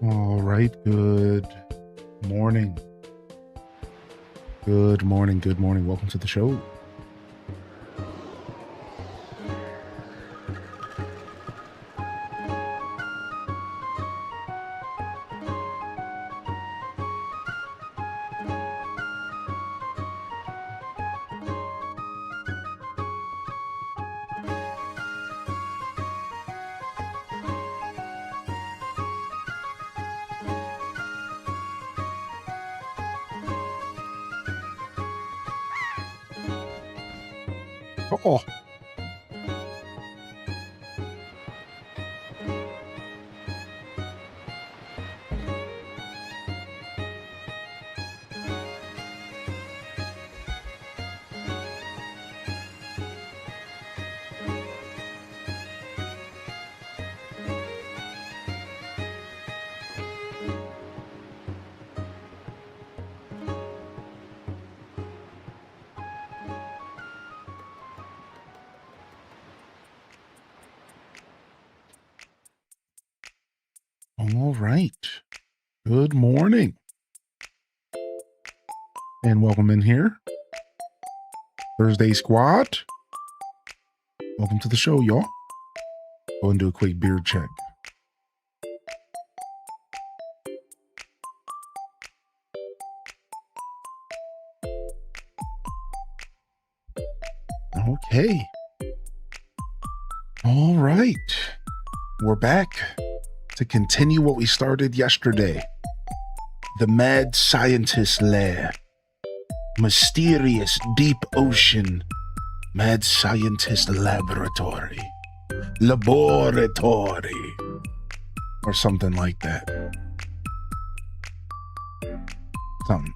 All right, good morning. Good morning, good morning. Welcome to the show. Oh, all right. Good morning. And welcome in here. Thursday squad. Welcome to the show, y'all. Go and do a quick beard check. Okay. All right. We're back to continue what we started yesterday. The Mad Scientist Lair. Mysterious deep ocean. Mad Scientist Laboratory. Laboratory. Or something like that.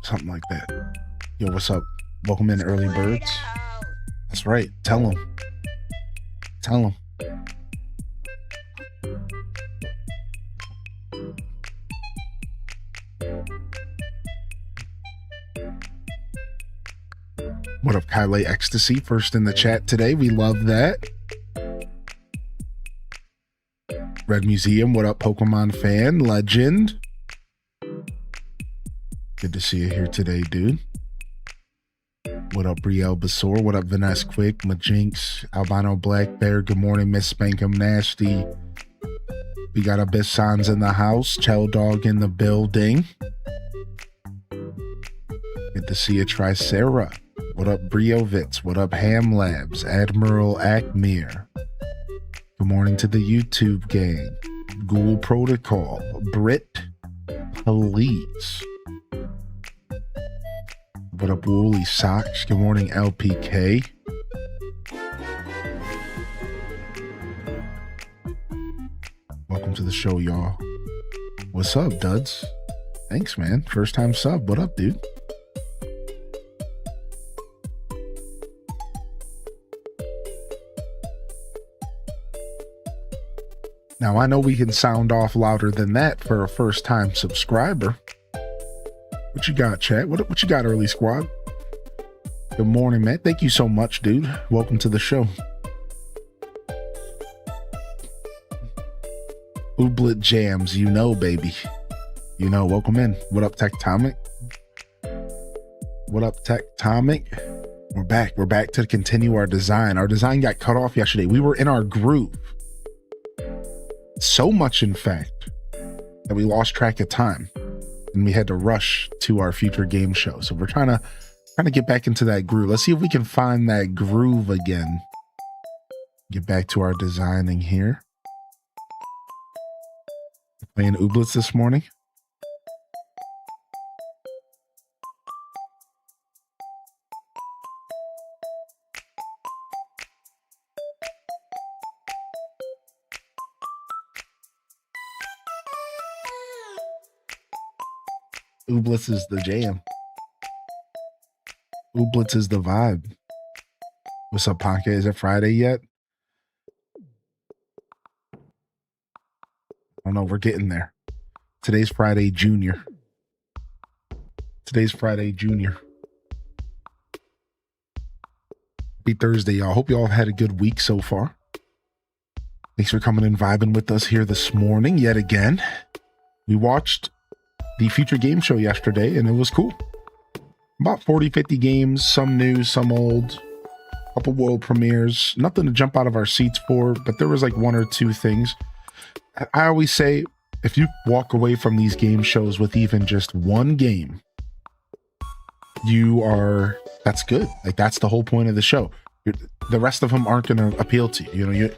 Something like that. Yo, what's up? Welcome in, early birds. That's right. Tell them. Tell them. What up, Kyle Ecstasy? First in the chat today. We love that. Red Museum. What up, Pokemon fan? Legend. Good to see you here today, dude. What up, Brielle Basor? What up, Vanessa Quick? Majinx, Albino Black Bear. Good morning, Miss Spankum Nasty. We got Abyssons in the house. Chell Dog in the building. Good to see you, Tricera. What up, Briovitz? What up, Ham Labs? Admiral Acmere. Good morning to the YouTube gang. Ghoul Protocol. Brit Police. What up, Woolly Socks? Good morning, LPK. Welcome to the show, y'all. What's up, duds? Thanks, man. First time sub. What up, dude? Now, I know we can sound off louder than that for a first-time subscriber. What you got, chat? What you got, early squad? Good morning, man. Thank you so much, dude. Welcome to the show. Ooblet jams, you know, baby. You know, welcome in. What up, Tectonic? What up, Tectonic? We're back. We're back to continue our design. Our design got cut off yesterday. We were in our groove. So much, in fact, that we lost track of time and we had to rush to our future game show. So we're trying to get back into that groove. Let's see if we can find that groove again. Get back to our designing here. Playing Ooblets this morning. Ooblets is the jam. Ooblets is the vibe. What's up, Ponka? Is it Friday yet? I don't know. We're getting there. Today's Friday, Junior. Today's Friday, Junior. Happy Thursday, y'all. Hope y'all had a good week so far. Thanks for coming and vibing with us here this morning yet again. We watched the Future Game Show yesterday, and it was cool. About 40, 50 games, some new, some old, couple world premieres. Nothing to jump out of our seats for, but there was like one or two things. I always say, if you walk away from these game shows with even just one game, that's good. Like, that's the whole point of the show. The rest of them aren't going to appeal to you. You know, you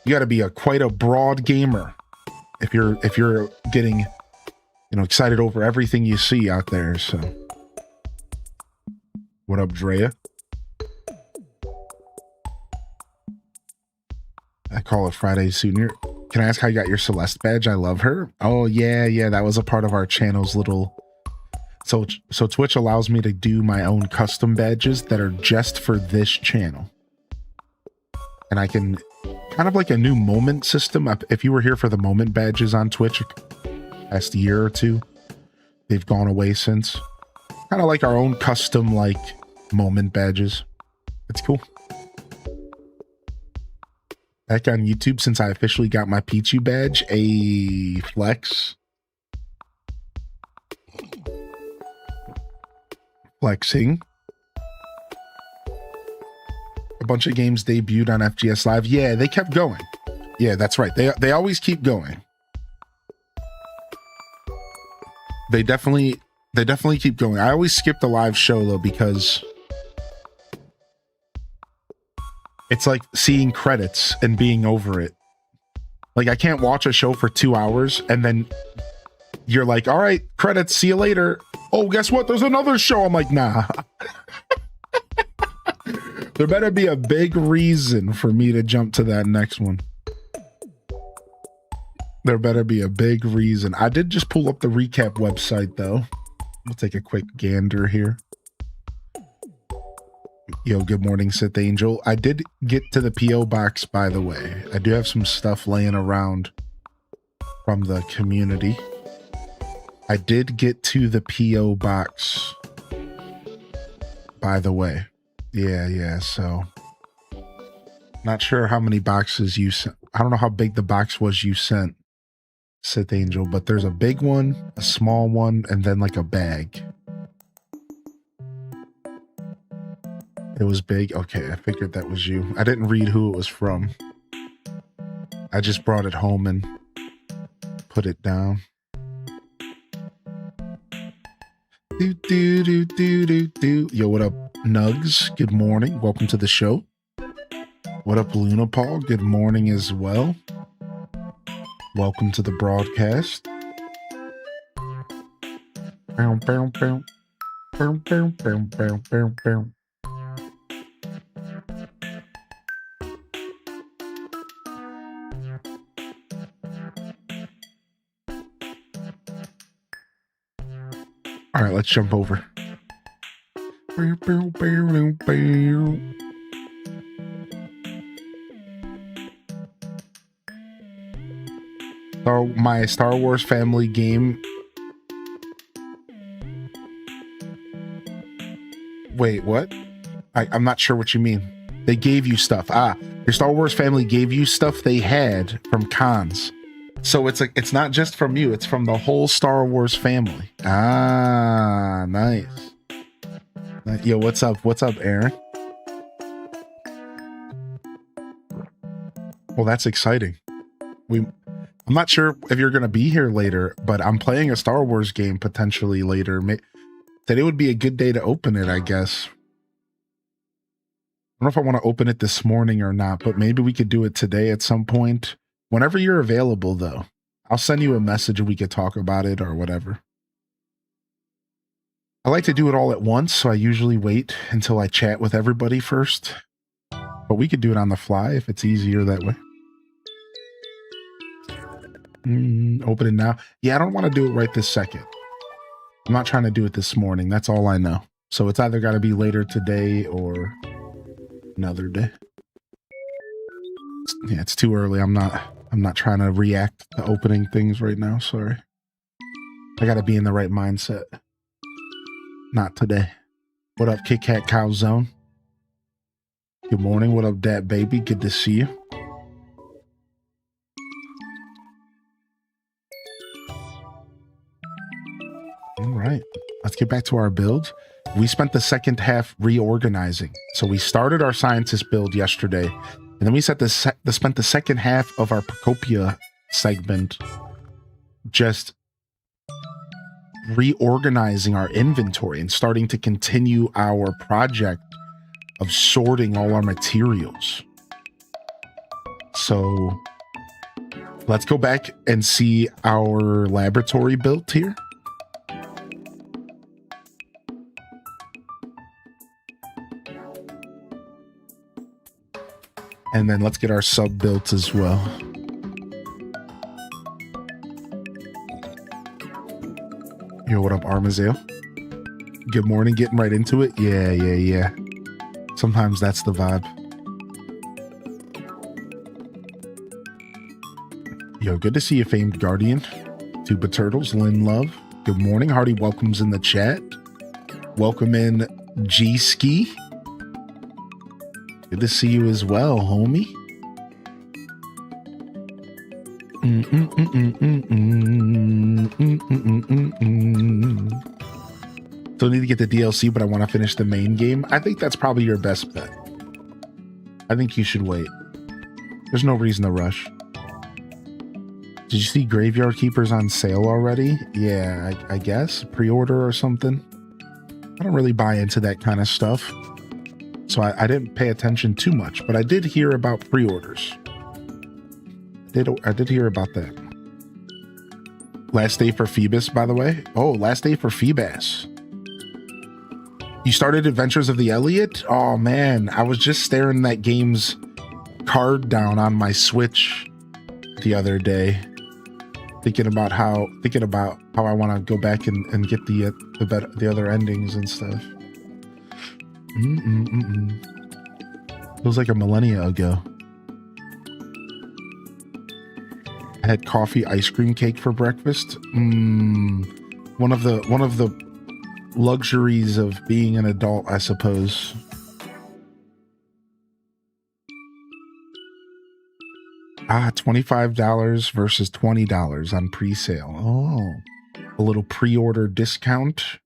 got to be quite a broad gamer if you're getting, you know, excited over everything you see out there. So, what up, Drea? I call it Friday Sooner. Can I ask how you got your Celeste badge? I love her. Oh yeah, that was a part of our channel's little. So Twitch allows me to do my own custom badges that are just for this channel, and I can kind of like a new moment system. If you were here for the moment badges on Twitch past year or two, they've gone away since. Kind of like our own custom like moment badges. It's cool. Back on YouTube since I officially got my Pichu badge, a flex. Flexing. A bunch of games debuted on FGS Live. Yeah, they kept going. Yeah, that's right. They always keep going. They definitely keep going. I always skip the live show though because it's like seeing credits and being over it. Like, I can't watch a show for 2 hours and then you're like, all right, credits, see you later. Oh, guess what? There's another show. I'm like, nah. There better be a big reason for me to jump to that next one. There better be a big reason. I did just pull up the recap website, though. We'll take a quick gander here. Yo, good morning, Sith Angel. I did get to the P.O. box, by the way. I do have some stuff laying around from the community. I did get to the P.O. box, by the way. Yeah, so. Not sure how many boxes you sent. I don't know how big the box was you sent, Sith Angel, but there's a big one, a small one, and then like a bag. It was big? Okay, I figured that was you. I didn't read who it was from. I just brought it home and put it down. Do. Yo, what up, Nugs? Good morning. Welcome to the show. What up, Luna Paul? Good morning as well. Welcome to the broadcast. Bow, bow, bow. Bow, bow, bow, bow, bow, bow. All right, let's jump over. My Star Wars family game. Wait, what? I'm not sure what you mean. They gave you stuff. Your Star Wars family gave you stuff they had from cons. So it's like, it's not just from you, it's from the whole Star Wars family. Nice. Yo, what's up? What's up, Aaron? Well, that's exciting. I'm not sure if you're going to be here later, but I'm playing a Star Wars game potentially later. Today would be a good day to open it, I guess. I don't know if I want to open it this morning or not, but maybe we could do it today at some point. Whenever you're available, though, I'll send you a message and we could talk about it or whatever. I like to do it all at once, so I usually wait until I chat with everybody first. But we could do it on the fly if it's easier that way. Open it now. Yeah, I don't want to do it right this second. I'm not trying to do it this morning. That's all I know. So it's either got to be later today or another day. Yeah, it's too early. I'm not trying to react to opening things right now. Sorry. I got to be in the right mindset. Not today. What up, Kit Kat Cow Zone? Good morning. What up, Dat Baby? Good to see you. right, let's get back to our build. We spent the second half reorganizing. So we started our scientist build yesterday, and then we spent the second half of our Pokopia segment just reorganizing our inventory and starting to continue our project of sorting all our materials. So let's go back and see our laboratory built here. And then let's get our sub built as well. Yo, what up, Armazale? Good morning, getting right into it. Yeah. Sometimes that's the vibe. Yo, good to see you, famed guardian. Tuba Turtles, Lynn Love. Good morning. Hearty welcomes in the chat. Welcome in G-Ski. Good to see you as well, homie. Still need to get the DLC, but I want to finish the main game. I think that's probably your best bet. I think you should wait. There's no reason to rush. Did you see Graveyard Keepers on sale already? Yeah, I guess. Pre-order or something. I don't really buy into that kind of stuff. So I didn't pay attention too much, but I did hear about pre-orders. I did hear about that. Last day for Phoebus, by the way. Oh, last day for Phoebus. You started Adventures of the Elliot? Oh man, I was just staring that game's card down on my Switch the other day, thinking about how I want to go back and get the other endings and stuff. Feels like a millennia ago. I had coffee ice cream cake for breakfast. One of the luxuries of being an adult, I suppose. $25 versus $20 on pre-sale. Oh, a little pre-order discount.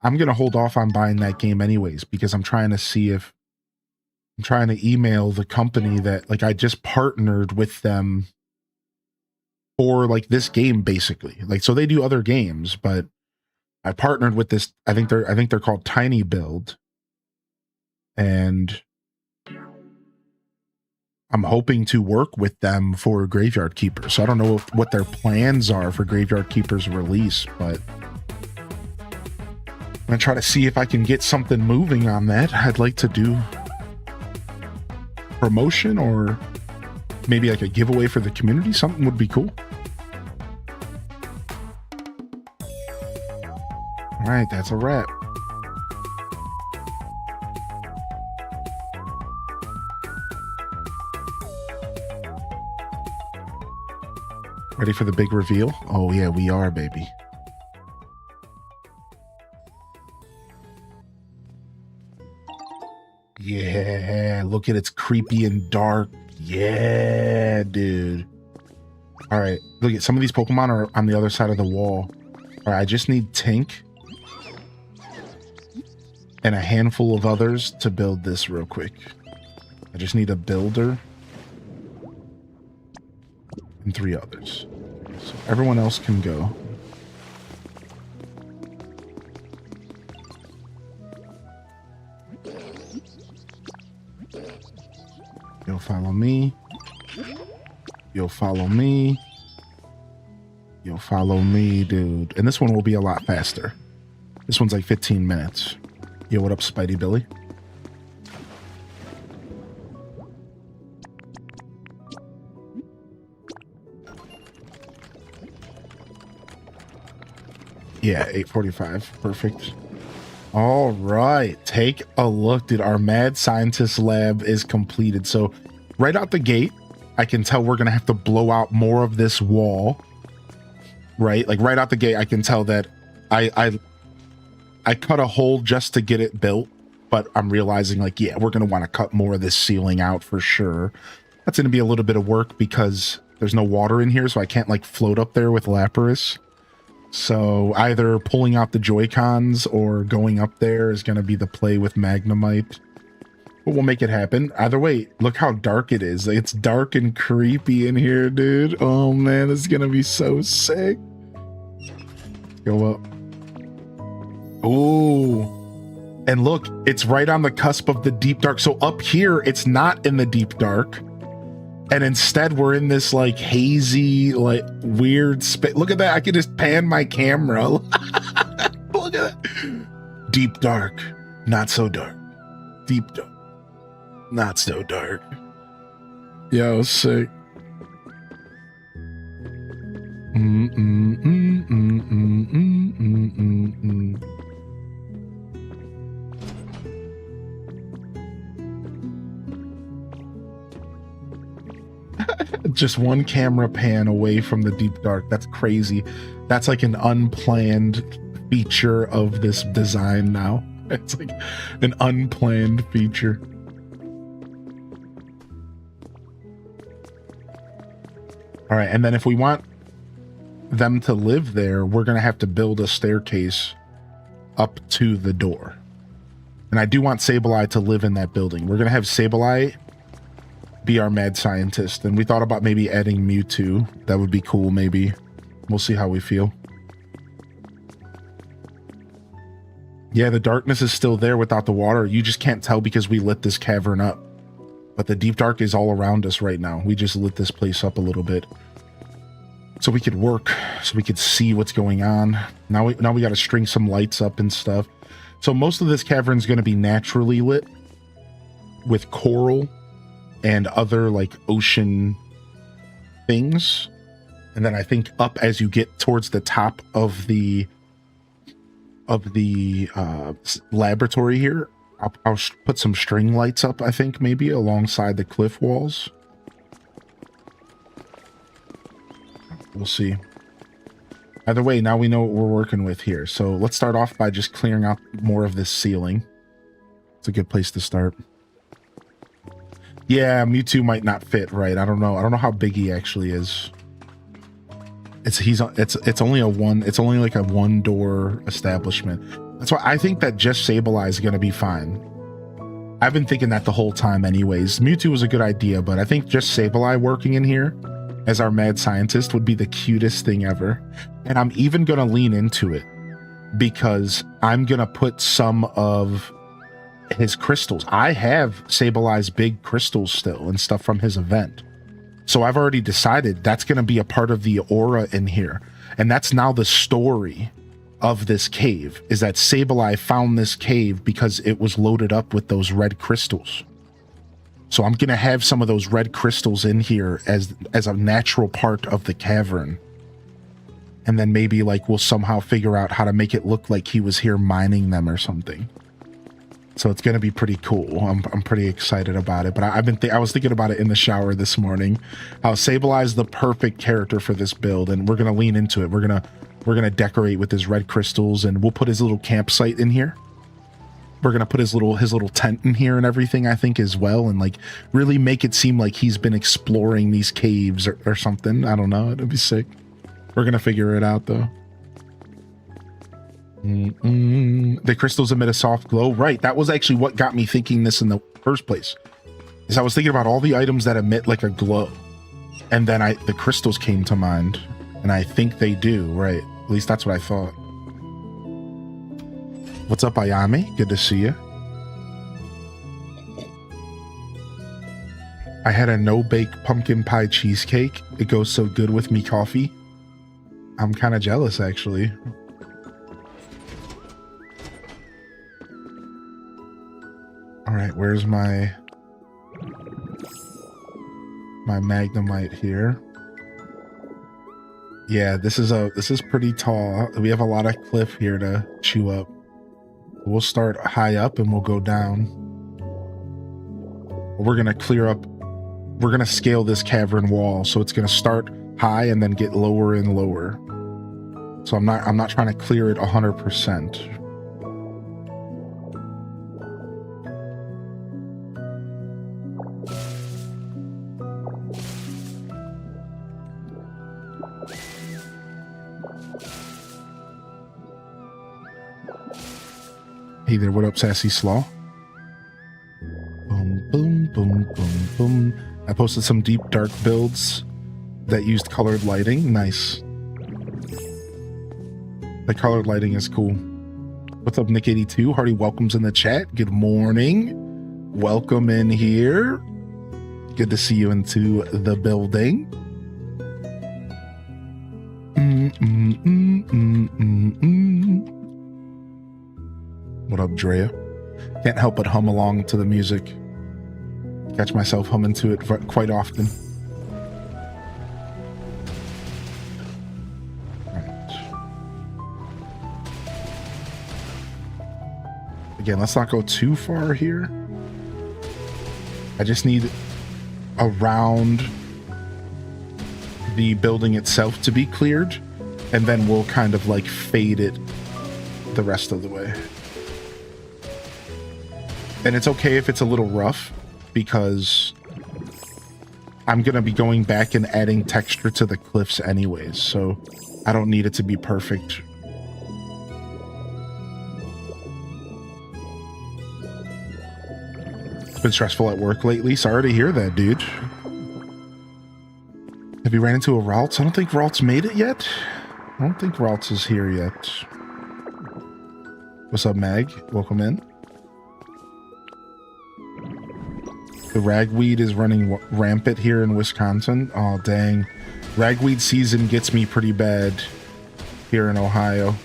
I'm going to hold off on buying that game anyways, because I'm trying to email the company that, like, I just partnered with them for, like, this game, basically. Like, so they do other games, but I partnered with this, I think they're called Tiny Build, and I'm hoping to work with them for Graveyard Keeper. So I don't know what their plans are for Graveyard Keeper's release, but I'm gonna try to see if I can get something moving on that. I'd like to do promotion or maybe like a giveaway for the community. Something would be cool. All right, that's a wrap. Ready for the big reveal? Oh yeah, we are, baby. Yeah, look at it's creepy and dark. Yeah, dude. All right, look at some of these Pokemon are on the other side of the wall. All right, I just need Tink and a handful of others to build this real quick. I just need a builder and 3 others. So everyone else can go. You'll follow me. You'll follow me. You'll follow me, dude. And this one will be a lot faster. This one's like 15 minutes. Yo, what up, Spidey Billy? Yeah, 8:45. Perfect. All right, take a look, dude. Our mad scientist lab is completed. So right out the gate, I can tell we're gonna have to blow out more of this wall. Right, like right out the gate, I can tell that I cut a hole just to get it built, but I'm realizing, like, yeah, we're gonna want to cut more of this ceiling out for sure. That's gonna be a little bit of work because there's no water in here, so I can't like float up there with Lapras. So either pulling out the Joy-Cons or going up there is going to be the play with Magnemite. But we'll make it happen. Either way, look how dark it is. It's dark and creepy in here, dude. Oh man, it's going to be so sick. Let's go up. Oh. And look, it's right on the cusp of the deep dark. So up here, it's not in the deep dark. And instead, we're in this like hazy, like weird space. Look at that. I can just pan my camera. Look at that. Deep dark. Not so dark. Deep dark. Not so dark. Yo, sick. Just one camera pan away from the deep dark. That's crazy. That's like an unplanned feature of this design now. It's like an unplanned feature. All right, and then if we want them to live there, we're going to have to build a staircase up to the door. And I do want Sableye to live in that building. We're going to have Sableye be our mad scientist, and we thought about maybe adding Mewtwo. That would be cool, maybe. We'll see how we feel. Yeah, the darkness is still there without the water. You just can't tell because we lit this cavern up. But the deep dark is all around us right now. We just lit this place up a little bit. So we could work, so we could see what's going on. Now we got to string some lights up and stuff. So most of this cavern is going to be naturally lit with coral and other like ocean things. And then I think up as you get towards the top of the laboratory here, I'll put some string lights up, I think, maybe alongside the cliff walls. We'll see. Either way, now we know what we're working with here. So let's start off by just clearing out more of this ceiling. It's a good place to start. Yeah, Mewtwo might not fit, right? I don't know. I don't know how big he actually is. It's only like a one door establishment. That's why I think that just Sableye is gonna be fine. I've been thinking that the whole time anyways. Mewtwo was a good idea, but I think just Sableye working in here as our mad scientist would be the cutest thing ever. And I'm even gonna lean into it because I'm gonna put some of his crystals. I have Sableye's big crystals still and stuff from his event. So I've already decided that's going to be a part of the aura in here. And that's now the story of this cave, is that Sableye found this cave because it was loaded up with those red crystals. So I'm going to have some of those red crystals in here as a natural part of the cavern. And then maybe like we'll somehow figure out how to make it look like he was here mining them or something. So it's going to be pretty cool. I'm pretty excited about it. But I was thinking about it in the shower this morning. How Sableye is the perfect character for this build, and we're going to lean into it. We're going to decorate with his red crystals, and we'll put his little campsite in here. We're going to put his little tent in here and everything, I think, as well, and like really make it seem like he's been exploring these caves or something. I don't know. It'd be sick. We're going to figure it out though. The crystals emit a soft glow. Right, that was actually what got me thinking this in the first place. Is I was thinking about all the items that emit like a glow, and then the crystals came to mind, and I think they do. Right, at least that's what I thought. What's up, Ayame? Good to see you. I had a no-bake pumpkin pie cheesecake. It goes so good with me coffee. I'm kind of jealous, actually. All right, where's my Magnemite here? Yeah, this is pretty tall. We have a lot of cliff here to chew up. We'll start high up and we'll go down. We're gonna clear up. We're gonna scale this cavern wall, so it's gonna start high and then get lower and lower. So I'm not trying to clear it 100%. Hey there, what up, Sassy Slaw? Boom, boom, boom, boom, boom. I posted some deep dark builds that used colored lighting. Nice. The colored lighting is cool. What's up, Nick82? Hearty welcomes in the chat. Good morning. Welcome in here. Good to see you into the building. What up, Drea? Can't help but hum along to the music. Catch myself humming to it quite often. Again, let's not go too far here. I just need around the building itself to be cleared, and then we'll kind of like fade it the rest of the way. And it's okay if it's a little rough, because I'm going to be going back and adding texture to the cliffs anyways, so I don't need it to be perfect. It's been stressful at work lately. Sorry to hear that, dude. Have you ran into a Ralts? I don't think Ralts made it yet. I don't think Ralts is here yet. What's up, Mag? Welcome in. The ragweed is running rampant here in Wisconsin. Oh, dang. Ragweed season gets me pretty bad here in Ohio.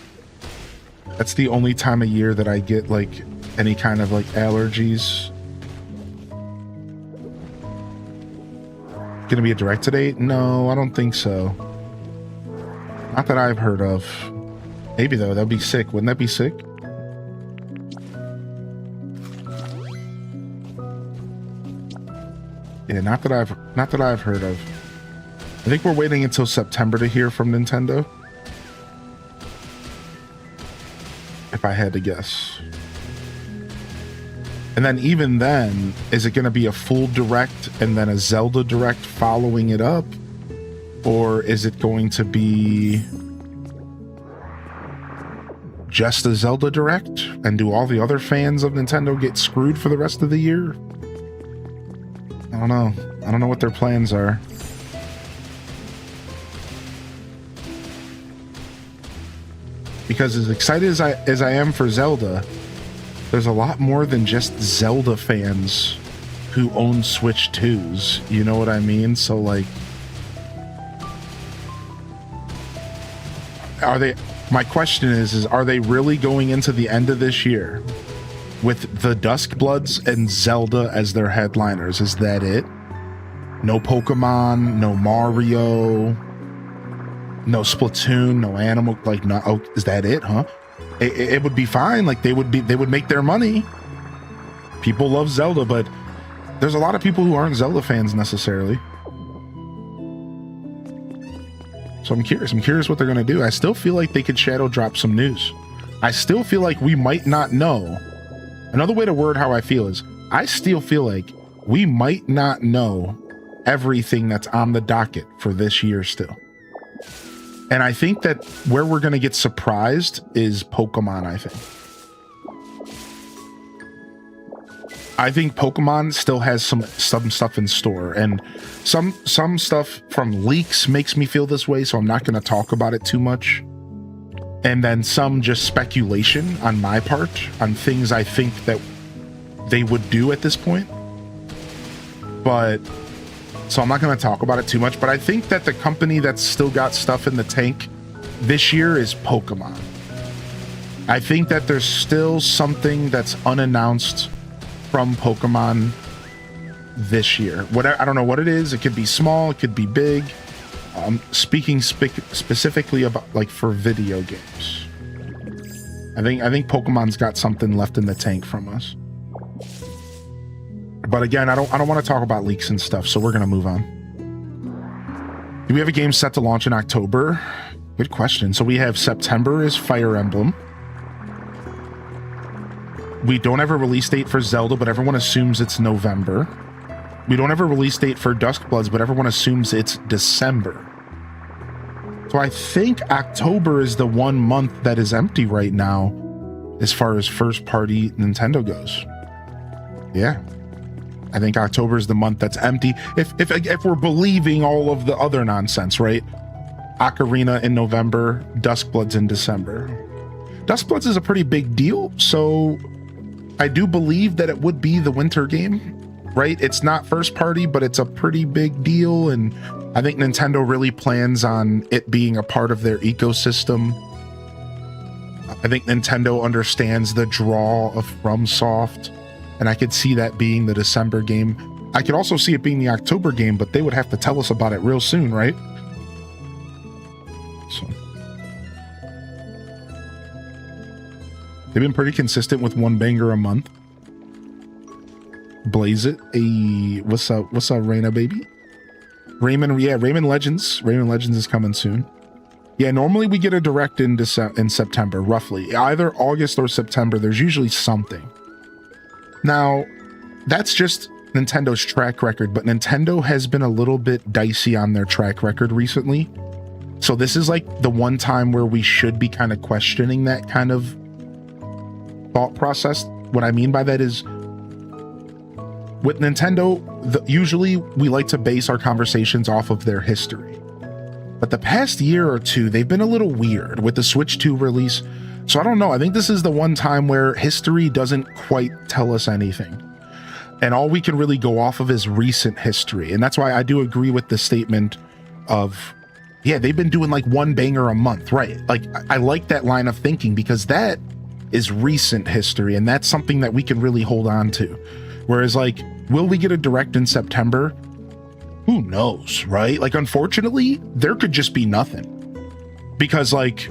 That's the only time of year that I get, like, any kind of, like, allergies. Gonna be a direct today? No, I don't think so. Not that I've heard of. Maybe, though. That'd be sick. Wouldn't that be sick? Yeah, not that I've heard of. I think we're waiting until September to hear from Nintendo. If I had to guess. And then even then, is it going to be a full direct and then a Zelda direct following it up? Or is it going to be just a Zelda direct? And do all the other fans of Nintendo get screwed for the rest of the year? I don't know. I don't know what their plans are. Because as excited as I am for Zelda, there's a lot more than just Zelda fans who own Switch 2s. You know what I mean? So, like, my question is are they really going into the end of this year with the Duskbloods and Zelda as their headliners? Is that it? No Pokemon, no Mario, no Splatoon, no Animal, like, no, oh, is that it, huh? It would be fine. Like, they would make their money. People love Zelda, but there's a lot of people who aren't Zelda fans necessarily. So I'm curious what they're going to do. I still feel like they could shadow drop some news. I still feel like we might not know. Another way to word how I feel is I still feel like we might not know everything that's on the docket for this year still. And I think that where we're going to get surprised is Pokemon, I think Pokemon still has some stuff in store, and some stuff from leaks makes me feel this way, so I'm not going to talk about it too much. And then some just speculation on my part on things I think that they would do at this point. But so I'm not going to talk about it too much, but I think that the company that's still got stuff in the tank this year is Pokemon. I think that there's still something that's unannounced from Pokemon this year. I don't know what it is. It could be small, it could be big. Speaking specifically about, like, for video games. I think Pokemon's got something left in the tank from us. But again, I don't want to talk about leaks and stuff, so we're gonna move on. Do we have a game set to launch in October? Good question. So we have September is Fire Emblem. We don't have a release date for Zelda, but everyone assumes it's November. We don't have a release date for Duskbloods, but everyone assumes it's December. So I think October is the 1 month that is empty right now. as far as first party Nintendo goes. Yeah. I think October is the month that's empty. If we're believing all of the other nonsense, right? Ocarina in November, Duskbloods in December. Duskbloods is a pretty big deal, so I do believe that it would be the winter game, right? It's not first party, but it's a pretty big deal, and I think Nintendo really plans on it being a part of their ecosystem. I think Nintendo understands the draw of FromSoft, and I could see that being the December game. I could also see it being the October game, but they would have to tell us about it real soon, right? So they've been pretty consistent with one banger a month. Blaze it. What's up, Reyna baby? Rayman Legends. Rayman Legends is coming soon. Yeah, normally we get a direct in September, roughly. Either August or September, there's usually something. Now, that's just Nintendo's track record, but Nintendo has been a little bit dicey on their track record recently. So this is like the one time where we should be kind of questioning that kind of thought process. What I mean by that is, with Nintendo, usually we like to base our conversations off of their history. But the past year or two, they've been a little weird with the Switch 2 release. So I don't know. I think this is the one time where history doesn't quite tell us anything. And all we can really go off of is recent history. And that's why I do agree with the statement of, yeah, they've been doing like one banger a month, right? Like, I like that line of thinking because that is recent history. And that's something that we can really hold on to. Whereas like, will we get a direct in September? Who knows, right? Like, unfortunately, there could just be nothing. Because like,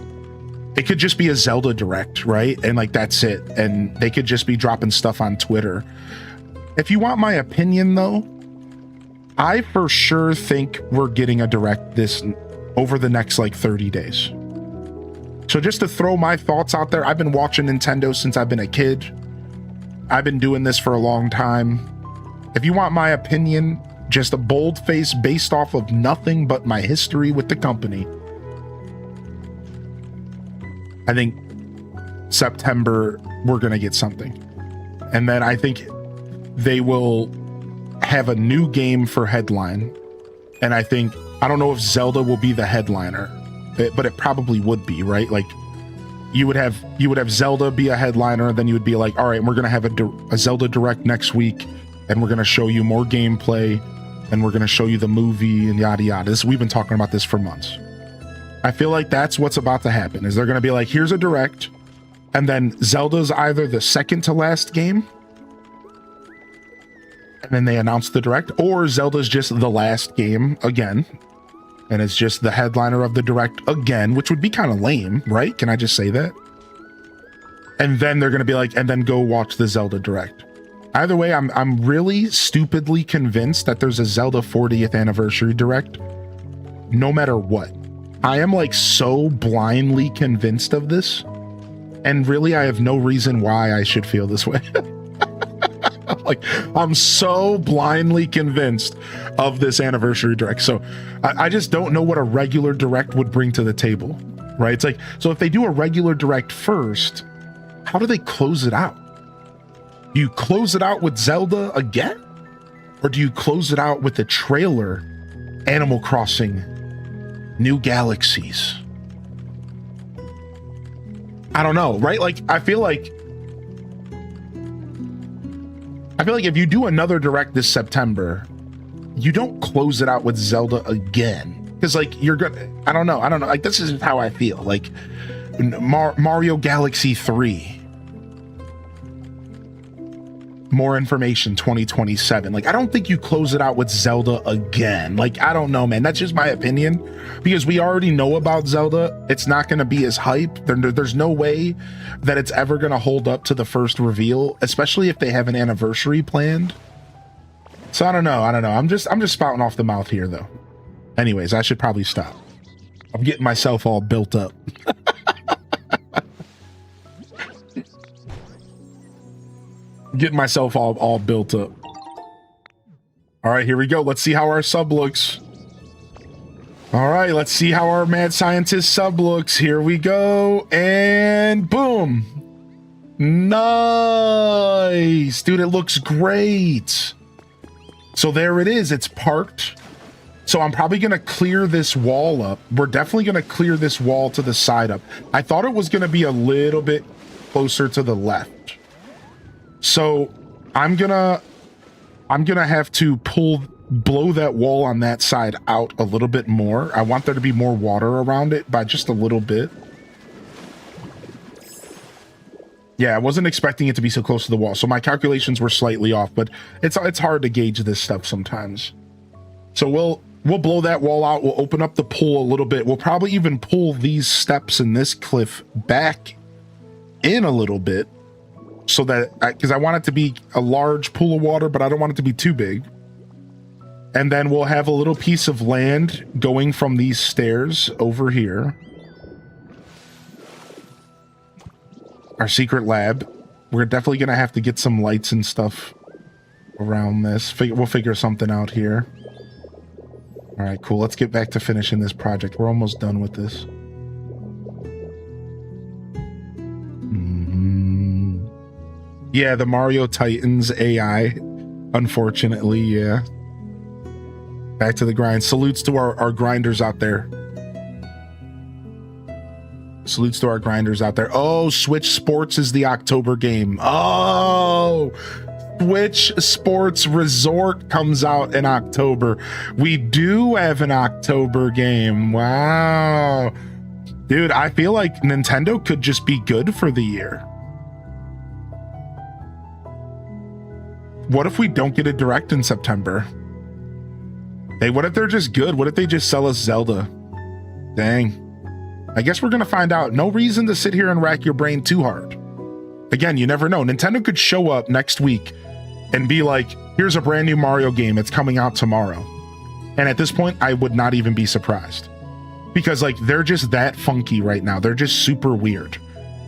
it could just be a Zelda direct, right? And like, that's it. And they could just be dropping stuff on Twitter. If you want my opinion though, I for sure think we're getting a direct this over the next like 30 days. So just to throw my thoughts out there, I've been watching Nintendo since I've been a kid. I've been doing this for a long time. If you want my opinion, just a bold face based off of nothing but my history with the company, I think September, we're going to get something. And then I think they will have a new game for headline. And I don't know if Zelda will be the headliner, but it probably would be, right? Like you would have Zelda be a headliner, and then you would be like, all right, we're going to have a Zelda Direct next week, and we're going to show you more gameplay, and we're going to show you the movie and yada yada. We've been talking about this for months. I feel like that's what's about to happen, is they're going to be like, here's a direct, and then Zelda's either the second to last game, and then they announce the direct, or Zelda's just the last game again, and it's just the headliner of the direct again, which would be kind of lame, right? Can I just say that? And then they're going to be like, and then go watch the Zelda direct. Either way, I'm really stupidly convinced that there's a Zelda 40th anniversary direct, no matter what. I am like so blindly convinced of this, and really I have no reason why I should feel this way. Like, I'm so blindly convinced of this anniversary direct. So I just don't know what a regular direct would bring to the table, right? It's like, so if they do a regular direct first, how do they close it out? Do you close it out with Zelda again? Or do you close it out with the trailer, Animal Crossing, New Galaxies? I don't know, right? Like, I feel like if you do another direct this September, you don't close it out with Zelda again. Because like, you're good. I don't know. Like, this is how I feel. Like Mario Galaxy 3. More information 2027. Like, I don't think you close it out with Zelda again. Like, I don't know, man. That's just my opinion, because we already know about Zelda. It's not going to be as hype. There's no way that it's ever going to hold up to the first reveal, especially if they have an anniversary planned. So I don't know. I'm just spouting off the mouth here, though. Anyways, I should probably stop. I'm getting myself all built up. Getting myself all built up. All right, here we go. Let's see how our sub looks. All right, let's see how our mad scientist sub looks. Here we go. And boom. Nice, dude. It looks great. So there it is. It's parked. So I'm probably going to clear this wall up. We're definitely going to clear this wall to the side up. I thought it was going to be a little bit closer to the left. So I'm going to have to blow that wall on that side out a little bit more. I want there to be more water around it by just a little bit. Yeah, I wasn't expecting it to be so close to the wall. So my calculations were slightly off, but it's hard to gauge this stuff sometimes. So we'll blow that wall out. We'll open up the pool a little bit. We'll probably even pull these steps in this cliff back in a little bit so that, because I want it to be a large pool of water, but I don't want it to be too big. And then we'll have a little piece of land going from these stairs over here. Our secret lab. We're definitely going to have to get some lights and stuff around this. We'll figure something out here. All right, cool. Let's get back to finishing this project. We're almost done with this. Yeah, the Mario Titans AI, unfortunately, yeah. Back to the grind. Salutes to our grinders out there. Salutes to our grinders out there. Oh, Switch Sports is the October game. Oh, Switch Sports Resort comes out in October. We do have an October game. Wow. Dude, I feel like Nintendo could just be good for the year. What if we don't get a Direct in September? Hey, what if they're just good? What if they just sell us Zelda? Dang. I guess we're going to find out. No reason to sit here and rack your brain too hard. Again, you never know. Nintendo could show up next week and be like, here's a brand new Mario game. It's coming out tomorrow. And at this point, I would not even be surprised. Because, like, they're just that funky right now. They're just super weird.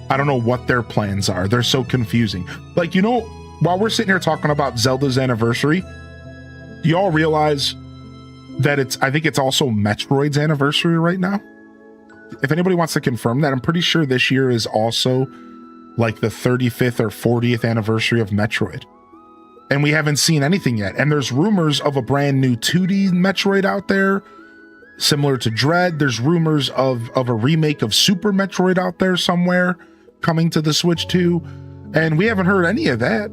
I don't know what their plans are. They're so confusing. Like, you know, while we're sitting here talking about Zelda's anniversary, you all realize that I think it's also Metroid's anniversary right now? If anybody wants to confirm that, I'm pretty sure this year is also like the 35th or 40th anniversary of Metroid. And we haven't seen anything yet. And there's rumors of a brand new 2D Metroid out there, similar to Dread. There's rumors of a remake of Super Metroid out there somewhere coming to the Switch too. And we haven't heard any of that.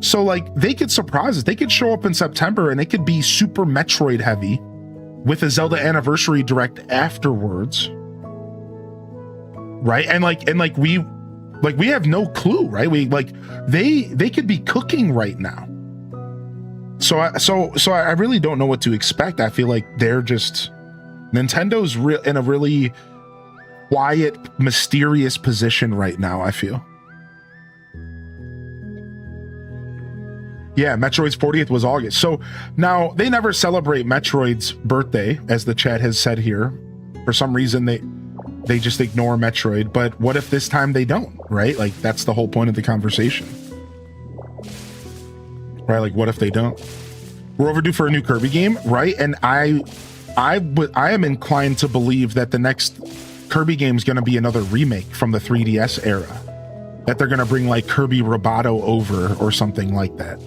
So, like, they could surprise us. They could show up in September and it could be Super Metroid heavy with a Zelda Anniversary Direct afterwards. Right? And we have no clue, right? They could be cooking right now. So I really don't know what to expect. I feel like they're just Nintendo's in a really quiet, mysterious position right now, I feel. Yeah, Metroid's 40th was August. So now they never celebrate Metroid's birthday, as the chat has said here. For some reason, they just ignore Metroid. But what if this time they don't, right? Like, that's the whole point of the conversation. Right? Like, what if they don't? We're overdue for a new Kirby game, right? And I am inclined to believe that the next Kirby game is going to be another remake from the 3DS era. That they're going to bring like Kirby Roboto over or something like that.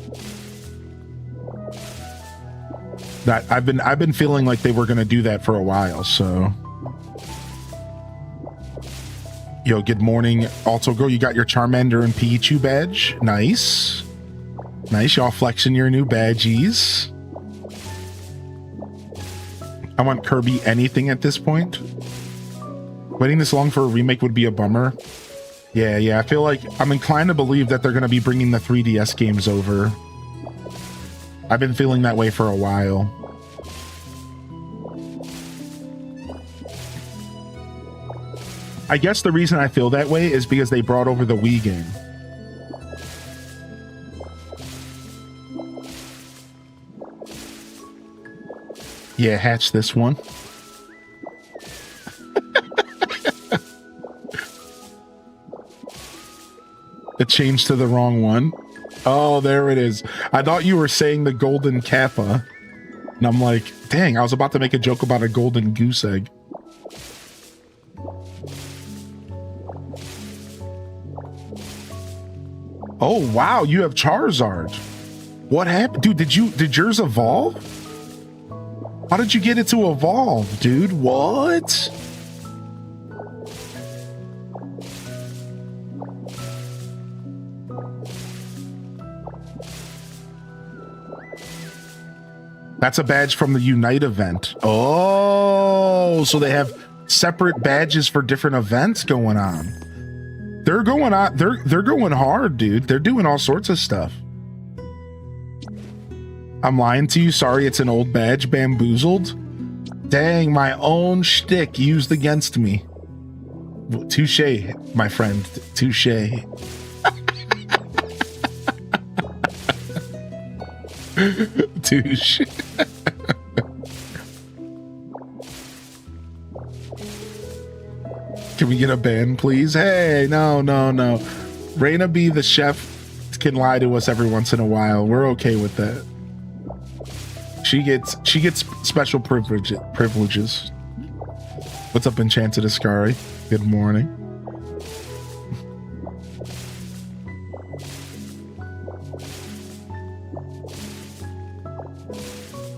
That I've been feeling like they were going to do that for a while. So, yo, good morning, Alto Girl. You got your Charmander and Pichu badge. Nice, nice. Y'all flexing your new badgies. I want Kirby anything at this point. Waiting this long for a remake would be a bummer. Yeah, I feel like I'm inclined to believe that they're going to be bringing the 3DS games over. I've been feeling that way for a while. I guess the reason I feel that way is because they brought over the Wii game. Yeah, hatch this one. It changed to the wrong one. Oh, there it is. I thought you were saying the golden kappa. And I'm like, dang, I was about to make a joke about a golden goose egg. Oh, wow. You have Charizard. What happened? Dude, did yours evolve? How did you get it to evolve, dude? What? That's a badge from the Unite event. Oh, so they have separate badges for different events going on. They're going on. They're going hard, dude. They're doing all sorts of stuff. I'm lying to you. Sorry, it's an old badge. Bamboozled. Dang, my own shtick used against me. Touche, my friend. Touche. Touche. Can we get a ban, please? Hey, no. Raina B, the chef, can lie to us every once in a while. We're okay with that. She gets special privileges. What's up, Enchanted Ascari? Good morning.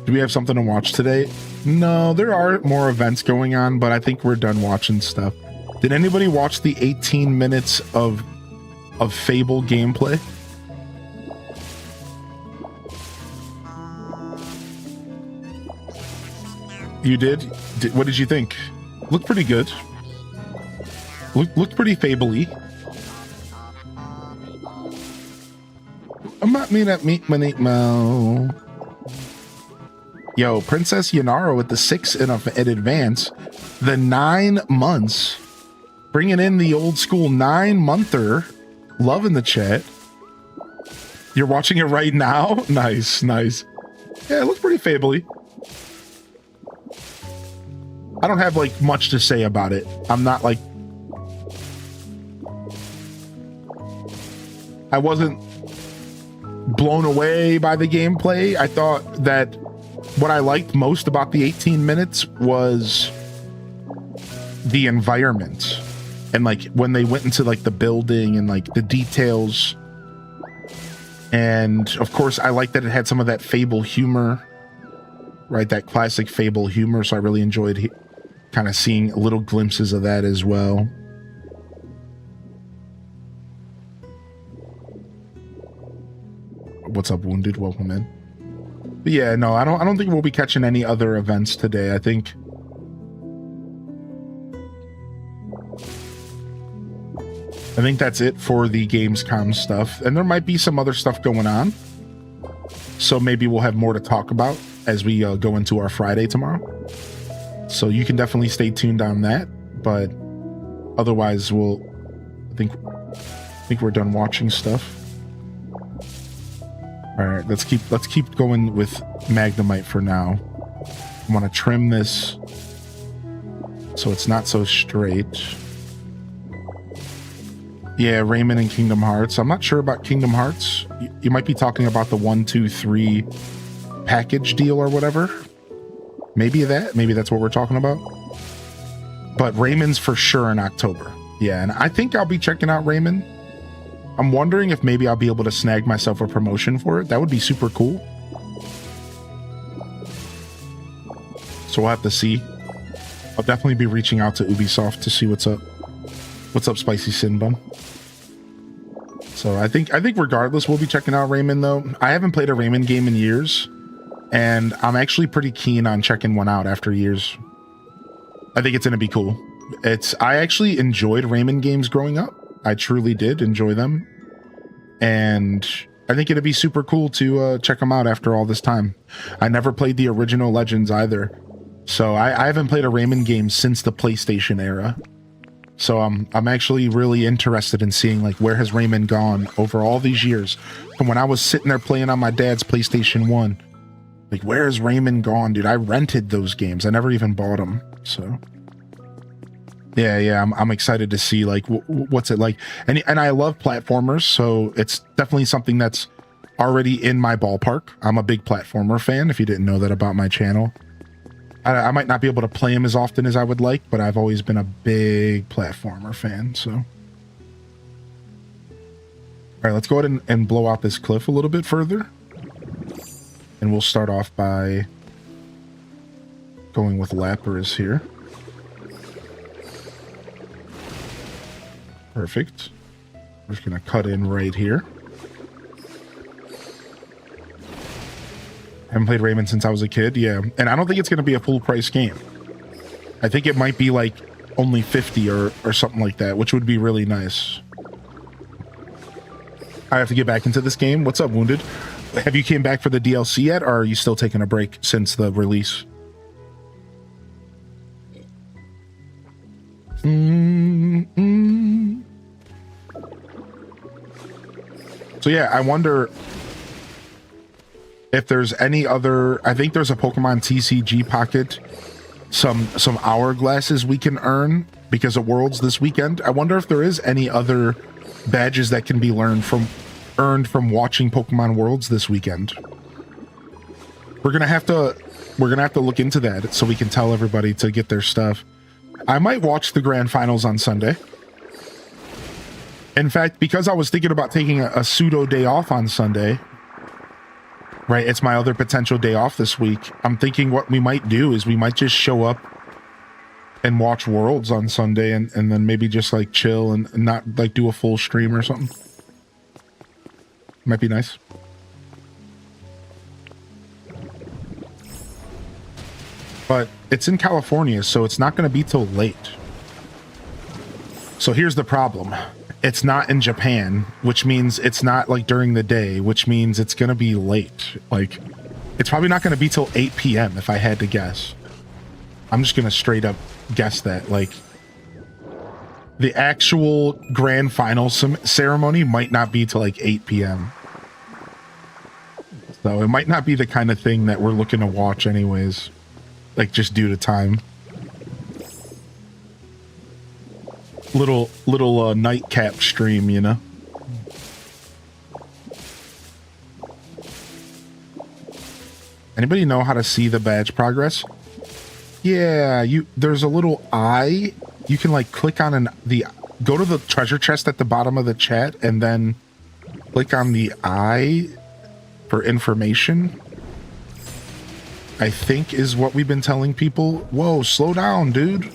Do we have something to watch today? No, there are more events going on, but I think we're done watching stuff. Did anybody watch the 18 minutes of Fable gameplay? You did? What did you think? Looked pretty good. Looked pretty Fable-y. I'm not mean at meet money mo. Yo, Princess Yanaro with the 6 in advance. The 9 months. Bringing in the old school 9-monther. Love in the chat. You're watching it right now? Nice. Yeah, it looks pretty Fable-y. I don't have like much to say about it. I'm not like... I wasn't blown away by the gameplay. I thought that what I liked most about the 18 minutes was the environment. And like when they went into like the building and like the details. And of course, I like that it had some of that Fable humor, right? That classic Fable humor. So I really enjoyed kind of seeing little glimpses of that as well. What's up, Wounded? Welcome in. But yeah, no, I don't think we'll be catching any other events today. I think that's it for the Gamescom stuff. And there might be some other stuff going on. So maybe we'll have more to talk about as we go into our Friday tomorrow. So you can definitely stay tuned on that. But otherwise, I think we're done watching stuff. All right, let's keep going with Magnemite for now. I want to trim this so it's not so straight. Yeah, Rayman and Kingdom Hearts. I'm not sure about Kingdom Hearts. You might be talking about the 1, 2, 3 package deal or whatever. Maybe that's what we're talking about. But Rayman's for sure in October. Yeah, and I think I'll be checking out Rayman. I'm wondering if maybe I'll be able to snag myself a promotion for it. That would be super cool. So we'll have to see. I'll definitely be reaching out to Ubisoft to see what's up. What's up, Spicy Sinbum? So I think regardless, we'll be checking out Rayman though. I haven't played a Rayman game in years, and I'm actually pretty keen on checking one out after years. I think it's gonna be cool. I actually enjoyed Rayman games growing up. I truly did enjoy them, and I think it'd be super cool to check them out after all this time. I never played the original Legends either, so I haven't played a Rayman game since the PlayStation era. So I'm actually really interested in seeing like where has Rayman gone over all these years from when I was sitting there playing on my dad's PlayStation 1. Like, where has Rayman gone, dude? I rented those games. I never even bought them. So yeah, I'm excited to see like what's it like. And I love platformers, so it's definitely something that's already in my ballpark. I'm a big platformer fan, if you didn't know that about my channel. I might not be able to play them as often as I would like, but I've always been a big platformer fan, so. All right, let's go ahead and blow out this cliff a little bit further. And we'll start off by going with Lapras here. Perfect. We're just going to cut in right here. Haven't played Rayman since I was a kid, yeah. And I don't think it's going to be a full price game. I think it might be like only 50 or something like that, which would be really nice. I have to get back into this game. What's up, Wounded? Have you came back for the DLC yet, or are you still taking a break since the release? So yeah, I wonder if there's any other... I think there's a Pokemon TCG pocket, some hourglasses we can earn because of Worlds this weekend. I wonder if there is any other badges that can be earned from watching Pokemon Worlds this weekend. We're gonna have to look into that so we can tell everybody to get their stuff. I might watch the grand finals on Sunday. In fact, because I was thinking about taking a pseudo day off on Sunday, right? It's my other potential day off this week. I'm thinking what we might do is we might just show up and watch Worlds on Sunday and then maybe just like chill and not like do a full stream or something. Might be nice. But it's in California, so it's not going to be till late. So here's the problem. It's not in Japan, which means it's not like during the day, which means it's going to be late. Like, it's probably not going to be till 8 p.m. if I had to guess. I'm just going to straight up guess that. Like, the actual grand final ceremony might not be till like 8 p.m. So it might not be the kind of thing that we're looking to watch anyways. Like, just due to time. Little nightcap stream, you know? Anybody know how to see the badge progress? Yeah, there's a little eye. You can like click on go to the treasure chest at the bottom of the chat and then click on the eye for information. I think is what we've been telling people. Whoa, slow down, dude.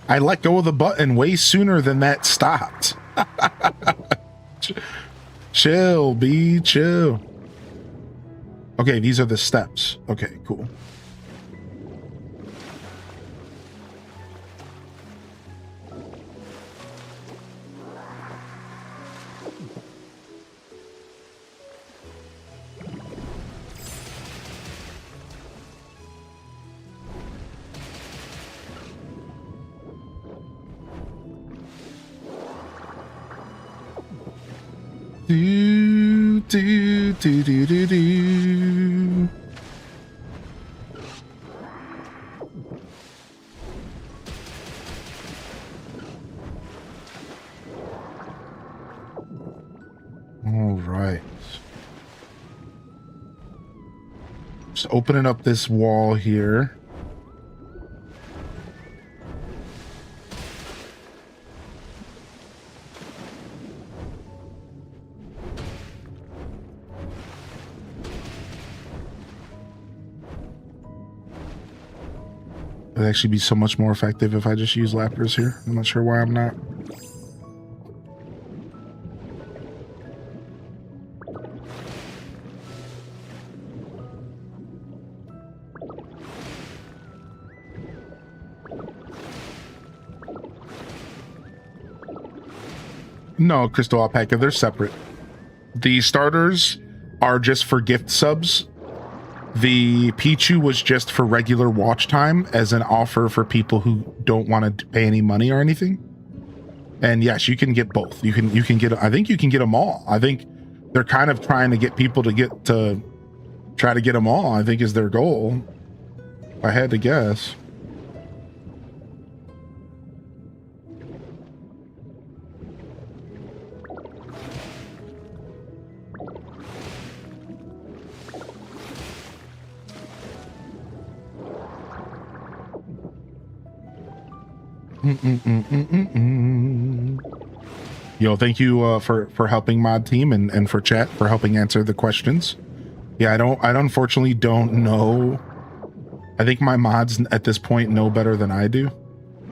I let go of the button way sooner than that stopped. Chill, B, chill. Okay, these are the steps. Okay, cool. Do, do, do, do, do, do. All right. Just opening up this wall here. It would actually be so much more effective if I just use Lapras here. I'm not sure why I'm not. No, Crystal Alpaca, they're separate. The starters are just for gift subs. The Pichu was just for regular watch time as an offer for people who don't want to pay any money or anything. And yes, you can get both. You can get, I think you can get them all. I think they're kind of trying to get people to try to get them all, I think is their goal. If I had to guess. Yo, thank you for helping mod team and for chat for helping answer the questions. Yeah, I unfortunately don't know. I think my mods at this point know better than I do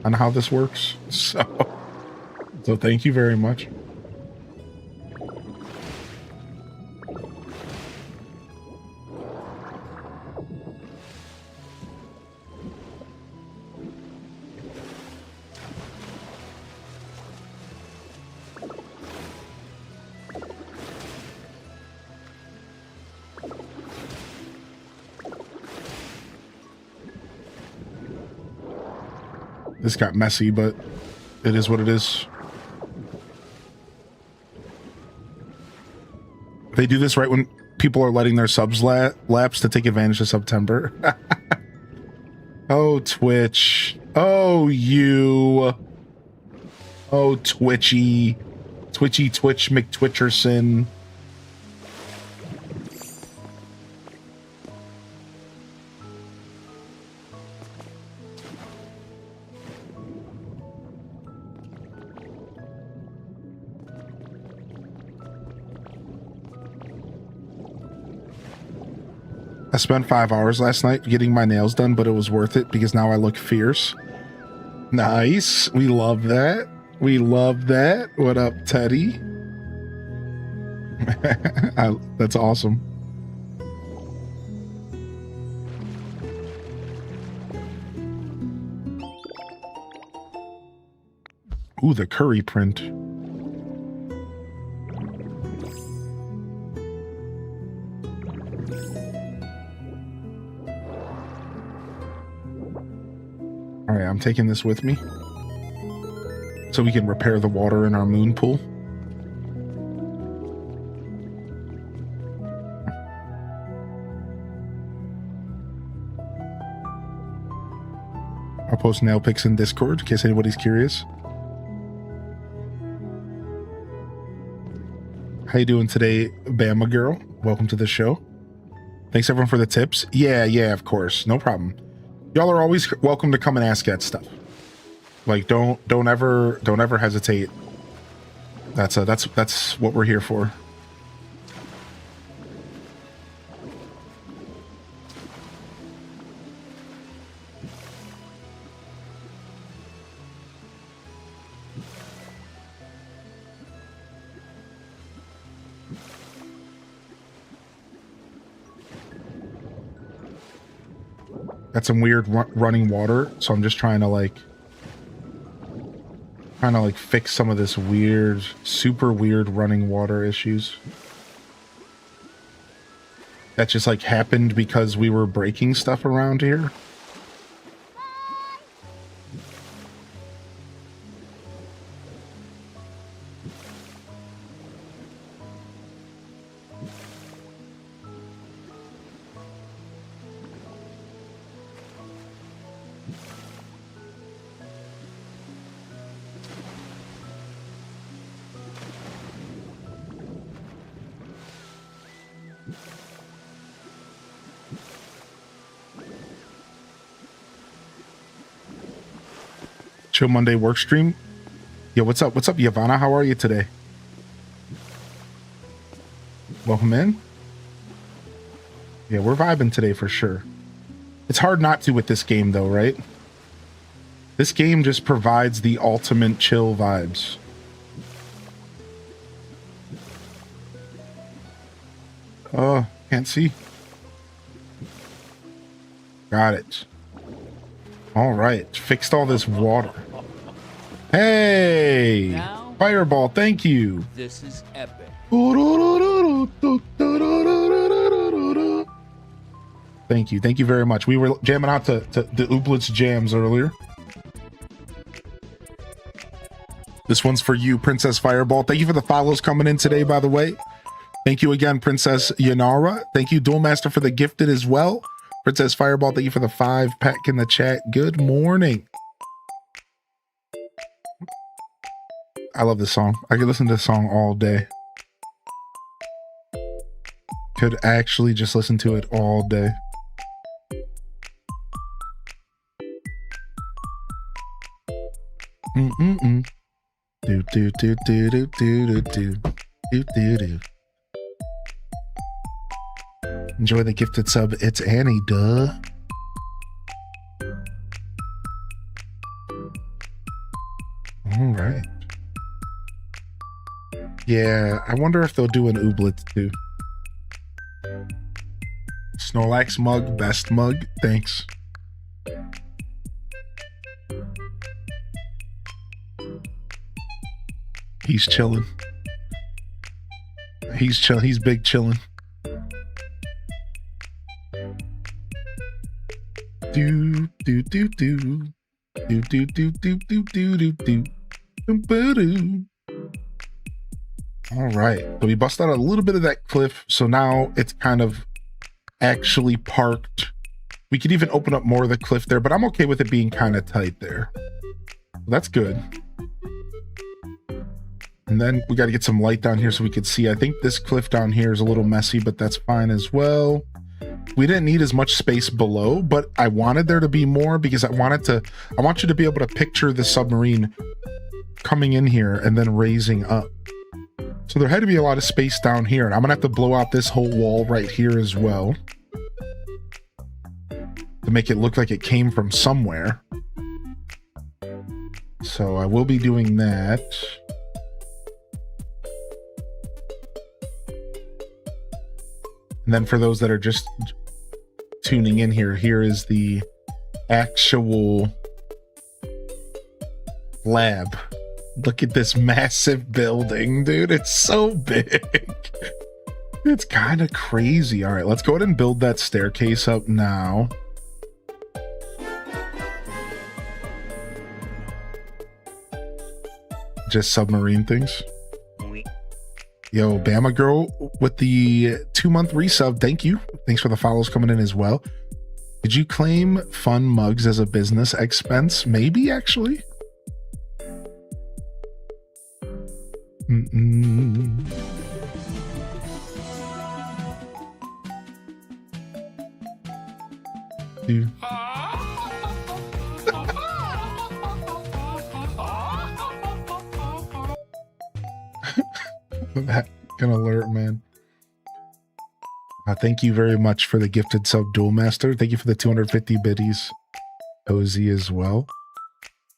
on how this works. So thank you very much. This got messy, but it is what it is. They do this right when people are letting their subs lapse to take advantage of September. Oh, Twitch. Oh, you. Oh, Twitchy. Twitchy Twitch McTwitcherson. I spent 5 hours last night getting my nails done, but it was worth it because now I look fierce. Nice. We love that. We love that. What up, Teddy? That's awesome. Ooh, the curry print. All right, I'm taking this with me so we can repair the water in our moon pool. I'll post nail pics in Discord in case anybody's curious. How you doing today, Bama girl? Welcome to the show. Thanks everyone for the tips. Yeah, of course. No problem. Y'all are always welcome to come and ask that stuff. Like, don't ever hesitate. That's what we're here for. Got some weird running water, so I'm just trying to like fix some of this weird, super weird running water issues. That just like happened because we were breaking stuff around here. Chill Monday work stream. Yeah, what's up? What's up, Yavana? How are you today? Welcome in. Yeah, we're vibing today for sure. It's hard not to with this game though, right? This game just provides the ultimate chill vibes. Oh, can't see. Got it. All right, fixed all this water. Hey, now, Fireball, thank you. This is epic. Thank you very much. We were jamming out to the Ooblets jams earlier. This one's for you, Princess Fireball. Thank you for the follows coming in today, by the way. Thank you again, Princess Yanara. Thank you, Duelmaster, for the gifted as well. Princess Fireball, thank you for the 5-pack in the chat. Good morning. I love this song. I could listen to this song all day. Could actually just listen to it all day. Do do do do do do do do do do. Enjoy the gifted sub. It's Annie, duh. All right. Yeah, I wonder if they'll do an ooblet too. Snorlax mug, best mug. Thanks. He's chilling. He's chill. He's big chilling. Do do do do do do do do do do do do. All right, so we bust out a little bit of that cliff, so now it's kind of actually parked. We could even open up more of the cliff there, but I'm okay with it being kind of tight there. That's good. And then we got to get some light down here so we could see. I think this cliff down here is a little messy, but that's fine as well. We didn't need as much space below, but I wanted there to be more because I want you to be able to picture the submarine coming in here and then raising up. So there had to be a lot of space down here, and I'm gonna have to blow out this whole wall right here as well to make it look like it came from somewhere. So I will be doing that. And then for those that are just tuning in here, here is the actual lab. Look at this massive building, dude. It's so big. It's kind of crazy. All right, let's go ahead and build that staircase up now. Just submarine things. Yo, Bama Girl with the 2-month resub. Thank you. Thanks for the follows coming in as well. Did you claim fun mugs as a business expense? Maybe, actually. Dude. That can alert, man. Thank you very much for the gifted sub, Duel Master. Thank you for the 250 biddies, Cozy, as well.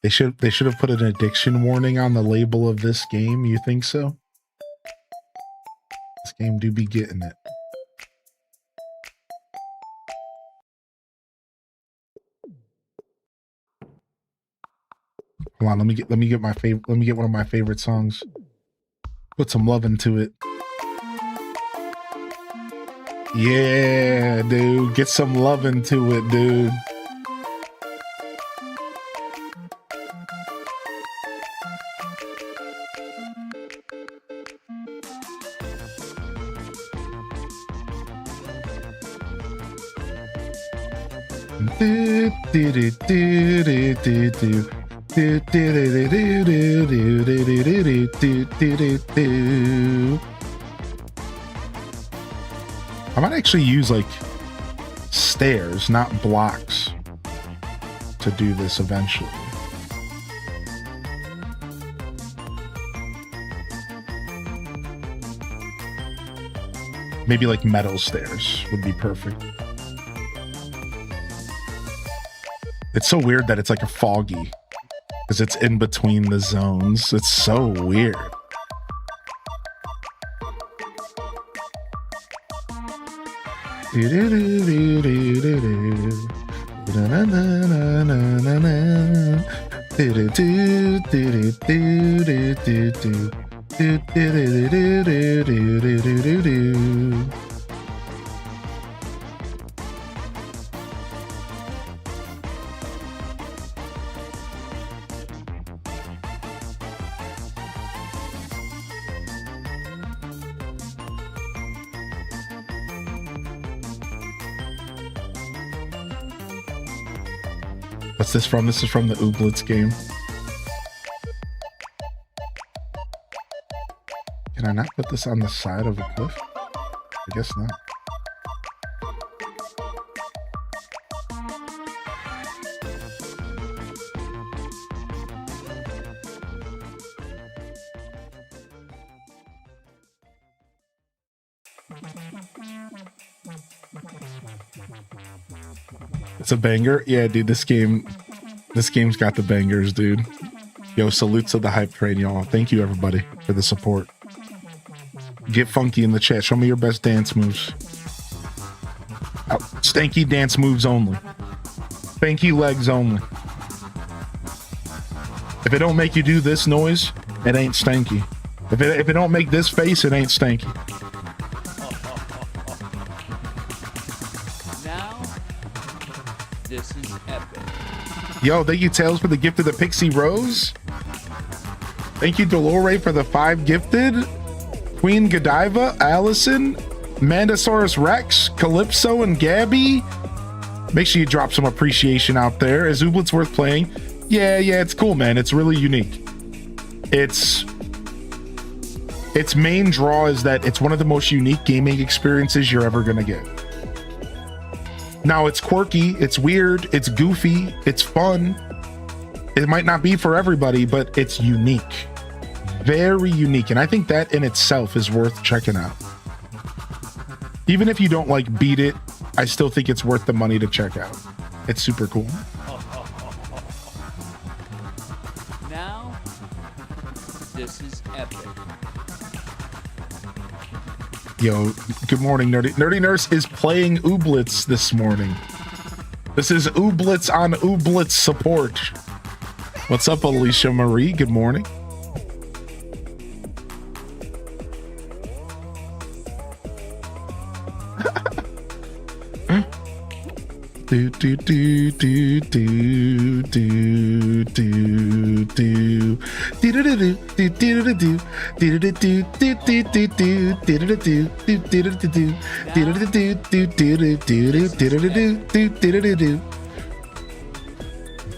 They should have put an addiction warning on the label of this game. You think so? This game do be getting it. Hold on, let me get one of my favorite songs. Put some love into it. Yeah, dude. Get some love into it, dude. Do, do, do, do, do, do, do. I might actually use like stairs, not blocks, to do this eventually. Maybe like metal stairs would be perfect. It's so weird that it's like a foggy. Because it's in between the zones. It's so weird. What's this from? This is from the Ooblets game. Can I not put this on the side of a cliff? I guess not. It's a banger. Yeah, dude, this game's got the bangers, dude. Yo, salute to the hype train, y'all. Thank you, everybody, for the support. Get funky in the chat. Show me your best dance moves. Stanky dance moves only. Stanky legs only. If it don't make you do this noise, it ain't stanky. If it don't make this face, it ain't stanky. Now, this is epic. Yo, thank you, Tails, for the gift of the Pixie Rose. Thank you, Dolore, for the 5 gifted. Queen Godiva, Allison, Mandosaurus Rex, Calypso, and Gabby. Make sure you drop some appreciation out there. Is Ooblets worth playing? Yeah, it's cool, man. It's really unique. Its main draw is that it's one of the most unique gaming experiences you're ever gonna get. Now, it's quirky, it's weird, it's goofy, it's fun. It might not be for everybody, but it's unique. Very unique, and I think that in itself is worth checking out. Even if you don't like beat it, I still think it's worth the money to check out. It's super cool. Now, this is epic. Yo, good morning, Nerdy. Nerdy Nurse is playing Ooblets this morning. This is Ooblets on Ooblets support. What's up, Alicia Marie? Good morning. Do do do do do do do do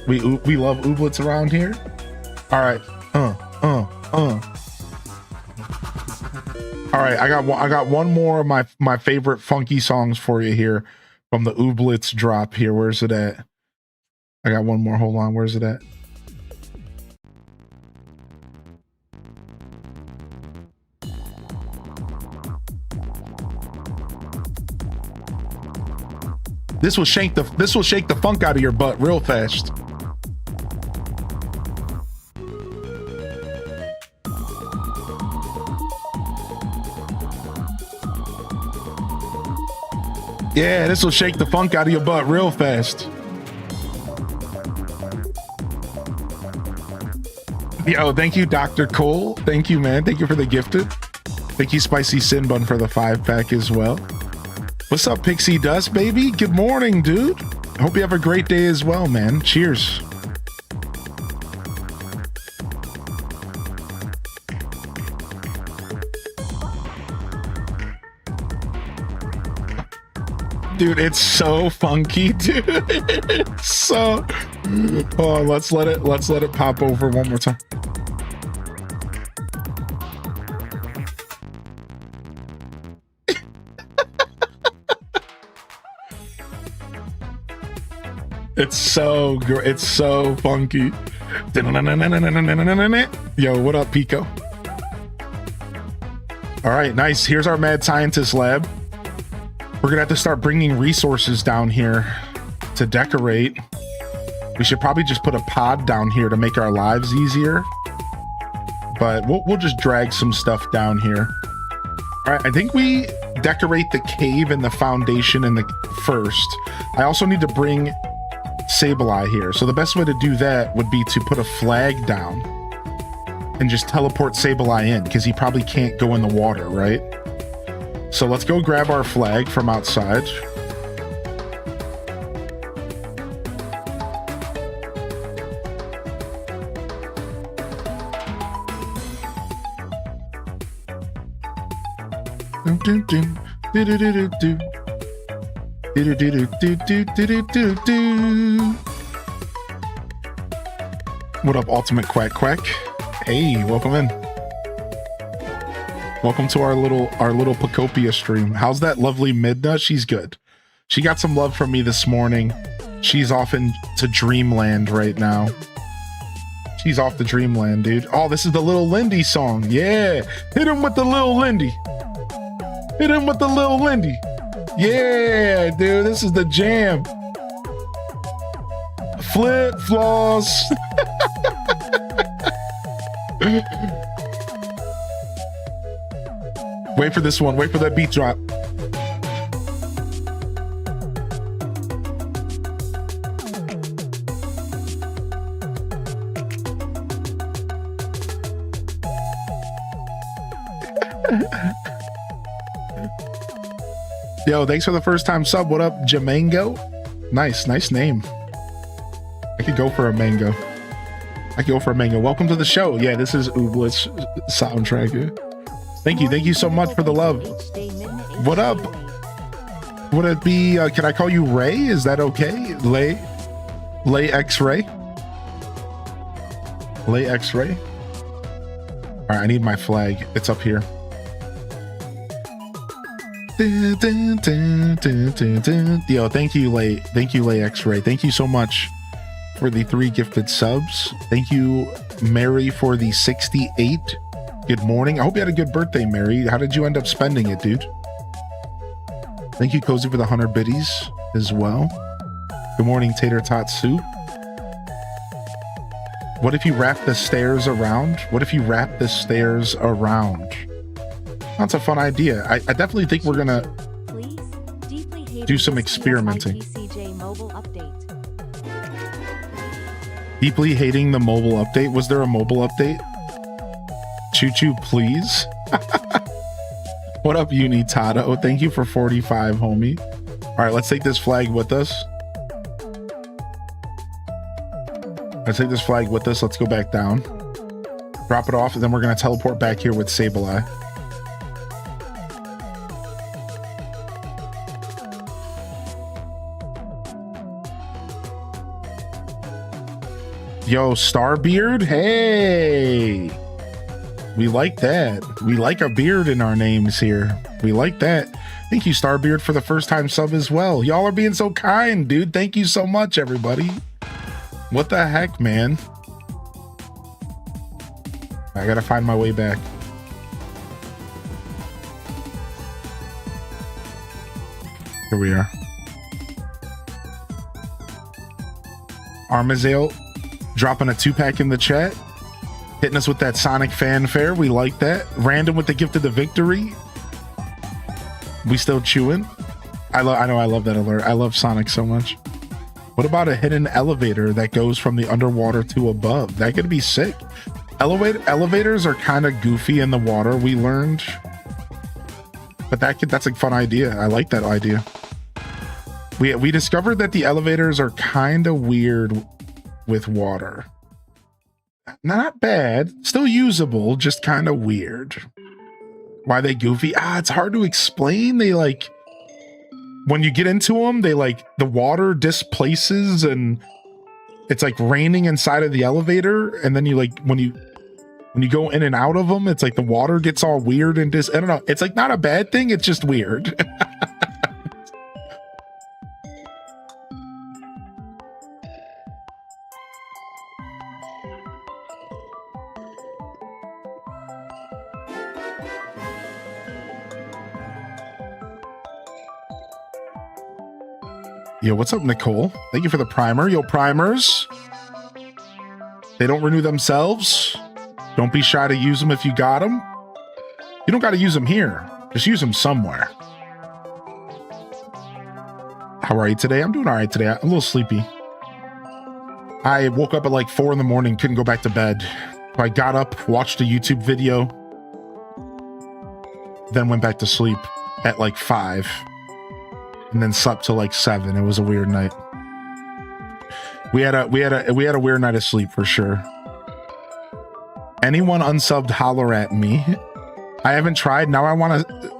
we love Ooblets around here. All right. All right, I got one more of my favorite funky songs for you here from the Ooblets drop here. Where's it at? I got one more. Hold on. Where's it at? This will shake the funk out of your butt real fast. Yeah, this will shake the funk out of your butt real fast. Yo, thank you, Dr. Cole. Thank you, man. Thank you for the gifted. Thank you, Spicy Sin Bun, for the 5-pack as well. What's up, Pixie Dust, baby? Good morning, dude. Hope you have a great day as well, man. Cheers. Dude, it's so funky, dude. It's so. Oh, let's let it pop over one more time. It's so great. It's so funky. Yo, what up, Pico? All right, nice. Here's our mad scientist lab. We're gonna have to start bringing resources down here to decorate. We should probably just put a pod down here to make our lives easier. But we'll just drag some stuff down here. All right, I think we decorate the cave and the foundation in the first. I also need to bring Sableye here. So the best way to do that would be to put a flag down and just teleport Sableye in, because he probably can't go in the water, right? So let's go grab our flag from outside. What up, Ultimate Quack Quack? Hey, welcome in. Welcome to our little Pokopia stream. How's that lovely Midna? She's good. She got some love from me this morning. She's off into Dreamland right now. She's off to Dreamland, dude. Oh, this is the Little Lindy song. Yeah, hit him with the Little Lindy. Hit him with the little Lindy. Yeah, dude, this is the jam. Flip floss. Wait for this one. Wait for that beat drop. Yo, thanks for the first time sub. What up, Jamango? Nice name. I could go for a mango. Welcome to the show. Yeah, this is Ooblet's soundtrack. Thank you so much for the love. What up? Would it be, can I call you Ray? Is that okay? Lay X-Ray? Lay X-Ray? All right, I need my flag. It's up here. Yo, thank you, Lay X-Ray. Thank you so much for the 3 gifted subs. Thank you, Mary, for the 68. Good morning. I hope you had a good birthday, Mary. How did you end up spending it, dude? Thank you, Cozy, for the 100 biddies as well. Good morning, Tater Tot Soup. What if you wrap the stairs around? That's a fun idea. I definitely think we're gonna do some experimenting. Deeply hating the mobile update. Was there a mobile update? Choo choo, please. What up, Unitato? Thank you for 45, homie. All right, let's take this flag with us. Let's go back down. Drop it off, and then we're gonna teleport back here with Sableye. Yo, Starbeard, hey, we like that. We like a beard in our names here. We like that. Thank you, Starbeard, for the first time sub as well. Y'all are being so kind, dude. Thank you so much, everybody. What the heck, man? I gotta find my way back. Here we are. Armazale dropping a 2-pack in the chat, hitting us with that Sonic fanfare. We like that. Random with the gift of the victory. We still chewing. I know I love that alert. I love Sonic so much. What about a hidden elevator that goes from the underwater to above? That could be sick. Elevators are kind of goofy in the water, we learned, but that's a fun idea. I like that idea. We discovered that the elevators are kind of weird with water. Not bad, still usable, just kind of weird. Why they goofy? It's hard to explain. They like, when you get into them, they like, the water displaces and it's like raining inside of the elevator, and then you like, when you go in and out of them, it's like the water gets all weird and I don't know. It's like not a bad thing, it's just weird. Yo, what's up, Nicole? Thank you for the primer. Yo, primers. They don't renew themselves. Don't be shy to use them if you got them. You don't got to use them here. Just use them somewhere. How are you today? I'm doing all right today. I'm a little sleepy. I woke up at like 4 in the morning, couldn't go back to bed. So I got up, watched a YouTube video, then went back to sleep at like 5. And then slept till like 7. It was a weird night. We had a weird night of sleep for sure. Anyone unsubbed, holler at me. I haven't tried. Now I want to.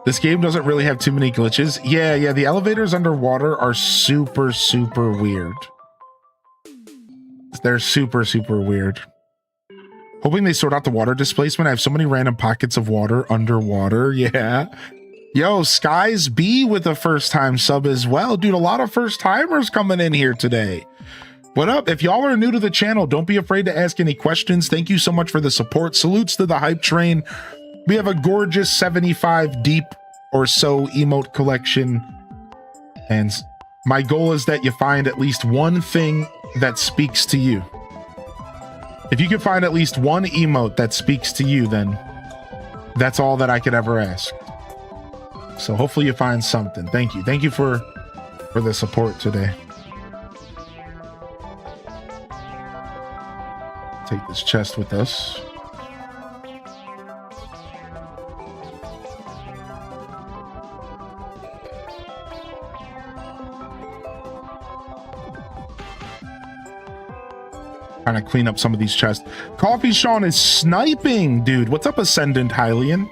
This game doesn't really have too many glitches. Yeah. The elevators underwater are super weird. They're super weird. Hoping they sort out the water displacement. I have so many random pockets of water underwater. Yeah. Yo, Skies B with a first time sub as well. Dude, a lot of first timers coming in here today. What up? If y'all are new to the channel, don't be afraid to ask any questions. Thank you so much for the support. Salutes to the hype train. We have a gorgeous 75 deep or so emote collection. And my goal is that you find at least one thing that speaks to you. If you can find at least one emote that speaks to you, then that's all that I could ever ask. So hopefully you find something. Thank you. Thank you for the support today. Take this chest with us. Trying to clean up some of these chests. Coffee Sean is sniping, dude. What's up, Ascendant Hylian?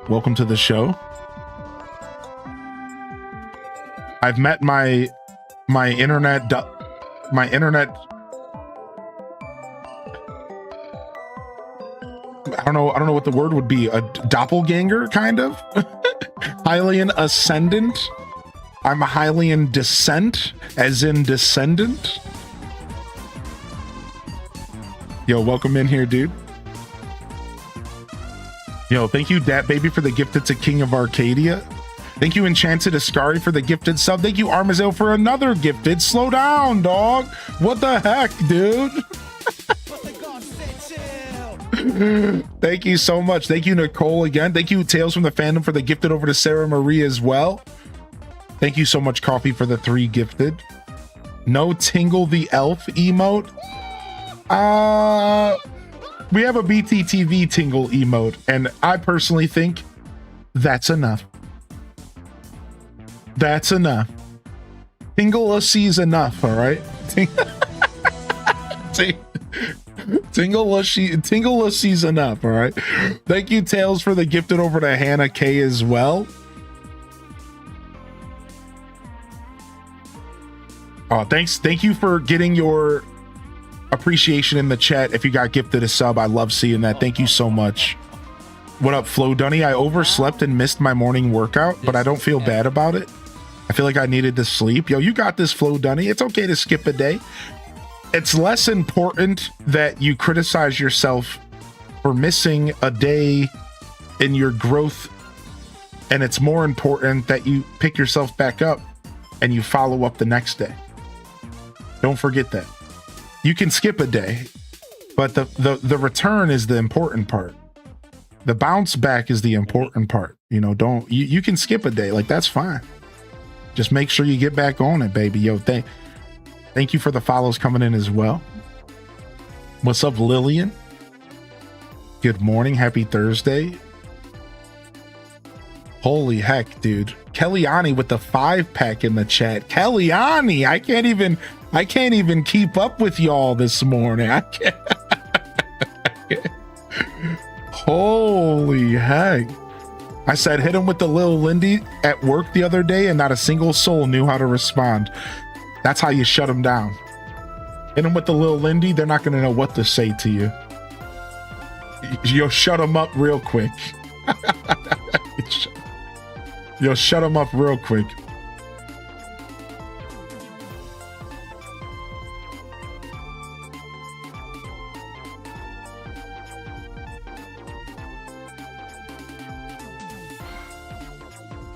Welcome to the show. I've met my internet. I don't know what the word would be. A doppelganger, kind of. Hylian Ascendant. I'm a Hylian Descent, as in descendant. Yo, welcome in here, dude. Yo, thank you, Dat Baby, for the gifted to King of Arcadia. Thank you, Enchanted Ascari, for the gifted sub. Thank you, Armazel, for another gifted. Slow down, dog. What the heck, dude? Thank you so much. Thank you, Nicole, again. Thank you, Tales from the Fandom, for the gifted over to Sarah Marie as well. Thank you so much, Coffee, for the 3 gifted. No Tingle the Elf emote. We have a BTTV Tingle emote, and I personally think that's enough. That's enough. Tingle-a-see's enough, all right? Tingle-a-se's enough, all right? Thank you, Tails, for the gifted over to Hannah K as well. Oh, thanks. Thank you for getting your appreciation in the chat. If you got gifted a sub, I love seeing that. Thank you so much. What up, Flo Dunny? I overslept and missed my morning workout, but I don't feel bad about it. I feel like I needed to sleep. Yo, you got this, Flo Dunny. It's okay to skip a day. It's less important that you criticize yourself for missing a day in your growth, and it's more important that you pick yourself back up and you follow up the next day. Don't forget that. You can skip a day, but the return is the important part. The bounce back is the important part. You know, you can skip a day, like that's fine. Just make sure you get back on it, baby. Yo, thank you for the follows coming in as well. What's up, Lillian? Good morning. Happy Thursday. Holy heck, dude. Kellyanne with the 5-pack in the chat. Kellyanne, I can't even keep up with y'all this morning. I can't. Holy heck. I said hit him with the Lil Lindy at work the other day and not a single soul knew how to respond. That's how you shut them down. Hit them with the Lil Lindy, they're not going to know what to say to you. You'll shut them up real quick. You'll shut them up real quick.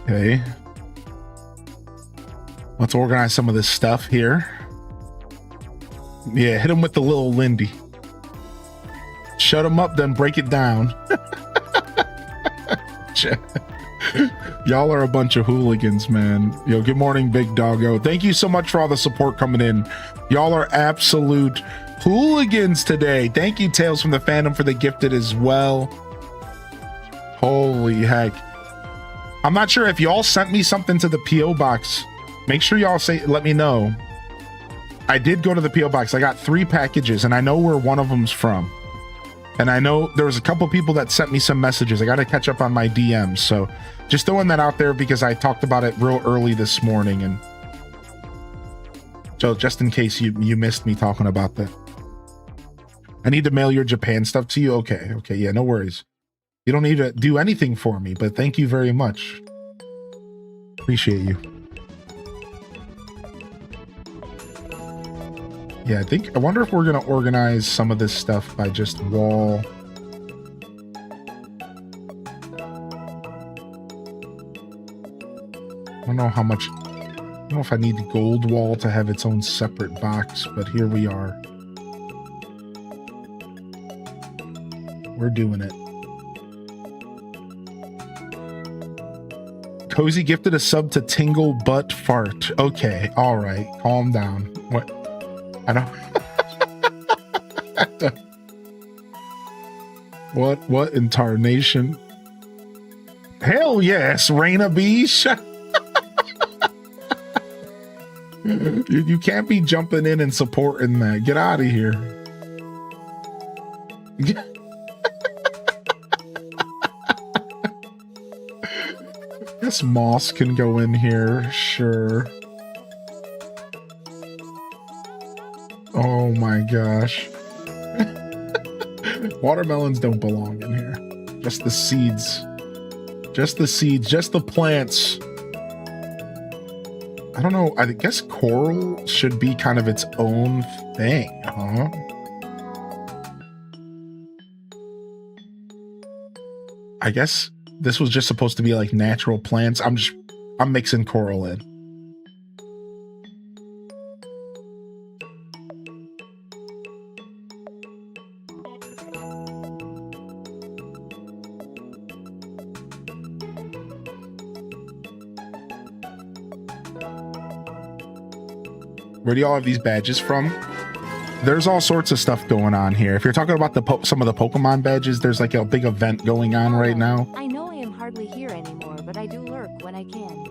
Okay. Let's organize some of this stuff here. Yeah, hit him with the Lil Lindy. Shut him up, then break it down. Y'all are a bunch of hooligans, man. Yo, good morning, Big Doggo. Thank you so much for all the support coming in. Y'all are absolute hooligans today. Thank you, Tales from the Fandom, for the gifted as well. Holy heck. I'm not sure if y'all sent me something to the P.O. box. Make sure y'all let me know. I did go to the P.O. box. I got 3 packages, and I know where one of them's from. And I know there was a couple people that sent me some messages. I got to catch up on my DMs. So just throwing that out there because I talked about it real early this morning. And so just in case you missed me talking about that. I need to mail your Japan stuff to you. Okay. Yeah, no worries. You don't need to do anything for me, but thank you very much. Appreciate you. Yeah, I wonder if we're going to organize some of this stuff by just wall. don't know how much. I don't know if I need the gold wall to have its own separate box, but here we are. We're doing it. Cozy gifted a sub to Tingle Butt Fart. Okay, all right, calm down. What? I don't. What in tarnation? Hell yes, Raina B. You can't be jumping in and supporting that. Get out of here. Guess Moss can go in here, sure. Oh my gosh. Watermelons don't belong in here. Just the seeds. Just the seeds, just the plants. I don't know, I guess coral should be kind of its own thing, huh? I guess this was just supposed to be like natural plants. I'm mixing coral in. Where do y'all have these badges from? There's all sorts of stuff going on here. If you're talking about some of the Pokemon badges, there's like a big event going on right now. I know I am hardly here anymore, but I do lurk when I can.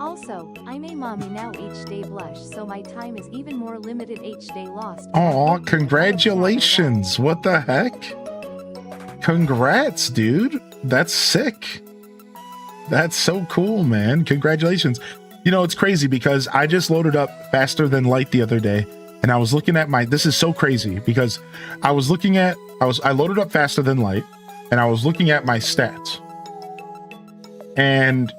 Also, I'm a mommy now each day blush, so my time is even more limited each day lost. Aw, congratulations. What the heck? Congrats, dude. That's sick. That's so cool, man. Congratulations. You know, it's crazy because I just loaded up Faster Than Light the other day, and I was looking at this is so crazy because I loaded up Faster Than Light, and I was looking at my stats. And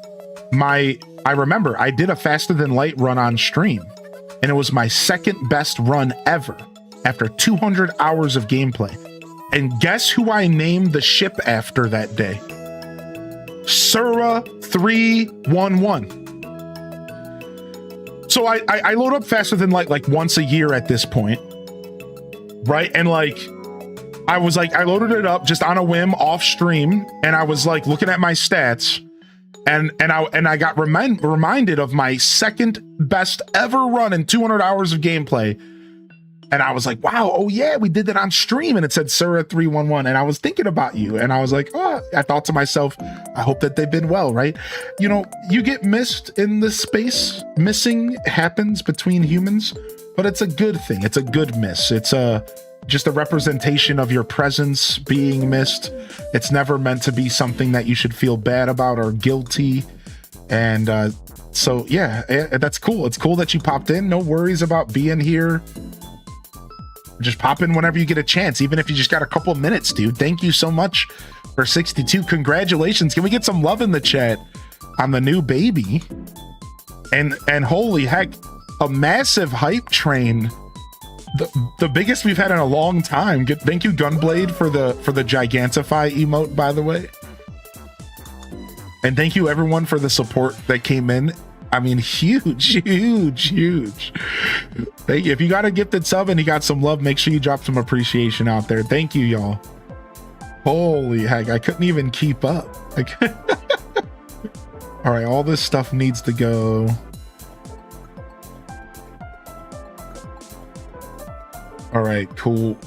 I remember I did a Faster Than Light run on stream, and it was my second best run ever after 200 hours of gameplay. And guess who I named the ship after that day? Sura 311. So I load up Faster Than Light like once a year at this point, right? And like I loaded it up just on a whim off stream, and I was like looking at my stats, and I got reminded of my second best ever run in 200 hours of gameplay. And I was like, wow, oh yeah, we did that on stream. And it said Sura 311. And I was thinking about you. And I was like, oh, I thought to myself, I hope that they've been well, right? You know, you get missed in this space. Missing happens between humans, but it's a good thing. It's a good miss. It's just a representation of your presence being missed. It's never meant to be something that you should feel bad about or guilty. And so, yeah, that's cool. It's cool that you popped in. No worries about being here. Just pop in whenever you get a chance, even if you just got a couple minutes, dude. Thank you so much for 62. Congratulations. Can we get some love in the chat on the new baby? And holy heck, a massive hype train. The biggest we've had in a long time. Thank you, Gunblade, for the Gigantify emote, by the way. And thank you everyone for the support that came in. I mean, huge. Thank you. If you got a gifted sub and you got some love, make sure you drop some appreciation out there. Thank you, y'all. Holy heck, I couldn't even keep up. All right, all this stuff needs to go. All right, cool.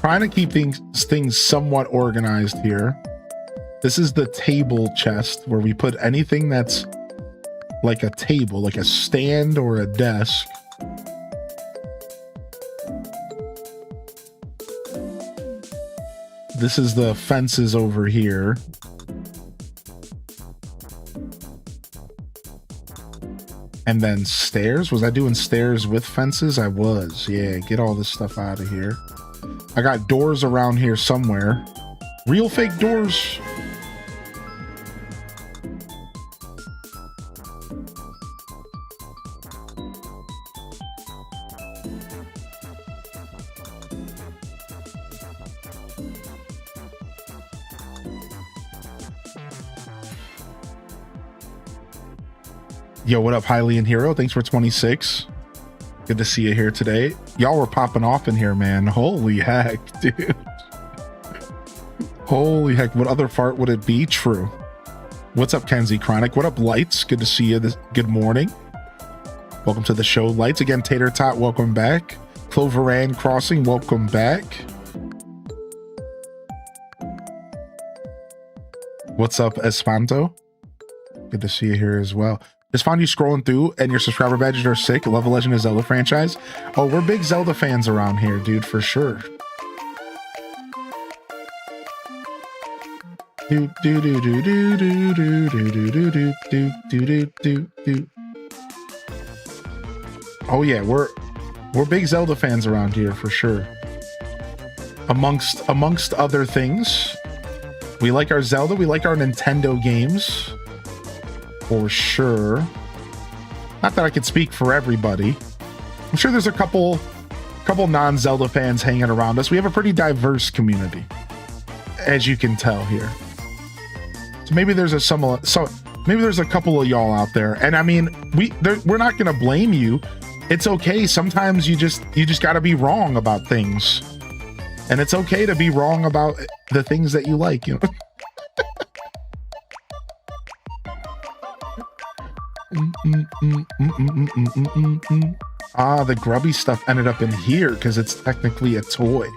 Trying to keep things somewhat organized here. This is the table chest where we put anything that's like a table, like a stand or a desk. This is the fences over here. And then stairs. Was I doing stairs with fences? I was. Yeah, get all this stuff out of here. I got doors around here somewhere. Real fake doors. Yo, what up, Hylian Hero? Thanks for 26. Good to see you here today. Y'all were popping off in here, man. Holy heck, dude. Holy heck, what other fart would it be? True. What's up, Kenzie Chronic? What up, Lights? Good to see you. Good morning. Welcome to the show, Lights. Again, Tater Tot, welcome back. Cloveran Crossing, welcome back. What's up, Espanto? Good to see you here as well. Just found you scrolling through and your subscriber badges are sick. Love the Legend of Zelda franchise. Oh, we're big Zelda fans around here, dude, for sure. Do do do do do do do do do do do do do do. Oh yeah, we're big Zelda fans around here for sure. Amongst other things, we like our Zelda, we like our Nintendo games. For sure. Not that I could speak for everybody. I'm sure there's a couple non-Zelda fans hanging around us. We have a pretty diverse community, as you can tell here. So maybe there's maybe there's a couple of y'all out there. And I mean, we're not gonna blame you. It's okay. Sometimes you just gotta be wrong about things. And it's okay to be wrong about the things that you like, you know. Ah, the grubby stuff ended up in here because it's technically a toy.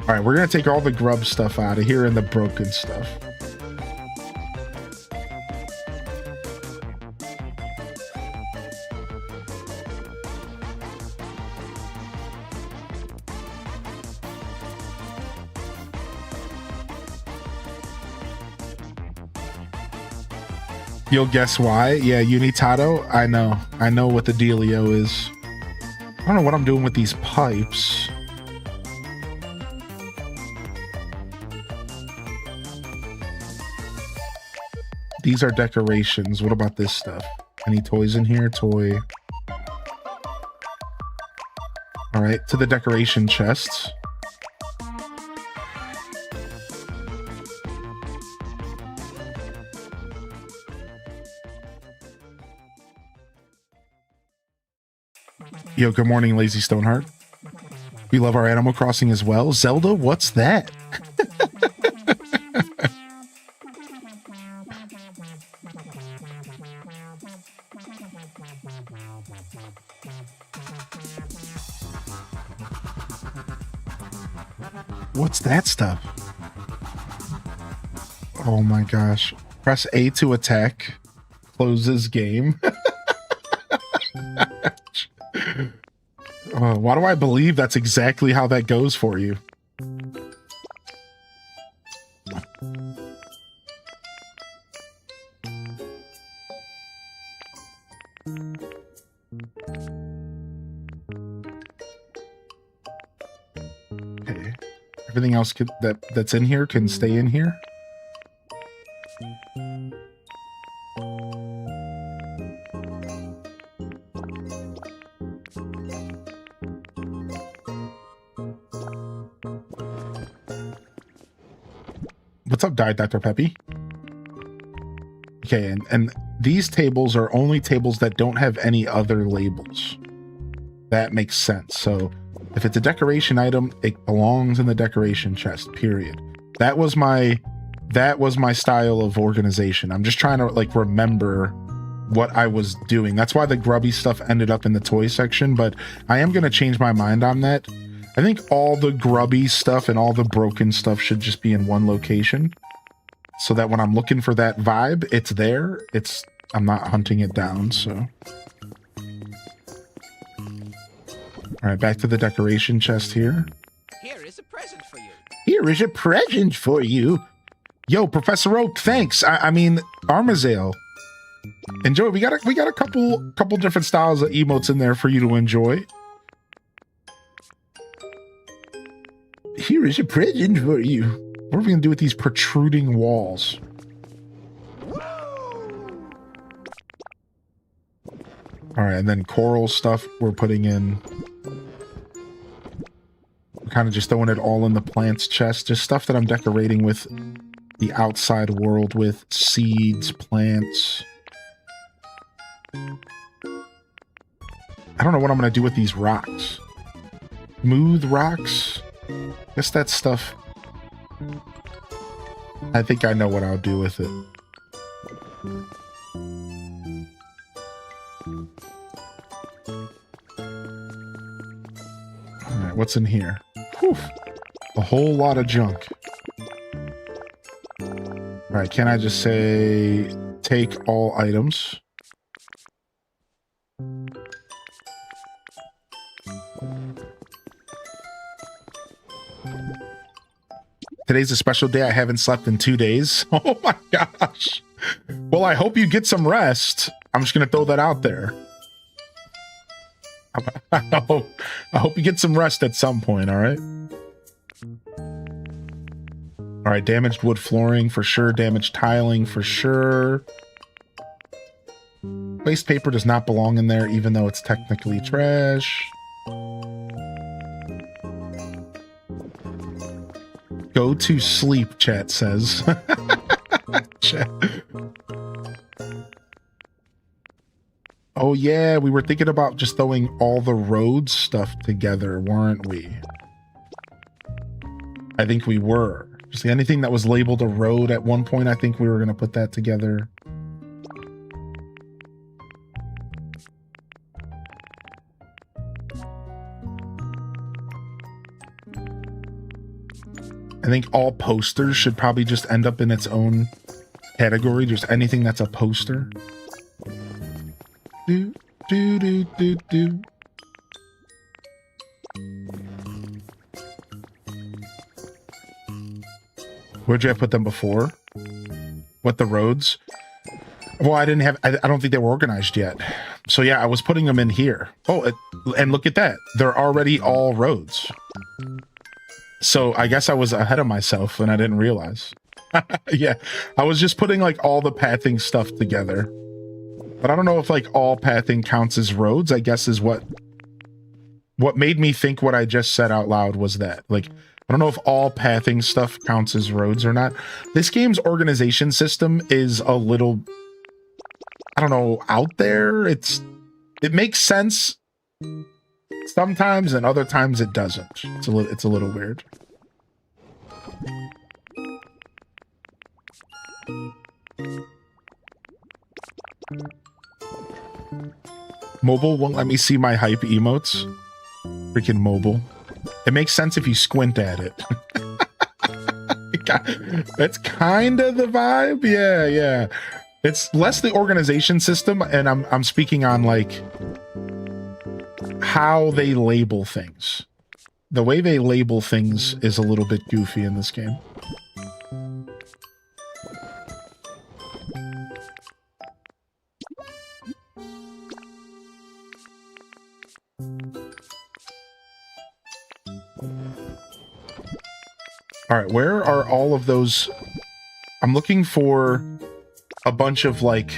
All right, we're gonna take all the grub stuff out of here and the broken stuff. You'll guess why. Yeah, Unitato. I know what the dealio is. I don't know what I'm doing with these pipes. These are decorations. What about this stuff? Any toys in here? Toy. All right, to the decoration chests. Yo, good morning, Lazy Stoneheart. We love our Animal Crossing as well. Zelda, what's that? What's that stuff? Oh my gosh. Press A to attack. Closes game. Why do I believe that's exactly how that goes for you? Okay. Everything else that's in here can stay in here. What's up, Diet Dr. Peppy? Okay, and these tables are only tables that don't have any other labels. That makes sense. So if it's a decoration item, it belongs in the decoration chest, period. That was my style of organization. I'm just trying to like remember what I was doing. That's why the grubby stuff ended up in the toy section, but I am going to change my mind on that. I think all the grubby stuff and all the broken stuff should just be in one location so that when I'm looking for that vibe, it's there. I'm not hunting it down, so. All right, back to the decoration chest here. Here is a present for you. Here is a present for you. Yo, Professor Oak, thanks. I mean, Armazale. Enjoy. We got a couple different styles of emotes in there for you to enjoy. Here is a present for you. What are we gonna do with these protruding walls? All right, and then coral stuff we're putting in. We're kind of just throwing it all in the plants chest. Just stuff that I'm decorating with the outside world with. Seeds, plants. don't know what I'm going to do with these rocks. Smooth rocks? Guess that stuff... I think I know what I'll do with it. Alright, what's in here? Whew. A whole lot of junk. Alright, can I just say take all items? Today's a special day. I haven't slept in 2 days. Oh my gosh. Well, I hope you get some rest. I'm just going to throw that out there. I hope you get some rest at some point, all right? All right, damaged wood flooring for sure. Damaged tiling for sure. Waste paper does not belong in there, even though it's technically trash. Go to sleep, chat says. Chat. Oh yeah, we were thinking about just throwing all the road stuff together, weren't we? I think we were. Just anything that was labeled a road at one point, I think we were going to put that together. I think all posters should probably just end up in its own category. Just anything that's a poster. Do, do, do, do, do. Where'd you have put them before? What, the roads? Well, I didn't have, I don't think they were organized yet. So yeah, I was putting them in here. Oh, and look at that. They're already all roads. So I guess I was ahead of myself and I didn't realize. Yeah, I was just putting like all the pathing stuff together. But I don't know if like all pathing counts as roads, I guess is what made me think what I just said out loud was that. Like, I don't know if all pathing stuff counts as roads or not. This game's organization system is a little, I don't know, out there. It makes sense sometimes and other times it doesn't. It's a little weird. Mobile won't let me see my hype emotes. Freaking mobile. It makes sense if you squint at it. That's kind of the vibe. Yeah, yeah. It's less the organization system, and I'm speaking on like how they label things. The way they label things is a little bit goofy in this game. All right, where are all of those? I'm looking for a bunch of like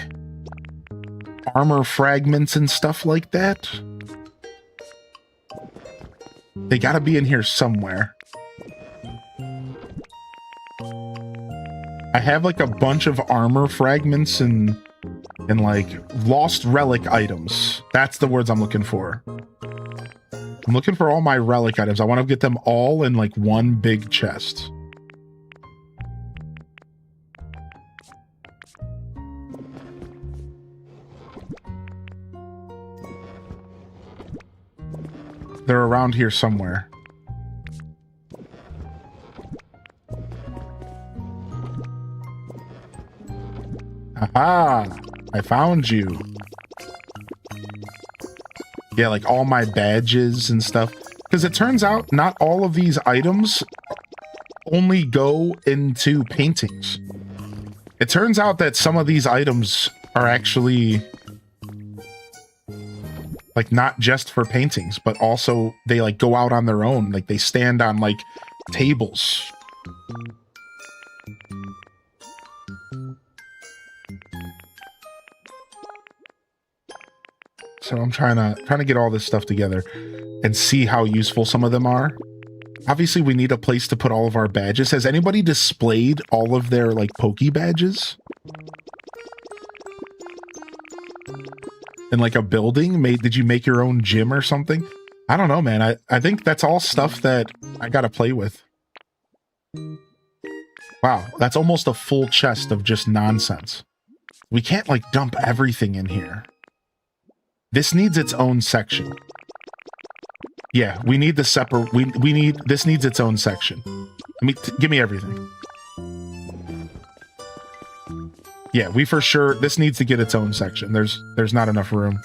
armor fragments and stuff like that. They gotta be in here somewhere. I have like a bunch of armor fragments and like lost relic items. That's the words I'm looking for. I'm looking for all my relic items. I want to get them all in like one big chest. They're around here somewhere. Aha! I found you. Yeah, like all my badges and stuff. Because it turns out not all of these items only go into paintings. It turns out that some of these items are actually like not just for paintings, but also they like go out on their own. Like they stand on like tables. So I'm trying to get all this stuff together and see how useful some of them are. Obviously, we need a place to put all of our badges. Has anybody displayed all of their like Poke badges? in like a building? Did you make your own gym or something? I don't know, man. I think that's all stuff that I gotta play with. Wow, that's almost a full chest of just nonsense. We can't like dump everything in here. This needs its own section. Yeah, we need the separate. We need this needs its own section. Give me everything. Yeah, we for sure. This needs to get its own section. There's not enough room.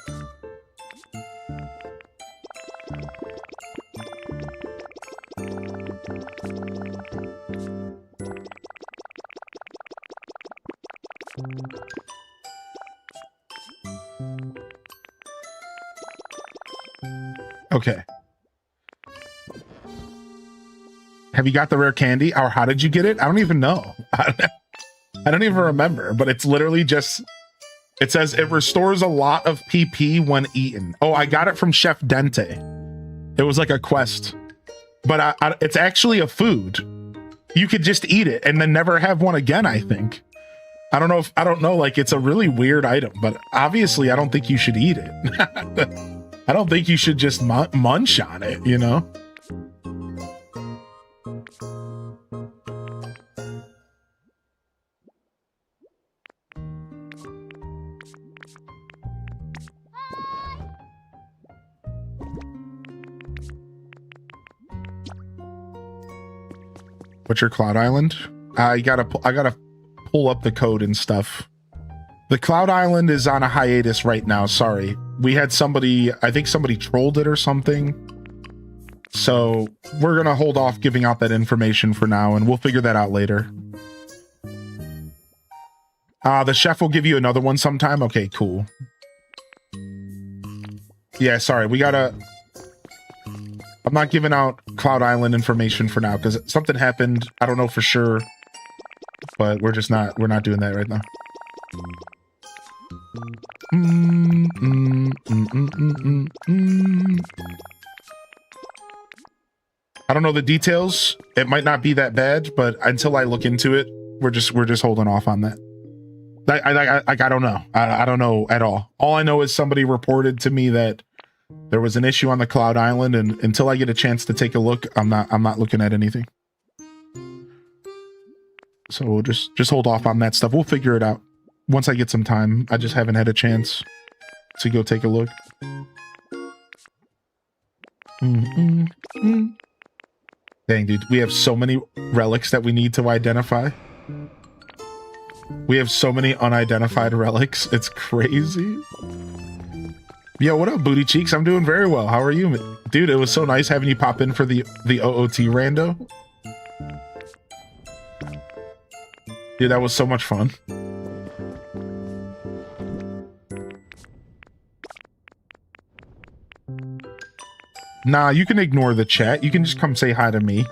Okay. Have you got the rare candy? Or how did you get it? I don't even know. I don't even remember, but it's literally just, it says it restores a lot of PP when eaten. Oh, I got it from Chef Dente. It was like a quest, but it's actually a food. You could just eat it and then never have one again, I think. I don't know, like it's a really weird item, but obviously I don't think you should eat it. I don't think you should just munch on it, you know? What's your Cloud Island? I gotta pull up the code and stuff. The Cloud Island is on a hiatus right now. Sorry. We had somebody, I think somebody trolled it or something. So we're going to hold off giving out that information for now, and we'll figure that out later. The chef will give you another one sometime. Okay, cool. Yeah, sorry. I'm not giving out Cloud Island information for now because something happened. I don't know for sure, but we're not doing that right now. I don't know the details. It might not be that bad, but until I look into it, we're just holding off on that. I don't know. I don't know at all. All I know is somebody reported to me that there was an issue on the Cloud Island, and until I get a chance to take a look, I'm not looking at anything. So we'll just hold off on that stuff. We'll figure it out once I get some time. I just haven't had a chance to go take a look. Dang, dude, we have so many relics that we need to identify. We have so many unidentified relics. It's crazy. Yo, what up, booty cheeks? I'm doing very well. How are you? Dude, it was so nice having you pop in for the OOT rando. Dude, that was so much fun. Nah, you can ignore the chat. You can just come say hi to me.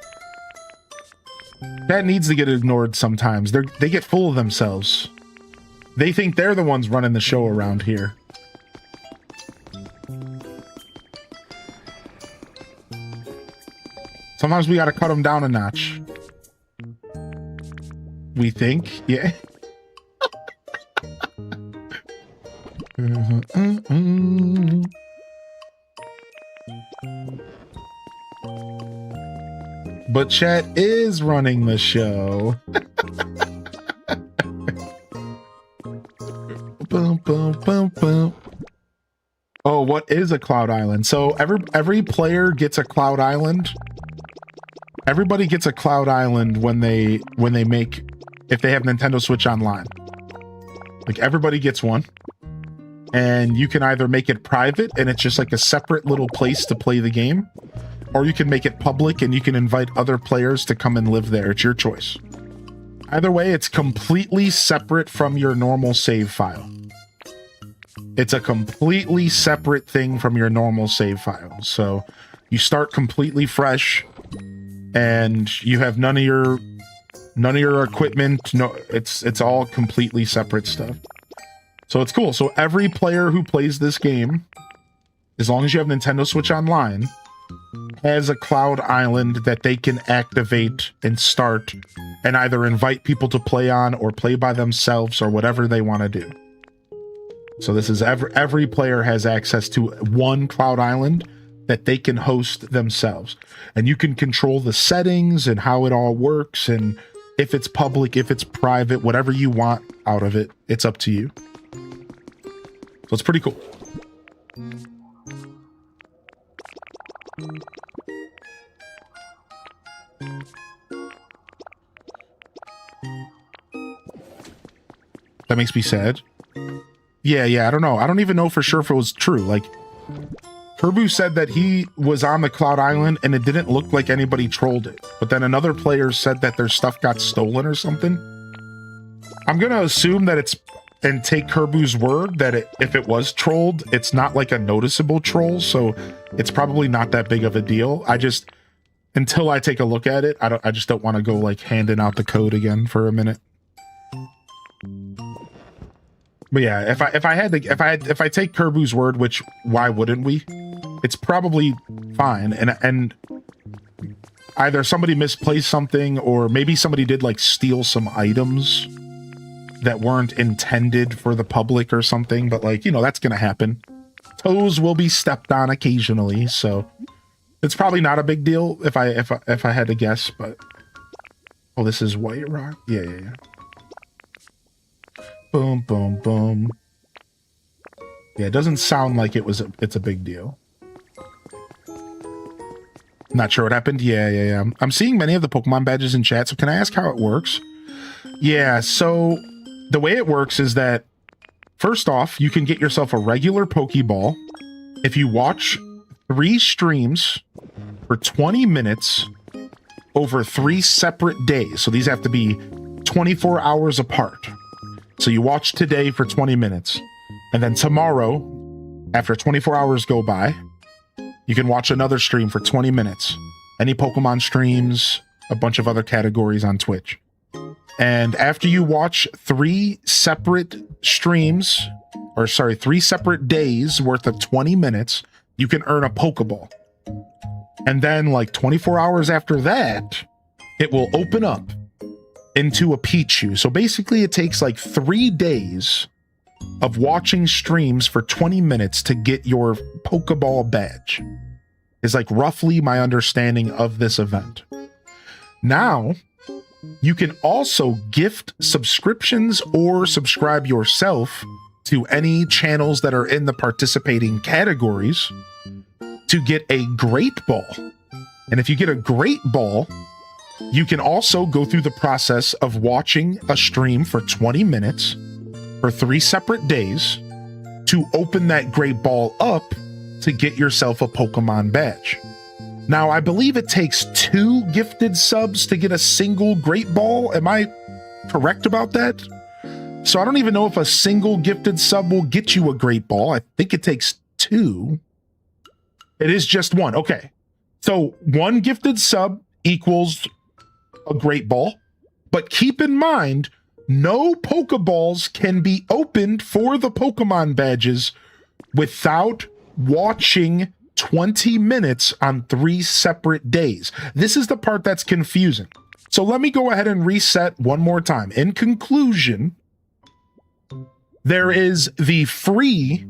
Chat needs to get ignored sometimes. They get full of themselves. They think they're the ones running the show around here. Sometimes we gotta cut them down a notch. We think, yeah. But chat is running the show. Boom, boom, boom, boom. Oh, what is a Cloud Island? So every player gets a Cloud Island. Everybody gets a Cloud Island when they make, if they have Nintendo Switch Online. Like everybody gets one. And you can either make it private and it's just like a separate little place to play the game, or you can make it public and you can invite other players to come and live there. It's your choice. Either way, it's completely separate from your normal save file. It's a completely separate thing from your normal save file. So you start completely fresh and you have none of your equipment. No, it's all completely separate stuff. So it's cool. So every player who plays this game, as long as you have Nintendo Switch Online, has a Cloud Island that they can activate and start and either invite people to play on or play by themselves or whatever they want to do. So this is every player has access to one cloud island that they can host themselves. And you can control the settings and how it all works, and if it's public, if it's private, whatever you want out of it, it's up to you. So it's pretty cool. That makes me sad. Yeah, I don't know. I don't even know for sure if it was true. Like, Herbu said that he was on the Cloud Island and it didn't look like anybody trolled it. But then another player said that their stuff got stolen or something. I'm going to assume that it's, and take Herbu's word that if it was trolled, it's not like a noticeable troll. So it's probably not that big of a deal. Until I take a look at it, I just don't want to go like handing out the code again for a minute. But yeah, if I take Herbu's word, which why wouldn't we? It's probably fine. And either somebody misplaced something, or maybe somebody did like steal some items that weren't intended for the public or something. But like, you know, that's gonna happen. Toes will be stepped on occasionally, so it's probably not a big deal if I had to guess. But oh, this is White Rock. Yeah. Boom, boom, boom. Yeah, it doesn't sound like it's a big deal. Not sure what happened. Yeah. I'm seeing many of the Pokemon badges in chat, so can I ask how it works? Yeah, so the way it works is that, first off, you can get yourself a regular Pokeball if you watch 3 streams for 20 minutes over 3 separate days. So these have to be 24 hours apart. So you watch today for 20 minutes, and then tomorrow, after 24 hours go by, you can watch another stream for 20 minutes. Any Pokemon streams, a bunch of other categories on Twitch. And after you watch 3 separate streams, or sorry, 3 separate days worth of 20 minutes, you can earn a Pokeball. And then like 24 hours after that, it will open up into a Pichu. So basically it takes like 3 days of watching streams for 20 minutes to get your Pokeball badge, is like roughly my understanding of this event. Now, you can also gift subscriptions or subscribe yourself to any channels that are in the participating categories to get a Great Ball. And if you get a Great Ball, you can also go through the process of watching a stream for 20 minutes for 3 separate days to open that Great Ball up to get yourself a Pokemon badge. Now, I believe it takes 2 gifted subs to get a single Great Ball. Am I correct about that? So I don't even know if a single gifted sub will get you a Great Ball. I think it takes 2. It is just 1. Okay. So 1 gifted sub equals a Great Ball. But keep in mind, no Pokeballs can be opened for the Pokemon badges without watching 20 minutes on 3 separate days. This is the part that's confusing. So let me go ahead and reset one more time. In conclusion, there is the free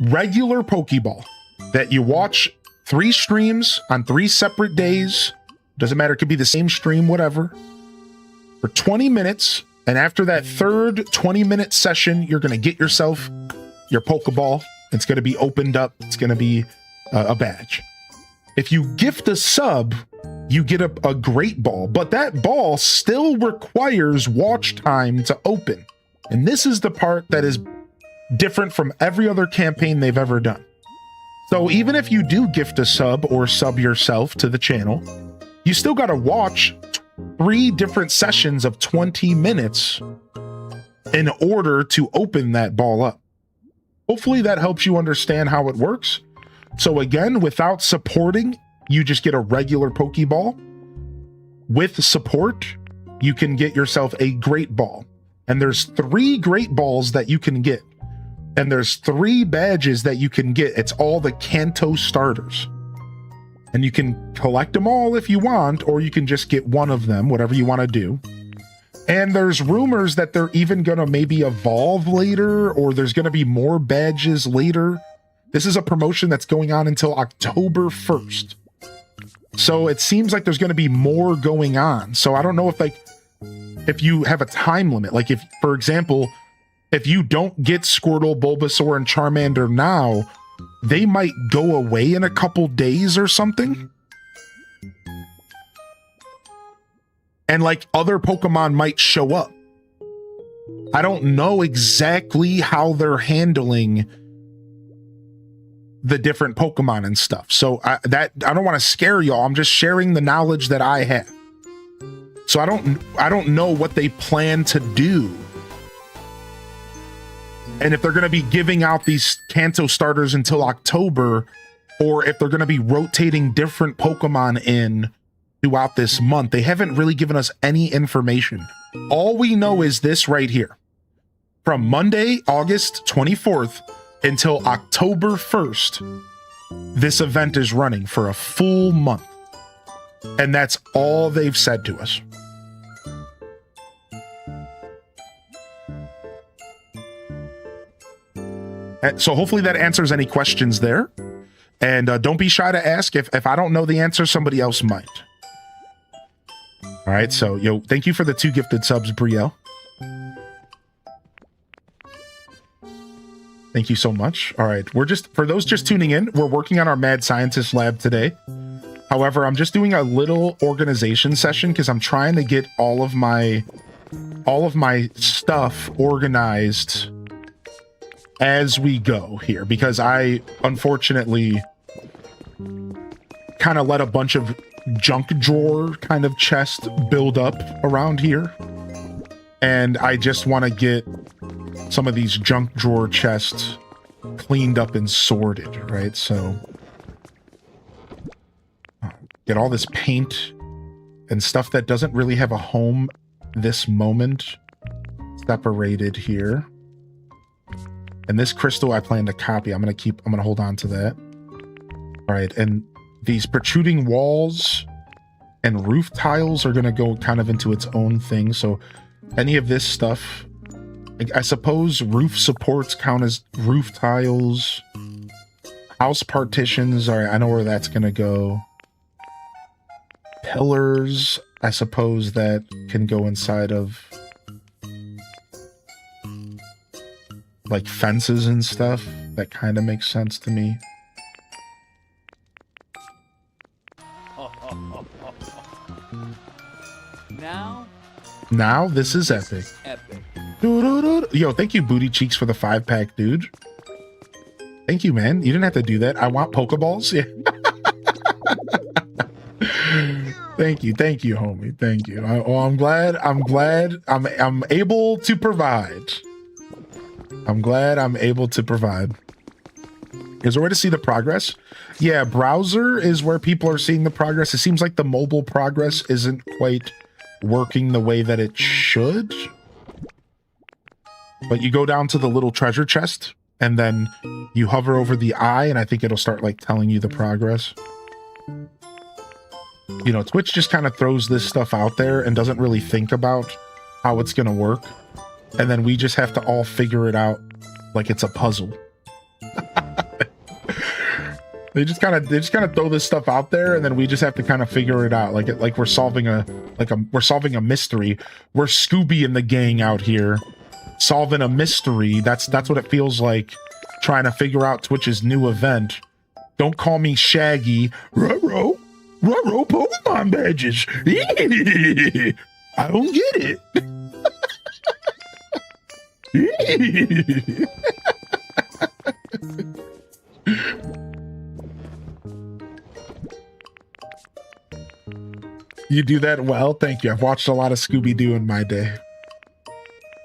regular Pokeball that you watch 3 streams on 3 separate days. Doesn't matter, it could be the same stream, whatever, for 20 minutes. And after that third 20-minute session, you're going to get yourself your Pokeball. It's going to be opened up. It's going to be a badge. If you gift a sub, you get a Great Ball, but that ball still requires watch time to open. And this is the part that is different from every other campaign they've ever done. So even if you do gift a sub or sub yourself to the channel, you still got to watch 3 different sessions of 20 minutes in order to open that ball up. Hopefully that helps you understand how it works. So again, without supporting, you just get a regular Pokeball. With support, you can get yourself a Great Ball. And there's 3 Great Balls that you can get. And there's 3 badges that you can get. It's all the Kanto starters. And you can collect them all if you want, or you can just get one of them, whatever you want to do. And there's rumors that they're even going to maybe evolve later, or there's going to be more badges later. This is a promotion that's going on until October 1st. So it seems like there's going to be more going on. So I don't know if you have a time limit. Like if, for example, if you don't get Squirtle, Bulbasaur, and Charmander now, they might go away in a couple days or something. And like other Pokemon might show up. I don't know exactly how they're handling the different Pokemon and stuff. So I don't want to scare y'all. I'm just sharing the knowledge that I have. So I don't know what they plan to do. And if they're going to be giving out these Kanto starters until October, or if they're going to be rotating different Pokemon in throughout this month. They haven't really given us any information. All we know is this right here. From Monday, August 24th until October 1st, this event is running for a full month. And that's all they've said to us. So hopefully that answers any questions there. And don't be shy to ask. If I don't know the answer, somebody else might. All right, so thank you for the 2 gifted subs, Brielle. Thank you so much. All right, for those just tuning in, we're working on our Mad Scientist lab today. However, I'm just doing a little organization session because I'm trying to get all of my stuff organized as we go here, because I unfortunately kind of let a bunch of junk drawer kind of chest build up around here, and I just want to get some of these junk drawer chests cleaned up and sorted, right? So get all this paint and stuff that doesn't really have a home this moment separated here. And this crystal I plan to copy. I'm gonna hold on to that. All right, and these protruding walls and roof tiles are gonna go kind of into its own thing. So any of this stuff, I suppose roof supports count as roof tiles. House partitions, all right, I know where that's gonna go. Pillars, I suppose that can go inside of like fences and stuff. That kind of makes sense to me. Now this is epic. Yo, thank you, Booty Cheeks, for the 5-pack, dude. Thank you, man. You didn't have to do that. I want Pokeballs. Yeah. Thank you, homie. Thank you. I'm glad. I'm able to provide. I'm glad I'm able to provide. Is there a way to see the progress? Yeah, browser is where people are seeing the progress. It seems like the mobile progress isn't quite working the way that it should. But you go down to the little treasure chest, and then you hover over the eye, and I think it'll start like telling you the progress. You know, Twitch just kind of throws this stuff out there and doesn't really think about how it's going to work. And then we just have to all figure it out like it's a puzzle. They just kind of throw this stuff out there, and then we just have to kind of figure it out. Like we're solving a mystery. We're Scooby and the gang out here solving a mystery. That's what it feels like trying to figure out Twitch's new event. Don't call me Shaggy. Ruh-roh Pokemon badges. I don't get it. You do that well. Thank you. I've watched a lot of Scooby-Doo in my day.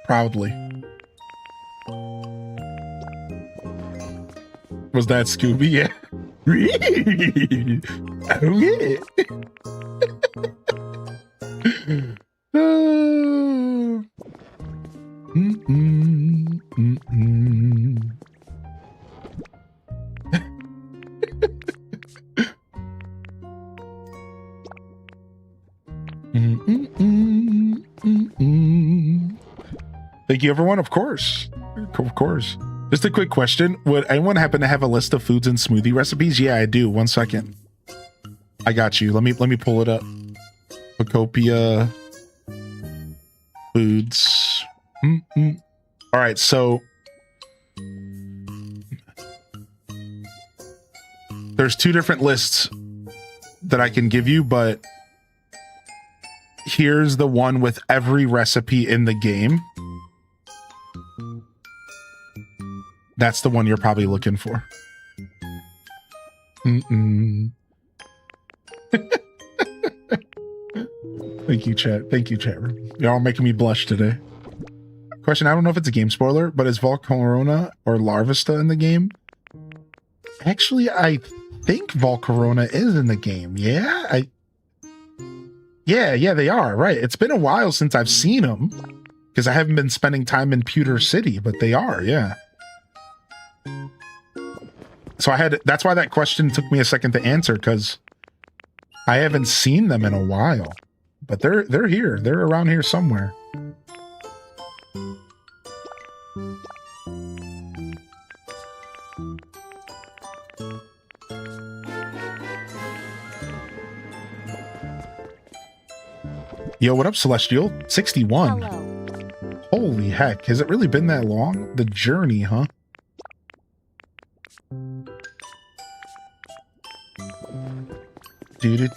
Proudly. Was that Scooby? Yeah. I don't get it. Thank you, everyone. Of course. Of course. Just a quick question. Would anyone happen to have a list of foods and smoothie recipes? Yeah, I do. 1 second. I got you. Let me pull it up. Pokopia foods. All right, so there's 2 different lists that I can give you, but here's the one with every recipe in the game. That's the one you're probably looking for. Thank you, chat. Thank you, chat room. Y'all making me blush today. Question, I don't know if it's a game spoiler, but is Volcarona or Larvesta in the game? Actually, I think Volcarona is in the game. Yeah? Yeah, they are. Right. It's been a while since I've seen them because I haven't been spending time in Pewter City, but they are. Yeah. So that's why that question took me a second to answer, because I haven't seen them in a while, but they're here. They're around here somewhere. Yo, what up, Celestial? 61. Hello. Holy heck. Has it really been that long? The journey, huh? Do.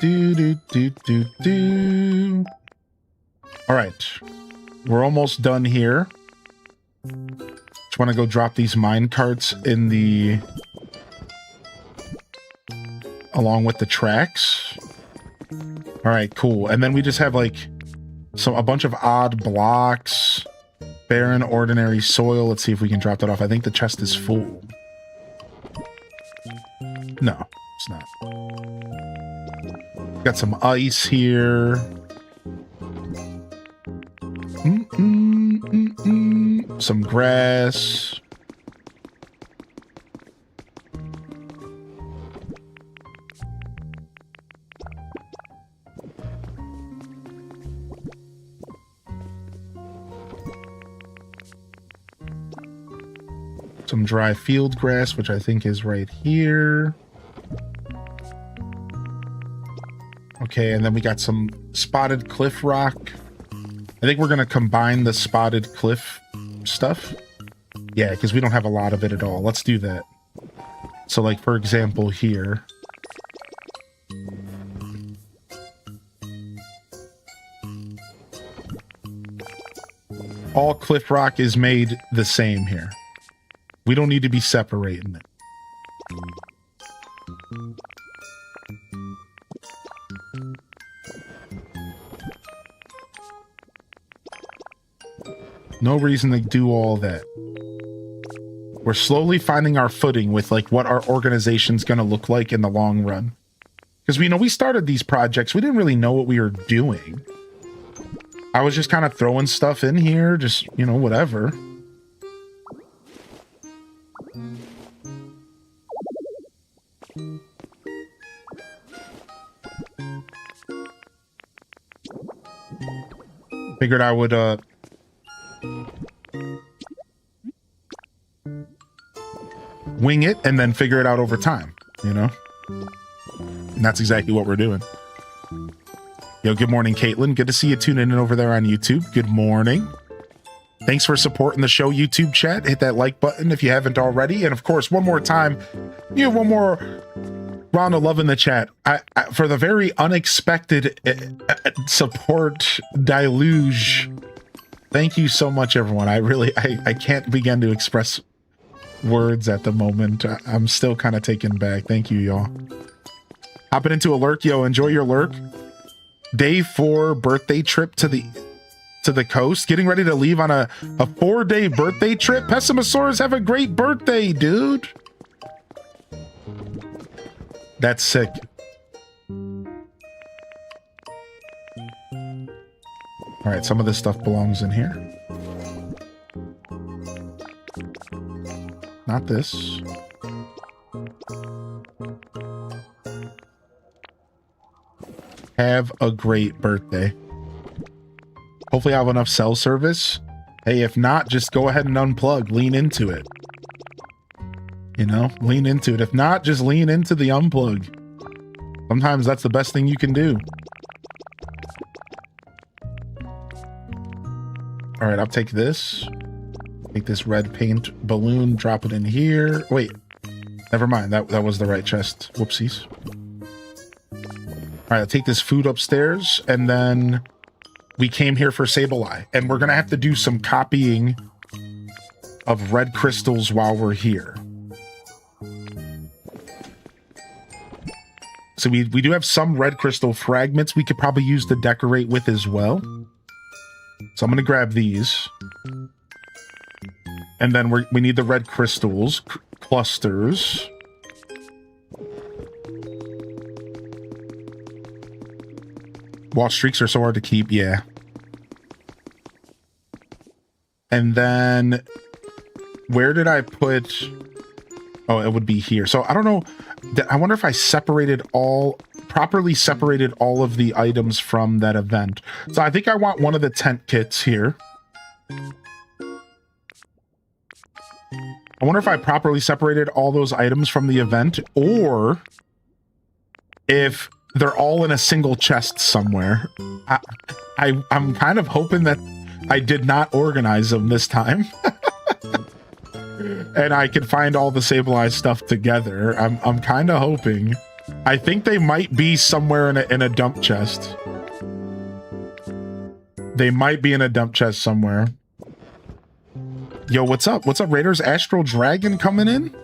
All right. We're almost done here. Just want to go drop these mine carts in the... along with the tracks. All right, cool. And then we just have like a bunch of odd blocks, barren ordinary soil. Let's see if we can drop that off. I think the chest is full. No, it's not. Got some ice here. Some grass. Some dry field grass, which I think is right here. Okay, and then we got some spotted cliff rock. I think we're going to combine the spotted cliff stuff. Yeah, because we don't have a lot of it at all. Let's do that. So, like, for example, here. All cliff rock is made the same here. We don't need to be separating it. No reason to do all that. We're slowly finding our footing with like what our organization's going to look like in the long run. Because we started these projects, we didn't really know what we were doing. I was just kind of throwing stuff in here, just, whatever. Figured I would wing it and then figure it out over time, And that's exactly what we're doing. Yo, good morning, Caitlin. Good to see you tuning in over there on YouTube. Good morning. Thanks for supporting the show, YouTube chat. Hit that like button if you haven't already. And of course, one more time, one more round of love in the chat. I for the very unexpected support deluge. Thank you so much, everyone. I can't begin to express words at the moment. I'm still kind of taken back. Thank you, y'all. Hopping into a lurk. Yo, enjoy your lurk. Day 4 birthday trip to the coast. Getting ready to leave on a 4-day birthday trip. Pessimosaurus, have a great birthday, dude. That's sick. All right, some of this stuff belongs in here. Not this. Have a great birthday. Hopefully I have enough cell service Hey, if not, just go ahead and unplug. Lean into it. You know, lean into it. If not, just lean into the unplug. Sometimes that's the best thing you can do. All right, I'll take this. Take this red paint balloon, drop it in here. Wait, never mind. That was the right chest. Whoopsies. All right, I'll take this food upstairs, and then we came here for Sableye, and we're gonna have to do some copying of red crystals while we're here. So we do have some red crystal fragments we could probably use to decorate with as well. So I'm gonna grab these. And then we need the red crystals, clusters. Wall streaks are so hard to keep, yeah. And then where did I put... Oh, it would be here. So I don't know. I wonder if I properly separated all of the items from that event. So I think I want one of the tent kits here. I wonder if I properly separated all those items from the event, or if they're all in a single chest somewhere. I'm kind of hoping that I did not organize them this time. And I can find all the Sableye stuff together. I'm kind of hoping. I think they might be somewhere in a dump chest. They might be in a dump chest somewhere. Yo, what's up? What's up, Raiders? Astral Dragon coming in?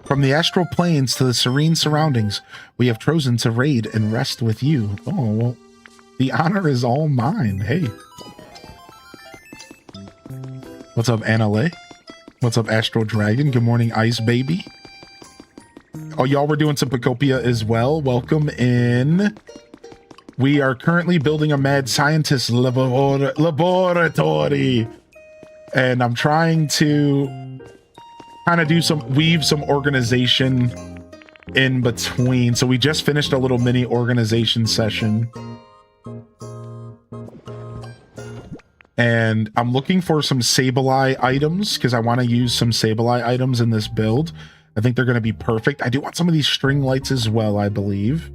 From the astral planes to the serene surroundings, we have chosen to raid and rest with you. Oh, well, the honor is all mine. Hey. What's up, Anna? What's up, Astral Dragon? Good morning, Ice Baby. Oh, y'all were doing some Pokopia as well. Welcome in. We are currently building a mad scientist laboratory. And I'm trying to kind of weave some organization in between. So we just finished a little mini organization session. And I'm looking for some Sableye items because I want to use some Sableye items in this build. I think they're going to be perfect. I do want some of these string lights as well, I believe.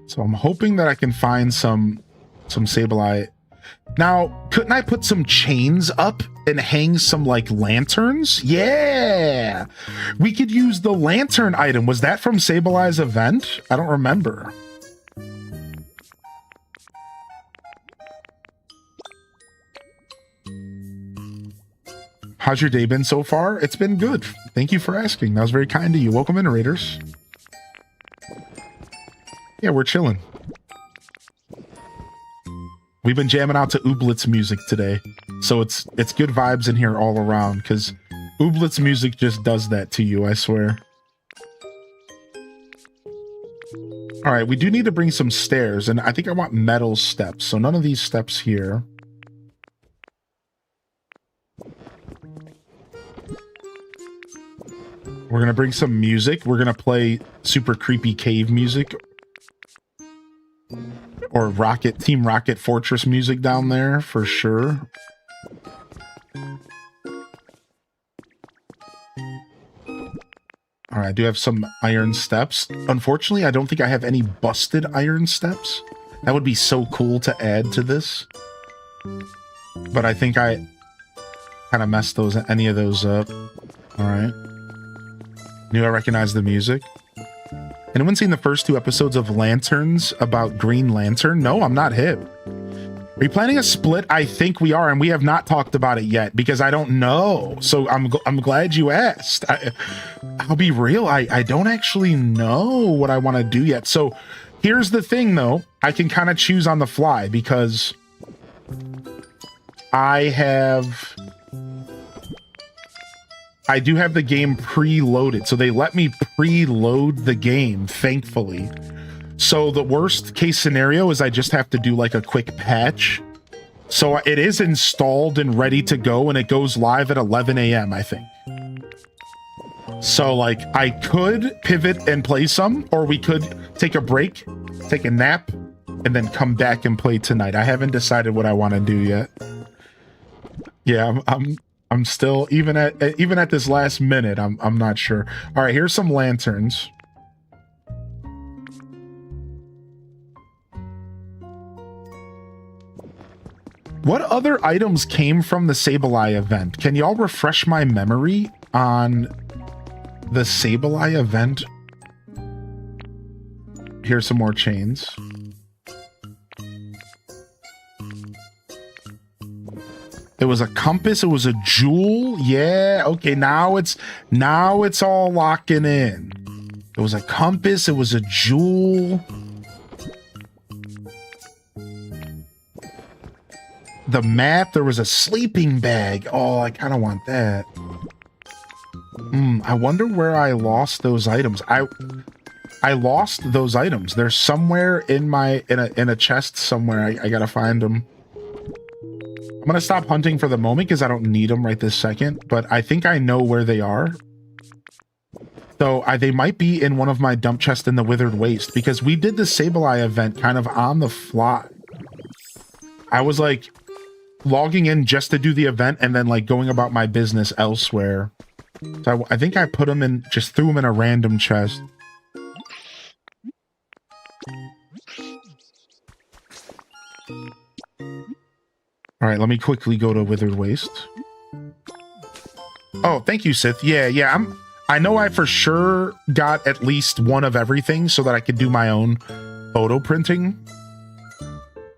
So I'm hoping that I can find some Sableye. Now, couldn't I put some chains up and hang some like lanterns? Yeah, we could use the lantern item. Was that from Sableye's event? I don't remember. How's your day been so far? It's been good. Thank you for asking. That was very kind of you. Welcome in, Raiders. Yeah, we're chilling. We've been jamming out to Ooblets music today. So it's good vibes in here all around because Ooblets music just does that to you, I swear. All right, we do need to bring some stairs, and I think I want metal steps. So none of these steps here. We're going to bring some music. We're going to play super creepy cave music. Or Team Rocket Fortress music down there, for sure. All right, I do have some iron steps. Unfortunately, I don't think I have any busted iron steps. That would be so cool to add to this. But I think I kind of messed any of those up. All right. Knew I recognized the music. Anyone seen the first 2 episodes of Lanterns about Green Lantern? No, I'm not hip. Are you planning a split? I think we are, and we have not talked about it yet because I don't know. So I'm glad you asked. I'll be real. I don't actually know what I want to do yet. So here's the thing, though. I can kind of choose on the fly because I do have the game preloaded, so they let me preload the game, thankfully. So the worst case scenario is I just have to do like a quick patch. So it is installed and ready to go, and it goes live at 11 a.m., I think. So like I could pivot and play some, or we could take a break, take a nap, and then come back and play tonight. I haven't decided what I want to do yet. Yeah, I'm still even at this last minute. I'm not sure. All right, here's some lanterns. What other items came from the Sableye event? Can y'all refresh my memory on the Sableye event? Here's some more chains. It was a compass. It was a jewel. Yeah. Okay. Now it's all locking in. It was a compass. It was a jewel. The map. There was a sleeping bag. Oh, I kind of want that. I wonder where I lost those items. I lost those items. They're somewhere in a chest somewhere. I gotta find them. I'm gonna stop hunting for the moment because I don't need them right this second, but I think I know where they are. So they might be in one of my dump chests in the Withered Waste, because we did the Sableye event kind of on the fly. I was like logging in just to do the event and then like going about my business elsewhere. So I think I put them in, just threw them in a random chest. All right, let me quickly go to Withered Waste. Oh, thank you, Sith. Yeah. I know I for sure got at least one of everything so that I could do my own photo printing.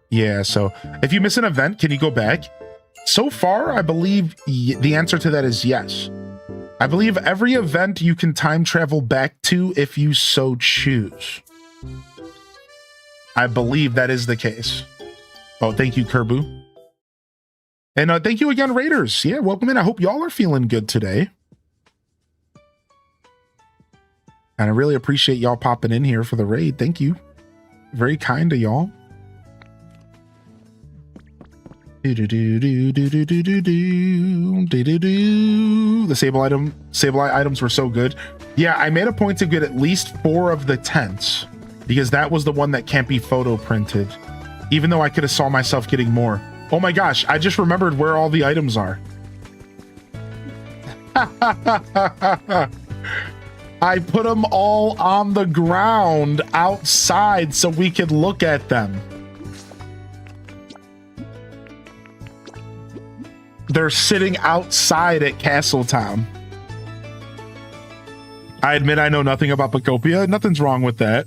Yeah, so if you miss an event, can you go back? So far, I believe the answer to that is yes. I believe every event you can time travel back to if you so choose. I believe that is the case. Oh, thank you, Kerbu. And thank you again, Raiders. Yeah, welcome in. I hope y'all are feeling good today. And I really appreciate y'all popping in here for the raid. Thank you. Very kind of y'all. The Sableye items were so good. Yeah, I made a point to get at least 4 of the tents, because that was the one that can't be photo printed, even though I could have saw myself getting more. Oh my gosh, I just remembered where all the items are. I put them all on the ground outside so we could look at them. They're sitting outside at Castletown. I admit I know nothing about Pokopia. Nothing's wrong with that.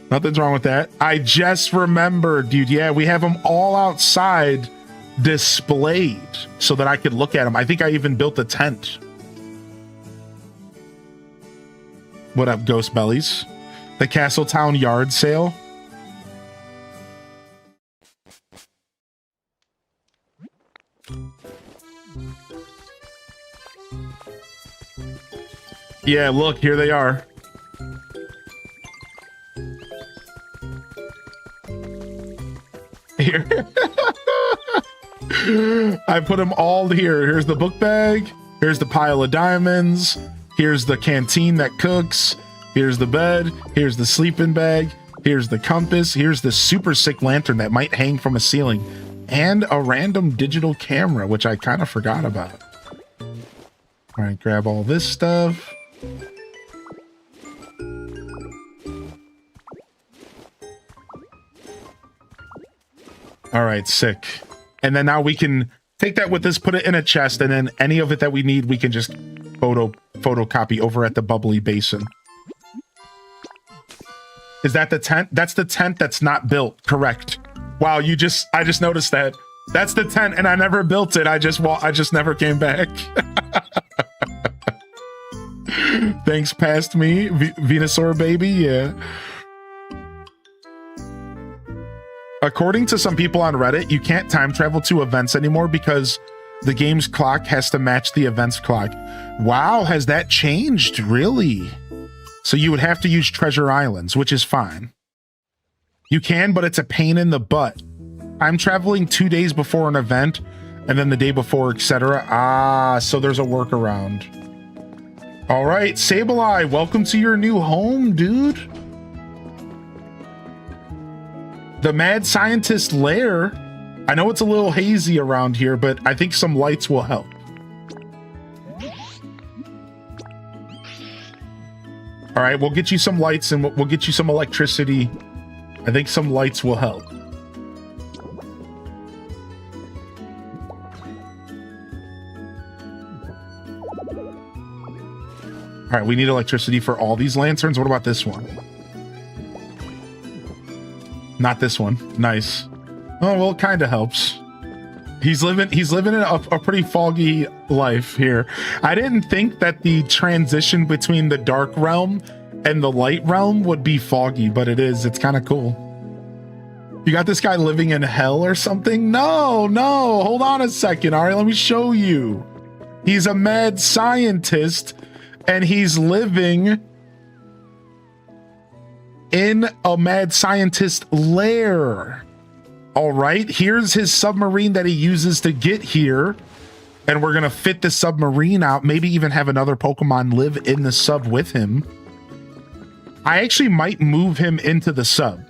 Nothing's wrong with that. I just remembered, dude. Yeah, we have them all outside displayed so that I could look at them. I think I even built a tent. What up, Ghost Bellies? The Castletown yard sale. Yeah, look, here they are. Here. I put them all here. Here's the book bag. Here's the pile of diamonds. Here's the canteen that cooks. Here's the bed. Here's the sleeping bag. Here's the compass. Here's the super sick lantern that might hang from a ceiling. And a random digital camera, which I kind of forgot about. All right, grab all this stuff. All right, sick. And then now we can take that with us, put it in a chest, and then any of it that we need, we can just photocopy over at the Bubbly Basin. Is that the tent? That's the tent that's not built. Correct. Wow, I just noticed that. That's the tent, and I never built it. I just never came back. Thanks, past me, Venusaur baby. Yeah. According to some people on Reddit, you can't time travel to events anymore because the game's clock has to match the event's clock. Wow, has that changed? Really? So you would have to use Treasure Islands, which is fine. You can, but it's a pain in the butt. I'm traveling 2 days before an event, and then the day before, etc. Ah, so there's a workaround. All right, Sableye, welcome to your new home, dude. The mad scientist lair. I know it's a little hazy around here, but I think some lights will help. All right, we'll get you some lights and we'll get you some electricity. I think some lights will help. All right, we need electricity for all these lanterns. What about this one? Not this one. Nice. Oh, well, it kind of helps. He's living in a pretty foggy life here. I didn't think that the transition between the dark realm and the light realm would be foggy, but it is. It's kind of cool. You got this guy living in hell or something? No, hold on a second. All right, let me show you. He's a mad scientist and he's living in a mad scientist lair. All right, here's his submarine that he uses to get here. And we're going to fit the submarine out, maybe even have another Pokemon live in the sub with him. I actually might move him into the sub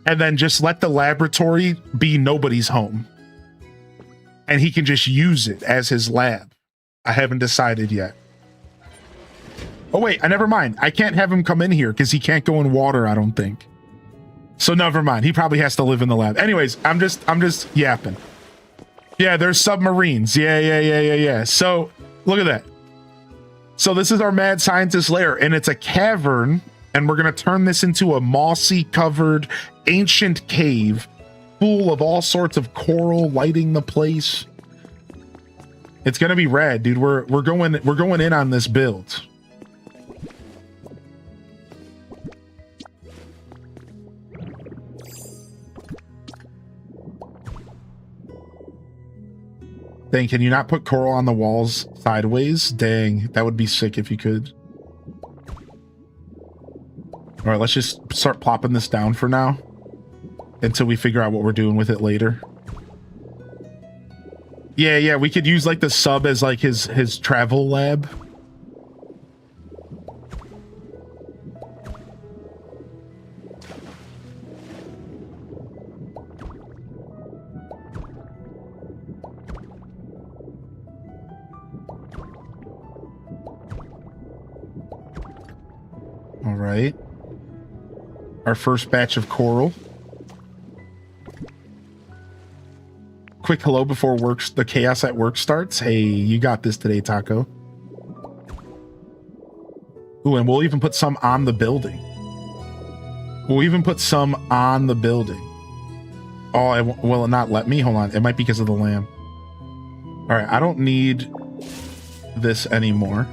and then just let the laboratory be nobody's home. And he can just use it as his lab. I haven't decided yet. Oh, wait, never mind. I can't have him come in here because he can't go in water, I don't think. So never mind. He probably has to live in the lab. Anyways, I'm just yapping. Yeah, there's submarines. Yeah. So look at that. So this is our mad scientist lair, and it's a cavern, and we're going to turn this into a mossy covered ancient cave full of all sorts of coral lighting the place. It's going to be rad, dude. We're going in on this build. Dang, can you not put coral on the walls sideways? Dang, that would be sick if you could. All right, let's just start plopping this down for now until we figure out what we're doing with it later. Yeah, we could use like the sub as like his travel lab. All right. Our first batch of coral. Quick hello before the chaos at work starts. Hey, you got this today, Taco. Ooh, and we'll even put some on the building. We'll even put some on the building. Oh, will it not let me? Hold on. It might be because of the lamb. All right, I don't need this anymore.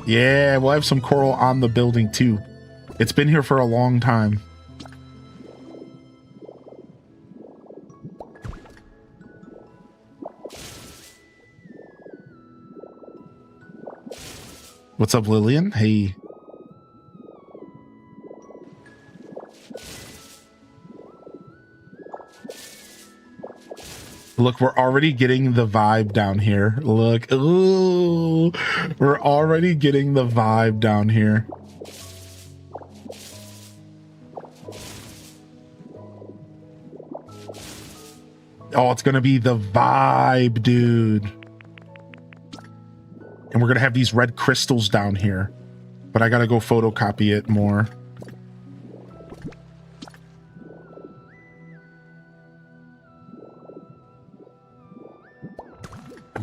Yeah, we'll have some coral on the building too. It's been here for a long time. What's up, Lillian? Hey. Look, we're already getting the vibe down here. Look, ooh, we're already getting the vibe down here. Oh, it's gonna be the vibe, dude. And we're gonna have these red crystals down here, but I gotta go photocopy it more.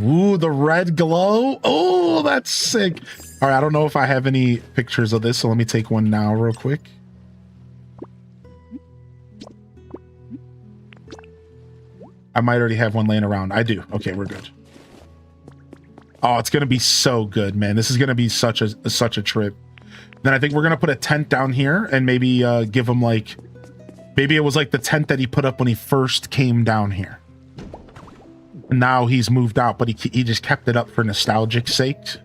Ooh, the red glow. Oh, that's sick. All right, I don't know if I have any pictures of this, so let me take one now real quick. I might already have one laying around. I do. Okay, we're good. Oh, it's gonna be so good, man. This is gonna be such a trip. Then I think we're gonna put a tent down here and maybe give him like, maybe it was like the tent that he put up when he first came down here. Now he's moved out, but he just kept it up for nostalgic sake.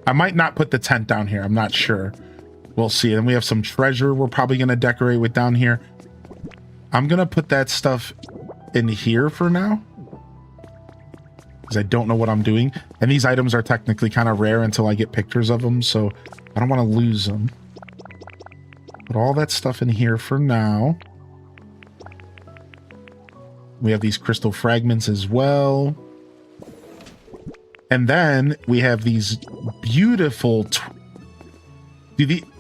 I might not put the tent down here. I'm not sure. We'll see. And we have some treasure we're probably going to decorate with down here. I'm going to put that stuff in here for now, because I don't know what I'm doing. And these items are technically kind of rare until I get pictures of them, so I don't want to lose them. Put all that stuff in here for now. We have these crystal fragments as well. And then we have these beautiful...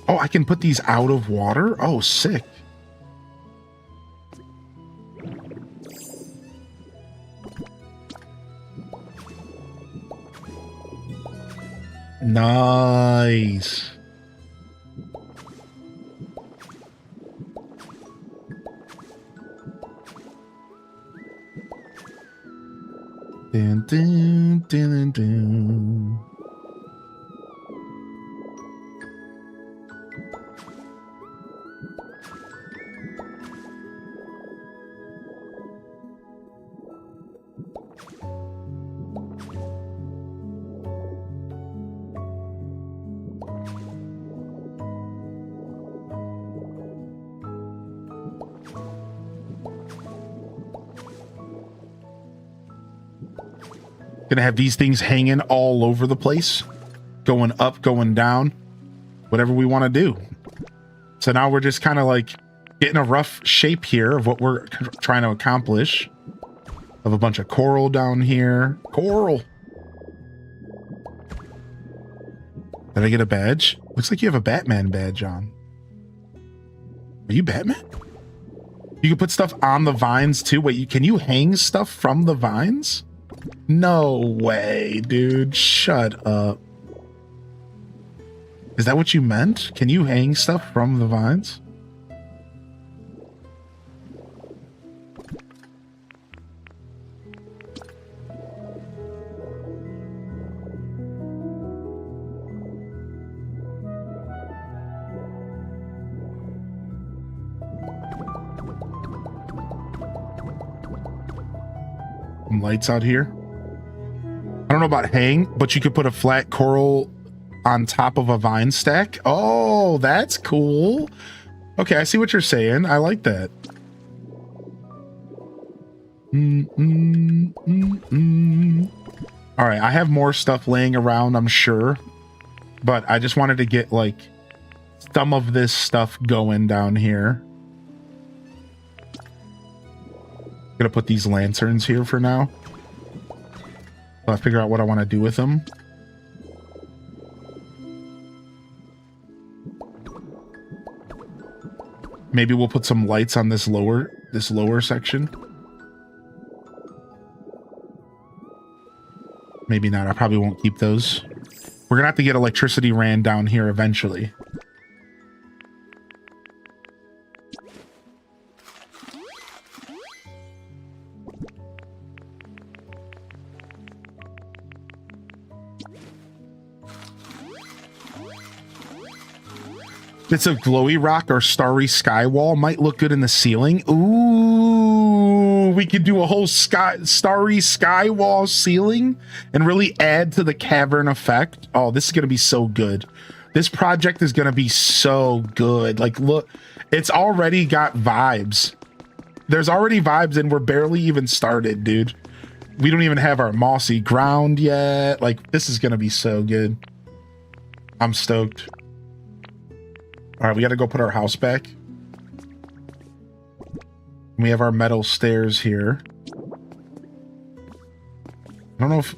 Oh, I can put these out of water? Oh, sick. Nice. Dun, dun, dun, dun. Gonna have these things hanging all over the place, going up, going down, whatever we want to do. So now we're just kind of like getting a rough shape here of what we're trying to accomplish. Of a bunch of coral down here. Coral. Did I get a badge? Looks like you have a Batman badge on. Are you Batman? You can put stuff on the vines too. Wait, can you hang stuff from the vines? No way, dude. Shut up. Is that what you meant? Can you hang stuff from the vines? Some lights out here. I don't know about hang, but you could put a flat coral on top of a vine stack. Oh, that's cool. Okay, I see what you're saying. I like that. All right, I have more stuff laying around, I'm sure. But I just wanted to get, like, some of this stuff going down here. Gonna put these lanterns here for now. I'll figure out what I want to do with them. Maybe we'll put some lights on this lower section. Maybe not. I probably won't keep those. We're gonna have to get electricity ran down here eventually. Bits of glowy rock or starry sky wall might look good in the ceiling. Ooh, we could do a whole starry sky wall ceiling and really add to the cavern effect. Oh, this is going to be so good. This project is going to be so good. Like, look, it's already got vibes. There's already vibes and we're barely even started, dude. We don't even have our mossy ground yet. Like, this is going to be so good. I'm stoked. All right, we got to go put our house back. We have our metal stairs here. I don't know if...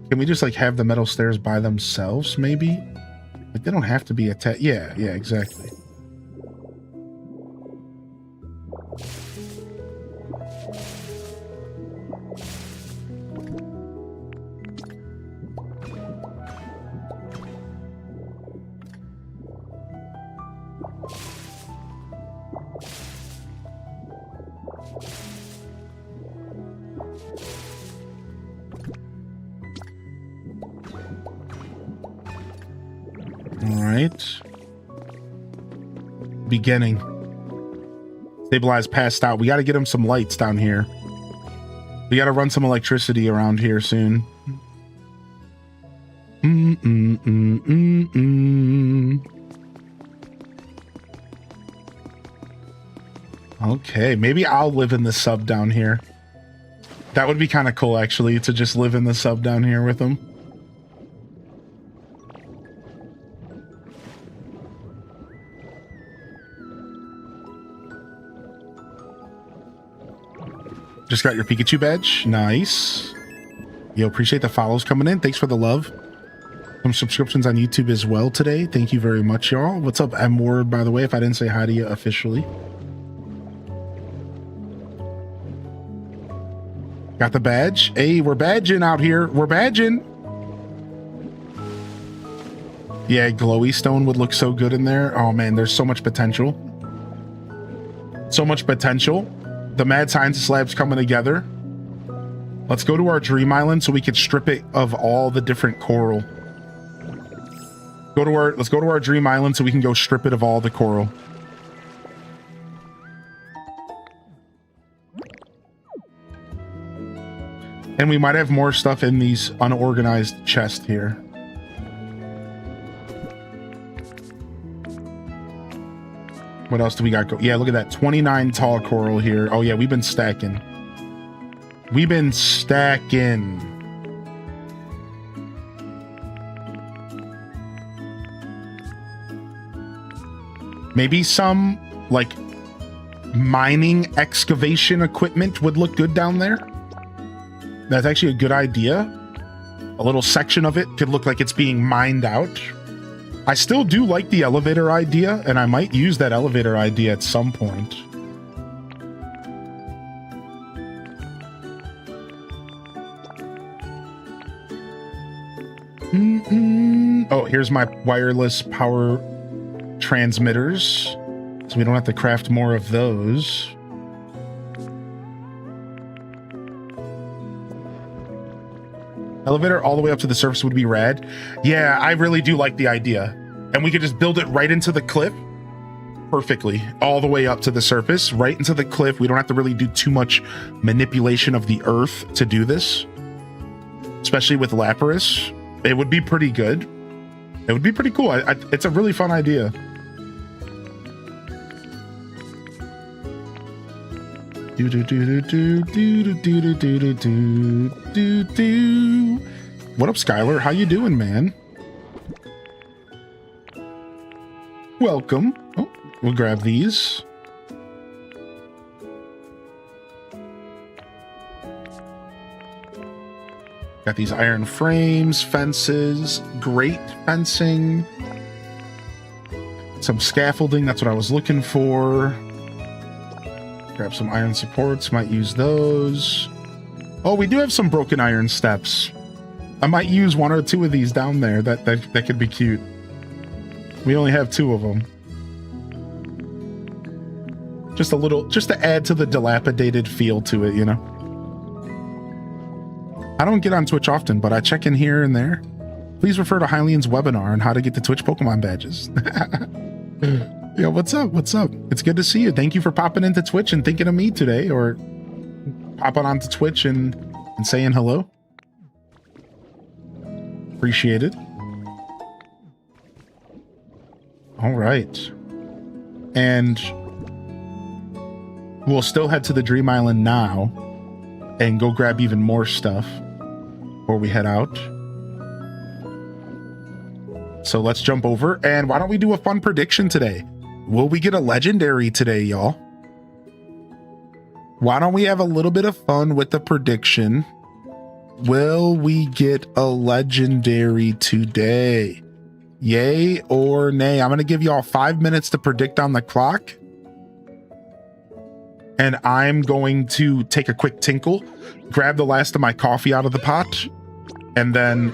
Can we just, like, have the metal stairs by themselves, maybe? Like, they don't have to be attached. Yeah, exactly. Beginning. Stabilize passed out. We got to get him some lights down here. We got to run some electricity around here soon. Okay, maybe I'll live in the sub down here. That would be kind of cool, actually, to just live in the sub down here with him. Just got your Pikachu badge. Nice. Yo, appreciate the follows coming in. Thanks for the love. Some subscriptions on YouTube as well today. Thank you very much, y'all. What's up, M Word, by the way, if I didn't say hi to you officially. Got the badge. Hey, we're badging out here. We're badging. Yeah, glowy stone would look so good in there. Oh man, there's so much potential. So much potential. The Mad Scientist Lab's coming together. Let's go to our Dream Island so we can strip it of all the different coral. Let's go to our Dream Island so we can go strip it of all the coral. And we might have more stuff in these unorganized chests here. What else do we got? Yeah, look at that. 29 tall coral here. Oh yeah, we've been stacking. We've been stacking. Maybe some, like, mining excavation equipment would look good down there. That's actually a good idea. A little section of it could look like it's being mined out. I still do like the elevator idea, and I might use that elevator idea at some point. Oh, here's my wireless power transmitters, so we don't have to craft more of those. Elevator all the way up to the surface would be rad. Yeah, I really do like the idea. And we could just build it right into the cliff perfectly, all the way up to the surface, right into the cliff. We don't have to really do too much manipulation of the earth to do this, especially with Lapras. It would be pretty good. It would be pretty cool. It's a really fun idea. What up, Skylar? How you doing, man? Welcome. Oh, we'll grab these. Got these iron frames, fences, great fencing, some scaffolding. That's what I was looking for. Grab some iron supports, might use those. Oh, we do have some broken iron steps. I might use one or two of these down there. That could be cute. We only have 2 of them. Just a little, just to add to the dilapidated feel to it, you know? I don't get on Twitch often, but I check in here and there. Please refer to Hylian's webinar on how to get the Twitch Pokemon badges. Yo, what's up? What's up? It's good to see you. Thank you for popping into Twitch and thinking of me today, or popping onto Twitch and saying hello. Appreciate it. All right. And we'll still head to the Dream Island now and go grab even more stuff before we head out. So let's jump over, and why don't we do a fun prediction today? Will we get a legendary today, y'all? Why don't we have a little bit of fun with the prediction? Will we get a legendary today? Yay or nay? I'm going to give y'all 5 minutes to predict on the clock. And I'm going to take a quick tinkle, grab the last of my coffee out of the pot, and then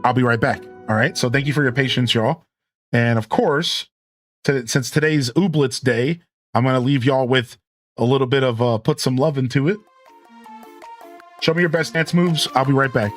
I'll be right back. All right. So thank you for your patience, y'all. And of course, since today's Ooblets Day, I'm going to leave y'all with a little bit of put some love into it. Show me your best dance moves. I'll be right back.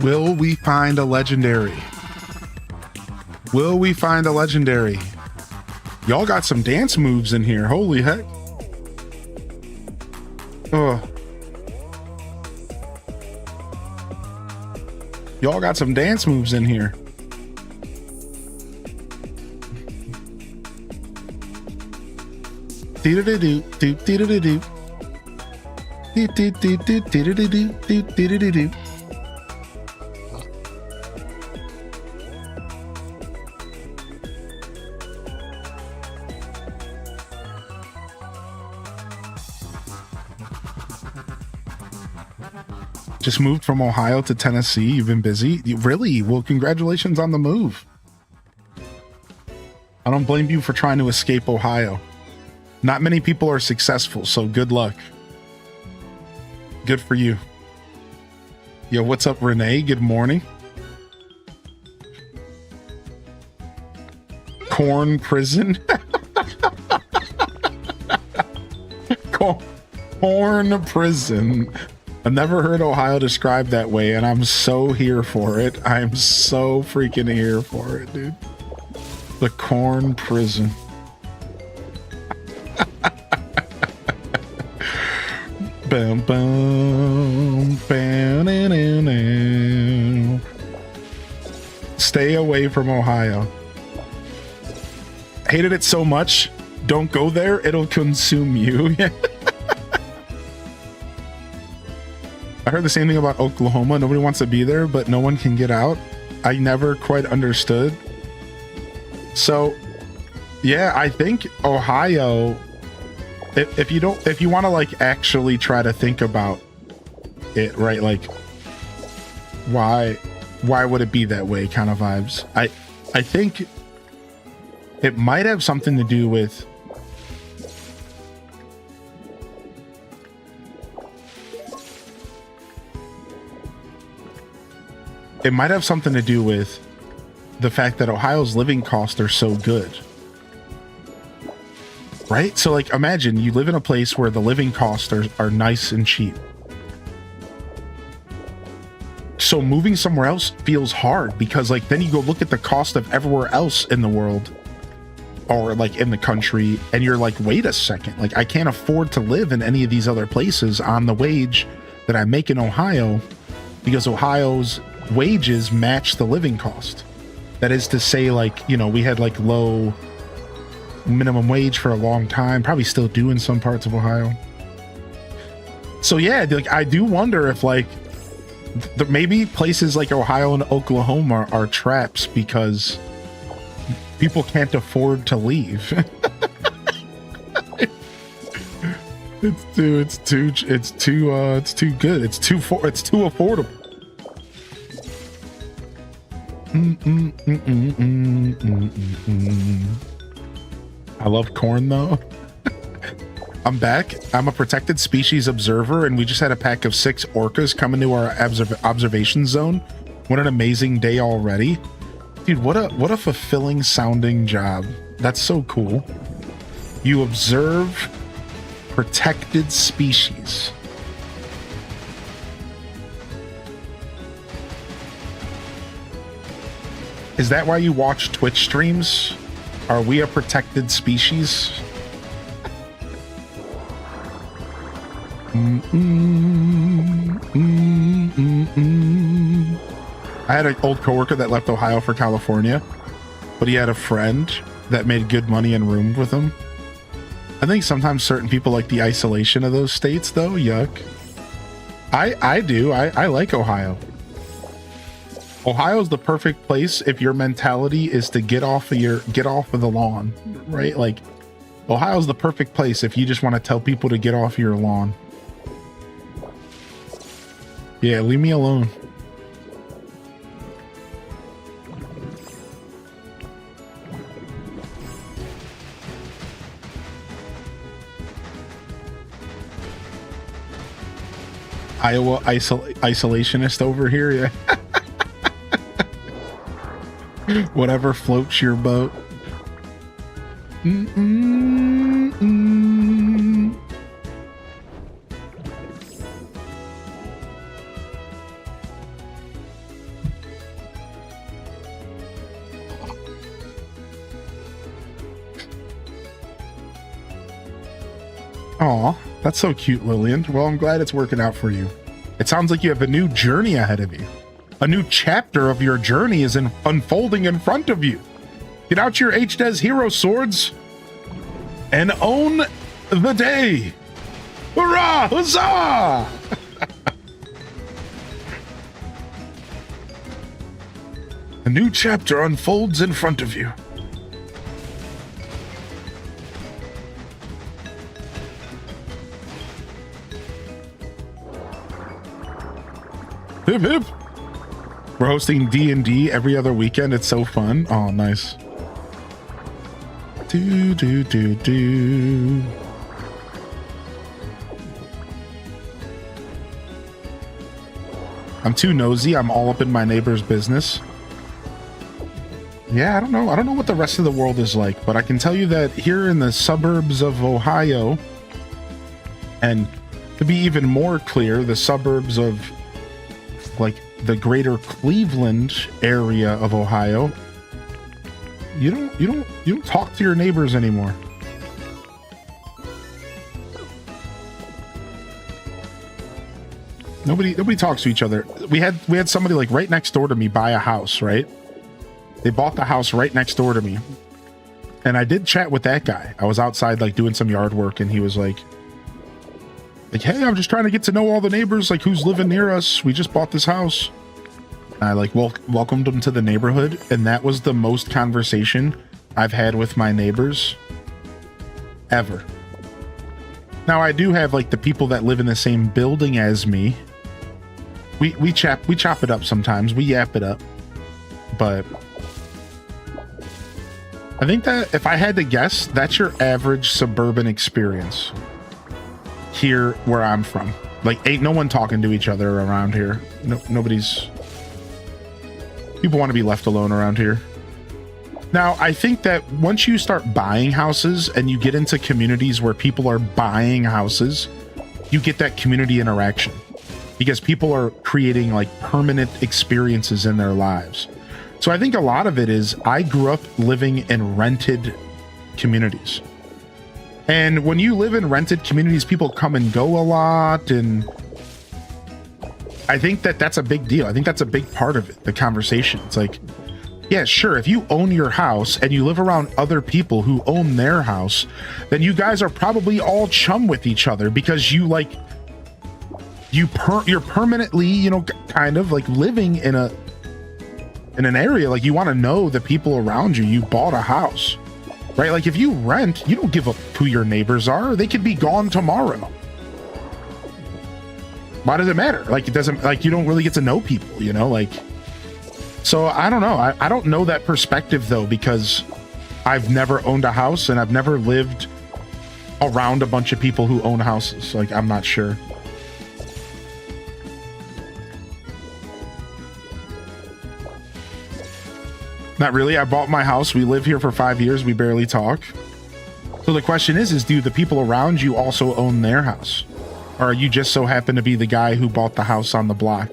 Will we find a legendary? Will we find a legendary? Y'all got some dance moves in here. Holy heck. Oh. Y'all got some dance moves in here. Do-do-do-do, do-do-do-do-do. Do-do-do-do-do-do-do-do, do-do-do-do-do. Just moved from Ohio to Tennessee. You've been busy? Really? Well, congratulations on the move. I don't blame you for trying to escape Ohio. Not many people are successful, so good luck. Good for you. Yo, what's up, Renee? Good morning. Corn prison. Corn prison. I've never heard Ohio described that way, and I'm so here for it. I'm so freaking here for it, dude. The corn prison. Bum, bum, bam, na, na, na. Stay away from Ohio. Hated it so much. Don't go there. It'll consume you. I heard the same thing about Oklahoma. Nobody wants to be there, but no one can get out. I never quite understood. So, yeah, I think Ohio, if you want to like actually try to think about it, right? Like, why would it be that way kind of vibes? I think it might have something to do with the fact that Ohio's living costs are so good. Right? So like imagine you live in a place where the living costs are nice and cheap. So moving somewhere else feels hard because like then you go look at the cost of everywhere else in the world or like in the country and you're like, wait a second, like I can't afford to live in any of these other places on the wage that I make in Ohio because Ohio's wages match the living cost. That is to say, like, you know, we had like low minimum wage for a long time, probably still do in some parts of Ohio. So yeah, like I do wonder if like maybe places like Ohio and Oklahoma are traps because people can't afford to leave. It's too good. It's too affordable. I love corn though. I'm back. I'm a protected species observer and we just had a pack of 6 orcas come into our observation zone. What an amazing day already. Dude, what a fulfilling sounding job. That's so cool. You observe protected species. Is that why you watch Twitch streams? Are we a protected species? I had an old coworker that left Ohio for California, but he had a friend that made good money and roomed with him. I think sometimes certain people like the isolation of those states though. Yuck. I do. I like Ohio. Ohio's the perfect place if your mentality is to get off of the lawn, right? Like Ohio's the perfect place if you just want to tell people to get off your lawn. Yeah, leave me alone. Iowa isolationist over here, yeah. Whatever floats your boat. Aw, that's so cute, Lillian. Well, I'm glad it's working out for you. It sounds like you have a new journey ahead of you. A new chapter of your journey is unfolding in front of you. Get out your HDES hero swords and own the day. Hurrah! Huzzah! A new chapter unfolds in front of you. Hip hip. We're hosting D&D every other weekend. It's so fun. Oh, nice. Do. I'm too nosy. I'm all up in my neighbor's business. Yeah, I don't know. I don't know what the rest of the world is like, but I can tell you that here in the suburbs of Ohio, and to be even more clear, the suburbs of like the greater Cleveland area of Ohio, you don't talk to your neighbors anymore. Nobody talks to each other. We had somebody like right next door to me buy a house, right? They bought the house right next door to me. And I did chat with that guy. I was outside like doing some yard work, and he was like, hey, I'm just trying to get to know all the neighbors, like who's living near us. We just bought this house. I like welcomed him to the neighborhood, and that was the most conversation I've had with my neighbors ever. Now I do have like the people that live in the same building as me. We chop it up sometimes. We yap it up. But I think that if I had to guess, that's your average suburban experience here where I'm from. Like, ain't no one talking to each other around here. Nobody's. People want to be left alone around here. Now, I think that once you start buying houses and you get into communities where people are buying houses, you get that community interaction because people are creating like permanent experiences in their lives. So I think a lot of it is I grew up living in rented communities. And when you live in rented communities, people come and go a lot. And I think that that's a big deal. I think that's a big part of it, the conversation. It's like, yeah, sure, if you own your house and you live around other people who own their house, then you guys are probably all chum with each other because you like, you're permanently, you know, kind of like living in an area. Like you want to know the people around you. You bought a house. Right? Like if you rent, you don't give up who your neighbors are. They could be gone tomorrow. Why does it matter? Like it doesn't, like you don't really get to know people, you know, like, so I don't know. I don't know that perspective though, because I've never owned a house and I've never lived around a bunch of people who own houses. Like, I'm not sure. Not really. I bought my house. We live here for 5 years. We barely talk. So the question is do the people around you also own their house? Or are you just so happen to be the guy who bought the house on the block?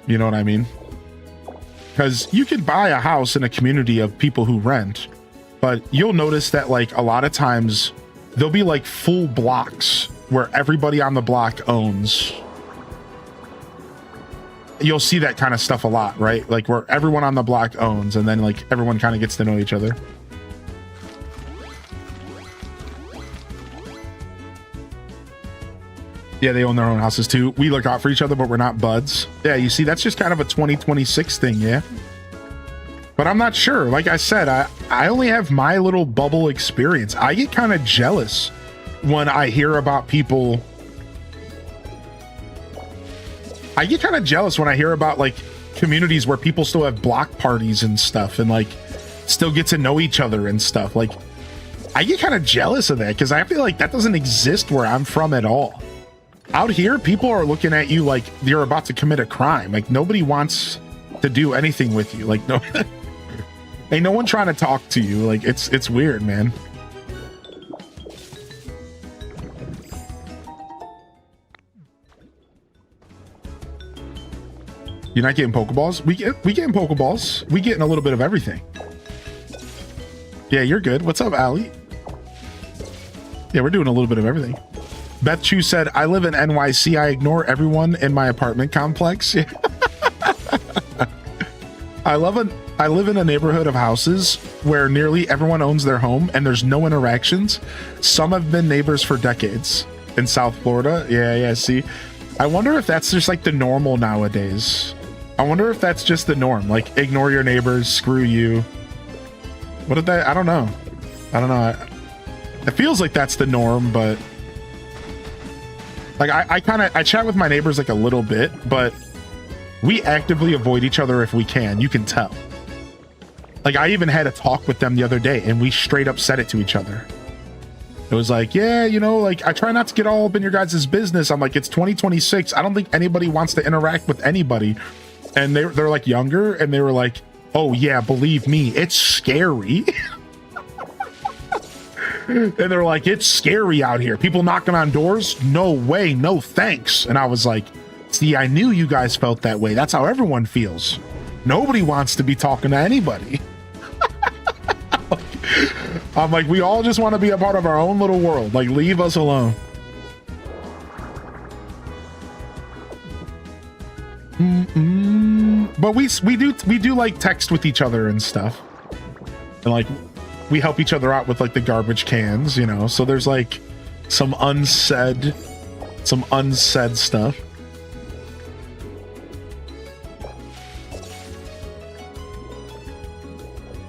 You know what I mean? Because you can buy a house in a community of people who rent, but you'll notice that like a lot of times there'll be like full blocks where everybody on the block owns. You'll see that kind of stuff a lot, right? Like where everyone on the block owns, and then like everyone kind of gets to know each other. Yeah, they own their own houses too. We look out for each other, but we're not buds. Yeah, you see, that's just kind of a 2026 thing, yeah? But I'm not sure. Like I said, I only have my little bubble experience. I get kind of jealous when I hear about people. I get kind of jealous when I hear about like communities where people still have block parties and stuff and like still get to know each other and stuff. Like I get kind of jealous of that because I feel like that doesn't exist where I'm from at all. Out here, people are looking at you like you're about to commit a crime. Like nobody wants to do anything with you. Like no, ain't no one trying to talk to you. Like it's weird, man. You're not getting Pokeballs? We getting Pokeballs. We getting a little bit of everything. Yeah, you're good. What's up, Allie? Yeah, we're doing a little bit of everything. Beth Chu said, I live in NYC. I ignore everyone in my apartment complex. I live in a neighborhood of houses where nearly everyone owns their home and there's no interactions. Some have been neighbors for decades in South Florida. Yeah, see. I wonder if that's just like the normal nowadays. I wonder if that's just the norm. Like, ignore your neighbors, screw you. What did that? I don't know. It feels like that's the norm, but like I chat with my neighbors like a little bit, but we actively avoid each other if we can. You can tell. Like I even had a talk with them the other day and we straight up said it to each other. It was like, yeah, you know, like I try not to get all up in your guys' business. I'm like, it's 2026. I don't think anybody wants to interact with anybody. And they're like younger and they were like, oh yeah, believe me, it's scary. And they're like, it's scary out here. People knocking on doors? No way, no thanks. And I was like, see, I knew you guys felt that way. That's how everyone feels. Nobody wants to be talking to anybody. I'm like, we all just want to be a part of our own little world. Like, leave us alone. But we do like text with each other and stuff. And like, we help each other out with like the garbage cans, you know. So there's like some unsaid stuff.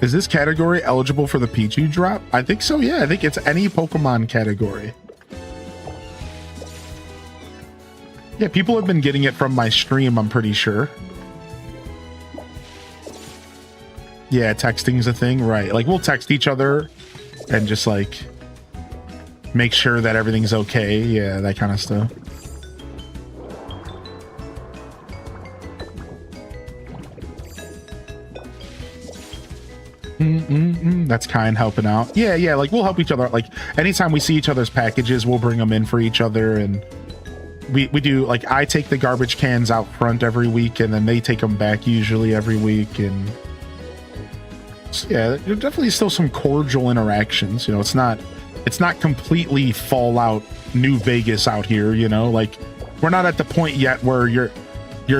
Is this category eligible for the Pichu drop? I think so, yeah. I think it's any Pokemon category. Yeah, people have been getting it from my stream, I'm pretty sure. Yeah, texting's a thing, right? Like, we'll text each other and just, like, make sure that everything's okay. Yeah, that kind of stuff. That's kind, helping out. Yeah, like, we'll help each other. Like, anytime we see each other's packages, we'll bring them in for each other, and we do, like, I take the garbage cans out front every week, and then they take them back usually every week, and yeah, there's definitely still some cordial interactions. You know, it's not completely Fallout New Vegas out here, you know. Like, we're not at the point yet where you're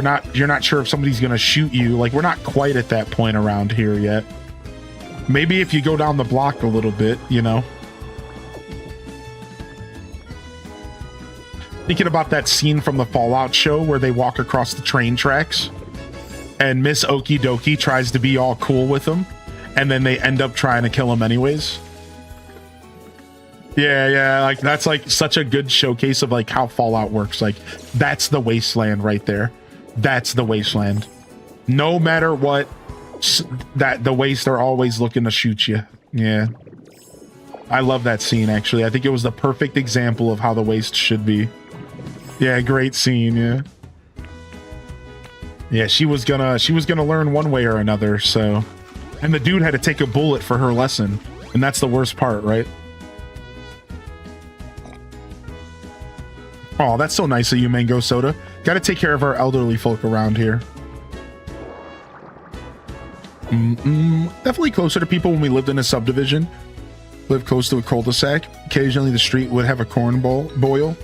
not sure if somebody's gonna shoot you. Like, we're not quite at that point around here yet. Maybe if you go down the block a little bit, you know. Thinking about that scene from the Fallout show where they walk across the train tracks and Miss Okie Dokie tries to be all cool with them, and then they end up trying to kill him anyways. Yeah, like that's like such a good showcase of like how Fallout works. Like, that's the wasteland right there. That's the wasteland. No matter what, that the waste are always looking to shoot you. Yeah, I love that scene. Actually, I think it was the perfect example of how the waste should be. Yeah, great scene. Yeah, she was gonna learn one way or another. So, and the dude had to take a bullet for her lesson, and that's the worst part, right? Oh, that's so nice of you, Mango Soda. Got to take care of our elderly folk around here. Definitely closer to people when we lived in a subdivision. Lived close to a cul-de-sac. Occasionally the street would have a corn boil.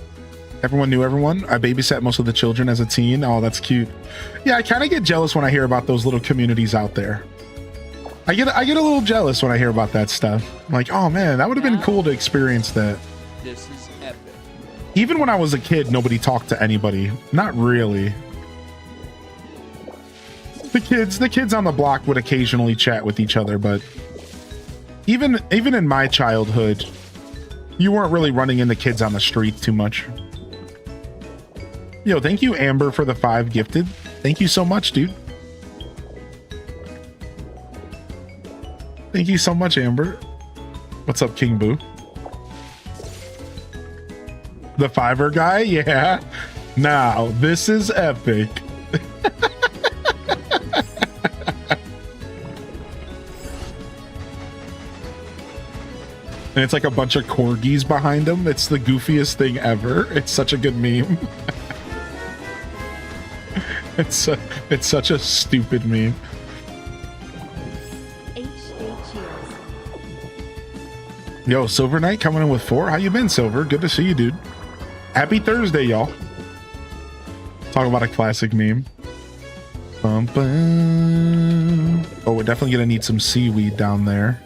Everyone knew everyone. I babysat most of the children as a teen. Oh, that's cute. Yeah, I kind of get jealous when I hear about those little communities out there. I get a little jealous when I hear about that stuff. I'm like, oh man, that would have been cool to experience that. This is epic. Even when I was a kid, nobody talked to anybody. Not really. The kids on the block would occasionally chat with each other, but even in my childhood, you weren't really running into kids on the street too much. Yo, thank you, Amber, for the 5 gifted. Thank you so much, dude. Thank you so much, Amber. What's up, King Boo? The Fiverr guy? Yeah. Now, this is epic. And it's like a bunch of corgis behind him. It's the goofiest thing ever. It's such a good meme. It's such a stupid meme. Yo, Silver Knight coming in with 4. How you been, Silver? Good to see you, dude. Happy Thursday, y'all. Talk about a classic meme. Bum, bum. Oh, we're definitely gonna need some seaweed down there.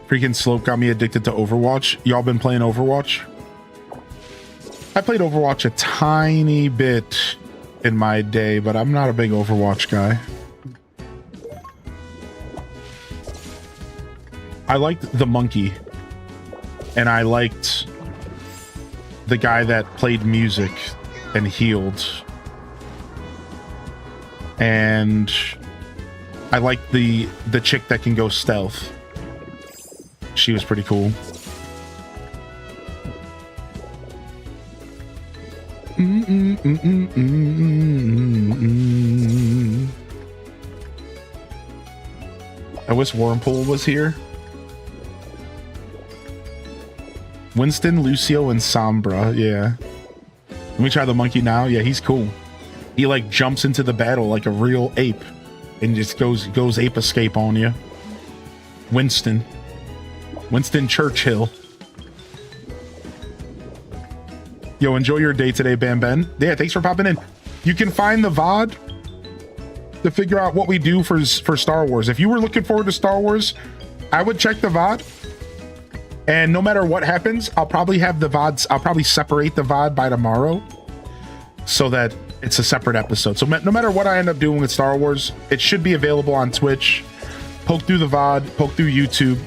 Freaking Slope got me addicted to Overwatch. Y'all been playing Overwatch? I played Overwatch a tiny bit in my day, but I'm not a big Overwatch guy. I liked the monkey, and I liked the guy that played music and healed, and I liked the chick that can go stealth. She was pretty cool. I wish Wormpool was here. Winston, Lucio, and Sombra. Yeah. Let me try the monkey now. Yeah, he's cool. He like jumps into the battle like a real ape and just goes ape escape on you. Winston Churchill. Yo, enjoy your day today, Bam Ben. Yeah, thanks for popping in. You can find the VOD to figure out what we do for Star Wars. If you were looking forward to Star Wars, I would check the VOD. And no matter what happens, I'll probably have the VODs. I'll probably separate the VOD by tomorrow so that it's a separate episode. So no matter what I end up doing with Star Wars, it should be available on Twitch. Poke through the VOD, poke through YouTube.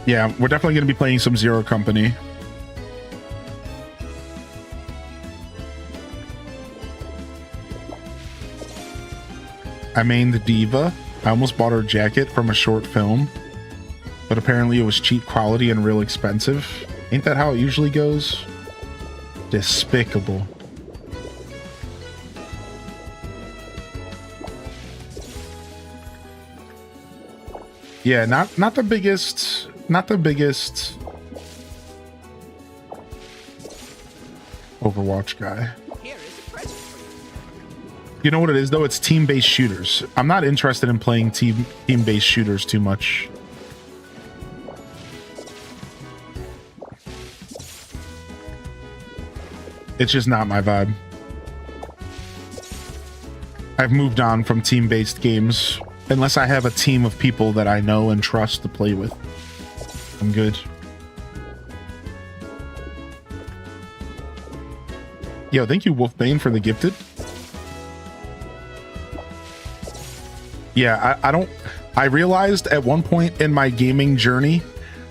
Yeah, we're definitely going to be playing some Zero Company. I mained Diva. I almost bought her jacket from a short film, but apparently it was cheap quality and real expensive. Ain't that how it usually goes? Despicable. Yeah, not the biggest Overwatch guy. Here is a present for you. You know what it is though? It's team-based shooters. I'm not interested in playing team-based shooters too much. It's just not my vibe. I've moved on from team-based games. Unless I have a team of people that I know and trust to play with. I'm good. Yo, thank you, Wolfbane, for the gifted. Yeah, I realized at one point in my gaming journey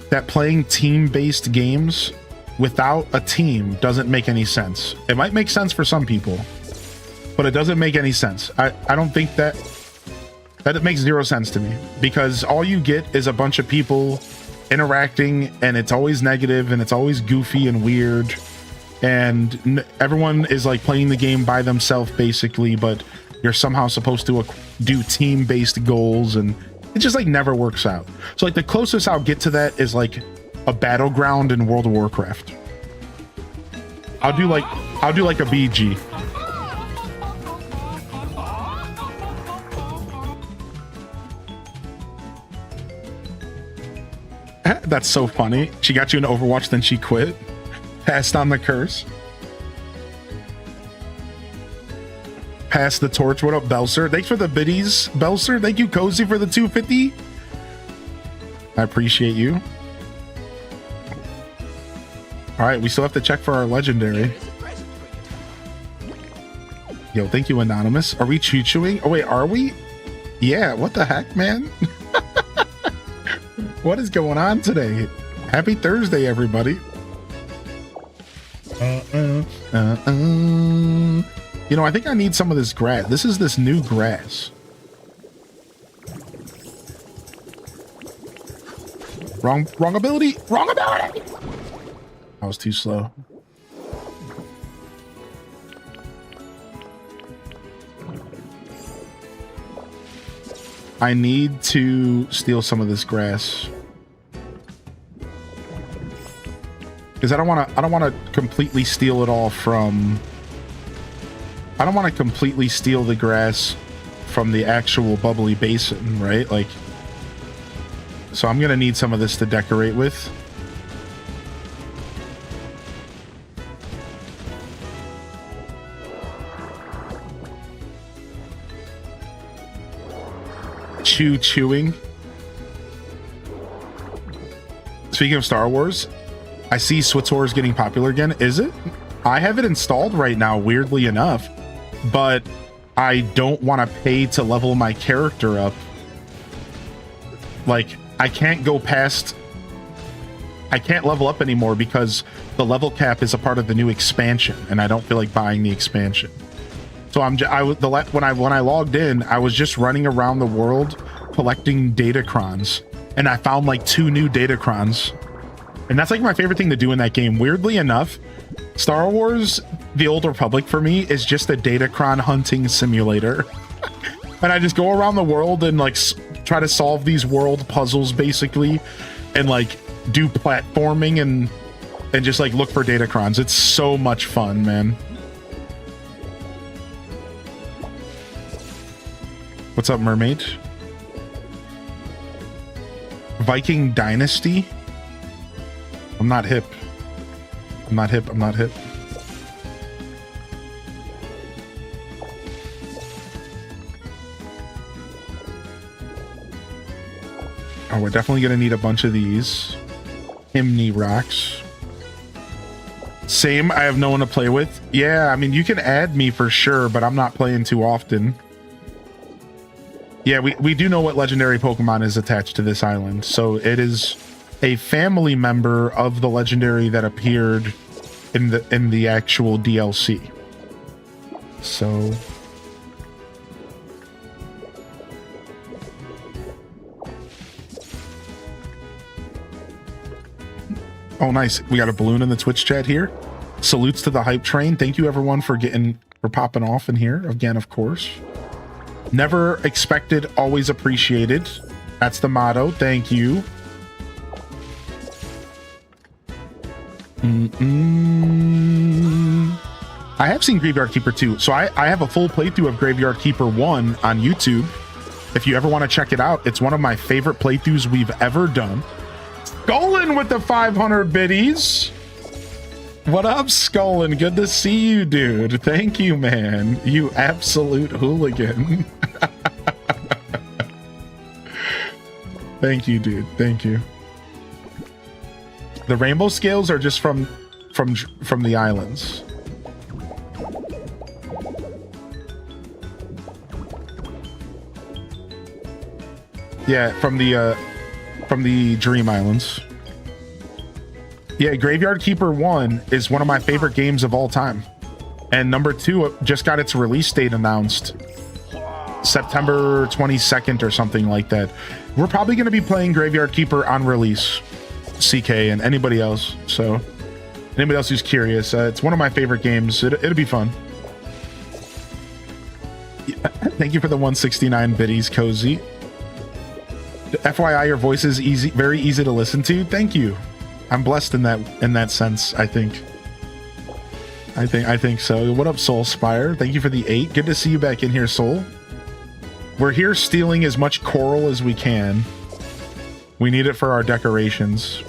that playing team-based games without a team doesn't make any sense. It might make sense for some people, but it doesn't make any sense. I don't think that it makes zero sense to me, because all you get is a bunch of people interacting, and it's always negative, and it's always goofy and weird, and everyone is like playing the game by themselves basically, but you're somehow supposed to do team-based goals, and it just like never works out. So like the closest I'll get to that is like a battleground in World of Warcraft. I'll do like a BG. That's so funny. She got you into Overwatch, then she quit. Passed on the curse. Pass the torch. What up, Belser? Thanks for the biddies, Belser. Thank you, Cozy, for the 250. I appreciate you. All right, we still have to check for our legendary. Yo, thank you, Anonymous. Are we choo-chooing? Oh, wait, are we? Yeah, what the heck, man? What is going on today? Happy Thursday, everybody. You know, I think I need some of this grass. This is this new grass. Wrong ability. Wrong ability. I was too slow. I need to steal some of this grass. Because I don't want to completely steal it all from... I don't want to completely steal the grass from the actual Bubbly Basin, right? Like, so I'm going to need some of this to decorate with. Chewing. Speaking of Star Wars, I see SWTOR is getting popular again. Is it? I have it installed right now, weirdly enough, but I don't want to pay to level my character up. Like, I can't go past... I can't level up anymore because the level cap is a part of the new expansion, and I don't feel like buying the expansion. So when I logged in, I was just running around the world collecting datacrons, and I found like 2 new datacrons. And that's like my favorite thing to do in that game. Weirdly enough, Star Wars The Old Republic for me is just a datacron hunting simulator. And I just go around the world and like try to solve these world puzzles basically, and like do platforming and just like look for datacrons. It's so much fun, man. What's up, mermaid? Viking Dynasty? I'm not hip. I'm not hip. Oh, we're definitely gonna need a bunch of these. Himney rocks. Same, I have no one to play with. Yeah, I mean, you can add me for sure, but I'm not playing too often. Yeah, we do know what legendary Pokemon is attached to this island. So it is a family member of the legendary that appeared in the actual DLC. So oh, nice. We got a balloon in the Twitch chat here. Salutes to the hype train. Thank you everyone for popping off in here again, of course. Never expected, always appreciated. That's the motto. Thank you. I have seen Graveyard Keeper 2. So I have a full playthrough of Graveyard Keeper 1 on YouTube. If you ever want to check it out, it's one of my favorite playthroughs we've ever done. Skullin with the 500 biddies. What up, Skullin? Good to see you, dude. Thank you, man. You absolute hooligan. Thank you, dude. Thank you. The rainbow scales are just from the islands. Yeah, from the Dream Islands. Yeah, Graveyard Keeper 1 is one of my favorite games of all time. And number 2 just got its release date announced. September 22nd or something like that. We're probably going to be playing Graveyard Keeper on release. CK and anybody else. So, anybody else who's curious. It's one of my favorite games. It'll be fun. Thank you for the 169 biddies, Cozy. FYI, your voice is easy, very easy to listen to. Thank you. I'm blessed in that sense, I think. I think so. What up, Soul Spire? Thank you for the 8. Good to see you back in here, Soul. We're here stealing as much coral as we can. We need it for our decorations.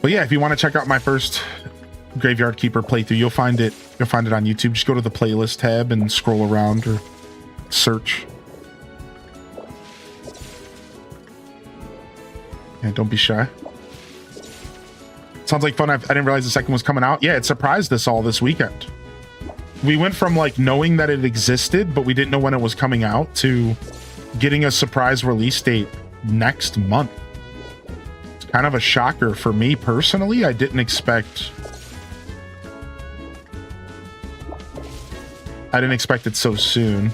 But yeah, if you want to check out my first Graveyard Keeper playthrough, you'll find it on YouTube. Just go to the playlist tab and scroll around or search. Yeah, don't be shy. Sounds like fun. I didn't realize the second was coming out. Yeah, it surprised us all this weekend. We went from like knowing that it existed, but we didn't know when it was coming out, to getting a surprise release date next month. It's kind of a shocker for me personally. I didn't expect it so soon.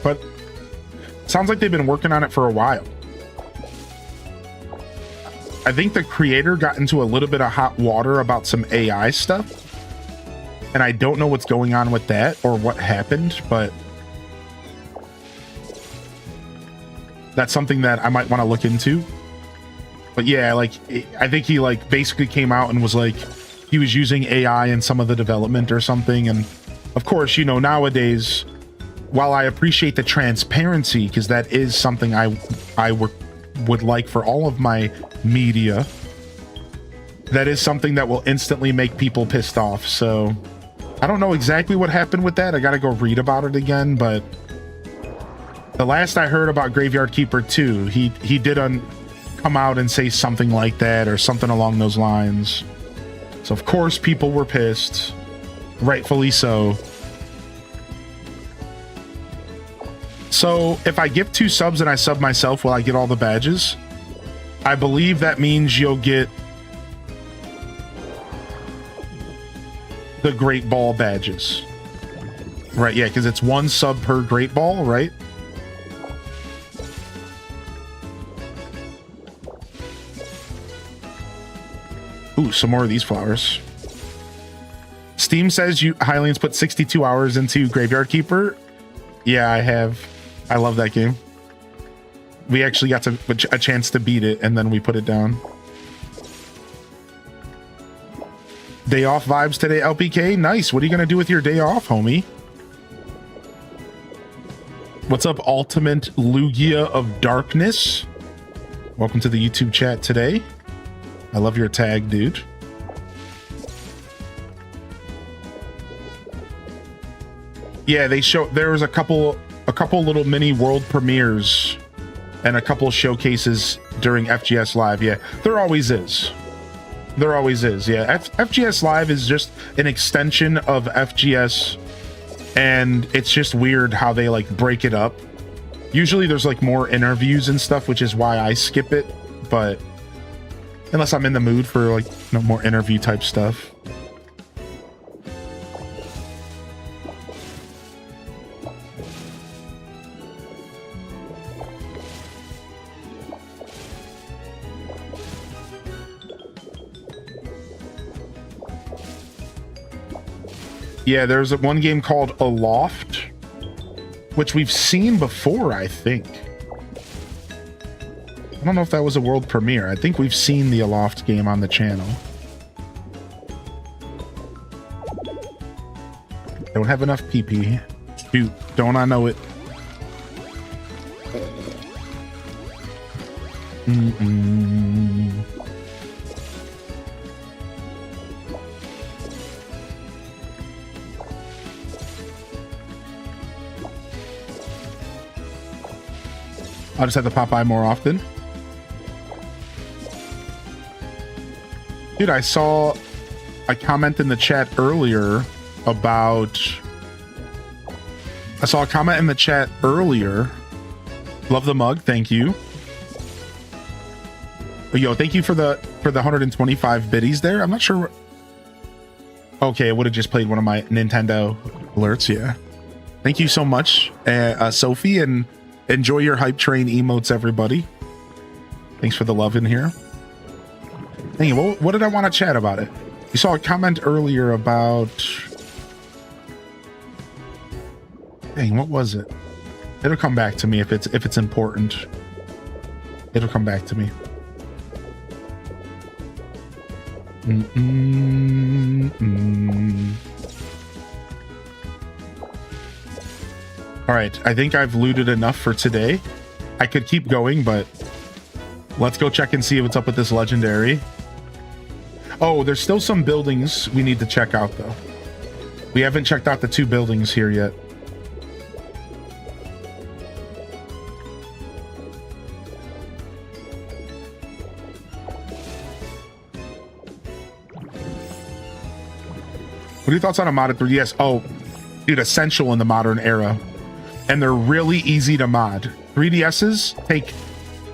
But sounds like they've been working on it for a while. I think the creator got into a little bit of hot water about some AI stuff. And I don't know what's going on with that or what happened, but that's something that I might want to look into. But yeah, like, I think he like basically came out and was like, he was using AI in some of the development or something. And of course, you know, nowadays, while I appreciate the transparency, because that is something I would like for all of my media, that is something that will instantly make people pissed off. So I don't know exactly what happened with that. I gotta go read about it again, but the last I heard about Graveyard Keeper 2, he did come out and say something like that or something along those lines. So of course people were pissed, rightfully so. So if I give 2 subs and I sub myself, will I get all the badges? I believe that means you'll get the Great Ball badges. Right, yeah, because it's 1 sub per Great Ball, right? Ooh, some more of these flowers. Steam says Hylian's put 62 hours into Graveyard Keeper. Yeah, I have. I love that game. We actually got a chance to beat it, and then we put it down. Day off vibes today, LPK. Nice. What are you going to do with your day off, homie? What's up, Ultimate Lugia of Darkness? Welcome to the YouTube chat today. I love your tag, dude. Yeah, there was a couple little mini world premieres and a couple showcases during FGS Live. Yeah, there always is. There always is. Yeah, FGS Live is just an extension of FGS, and it's just weird how they like break it up. Usually there's like more interviews and stuff, which is why I skip it, but unless I'm in the mood for like, you know, more interview type stuff. Yeah, there's one game called Aloft, which we've seen before, I think. I don't know if that was a world premiere. I think we've seen the Aloft game on the channel. Don't have enough PP. Shoot, don't I know it? I'll just have to pop by more often. Dude, I saw a comment in the chat earlier about... Love the mug, thank you. Yo, thank you for the 125 biddies there. I'm not sure... Okay, I would have just played one of my Nintendo alerts, yeah. Thank you so much, Sophie, and enjoy your hype train emotes, everybody. Thanks for the love in here. Hey, what did I want to chat about it? You saw a comment earlier about... Dang, what was it? It'll come back to me if it's important. It'll come back to me. All right, I think I've looted enough for today. I could keep going, but let's go check and see what's up with this legendary. Oh, there's still some buildings we need to check out, though. We haven't checked out the 2 buildings here yet. What are your thoughts on a modded 3DS? Oh, dude, essential in the modern era. And they're really easy to mod. 3DSs take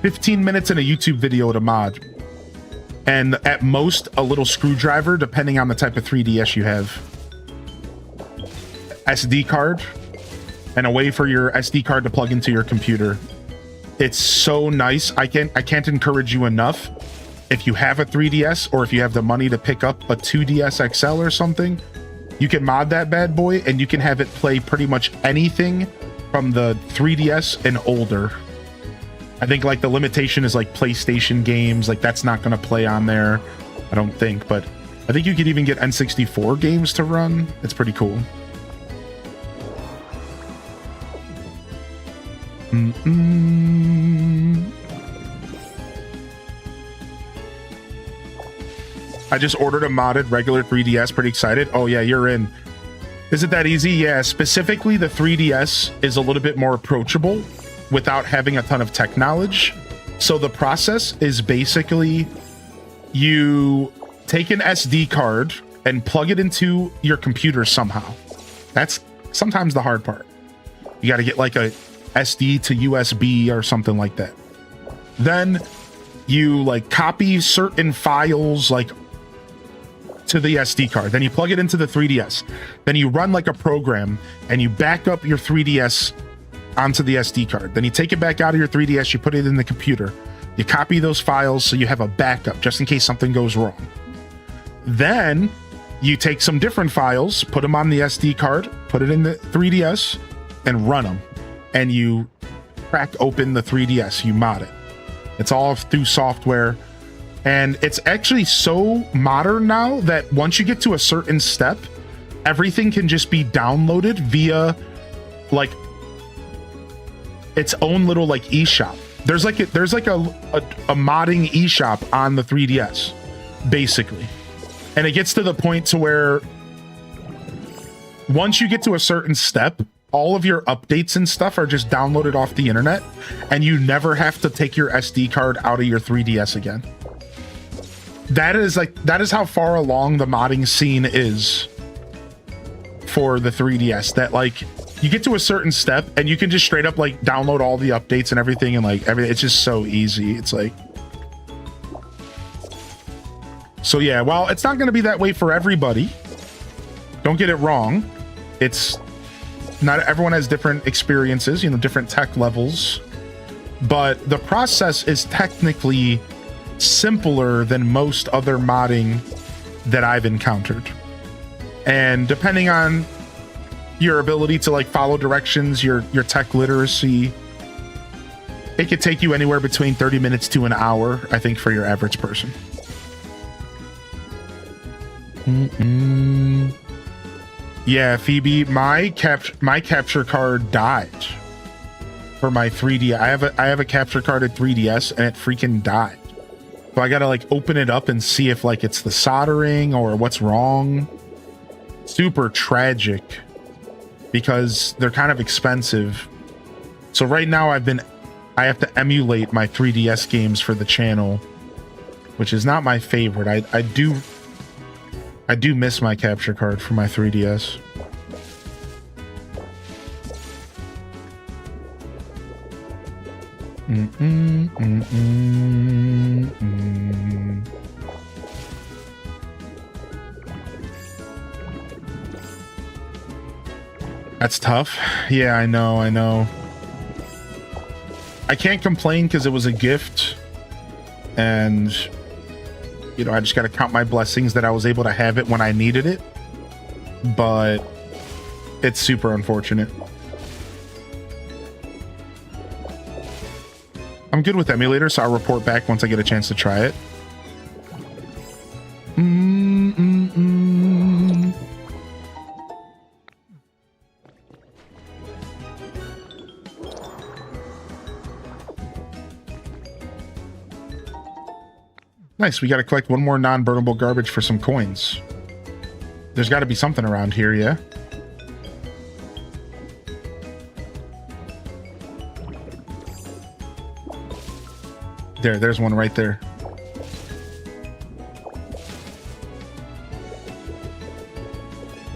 15 minutes in a YouTube video to mod. And at most, a little screwdriver, depending on the type of 3DS you have. SD card, and a way for your SD card to plug into your computer. It's so nice. I can't encourage you enough. If you have a 3DS, or if you have the money to pick up a 2DS XL or something, you can mod that bad boy, and you can have it play pretty much anything from the 3DS and older. I think like the limitation is like PlayStation games, like that's not going to play on there, I don't think, but I think you could even get N64 games to run. It's pretty cool. I just ordered a modded regular 3DS, pretty excited. Oh yeah, you're in. Is it that easy? Yeah, specifically the 3DS is a little bit more approachable without having a ton of tech knowledge. So the process is basically you take an SD card and plug it into your computer somehow. That's sometimes the hard part. You got to get like a SD to USB or something like that. Then you like copy certain files like to the SD card. Then you plug it into the 3DS. Then you run like a program and you back up your 3DS onto the SD card. Then you take it back out of your 3DS, you put it in the computer. You copy those files so you have a backup just in case something goes wrong. Then you take some different files, put them on the SD card, put it in the 3DS, and run them. And you crack open the 3DS, you mod it. It's all through software. And it's actually so modern now that once you get to a certain step, everything can just be downloaded via like its own little like eShop. There's like a modding eShop on the 3DS, basically. And it gets to the point to where once you get to a certain step, all of your updates and stuff are just downloaded off the internet, and you never have to take your SD card out of your 3DS again. That is how far along the modding scene is for the 3DS, that like you get to a certain step and you can just straight up like download all the updates and everything, and like everything. It's just so easy. It's like, so yeah, while it's not going to be that way for everybody, don't get it wrong. It's not everyone has different experiences, you know, different tech levels, but the process is technically simpler than most other modding that I've encountered. And depending on your ability to like follow directions, your tech literacy, it could take you anywhere between 30 minutes to an hour, I think, for your average person. Yeah, Phoebe, my capture card died for my 3D. I have a capture card at 3DS and it freaking died. So I gotta like open it up and see if like it's the soldering or what's wrong. Super tragic because they're kind of expensive. So right now I have to emulate my 3DS games for the channel, which is not my favorite. I do miss my capture card for my 3DS. That's tough. Yeah, I know. I can't complain because it was a gift, and you know, I just got to count my blessings that I was able to have it when I needed it, but it's super unfortunate. I'm good with emulator, so I'll report back once I get a chance to try it. Nice, we got to collect one more non-burnable garbage for some coins. There's got to be something around here, yeah? There's one right there.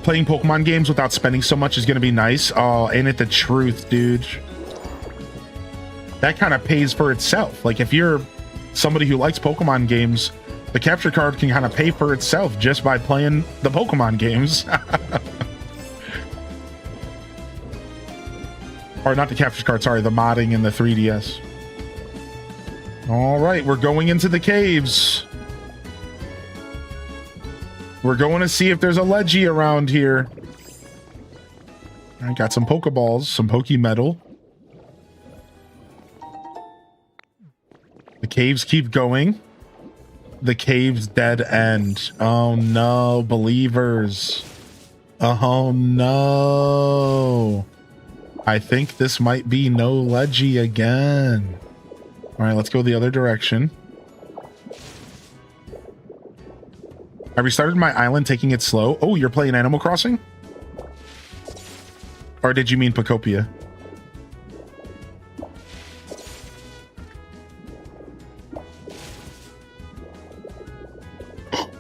playing Pokemon games without spending so much is going to be nice. Oh, ain't it the truth, dude? That kind of pays for itself. Like, if you're somebody who likes Pokemon games, the capture card can kind of pay for itself just by playing the Pokemon games. Or not the capture card, sorry, the modding in the 3DS. All right, we're going into the caves. We're going to see if there's a Leggy around here. I got some Pokeballs, some Pokemetal. The caves keep going. The caves dead end. Oh no, believers. Oh no. I think this might be no Leggy again. All right, let's go the other direction. I restarted my island, taking it slow. Oh, you're playing Animal Crossing? Or did you mean Pokopia?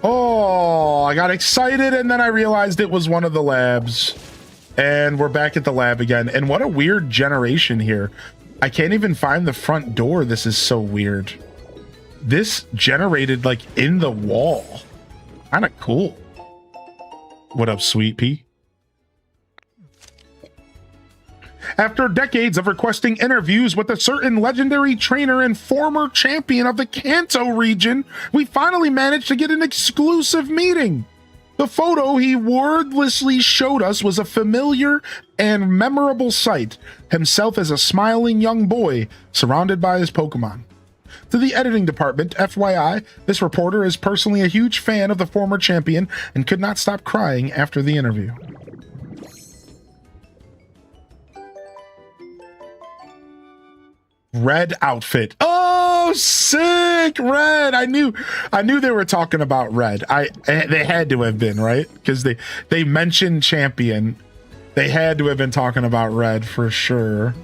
Oh, I got excited and then I realized it was one of the labs. And we're back at the lab again. And what a weird generation here. I can't even find the front door. This is so weird. This generated like in the wall. Kind of cool. What up, Sweet Pea? After decades of requesting interviews with a certain legendary trainer and former champion of the Kanto region, we finally managed to get an exclusive meeting. The photo he wordlessly showed us was a familiar and memorable sight, himself as a smiling young boy surrounded by his Pokemon. To the editing department, FYI, this reporter is personally a huge fan of the former champion and could not stop crying after the interview. Red outfit. Oh, sick! Red. I knew they were talking about red. They had to have been, right? Because they mentioned champion. They had to have been talking about red for sure.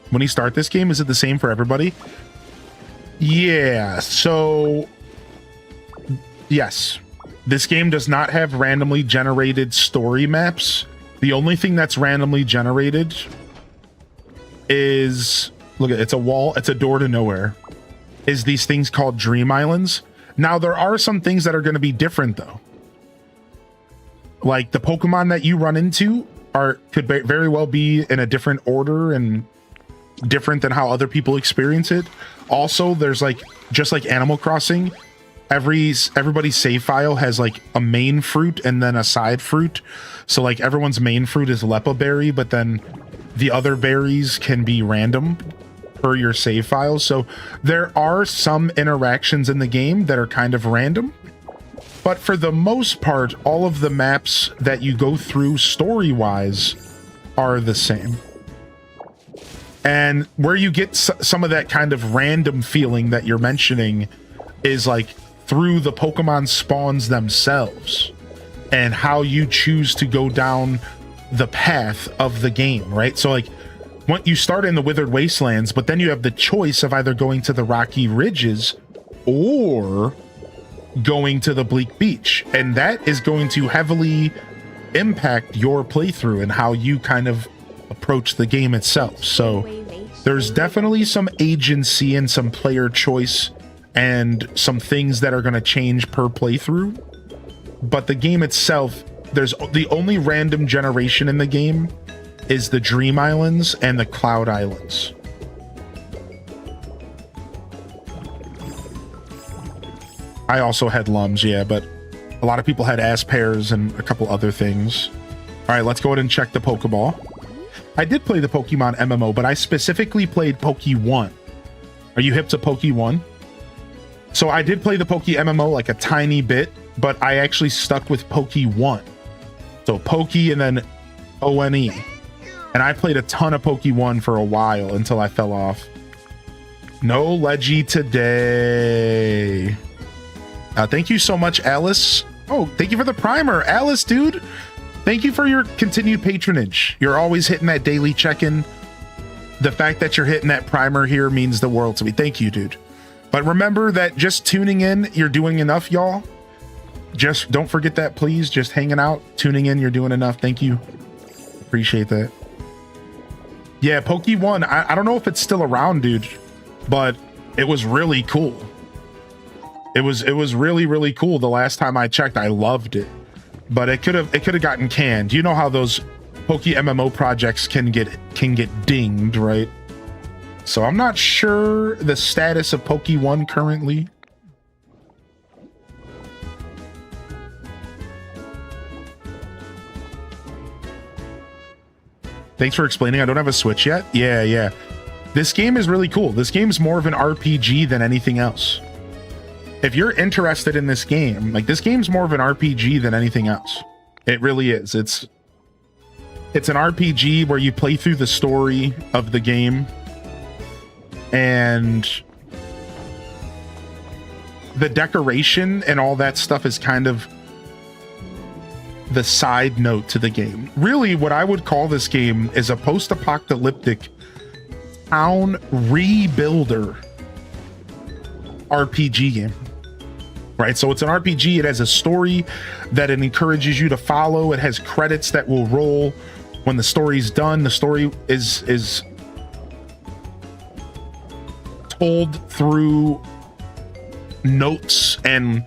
When you start this game, is it the same for everybody? Yeah, so yes. This game does not have randomly generated story maps. The only thing that's randomly generated is, look at it, it's a wall, it's a door to nowhere, is these things called Dream Islands. Now, there are some things that are going to be different, though. Like, the Pokemon that you run into could very well be in a different order and different than how other people experience it. Also, there's like, just like Animal Crossing, everybody's save file has like a main fruit and then a side fruit. So like everyone's main fruit is Lepa Berry, but then the other berries can be random per your save file. So there are some interactions in the game that are kind of random, but for the most part, all of the maps that you go through story-wise are the same. And where you get some of that kind of random feeling that you're mentioning is like through the Pokemon spawns themselves and how you choose to go down the path of the game, right? So like when you start in the Withered Wastelands, but then you have the choice of either going to the Rocky Ridges or going to the Bleak Beach. And that is going to heavily impact your playthrough and how you kind of approach the game itself. So there's definitely some agency and some player choice and some things that are going to change per playthrough. But the game itself, there's the only random generation in the game is the Dream Islands and the Cloud Islands. I also had Lums, yeah, but a lot of people had ass pairs and a couple other things. All right, let's go ahead and check the Pokeball. I did play the Pokemon MMO, but I specifically played Poke1. Are you hip to Poke1? So I did play the Poke MMO like a tiny bit, but I actually stuck with Poke1. So Poke and then ONE. And I played a ton of Poke1 for a while until I fell off. No Leggy today. Thank you so much, Alice. Oh, thank you for the primer. Alice, dude. Thank you for your continued patronage. You're always hitting that daily check-in. the fact that you're hitting that primer here means the world to me. Thank you, dude. But remember that just tuning in, you're doing enough, y'all. Just don't forget that, please. Just hanging out, tuning in, you're doing enough. Thank you. Appreciate that. Yeah, Poke1, I don't know if it's still around, dude, but it was really cool. It was really, really cool. The last time I checked, I loved it, but it could have gotten canned. You know how those Poke MMO projects can get dinged, right? So I'm not sure the status of Poke1 currently. Thanks for explaining. I don't have a Switch yet. Yeah. This game is really cool. This game's more of an RPG than anything else. If you're interested in this game, like, this game's more of an RPG than anything else. It really is. It's an RPG where you play through the story of the game, and the decoration and all that stuff is kind of the side note to the game. Really, what I would call this game is a post-apocalyptic town rebuilder RPG game, right? So it's an RPG. It has a story that it encourages you to follow. It has credits that will roll when the story's done. The story is told through notes and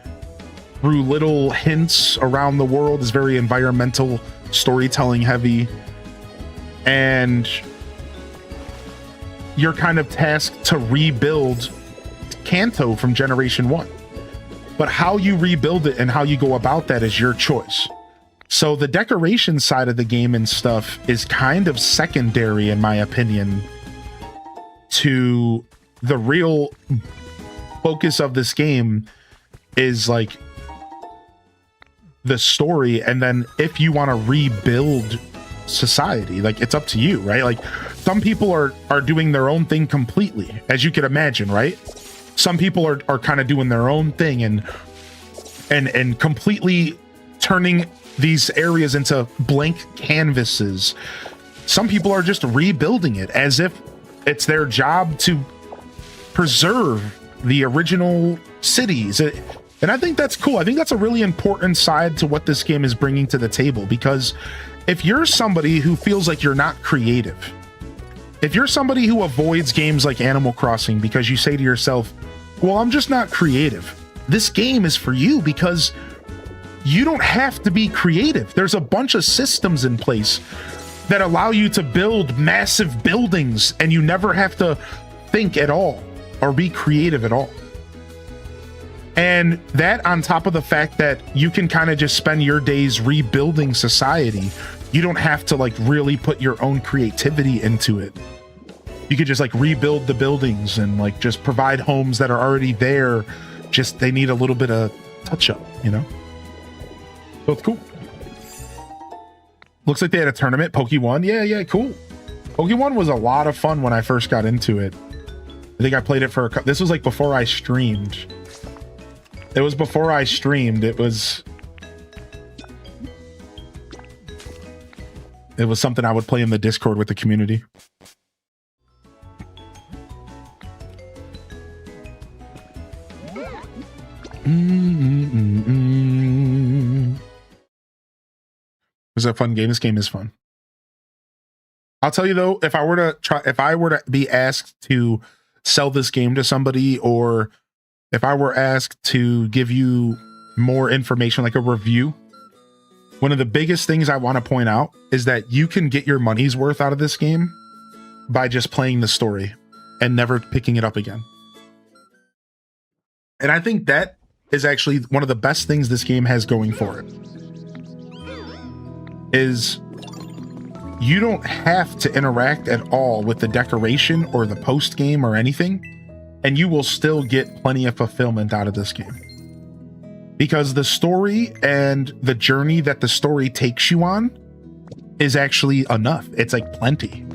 through little hints around the world. Is very environmental, storytelling heavy, and you're kind of tasked to rebuild Kanto from Generation 1. But how you rebuild it and how you go about that is your choice. So the decoration side of the game and stuff is kind of secondary, in my opinion, to the real focus of this game is like the story. And then if you want to rebuild society, like, it's up to you, right? Like, some people are doing their own thing completely, as you can imagine, right? Some people are kind of doing their own thing and completely turning these areas into blank canvases. Some people are just rebuilding it as if it's their job to preserve the original cities. And I think that's cool. I think that's a really important side to what this game is bringing to the table, because if you're somebody who feels like you're not creative, if you're somebody who avoids games like Animal Crossing because you say to yourself, well, I'm just not creative, this game is for you, because you don't have to be creative. There's a bunch of systems in place that allow you to build massive buildings, and you never have to think at all or be creative at all. And that, on top of the fact that you can kind of just spend your days rebuilding society, you don't have to like really put your own creativity into it. You could just like rebuild the buildings and like just provide homes that are already there. Just, they need a little bit of touch up, you know? So it's cool. Looks like they had a tournament. Poke1. Yeah, cool. Poke1 was a lot of fun when I first got into it. I think I played it for this was like before I streamed. It was before I streamed. It was something I would play in the Discord with the community. It was a fun game. This game is fun. I'll tell you though, if I were to be asked to sell this game to somebody, or if I were asked to give you more information, like a review, one of the biggest things I want to point out is that you can get your money's worth out of this game by just playing the story and never picking it up again. And I think that is actually one of the best things this game has going for it. Is you don't have to interact at all with the decoration or the post game or anything, and you will still get plenty of fulfillment out of this game, because the story and the journey that the story takes you on is actually enough. It's like plenty,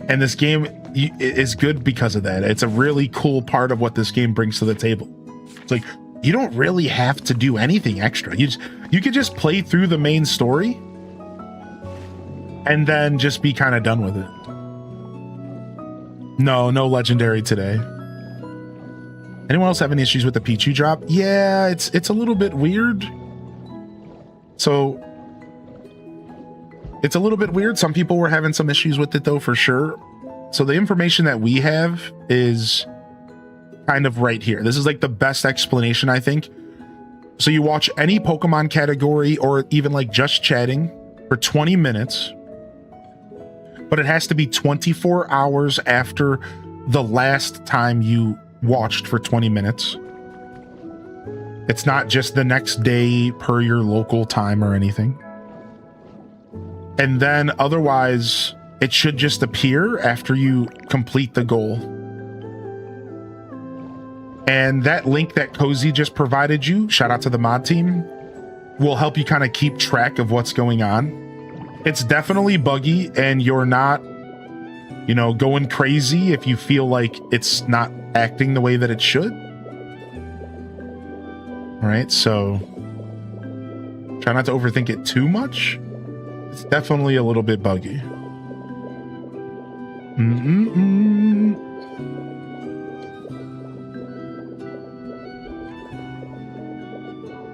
and this game is good because of that. It's a really cool part of what this game brings to the table. It's like you don't really have to do anything extra. You could just play through the main story and then just be kind of done with it. No legendary today. Anyone else have any issues with the Pichu drop? Yeah, it's a little bit weird. So it's a little bit weird. Some people were having some issues with it though, for sure. So the information that we have is kind of right here. This is like the best explanation, I think. So you watch any Pokemon category or even like just chatting for 20 minutes, but it has to be 24 hours after the last time you watched for 20 minutes. It's not just the next day per your local time or anything. And then otherwise, it should just appear after you complete the goal. And that link that Cozy just provided you, shout out to the mod team, will help you kind of keep track of what's going on. It's definitely buggy and you're not, you know, going crazy if you feel like it's not acting the way that it should. All right, so try not to overthink it too much. It's definitely a little bit buggy.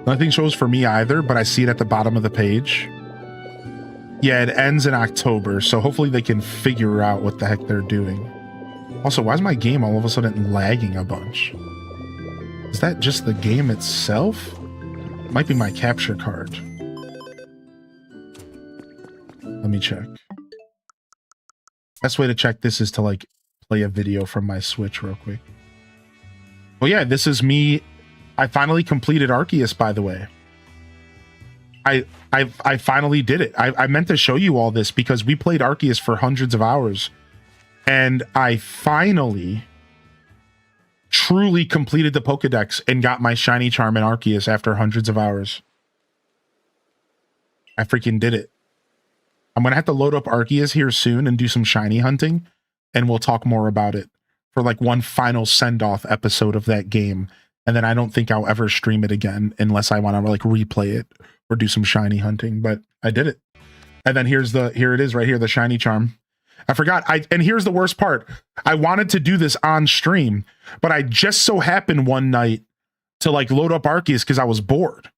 Nothing shows for me either, but I see it at the bottom of the page. Yeah, it ends in October, so hopefully they can figure out what the heck they're doing. Also, why is my game all of a sudden lagging a bunch? Is that just the game itself? It might be my capture card. Let me check. Best way to check this is to like play a video from my Switch real quick. Well, yeah, this is me. I finally completed Arceus, by the way. I finally did it. I meant to show you all this because we played Arceus for hundreds of hours. And I finally truly completed the Pokedex and got my shiny charm in Arceus after hundreds of hours. I freaking did it. I'm going to have to load up Arceus here soon and do some shiny hunting. And we'll talk more about it for like one final send-off episode of that game. And then I don't think I'll ever stream it again unless I want to like replay it or do some shiny hunting, but I did it. And then here it is right here, the shiny charm. I forgot. And here's the worst part. I wanted to do this on stream, but I just so happened one night to like load up Arceus because I was bored.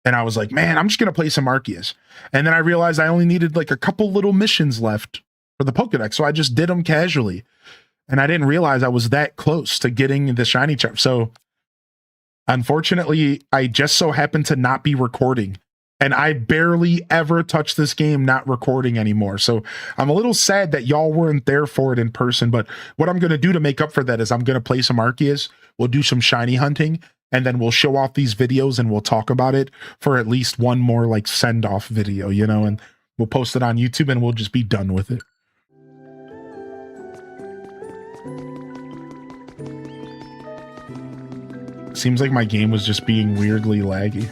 And I was like, man, I'm just going to play some Arceus. And then I realized I only needed like a couple little missions left for the Pokedex. So I just did them casually. And I didn't realize I was that close to getting the shiny charm. So unfortunately, I just so happened to not be recording, and I barely ever touch this game not recording anymore. So I'm a little sad that y'all weren't there for it in person, but what I'm going to do to make up for that is I'm going to play some Arceus, we'll do some shiny hunting, and then we'll show off these videos and we'll talk about it for at least one more like send-off video, you know, and we'll post it on YouTube and we'll just be done with it. Seems like my game was just being weirdly laggy.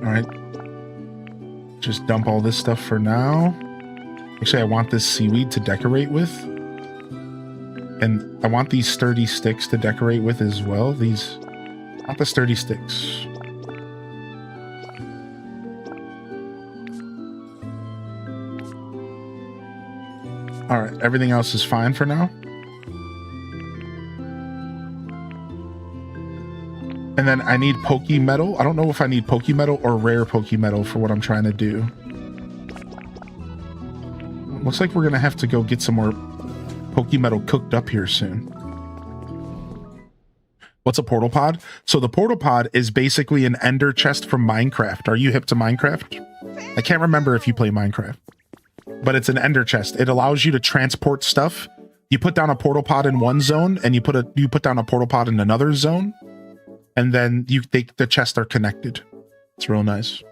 All right. Just dump all this stuff for now. Actually, I want this seaweed to decorate with. And I want these sturdy sticks to decorate with as well. Not the sturdy sticks. All right, everything else is fine for now. And then I need Pokemetal. I don't know if I need Pokemetal or rare Pokemetal for what I'm trying to do. Looks like we're gonna have to go get some more Pokemetal cooked up here soon. What's a portal pod? So the portal pod is basically an ender chest from Minecraft. Are you hip to Minecraft? I can't remember if you play Minecraft, but it's an ender chest. It allows you to transport stuff. You put down a portal pod in one zone and you put down a portal pod in another zone, and then the chests are connected. It's real nice.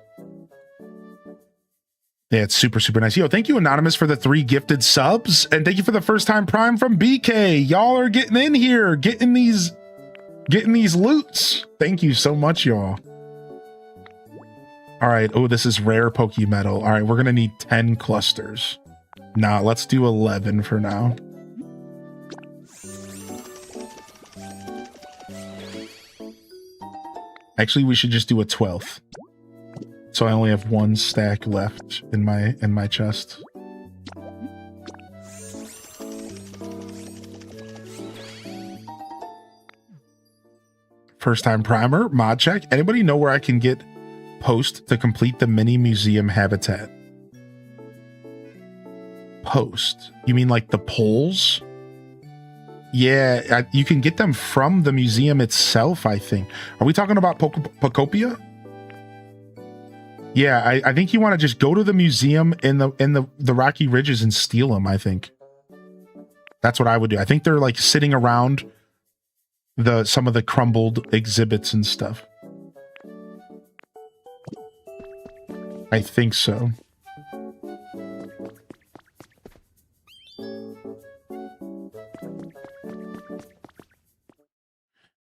Yeah, it's super, super nice. Yo, thank you, Anonymous, for the 3 gifted subs. And thank you for the first time Prime from BK. Y'all are getting in here, getting these loots. Thank you so much, y'all. All right. Oh, this is rare Pokemetal. All right, we're going to need 10 clusters. Nah, let's do 11 for now. Actually, we should just do a 12th. So I only have one stack left in my chest. First time primer, mod check. Anybody know where I can get post to complete the mini museum habitat? Post. You mean like the poles? Yeah, you can get them from the museum itself, I think. Are we talking about Pokopia? Yeah, I think you want to just go to the museum in the Rocky Ridges and steal them, I think. That's what I would do. I think they're like sitting around some of the crumbled exhibits and stuff. I think so.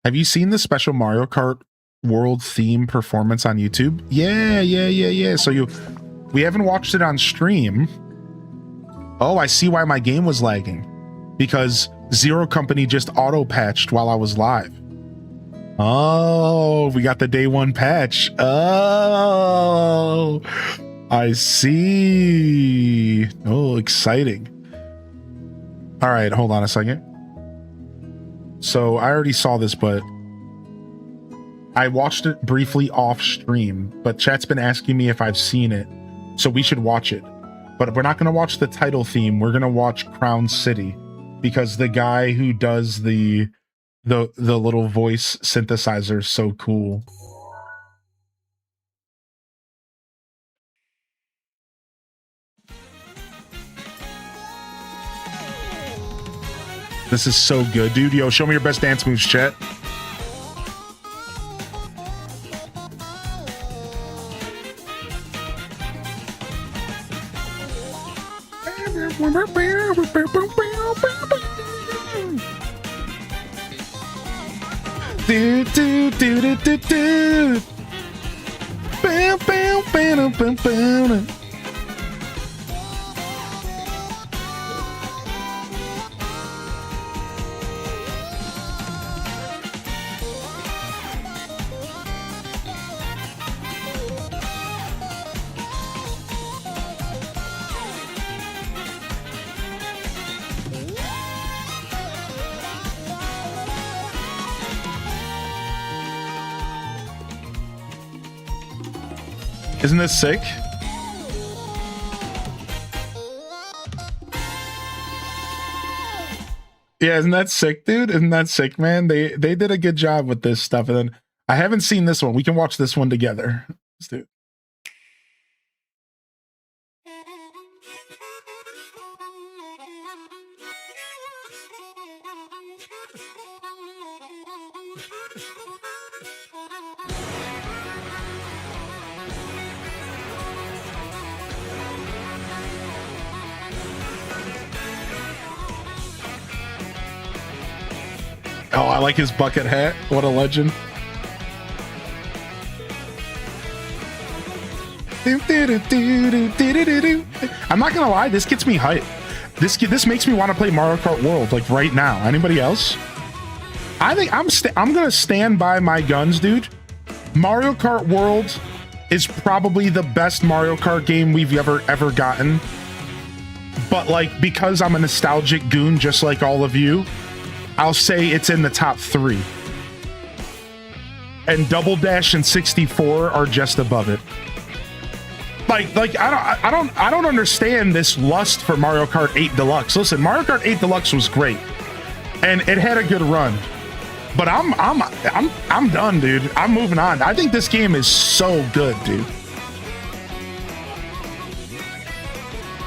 Have you seen the special Mario Kart World theme performance on YouTube? Yeah. So we haven't watched it on stream. Oh, I see why my game was lagging. Because Zero Company just auto-patched while I was live. Oh, we got the day one patch. Oh, I see. Oh, exciting. All right, hold on a second. So I already saw this, but I watched it briefly off stream, but chat's been asking me if I've seen it, so we should watch it. But we're not going to watch the title theme. We're going to watch Crown City, because the guy who does the little voice synthesizer is so cool. This is so good, dude. Yo, show me your best dance moves, chat. Do do do do do do. Bam bam bam bam bam. Isn't this sick? Yeah, isn't that sick, dude? Isn't that sick, man? They did a good job with this stuff. And then I haven't seen this one. We can watch this one together. Let's do it. Oh, I like his bucket hat. What a legend. I'm not gonna lie, this gets me hyped. This makes me want to play Mario Kart World like right now. Anybody else? I think I'm gonna stand by my guns, dude. Mario Kart World is probably the best Mario Kart game we've ever gotten. But like, because I'm a nostalgic goon just like all of you, I'll say it's in the top 3. And Double Dash and 64 are just above it. Like I don't understand this lust for Mario Kart 8 Deluxe. Listen, Mario Kart 8 Deluxe was great, and it had a good run. But I'm done, dude. I'm moving on. I think this game is so good, dude.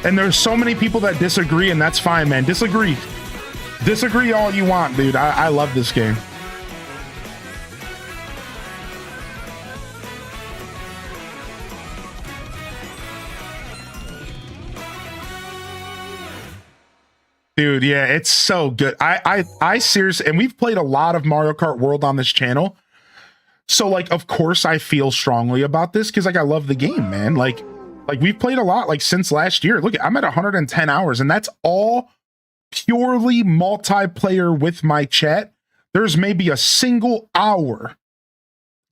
And there's so many people that disagree, and that's fine, man. Disagree all you want, dude. I love this game. Dude, yeah, it's so good. I seriously, and we've played a lot of Mario Kart World on this channel. So like, of course I feel strongly about this because like I love the game, man. Like we've played a lot like since last year. Look, I'm at 110 hours and that's all purely multiplayer with my chat. There's maybe a single hour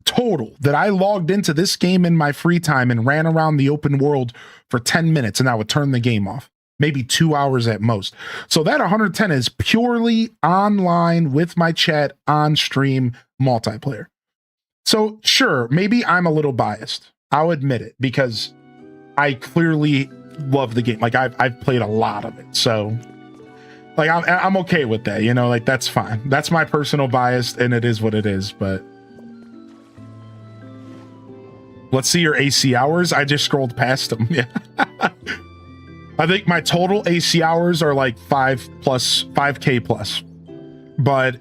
total that I logged into this game in my free time and ran around the open world for 10 minutes and I would turn the game off. Maybe 2 hours at most. So that 110 is purely online with my chat on stream multiplayer. So sure, maybe I'm a little biased. I'll admit it because I clearly love the game. Like I've played a lot of it. So like I'm okay with that, you know, like that's fine. That's my personal bias and it is what it is, but let's see your AC hours. I just scrolled past them. Yeah. I think my total AC hours are like 5K plus, but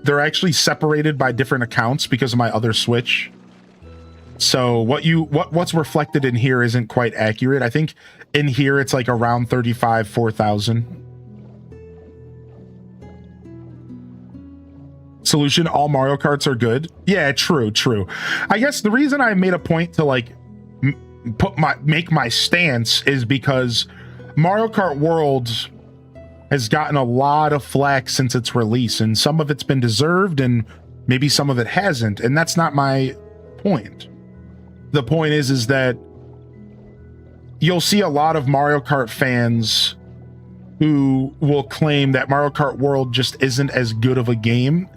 they're actually separated by different accounts because of my other Switch. So what's reflected in here isn't quite accurate. I think in here it's like around 4,000. Solution, all Mario Karts are good. Yeah, true. I guess the reason I made a point to like make my stance is because Mario Kart World has gotten a lot of flack since its release, and some of it's been deserved and maybe some of it hasn't, and that's not my point. The point is that you'll see a lot of Mario Kart fans who will claim that Mario Kart World just isn't as good of a game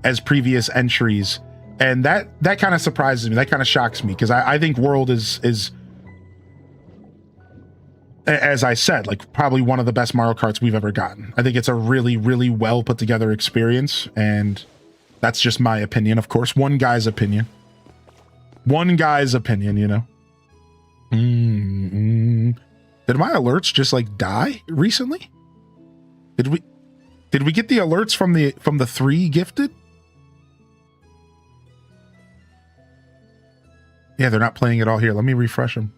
as previous entries, and that kind of surprises me. That kind of shocks me because I think World is as I said, like probably one of the best Mario Karts we've ever gotten. I think it's a really, really well put together experience, and that's just my opinion, of course. One guy's opinion, you know. Did my alerts just like die recently? Did we get the alerts from the 3 gifted? Yeah, they're not playing it all here. Let me refresh them.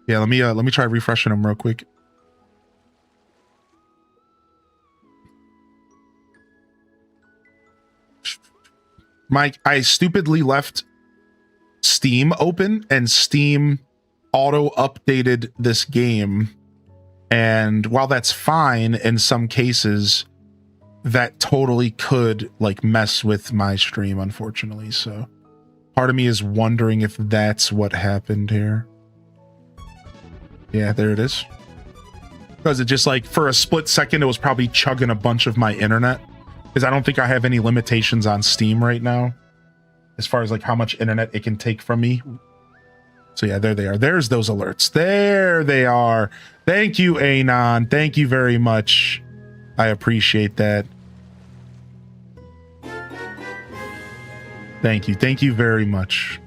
Yeah, let me try refreshing them real quick. Mike, I stupidly left Steam open and Steam auto updated this game. And while that's fine in some cases, that totally could like mess with my stream, unfortunately. So part of me is wondering if that's what happened here. Yeah, there it is. Because it just like for a split second, it was probably chugging a bunch of my internet. Because I don't think I have any limitations on Steam right now as far as like how much internet it can take from me. So yeah, there they are. There's those alerts. There they are. Thank you, Anon. Thank you very much. I appreciate that. Thank you. Thank you very much.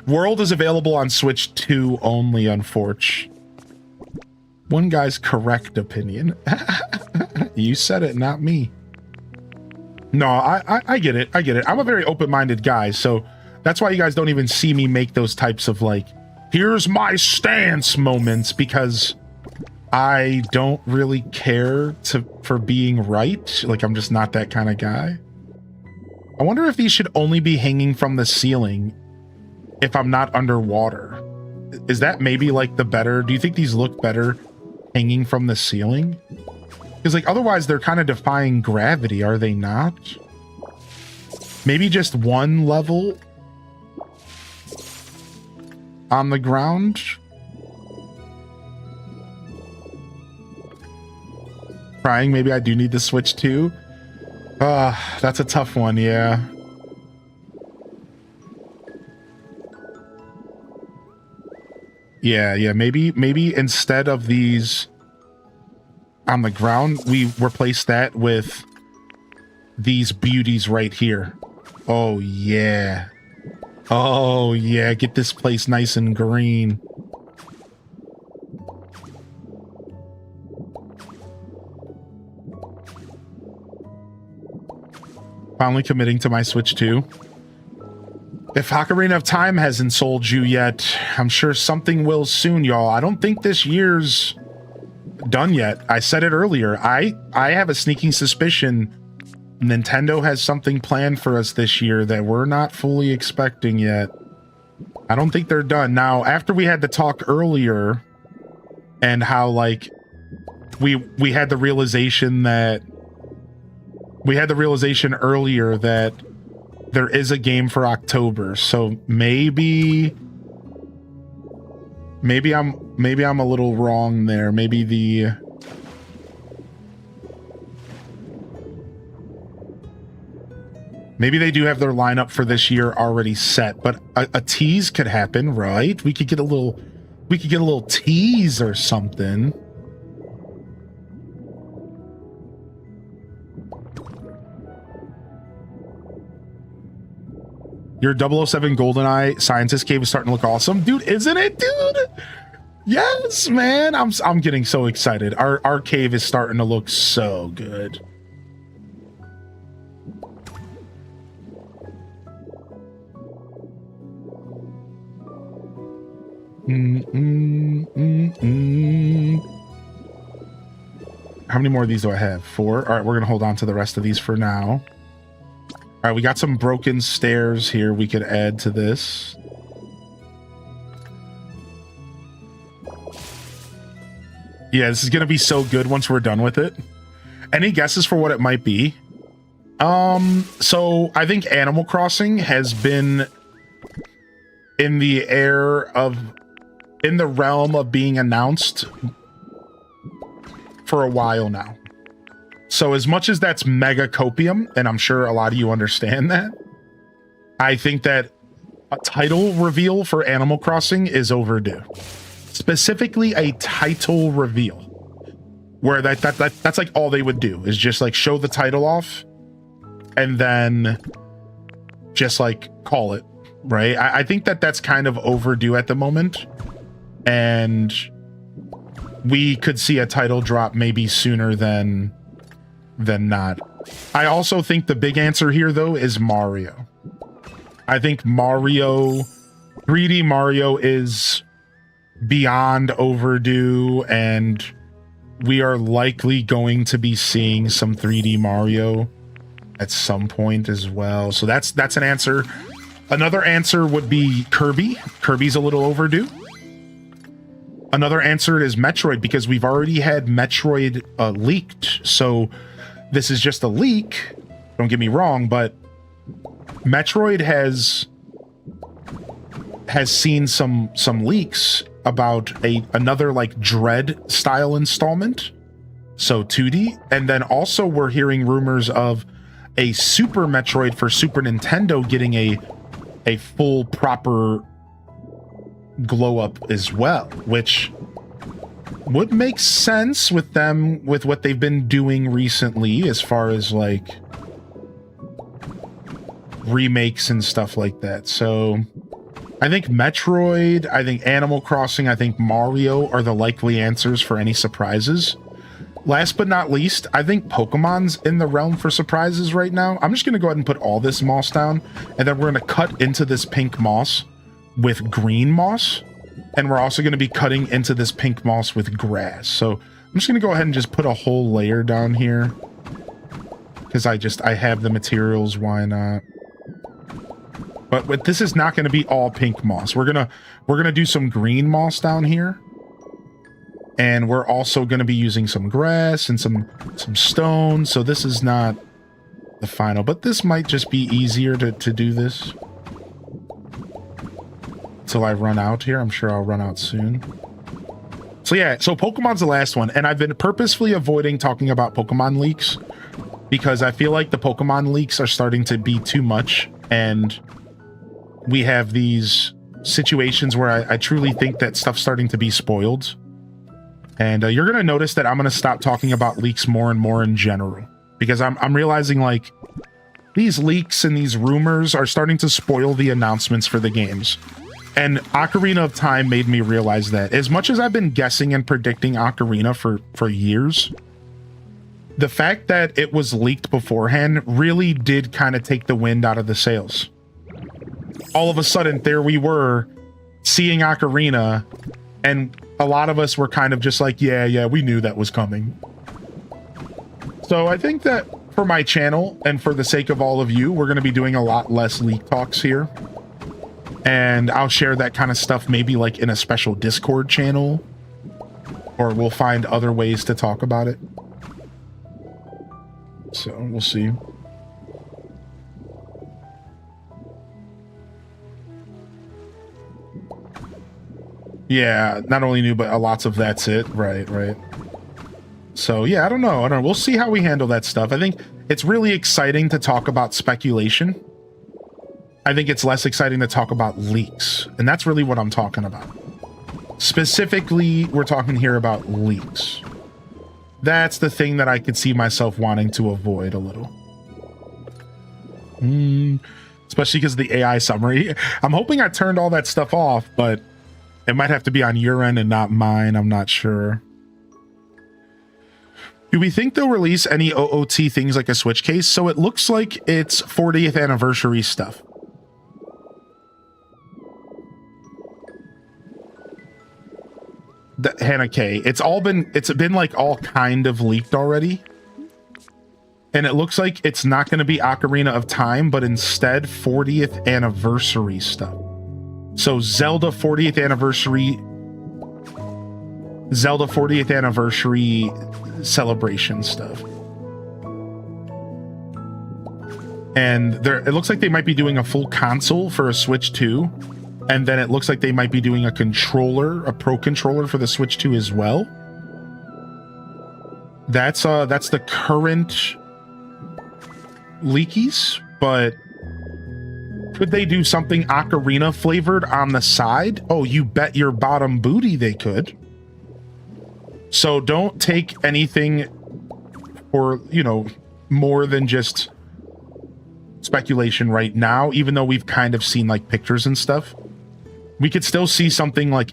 World is available on Switch 2 only, unfortunately. One guy's correct opinion. You said it, not me. No, I get it. I get it. I'm a very open-minded guy, so that's why you guys don't even see me make those types of like, here's my stance moments, because I don't really care for being right. Like, I'm just not that kind of guy. I wonder if these should only be hanging from the ceiling if I'm not underwater. Is that maybe like the better? Do you think these look better hanging from the ceiling? Because like otherwise they're kind of defying gravity, are they not? Maybe just one level on the ground? Crying, maybe I do need to switch too. That's a tough one, yeah. Yeah, maybe instead of these on the ground, we replace that with these beauties right here. Oh yeah. Oh yeah, get this place nice and green. Finally committing to my Switch 2. If Ocarina of Time hasn't sold you yet, I'm sure something will soon, y'all. I don't think this year's done yet. I said it earlier. I have a sneaking suspicion Nintendo has something planned for us this year that we're not fully expecting yet. I don't think they're done. Now, after we had the talk earlier and how like we had the realization earlier that there is a game for October. So maybe I'm a little wrong there. Maybe they do have their lineup for this year already set, but a tease could happen, right? We could get a little tease or something. Your 007 GoldenEye Scientist Cave is starting to look awesome. Dude, isn't it, dude? Yes, man. I'm getting so excited. Our cave is starting to look so good. How many more of these do I have? 4. All right, we're gonna hold on to the rest of these for now. All right, we got some broken stairs here we could add to this. Yeah, this is gonna be so good once we're done with it. Any guesses for what it might be? So I think Animal Crossing has been in the realm of being announced for a while now. So as much as that's mega copium, and I'm sure a lot of you understand that, I think that a title reveal for Animal Crossing is overdue. Specifically a title reveal where that's like all they would do is just like show the title off and then just like call it, right? I think that's kind of overdue at the moment, and we could see a title drop maybe sooner than not. I also think the big answer here though is Mario. I think 3D Mario is beyond overdue, and we are likely going to be seeing some 3D Mario at some point as well. So that's an answer. Another answer would be Kirby. Kirby's a little overdue. Another answer is Metroid, because we've already had Metroid leaked. So this is just a leak. Don't get me wrong, but Metroid has seen some leaks about another like Dread style installment, so 2D, and then also we're hearing rumors of a Super Metroid for Super Nintendo getting a full proper glow up as well, which would make sense with them with what they've been doing recently as far as like remakes and stuff like that. So I think Metroid, I think Animal Crossing, I think Mario are the likely answers for any surprises. Last but not least, I think Pokemon's in the realm for surprises right now. I'm just going to go ahead and put all this moss down, and then we're going to cut into this pink moss with green moss, and we're also going to be cutting into this pink moss with grass. So I'm just going to go ahead and just put a whole layer down here because I have the materials. Why not? But this is not going to be all pink moss. We're gonna do some green moss down here, and we're also going to be using some grass and some stone. So this is not the final, but this might just be easier to do this till I run out here. I'm sure I'll run out soon. So yeah, so Pokemon's the last one, and I've been purposefully avoiding talking about Pokemon leaks because I feel like the Pokemon leaks are starting to be too much, and we have these situations where I truly think that stuff's starting to be spoiled. And you're going to notice that I'm going to stop talking about leaks more and more in general, because I'm realizing like these leaks and these rumors are starting to spoil the announcements for the games. And Ocarina of Time made me realize that. As much as I've been guessing and predicting Ocarina for years, the fact that it was leaked beforehand really did kind of take the wind out of the sails. All of a sudden, there we were seeing Ocarina, and a lot of us were kind of just like, yeah, we knew that was coming. So I think that for my channel and for the sake of all of you, we're going to be doing a lot less leak talks here. And I'll share that kind of stuff maybe like in a special Discord channel. Or we'll find other ways to talk about it. So we'll see. Yeah, not only new, but lots of that's it. Right. So yeah, I don't know. We'll see how we handle that stuff. I think it's really exciting to talk about speculation. I think it's less exciting to talk about leaks. And that's really what I'm talking about. Specifically, we're talking here about leaks. That's the thing that I could see myself wanting to avoid a little. Especially because of the AI summary. I'm hoping I turned all that stuff off, but it might have to be on your end and not mine. I'm not sure. Do we think they'll release any OOT things like a Switch case? So it looks like it's 40th anniversary stuff. Hannah K. It's been like all kind of leaked already. And it looks like it's not going to be Ocarina of Time, but instead 40th anniversary stuff. So Zelda 40th anniversary celebration stuff. And it looks like they might be doing a full console for a Switch 2. And then it looks like they might be doing a controller, a Pro controller for the Switch 2 as well. That's the current leakies, but could they do something Ocarina flavored on the side? Oh, you bet your bottom booty they could. So don't take anything for, more than just speculation right now, even though we've kind of seen like pictures and stuff. We could still see something like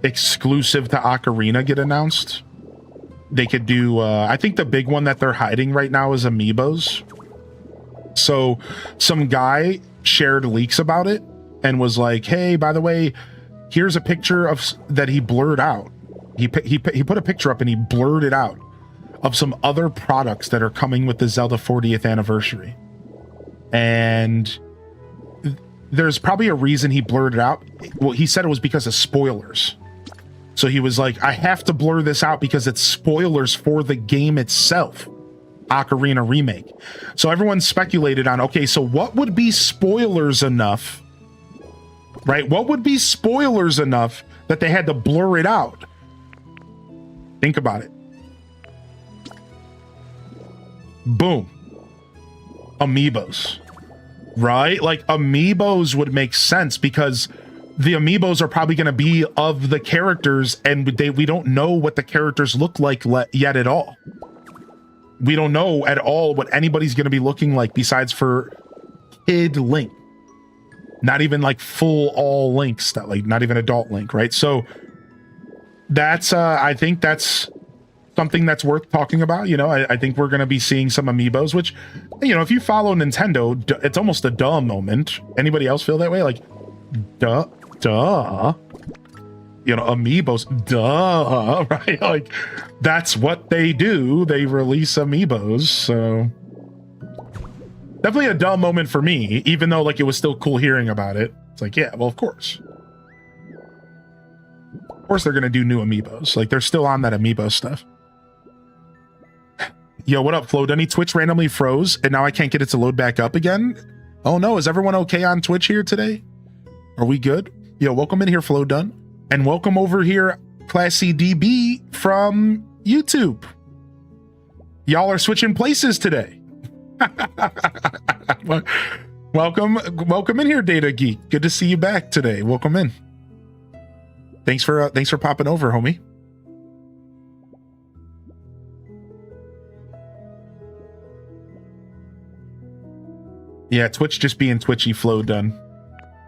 exclusive to Ocarina get announced. They could do, I think the big one that they're hiding right now is amiibos. So some guy shared leaks about it and was like, hey, by the way, here's a picture of that he blurred out. He put a picture up and he blurred it out of some other products that are coming with the Zelda 40th anniversary. And there's probably a reason he blurred it out. Well, he said it was because of spoilers. So he was like, I have to blur this out because it's spoilers for the game itself. Ocarina Remake. So everyone speculated on, okay, so what would be spoilers enough, right? What would be spoilers enough that they had to blur it out? Think about it. Boom. Amiibos. Right? Like amiibos would make sense because the amiibos are probably going to be of the characters and we don't know what the characters look like yet at all. We don't know at all what anybody's going to be looking like besides for Kid Link. Not even like full all Link stuff, like not even adult Link, right? So that's I think that's something that's worth talking about. I think we're going to be seeing some amiibos, which, if you follow Nintendo, it's almost a duh moment. Anybody else feel that way? Like, duh. Amiibos, duh, right? Like, that's what they do. They release amiibos, so definitely a duh moment for me, even though, like, it was still cool hearing about it. It's like, yeah, well, of course. Of course they're going to do new amiibos. Like, they're still on that amiibo stuff. Yo, what up, Flo Dunny? Twitch randomly froze, and now I can't get it to load back up again. Oh no, is everyone okay on Twitch here today? Are we good? Yo, welcome in here, Flo Dunn. And welcome over here, Classy DB from YouTube. Y'all are switching places today. Welcome in here, Data Geek. Good to see you back today. Welcome in. Thanks for popping over, homie. Yeah, Twitch just being twitchy. Flow done.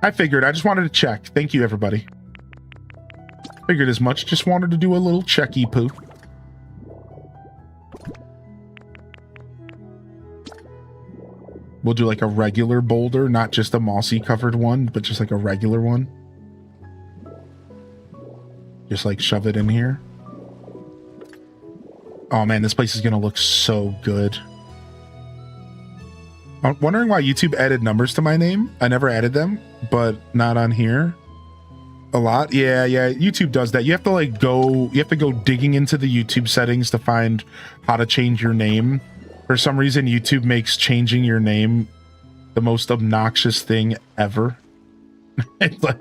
I figured. I just wanted to check. Thank you, everybody. Figured as much. Just wanted to do a little checky poo. We'll do like a regular boulder, not just a mossy covered one, but just like a regular one. Just like shove it in here. Oh man, this place is gonna look so good. I'm wondering why YouTube added numbers to my name. I never added them, but not on here. A lot. Yeah, YouTube does that. You have to like go digging into the YouTube settings to find how to change your name. For some reason, YouTube makes changing your name the most obnoxious thing ever. It's like,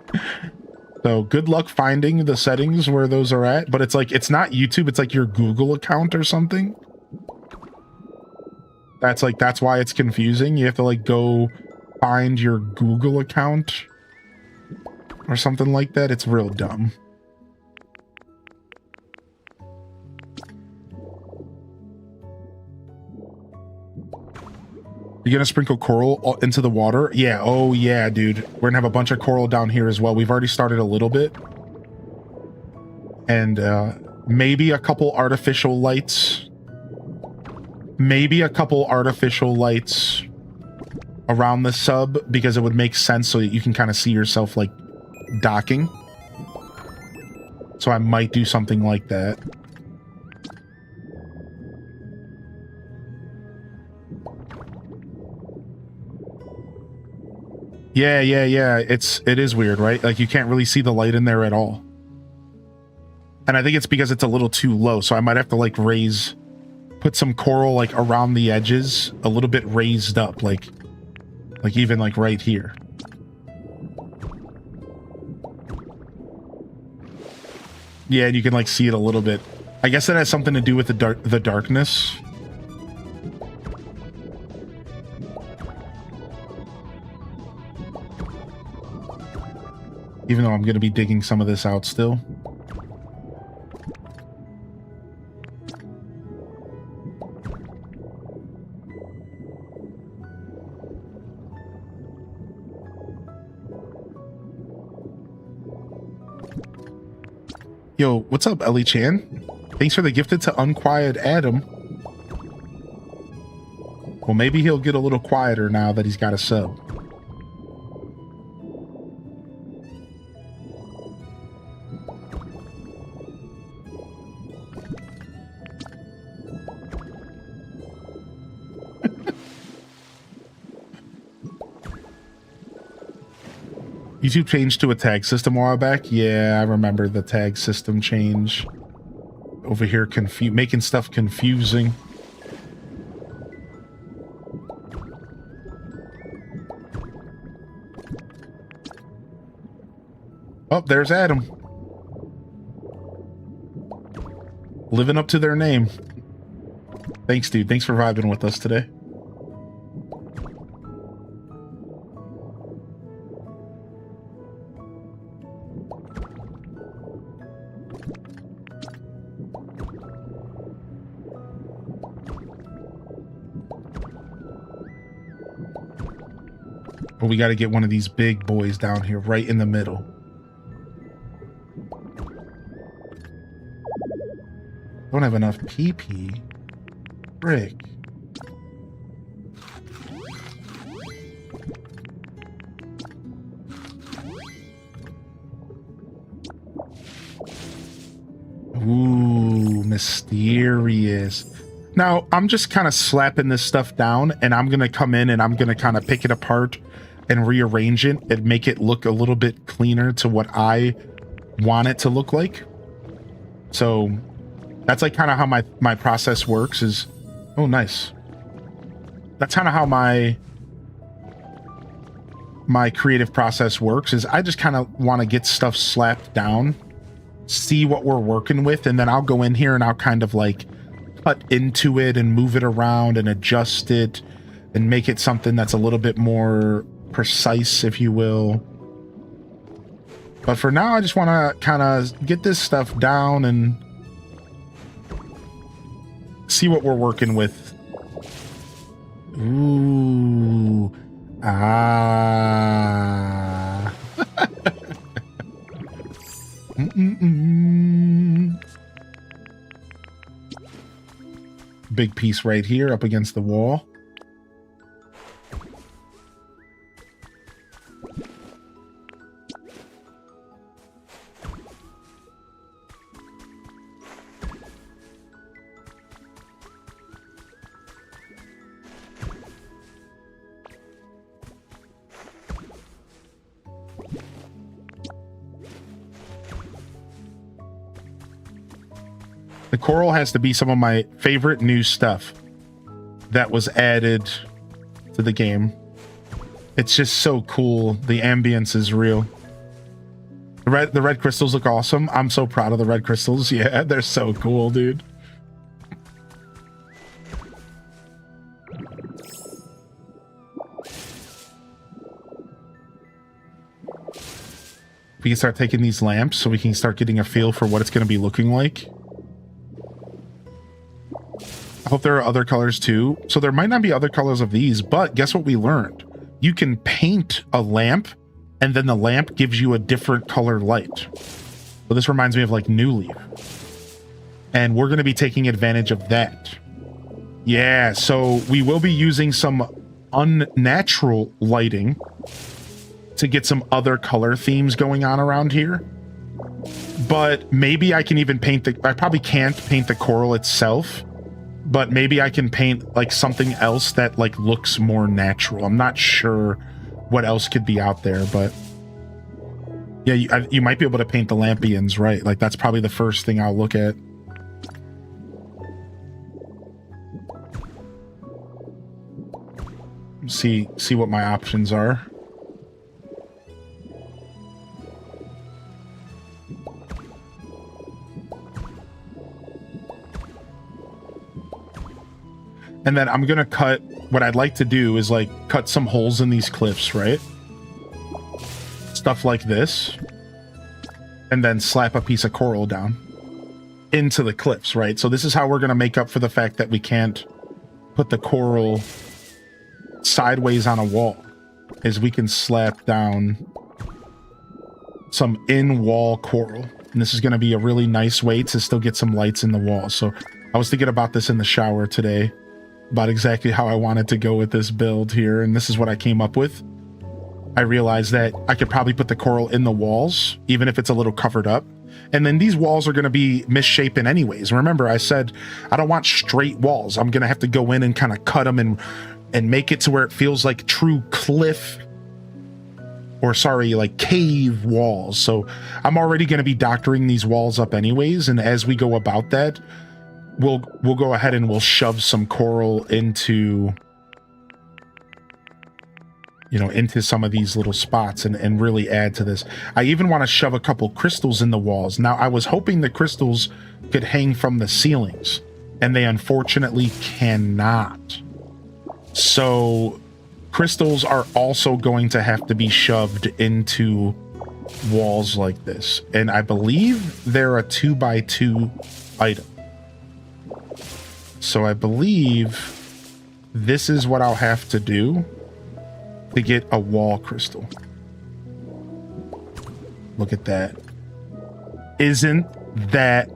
so good luck finding the settings where those are at, but it's like, it's not YouTube, it's like your Google account or something. That's why it's confusing. You have to like go find your Google account or something like that. It's real dumb. You're gonna sprinkle coral into the water? Yeah, oh yeah, dude. We're gonna have a bunch of coral down here as well. We've already started a little bit. And maybe a couple artificial lights. Maybe a couple artificial lights around the sub, because it would make sense so that you can kind of see yourself like docking. So I might do something like that. Yeah. It is weird, right? Like you can't really see the light in there at all. And I think it's because it's a little too low. So I might have to like put some coral like around the edges, a little bit raised up, like even like right here. Yeah, and you can like see it a little bit. I guess that has something to do with the darkness. Even though I'm going to be digging some of this out still. Yo, what's up, Ellie Chan? Thanks for the gifted to Unquiet Adam. Well, maybe he'll get a little quieter now that he's got a sub. YouTube changed to a tag system a while back. Yeah, I remember the tag system change. Over here, making stuff confusing. Oh, there's Adam. Living up to their name. Thanks, dude. Thanks for vibing with us today. But we got to get one of these big boys down here, right in the middle. Don't have enough PP. Frick. Ooh, mysterious. Now, I'm just kind of slapping this stuff down, and I'm going to come in and I'm going to kind of pick it apart and rearrange it and make it look a little bit cleaner to what I want it to look like. So that's like kind of how my process works is, oh, nice. That's kind of how my creative process works is I just kind of want to get stuff slapped down, see what we're working with, and then I'll go in here and I'll kind of like cut into it and move it around and adjust it and make it something that's a little bit more precise, if you will. But for now, I just want to kind of get this stuff down and see what we're working with. Ooh. Ah. Big piece right here up against the wall. The coral has to be some of my favorite new stuff that was added to the game. It's just so cool. The ambience is real. The red crystals look awesome. I'm so proud of the red crystals. Yeah, they're so cool, dude. We can start taking these lamps so we can start getting a feel for what it's going to be looking like. I hope there are other colors too. So there might not be other colors of these, but guess what we learned? You can paint a lamp and then the lamp gives you a different color light. So this reminds me of like New Leaf. And we're going to be taking advantage of that. Yeah, so we will be using some unnatural lighting to get some other color themes going on around here. But maybe I can even paint I probably can't paint the coral itself, but maybe I can paint like something else that like looks more natural. I'm not sure what else could be out there, but yeah, you might be able to paint the lampions, right? Like that's probably the first thing I'll look at. See what my options are. And then I'm gonna cut, what I'd like to do is like cut some holes in these cliffs, right? Stuff like this. And then slap a piece of coral down into the cliffs, right? So this is how we're gonna make up for the fact that we can't put the coral sideways on a wall, is we can slap down some in-wall coral. And this is gonna be a really nice way to still get some lights in the wall. So I was thinking about this in the shower today, about exactly how I wanted to go with this build here, and this is what I came up with. I realized that I could probably put the coral in the walls, even if it's a little covered up. And then these walls are going to be misshapen anyways. Remember, I said I don't want straight walls. I'm going to have to go in and kind of cut them and make it to where it feels like true cliff, or sorry, like cave walls. So I'm already going to be doctoring these walls up anyways, and as we go about that, we'll go ahead and we'll shove some coral into, you know, into some of these little spots and really add to this. I even want to shove a couple crystals in the walls. Now, I was hoping the crystals could hang from the ceilings, and they unfortunately cannot. So crystals are also going to have to be shoved into walls like this. And I believe they're a 2x2 item. So I believe this is what I'll have to do to get a wall crystal. Look at that. Isn't that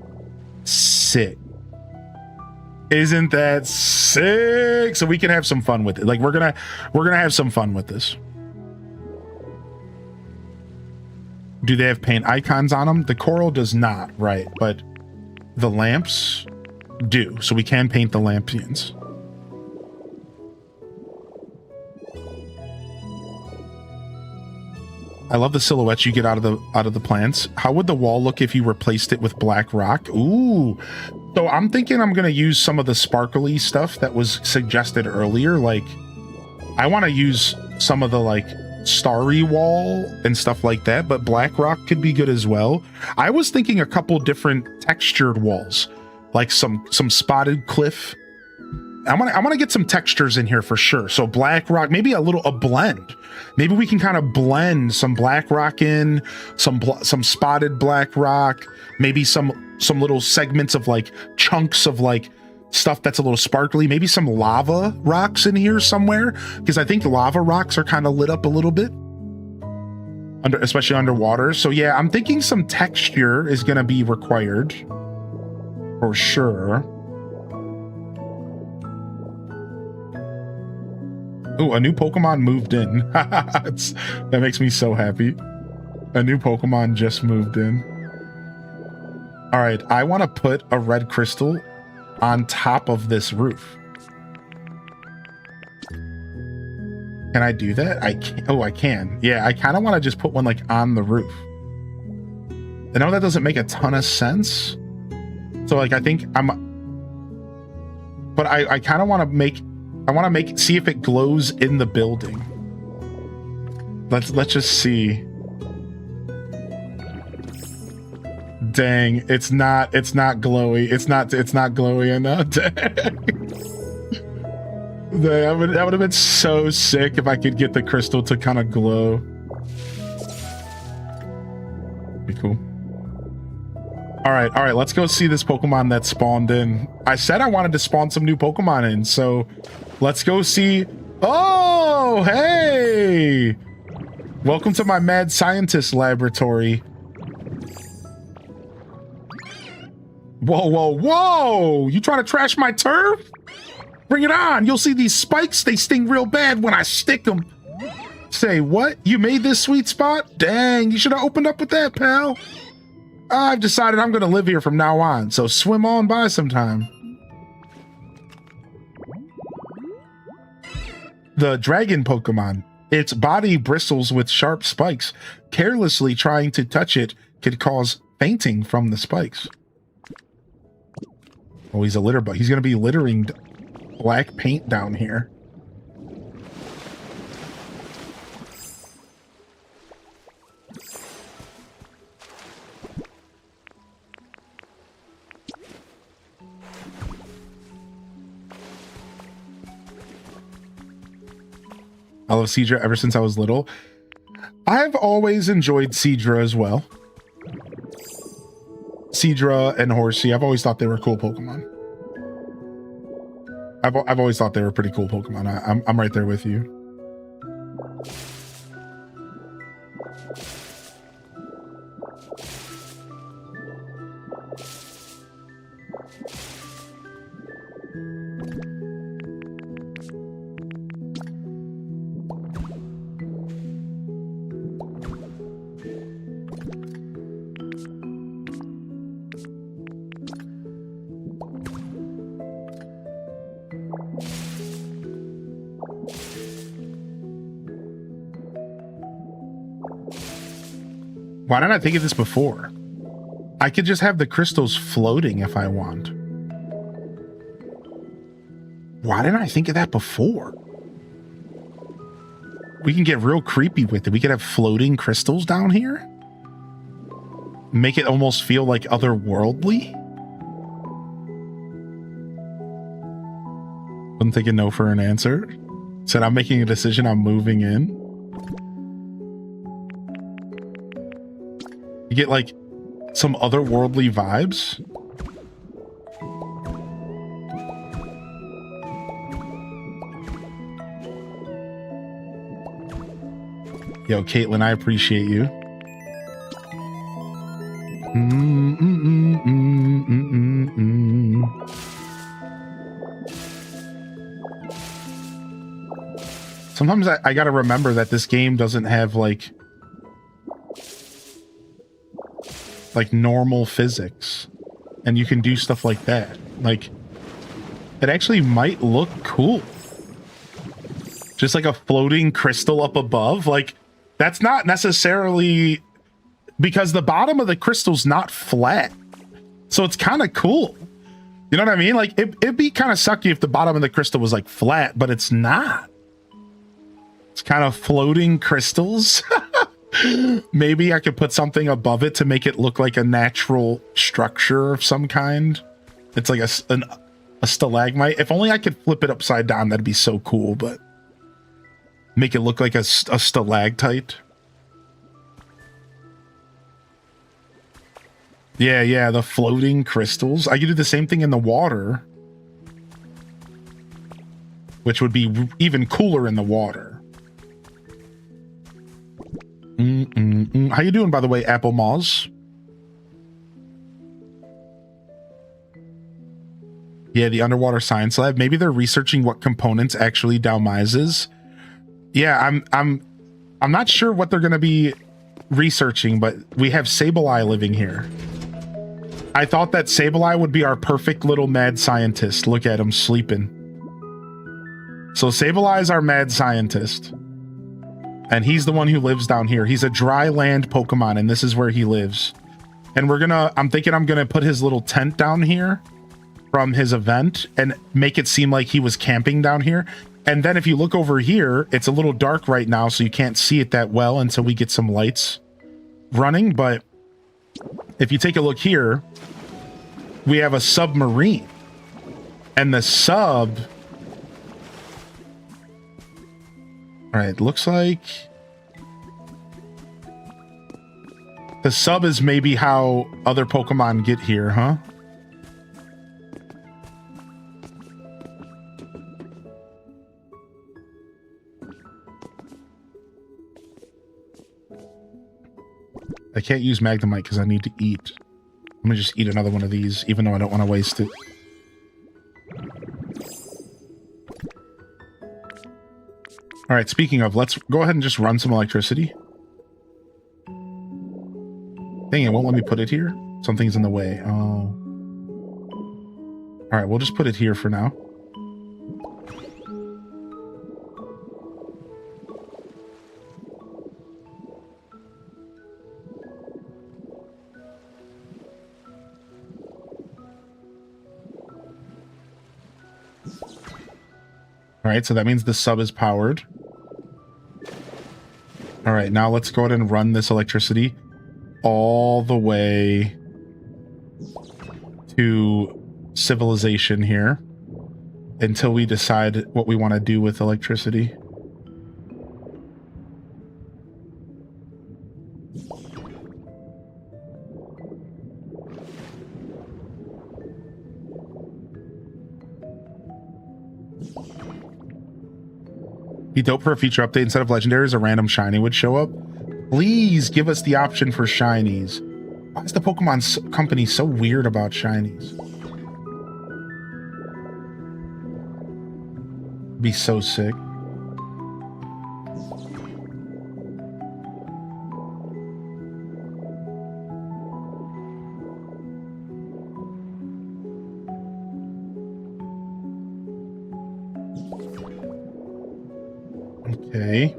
sick? Isn't that sick? So we can have some fun with it. Like we're gonna have some fun with this. Do they have paint icons on them? The coral does not, right? But the lamps do, so we can paint the lampions. I love the silhouettes you get out of the plants. How would the wall look if you replaced it with black rock? Ooh, so I'm thinking I'm gonna use some of the sparkly stuff that was suggested earlier. Like I want to use some of the like starry wall and stuff like that, but black rock could be good as well. I was thinking a couple different textured walls, like some spotted cliff. I want to get some textures in here for sure. So black rock, maybe a blend. Maybe we can kind of blend some black rock in, some spotted black rock, maybe some little segments of like chunks of like stuff that's a little sparkly, maybe some lava rocks in here somewhere, because I think lava rocks are kind of lit up a little bit, especially underwater. So yeah, I'm thinking some texture is going to be required for sure. Oh, a new Pokemon moved in. That makes me so happy. A new Pokemon just moved in. All right, I want to put a red crystal on top of this roof. Can I do that? I can. Oh, I can. Yeah, I kind of want to just put one like on the roof. I know that doesn't make a ton of sense, So like I think but I kind of want to make see if it glows in the building. Let's just see. Dang, it's not glowy. It's not glowy enough. Dang. That would have been so sick if I could get the crystal to kind of glow. Be cool. All right, let's go see this Pokemon that spawned in. I said I wanted to spawn some new Pokemon in, so let's go see. Oh, hey! Welcome to my mad scientist laboratory. Whoa! You trying to trash my turf? Bring it on! You'll see these spikes, they sting real bad when I stick them. Say, what? You made this sweet spot? Dang, you should have opened up with that, pal. I've decided I'm going to live here from now on, so swim on by sometime. The dragon Pokemon. Its body bristles with sharp spikes. Carelessly trying to touch it could cause fainting from the spikes. Oh, he's a litter bug. He's going to be littering black paint down here. I love Seadra ever since I was little. I've always enjoyed Seadra as well. Seadra and Horsey. I've always thought they were cool Pokemon. I've always thought they were pretty cool Pokemon. I'm right there with you. Why didn't I think of this before? I could just have the crystals floating if I want. Why didn't I think of that before? We can get real creepy with it. We could have floating crystals down here. Make it almost feel like otherworldly. I'm thinking no for an answer. Said I'm making a decision. I'm moving in. You get like some otherworldly vibes. Yo, Caitlin, I appreciate you. Sometimes I gotta remember that this game doesn't have like normal physics, and you can do stuff like that. Like, it actually might look cool. Just like a floating crystal up above. Like, that's not necessarily, because the bottom of the crystal's not flat, so it's kind of cool. You know what I mean? Like, it'd be kind of sucky if the bottom of the crystal was like flat, but it's not. It's kind of floating crystals. Maybe I could put something above it to make it look like a natural structure of some kind. It's like a stalagmite. If only I could flip it upside down, that'd be so cool, but make it look like a stalactite. Yeah, the floating crystals. I could do the same thing in the water, which would be even cooler in the water. How you doing, by the way, Apple Moz? Yeah, the underwater science lab. Maybe they're researching what components actually Dowmizes. Yeah, I'm not sure what they're gonna be researching, but we have Sableye living here. I thought that Sableye would be our perfect little mad scientist. Look at him sleeping. So Sableye is our mad scientist. And he's the one who lives down here. He's a dry land Pokemon, and this is where he lives. And I'm thinking I'm gonna put his little tent down here from his event and make it seem like he was camping down here. And then if you look over here, it's a little dark right now, so you can't see it that well until we get some lights running. But if you take a look here, we have a submarine. And the sub... All right, looks like... The sub is maybe how other Pokemon get here, huh? I can't use Magnemite because I need to eat. I'm gonna just eat another one of these, even though I don't want to waste it. All right, speaking of, let's go ahead and just run some electricity. Dang, it won't let me put it here. Something's in the way. Oh. All right, we'll just put it here for now. All right, so that means the sub is powered. All right, now let's go ahead and run this electricity all the way to civilization here until we decide what we want to do with electricity. Be dope for a future update. Instead of legendaries, a random shiny would show up. Please give us the option for shinies. Why is the Pokemon company so weird about shinies? Be so sick. Okay.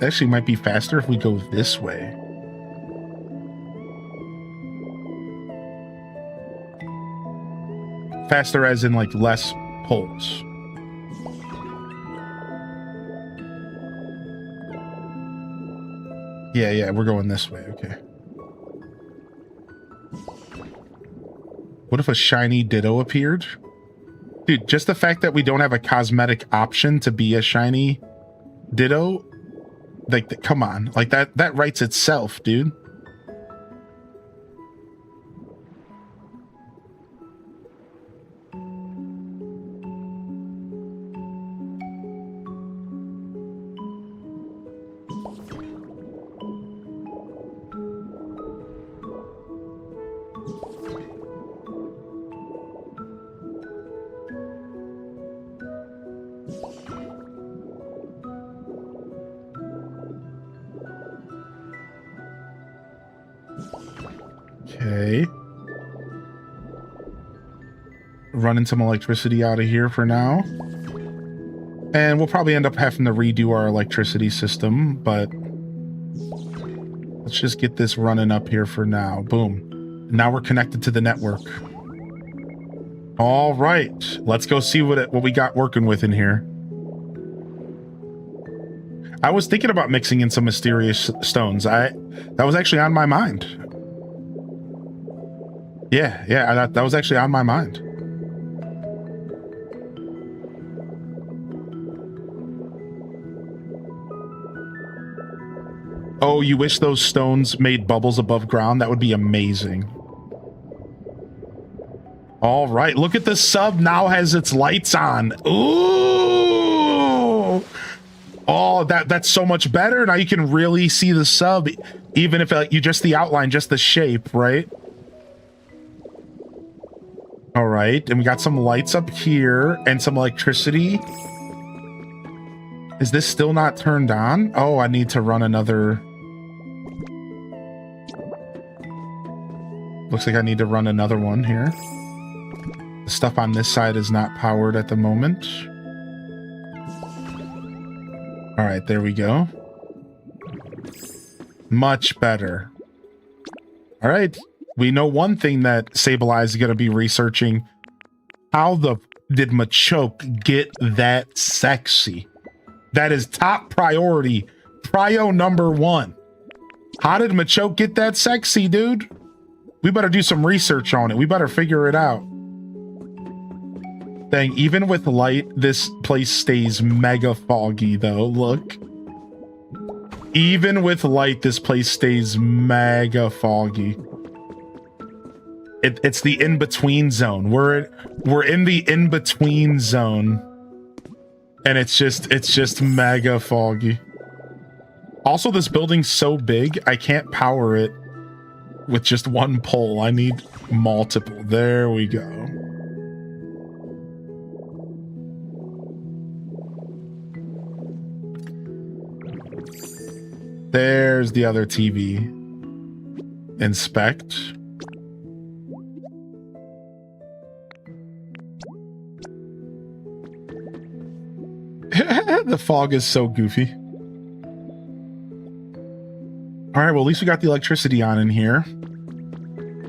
Actually might be faster if we go this way. Faster as in like less pulls. Yeah, we're going this way, okay. What if a shiny Ditto appeared? Dude, just the fact that we don't have a cosmetic option to be a shiny Ditto, like, come on, like that writes itself, dude. Okay. Running some electricity out of here for now. And we'll probably end up having to redo our electricity system, but let's just get this running up here for now. Boom. Now we're connected to the network. All right. Let's go see what we got working with in here. I was thinking about mixing in some mysterious stones. That was actually on my mind. Yeah, that was actually on my mind. Oh, you wish those stones made bubbles above ground? That would be amazing. All right, look at the sub now has its lights on. Ooh! Oh, that's so much better. Now you can really see the sub, even if you just the outline, just the shape, right? All right, and we got some lights up here and some electricity. Is this still not turned on? Oh, I need to run another. Looks like I need to run another one here. The stuff on this side is not powered at the moment. All right, there we go. Much better. All right. We know one thing that Sableye is going to be researching. How did Machoke get that sexy? That is top priority. Prio number 1. How did Machoke get that sexy, dude? We better do some research on it. We better figure it out. Dang, even with light, this place stays mega foggy, though. Look. Even with light, this place stays mega foggy. It's the in-between zone. We're in the in-between zone. And it's just mega foggy. Also, this building's so big, I can't power it with just one pole. I need multiple. There we go. There's the other TV. Inspect. The fog is so goofy. All right, well, at least we got the electricity on in here.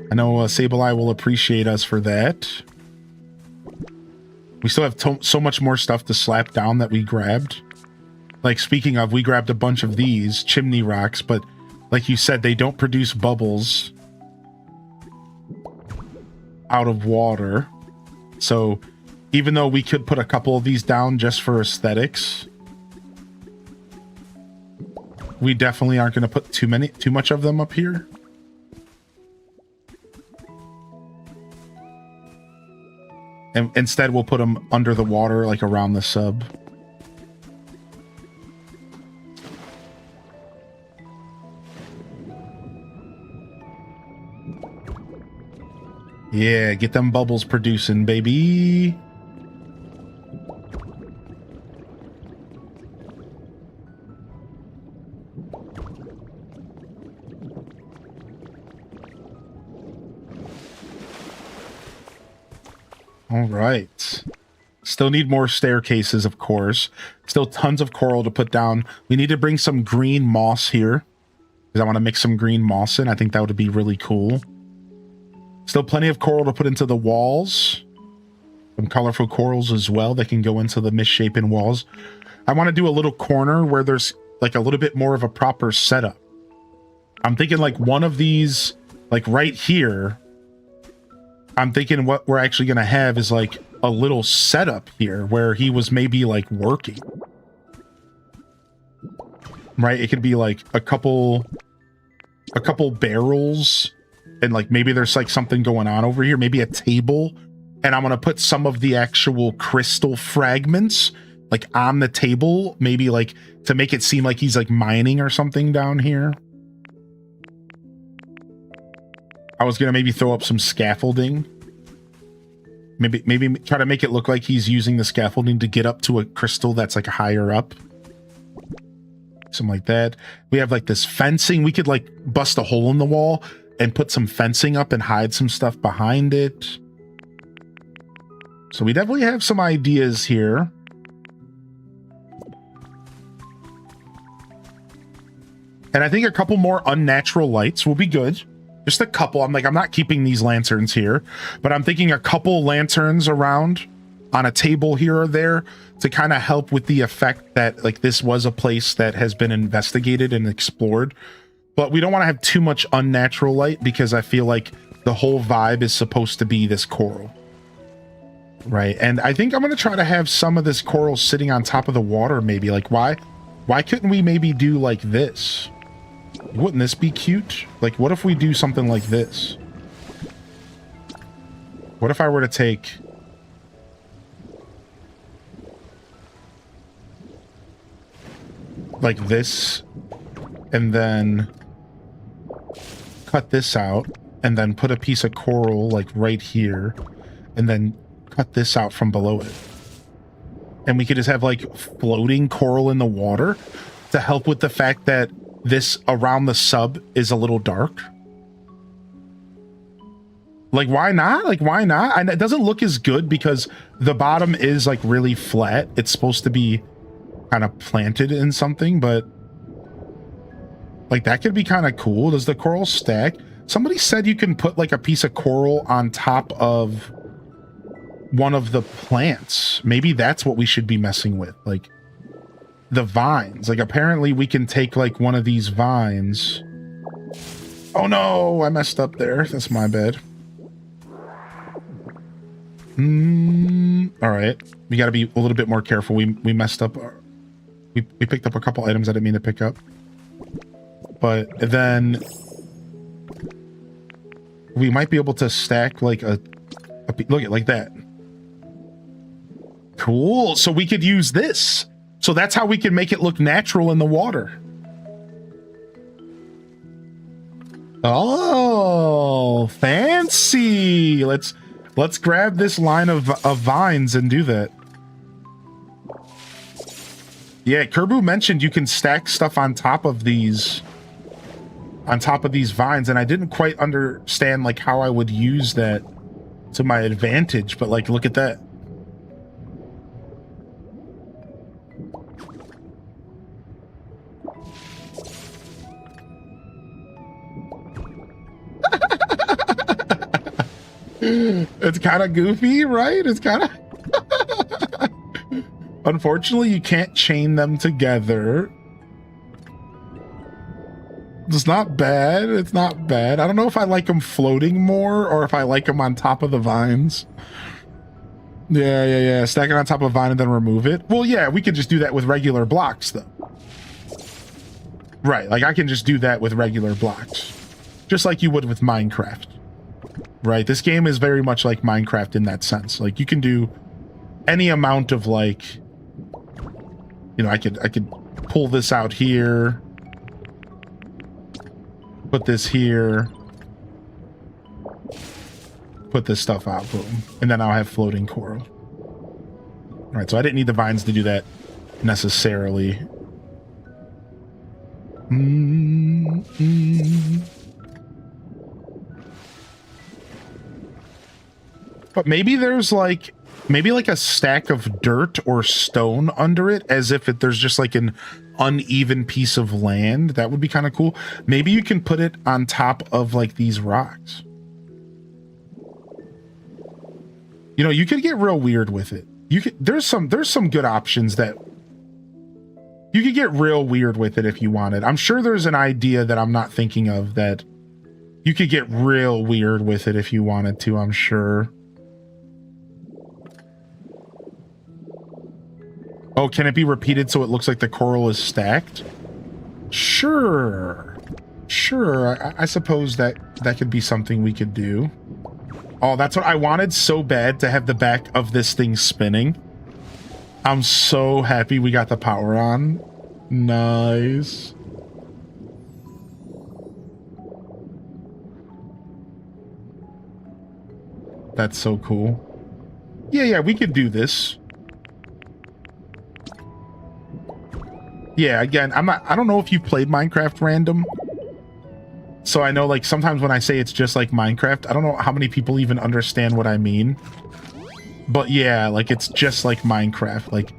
I know Sableye will appreciate us for that. We still have so much more stuff to slap down that we grabbed. Like, speaking of, we grabbed a bunch of these chimney rocks, but like you said, they don't produce bubbles out of water. So even though we could put a couple of these down just for aesthetics, we definitely aren't going to put too much of them up here. And instead, we'll put them under the water, like around the sub. Yeah, get them bubbles producing, baby. All right. Still need more staircases, of course. Still tons of coral to put down. We need to bring some green moss here, because I want to mix some green moss in. I think that would be really cool. Still plenty of coral to put into the walls. Some colorful corals as well that can go into the misshapen walls. I want to do a little corner where there's like a little bit more of a proper setup. I'm thinking like one of these, like right here. I'm thinking what we're actually going to have is like a little setup here where he was maybe like working. Right? It could be like a couple barrels, and like maybe there's like something going on over here, maybe a table, and I'm going to put some of the actual crystal fragments like on the table, maybe like to make it seem like he's like mining or something down here. I was going to maybe throw up some scaffolding. Maybe try to make it look like he's using the scaffolding to get up to a crystal that's like higher up. Something like that. We have like this fencing. We could like bust a hole in the wall and put some fencing up and hide some stuff behind it. So we definitely have some ideas here. And I think a couple more unnatural lights will be good. Just a couple. I'm not keeping these lanterns here, but I'm thinking a couple lanterns around on a table here or there to kind of help with the effect that like this was a place that has been investigated and explored. But we don't want to have too much unnatural light because I feel like the whole vibe is supposed to be this coral. Right. And I think I'm going to try to have some of this coral sitting on top of the water maybe. Like why couldn't we maybe do like this? Wouldn't this be cute? Like, what if we do something like this? What if I were to take... like this, and then cut this out, and then put a piece of coral, like, right here, and then cut this out from below it. And we could just have, like, floating coral in the water to help with the fact that this around the sub is a little dark. Like, why not? Like, why not? And it doesn't look as good because the bottom is like really flat. It's supposed to be kind of planted in something, but like that could be kind of cool. Does the coral stack? Somebody said you can put like a piece of coral on top of one of the plants. Maybe that's what we should be messing with, like the vines. Like apparently we can take like one of these vines. Oh no, I messed up there. That's my bad. All right, we got to be a little bit more careful. We messed up. We picked up a couple items I didn't mean to pick up, but then we might be able to stack like a look at like that. Cool. So we could use this. So that's how we can make it look natural in the water. Oh, fancy. Let's grab this line of vines and do that. Yeah, Kerbu mentioned you can stack stuff on top of these vines, and I didn't quite understand like how I would use that to my advantage, but like look at that. It's kind of goofy, right? It's kind of unfortunately you can't chain them together. It's not bad. It's not bad. I don't know if I like them floating more or if I like them on top of the vines. Yeah. Stack it on top of a vine and then remove it. Well, yeah, we could just do that with regular blocks, though. Right, like I can just do that with regular blocks. Just like you would with Minecraft. Right, this game is very much like Minecraft in that sense. Like you can do any amount of like, you know, I could pull this out here. Put this here. Put this stuff out, boom. And then I'll have floating coral. All right, so I didn't need the vines to do that necessarily. But maybe there's like, maybe like a stack of dirt or stone under it, as if there's just like an uneven piece of land. That would be kind of cool. Maybe you can put it on top of like these rocks. You know, you could get real weird with it. You could, there's some good options that you could get real weird with it if you wanted. I'm sure there's an idea that I'm not thinking of that you could get real weird with it if you wanted to, I'm sure. Oh, can it be repeated so it looks like the coral is stacked? Sure. I suppose that could be something we could do. Oh, that's what I wanted so bad, to have the back of this thing spinning. I'm so happy we got the power on. Nice. That's so cool. Yeah, we could do this. Yeah, again, I don't know if you've played Minecraft Random. So I know, like, sometimes when I say it's just like Minecraft, I don't know how many people even understand what I mean. But yeah, like, it's just like Minecraft. Like,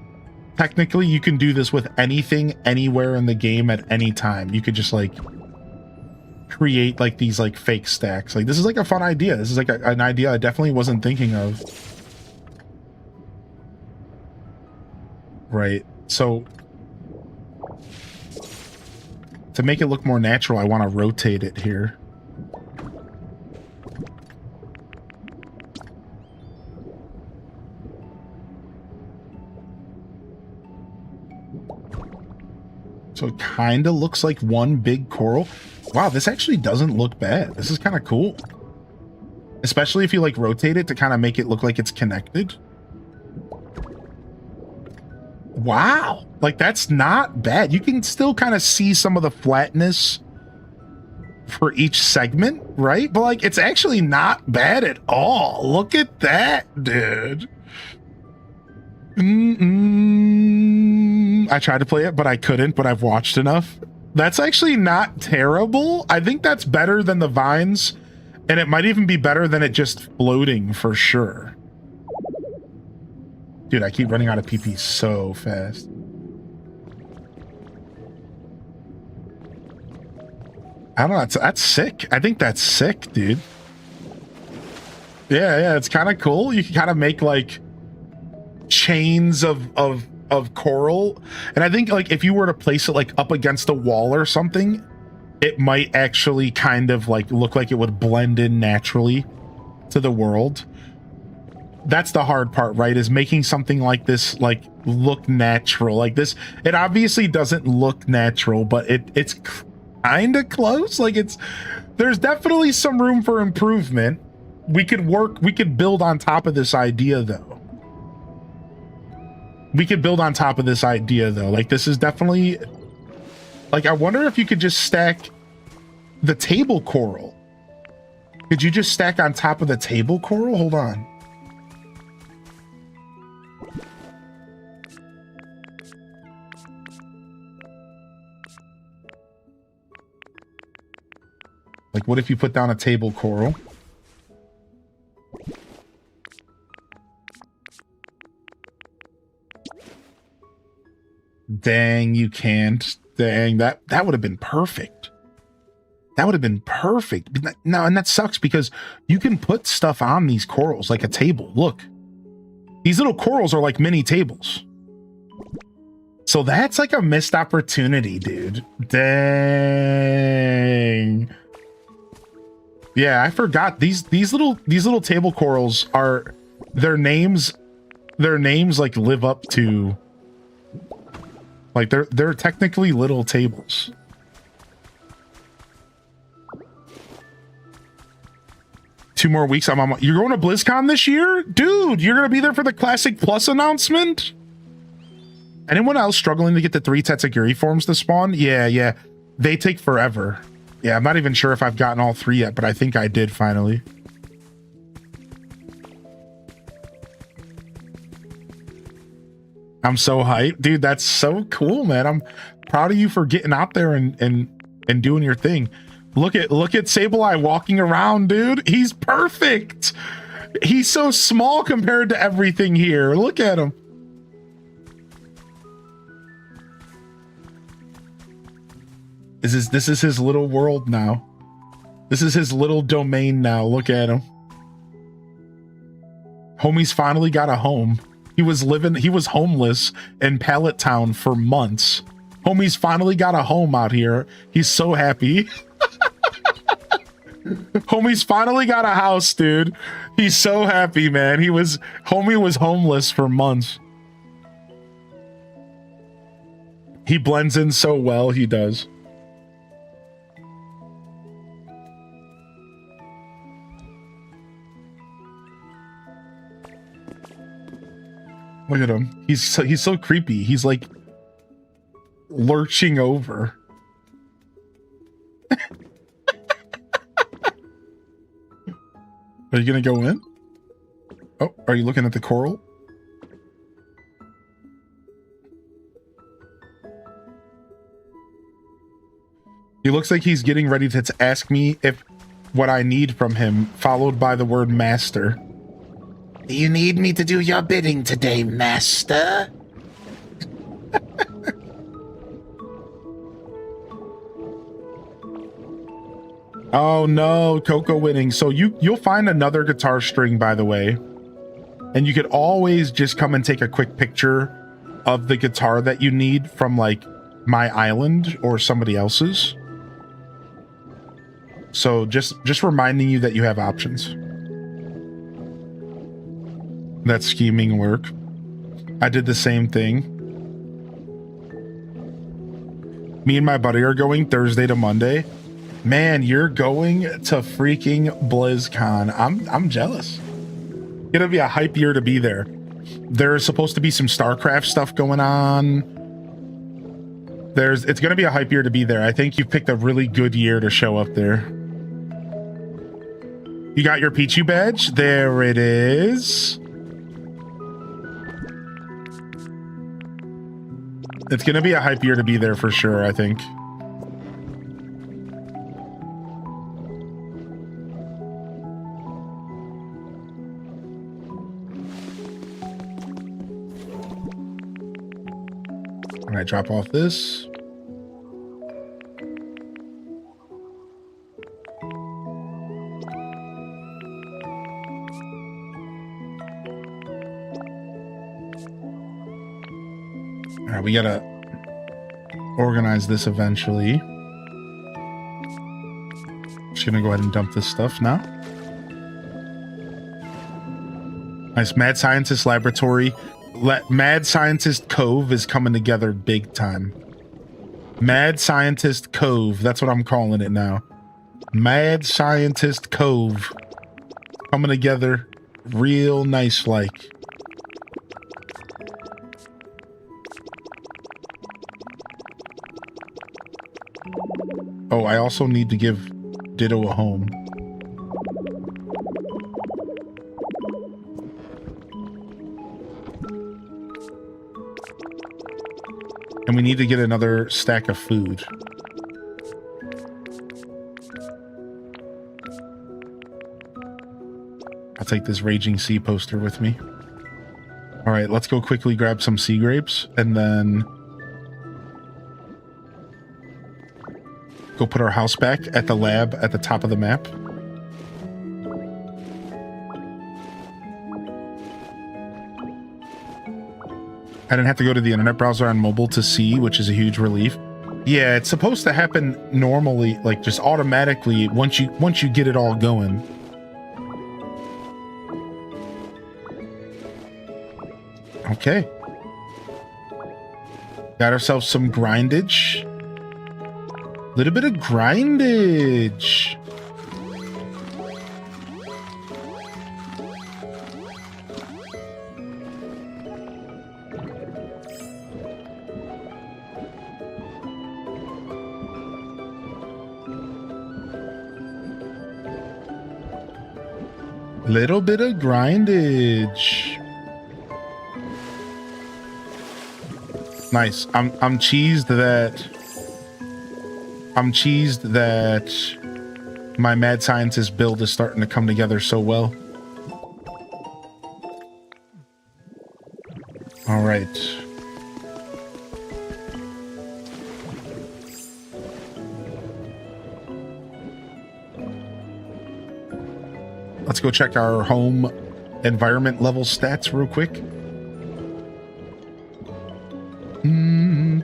technically, you can do this with anything, anywhere in the game at any time. You could just, like, create, like, these, like, fake stacks. Like, this is, like, a fun idea. This is, like, an idea I definitely wasn't thinking of. Right. So to make it look more natural, I want to rotate it here. So it kind of looks like one big coral. Wow, this actually doesn't look bad. This is kind of cool. Especially if you like rotate it to kind of make it look like it's connected. Wow, like that's not bad. You can still kind of see some of the flatness for each segment, right? But like, it's actually not bad at all. Look at that, dude. I tried to play it, but I couldn't, but I've watched enough. That's actually not terrible. I think that's better than the vines, and it might even be better than it just floating for sure. Dude, I keep running out of PP so fast. I don't know. That's sick. I think that's sick, dude. Yeah, it's kind of cool. You can kind of make like chains of coral, and I think like if you were to place it like up against a wall or something, it might actually kind of like look like it would blend in naturally to the world. That's the hard part, right? Is making something like this like look natural. Like this, it obviously doesn't look natural, but it's kind of close. Like there's definitely some room for improvement. We could build on top of this idea though. Like this is definitely, like, I wonder if you could just stack the table coral. Could you just stack on top of the table coral? Hold on. Like, what if you put down a table coral? Dang, you can't. Dang, that would have been perfect. That would have been perfect. No, and that sucks because you can put stuff on these corals like a table. Look, these little corals are like mini tables. So that's like a missed opportunity, dude. Dang. Yeah, I forgot these little table corals are their names like live up to, like they're technically little tables. Two more weeks. You're going to BlizzCon this year? Dude, you're going to be there for the Classic Plus announcement? Anyone else struggling to get the 3 Tetsugiri forms to spawn? Yeah. They take forever. Yeah, I'm not even sure if I've gotten all 3 yet, but I think I did finally. I'm so hyped. Dude, that's so cool, man. I'm proud of you for getting out there and doing your thing. Look at Sableye walking around, dude. He's perfect. He's so small compared to everything here. Look at him. This is his little world now. This is his little domain now. Look at him. Homie's finally got a home. He was homeless in Pallet Town for months. Homie's finally got a home out here. He's so happy. Homie's finally got a house, dude. He's so happy, man. Homie was homeless for months. He blends in so well, he does. Look at him. He's so creepy. He's like lurching over. Are you gonna go in? Oh, are you looking at the coral? He looks like he's getting ready to ask me if what I need from him, followed by the word master. You need me to do your bidding today, master? Oh no, Coco winning. So you'll find another guitar string, by the way. And you could always just come and take a quick picture of the guitar that you need from like my island or somebody else's. So just reminding you that you have options. That scheming work. I did the same thing. Me and my buddy are going Thursday to Monday. Man, you're going to freaking BlizzCon. I'm jealous. It'll be a hype year to be there. There's supposed to be some StarCraft stuff going on. It's going to be a hype year to be there. I think you've picked a really good year to show up there. You got your Pichu badge? There it is. It's going to be a hype year to be there for sure, I think. All right, drop off this. All right, we gotta organize this eventually. Just gonna go ahead and dump this stuff now. Nice. Mad Scientist Laboratory. Mad Scientist Cove is coming together big time. Mad Scientist Cove. That's what I'm calling it now. Mad Scientist Cove. Coming together real nice like. Oh, I also need to give Ditto a home. And we need to get another stack of food. I'll take this Raging Sea poster with me. All right, let's go quickly grab some sea grapes and then go put our house back at the lab at the top of the map. I didn't have to go to the internet browser on mobile to see, which is a huge relief. Yeah, it's supposed to happen normally, like just automatically once you get it all going. Okay. Got ourselves some grindage. Little bit of grindage. Little bit of grindage. Nice. I'm cheesed that my Mad Scientist build is starting to come together so well. All right. Let's go check our home environment level stats real quick.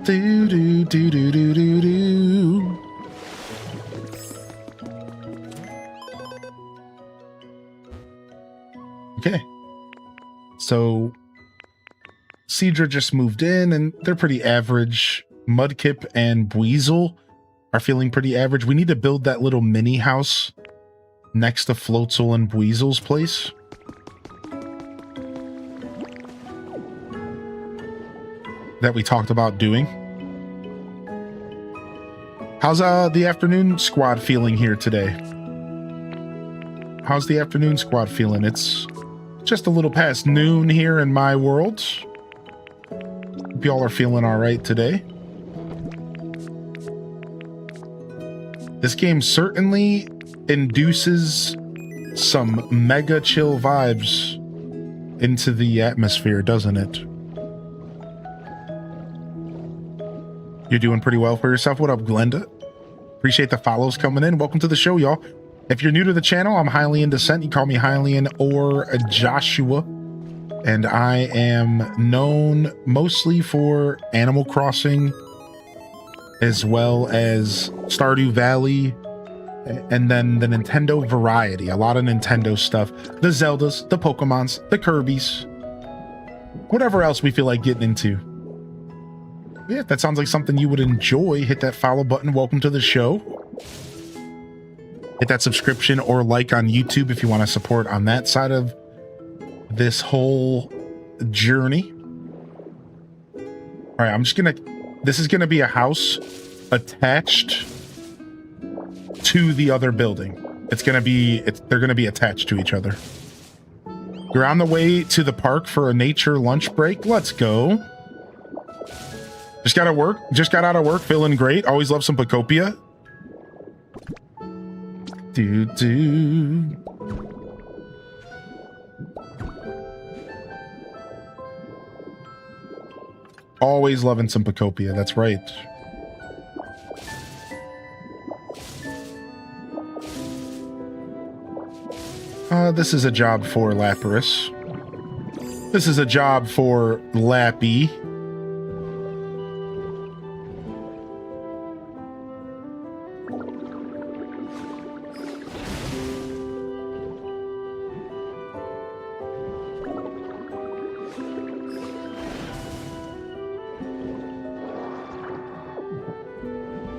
Do do do do do do do. Okay. So Cedra just moved in and they're pretty average. Mudkip and Weasel are feeling pretty average. We need to build that little mini house next to Floatzel and Weasel's place. That we talked about doing. How's the afternoon squad feeling here today? How's the afternoon squad feeling? It's just a little past noon here in my world. Hope y'all are feeling all right today. This game certainly induces some mega chill vibes into the atmosphere, doesn't it? You're doing pretty well for yourself. What up, Glenda? Appreciate the follows coming in. Welcome to the show, y'all. If you're new to the channel, I'm Hylian Descent. You call me Hylian or Joshua. And I am known mostly for Animal Crossing, as well as Stardew Valley, and then the Nintendo variety. A lot of Nintendo stuff. The Zeldas, the Pokemons, the Kirbys. Whatever else we feel like getting into. Yeah, if that sounds like something you would enjoy, hit that follow button. Welcome to the show. Hit that subscription or like on YouTube if you want to support on that side of this whole journey. All right, this is gonna be a house attached to the other building. They're gonna be attached to each other. You're on the way to the park for a nature lunch break. Let's go. Just got out of work, feeling great. Always love some Pokopia. Always loving some Pokopia, that's right. This is a job for Lapras. This is a job for Lappy.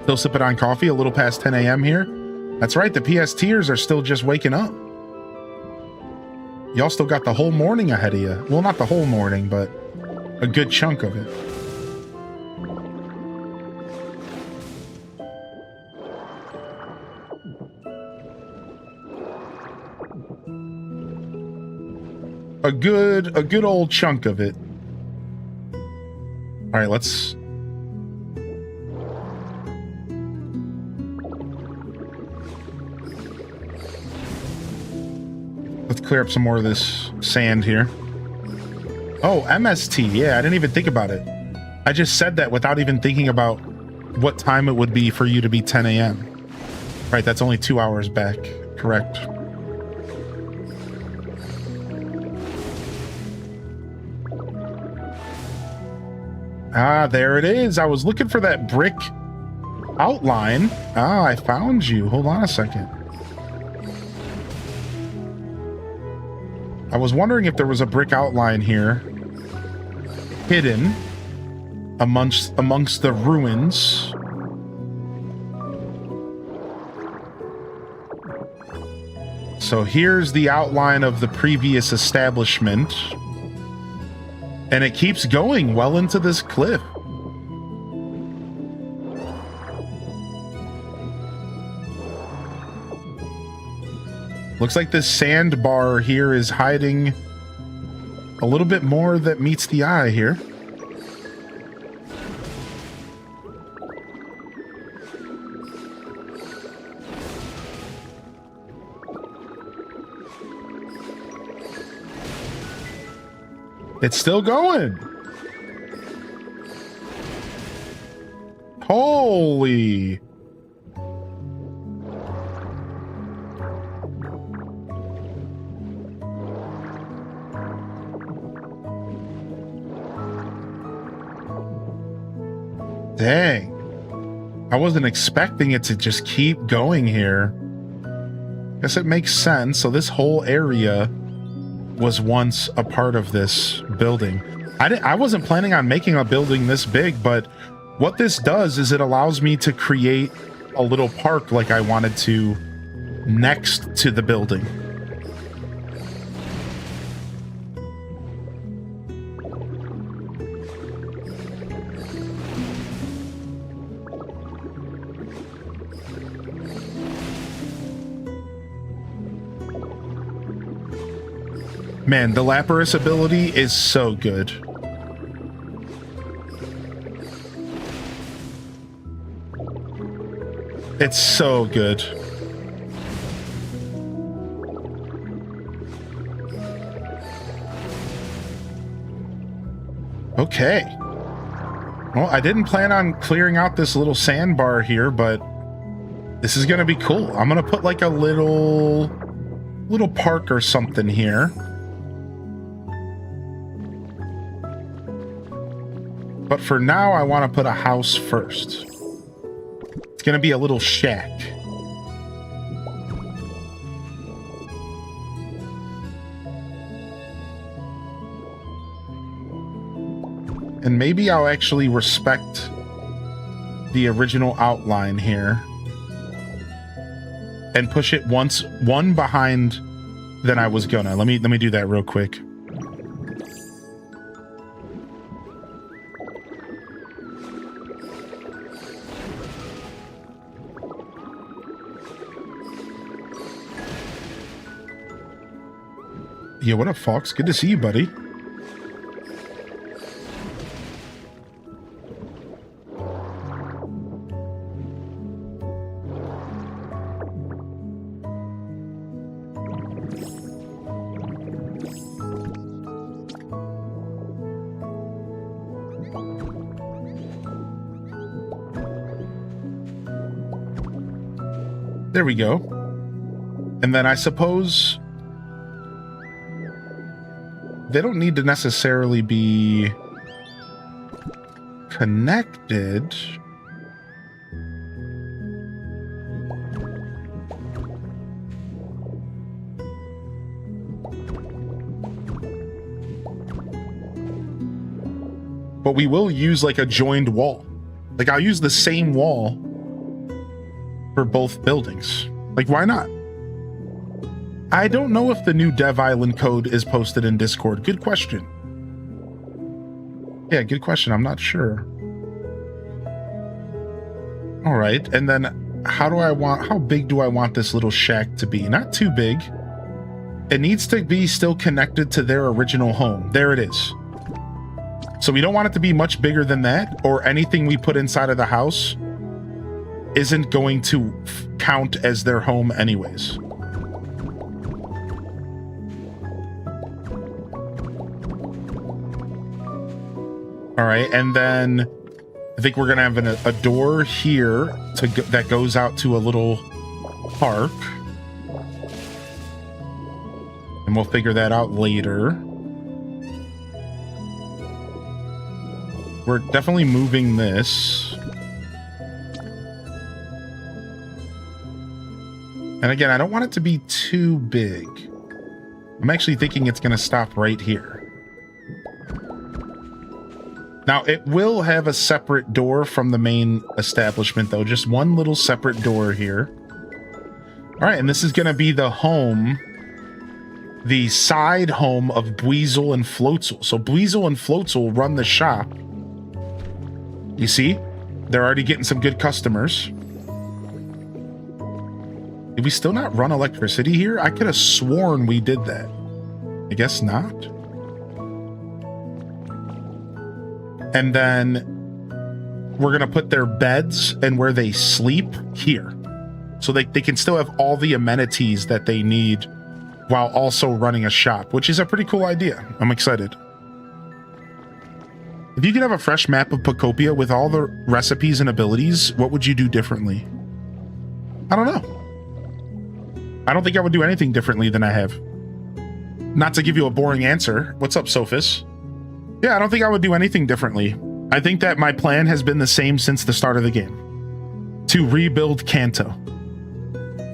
Still sipping on coffee, a little past 10 a.m. here. That's right, the PSTers are still just waking up. Y'all still got the whole morning ahead of you. Well, not the whole morning, but a good chunk of it. A good old chunk of it. All right, let's clear up some more of this sand here. Oh, MST. Yeah, I didn't even think about it. I just said that without even thinking about what time it would be for you to be 10 a.m. Right, that's only 2 hours back. Correct. Ah, there it is. I was looking for that brick outline. Ah, I found you. Hold on a second. I was wondering if there was a brick outline here, hidden amongst the ruins. So here's the outline of the previous establishment, and it keeps going well into this cliff. Looks like this sandbar here is hiding a little bit more that meets the eye here. It's still going. Holy. Dang. I wasn't expecting it to just keep going here. Guess it makes sense. So this whole area was once a part of this building. I wasn't planning on making a building this big, but what this does is it allows me to create a little park like I wanted to next to the building. Man, the Lapras ability is so good. It's so good. Okay. Well, I didn't plan on clearing out this little sandbar here, but this is gonna be cool. I'm gonna put like a little park or something here. But for now, I want to put a house first. It's going to be a little shack. And maybe I'll actually respect the original outline here and push it one behind than I was gonna. Let me do that real quick. Yeah, what up, Fox? Good to see you, buddy. There we go. And then I suppose they don't need to necessarily be connected. But we will use like a joined wall. Like I'll use the same wall for both buildings. Like, why not? I don't know if the new Dev Island code is posted in Discord. Good question. Yeah, good question. I'm not sure. All right, and then how big do I want this little shack to be? Not too big. It needs to be still connected to their original home. There it is. So we don't want it to be much bigger than that, or anything we put inside of the house isn't going to count as their home anyways. All right, and then I think we're gonna have a door here that goes out to a little park, and we'll figure that out later. We're definitely moving this. And again, I don't want it to be too big. I'm actually thinking it's gonna stop right here. Now, it will have a separate door from the main establishment, though. Just one little separate door here. All right, and this is going to be the home, the side home of Dweezil and Floatzel. So Dweezil and Floatzel run the shop. You see? They're already getting some good customers. Did we still not run electricity here? I could have sworn we did that. I guess not. And then we're going to put their beds and where they sleep here. So they can still have all the amenities that they need while also running a shop, which is a pretty cool idea. I'm excited. If you could have a fresh map of Pokopia with all the recipes and abilities, what would you do differently? I don't know. I don't think I would do anything differently than I have. Not to give you a boring answer. What's up, Sophis? Yeah, I don't think I would do anything differently. I think that my plan has been the same since the start of the game. To rebuild Kanto.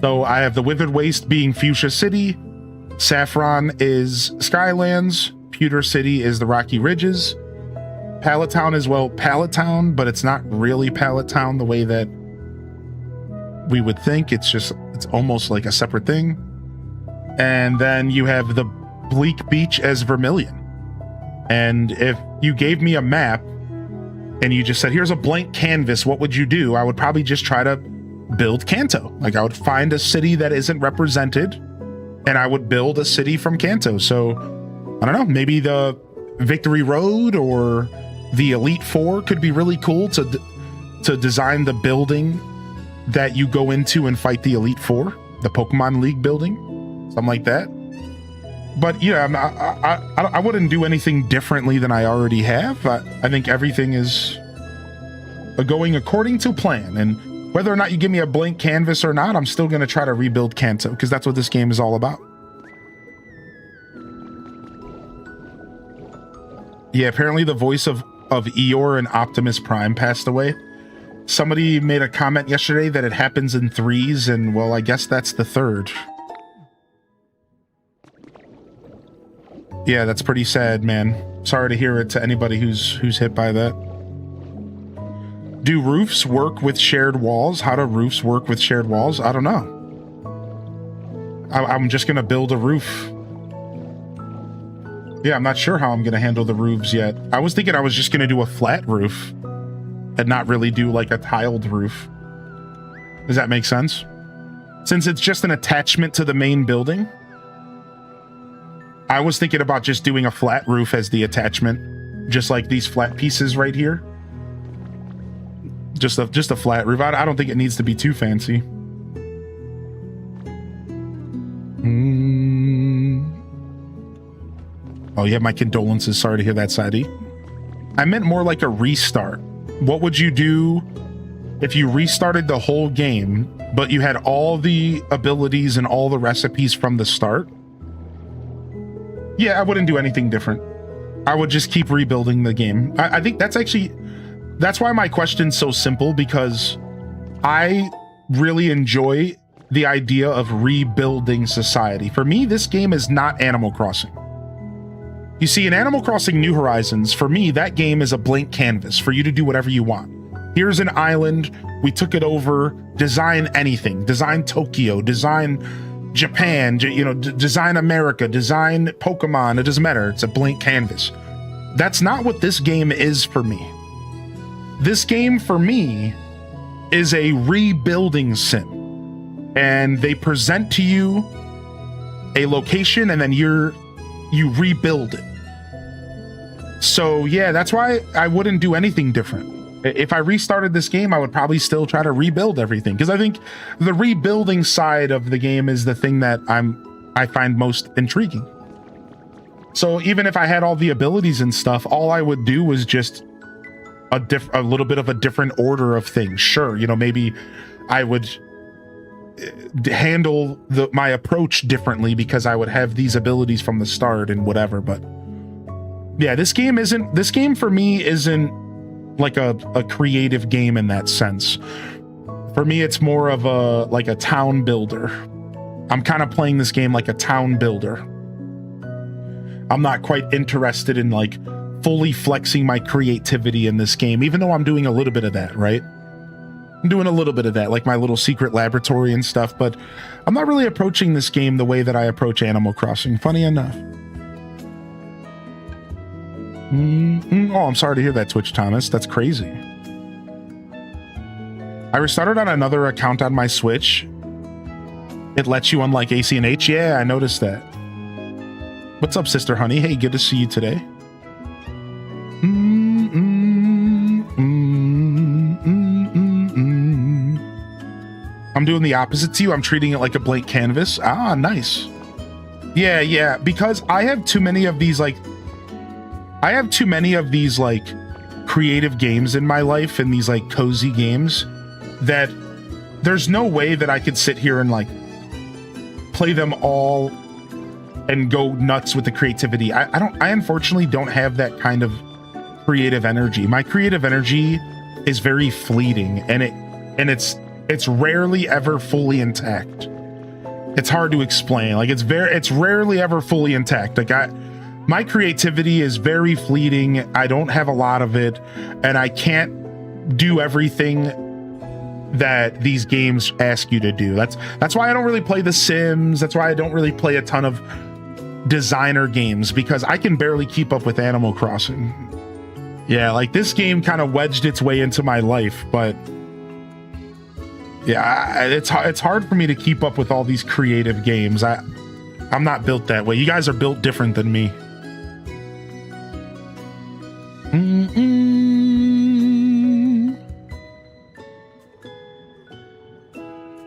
So I have the Withered Waste being Fuchsia City. Saffron is Skylands. Pewter City is the Rocky Ridges. Pallet Town is, well, Pallet Town, but it's not really Pallet Town the way that we would think. It's almost like a separate thing. And then you have the Bleak Beach as Vermilion. And if you gave me a map and you just said, here's a blank canvas, what would you do? I would probably just try to build Kanto. Like, I would find a city that isn't represented and I would build a city from Kanto. So, I don't know, maybe the Victory Road or the Elite Four could be really cool to design the building that you go into and fight the Elite Four, the Pokemon League building, something like that. But yeah, I wouldn't do anything differently than I already have. I think everything is going according to plan. And whether or not you give me a blank canvas or not, I'm still going to try to rebuild Kanto, because that's what this game is all about. Yeah, apparently the voice of Eeyore and Optimus Prime passed away. Somebody made a comment yesterday that it happens in threes, and well, I guess that's the third. Yeah, that's pretty sad, man. Sorry to hear it to anybody who's hit by that. Do roofs work with shared walls? How do roofs work with shared walls? I don't know. I'm just gonna build a roof. Yeah, I'm not sure how I'm gonna handle the roofs yet. I was thinking I was just gonna do a flat roof and not really do like a tiled roof. Does that make sense? Since it's just an attachment to the main building, I was thinking about just doing a flat roof as the attachment, just like these flat pieces right here. Just a flat roof. I don't think it needs to be too fancy. Oh yeah, my condolences. Sorry to hear that, Sadie. I meant more like a restart. What would you do if you restarted the whole game, but you had all the abilities and all the recipes from the start? Yeah, I wouldn't do anything different. I would just keep rebuilding the game. I think that's why my question's so simple, because I really enjoy the idea of rebuilding society. For me, this game is not Animal Crossing. You see, in Animal Crossing New Horizons, for me, that game is a blank canvas for you to do whatever you want. Here's an island. We took it over. Design anything. Design Tokyo. Design Japan. Design America. Design Pokemon. It doesn't matter. It's a blank canvas. That's not what this game is for me. This game for me is a rebuilding sim. And they present to you a location and then you rebuild it. So yeah, that's why I wouldn't do anything different. If I restarted this game, I would probably still try to rebuild everything, because I think the rebuilding side of the game is the thing that I find most intriguing. So even if I had all the abilities and stuff, all I would do was just a little bit of a different order of things. Sure, maybe I would handle my approach differently because I would have these abilities from the start and whatever. But yeah, this game for me isn't like a creative game in that sense. For me, it's more of a town builder. I'm kind of playing this game like a town builder. I'm not quite interested in like fully flexing my creativity in this game, even though I'm doing a little bit of that, right? I'm doing a little bit of that, like my little secret laboratory and stuff, but I'm not really approaching this game the way that I approach Animal Crossing, funny enough. Oh, I'm sorry to hear that, Twitch Thomas. That's crazy. I restarted on another account on my Switch. It lets you unlike AC and H. Yeah, I noticed that. What's up, Sister Honey? Hey, good to see you today. I'm doing the opposite to you. I'm treating it like a blank canvas. Ah, nice. Yeah, because I have too many of these creative games in my life, and these like cozy games, that there's no way that I could sit here and like play them all and go nuts with the creativity. I unfortunately don't have that kind of creative energy. My creative energy is very fleeting, and it's rarely ever fully intact. It's hard to explain. Like it's rarely ever fully intact. Like my creativity is very fleeting. I don't have a lot of it, and I can't do everything that these games ask you to do. That's why I don't really play The Sims. That's why I don't really play a ton of designer games, because I can barely keep up with Animal Crossing. Yeah, like this game kind of wedged its way into my life, but yeah, it's hard for me to keep up with all these creative games. I'm not built that way. You guys are built different than me.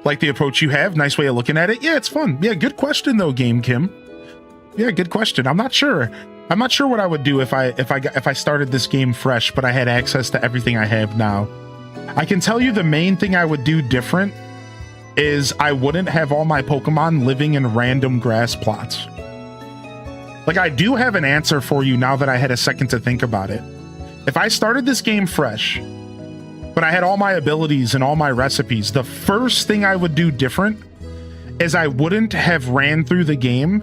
Like the approach you have. Nice way of looking at it. Yeah, it's fun. Yeah, good question though, Game Kim. Yeah, good question. I'm not sure what I would do if I started this game fresh, but I had access to everything I have now. I can tell you the main thing I would do different is I wouldn't have all my Pokemon living in random grass plots. Like, I do have an answer for you now that I had a second to think about it. If I started this game fresh, but I had all my abilities and all my recipes, the first thing I would do different is I wouldn't have ran through the game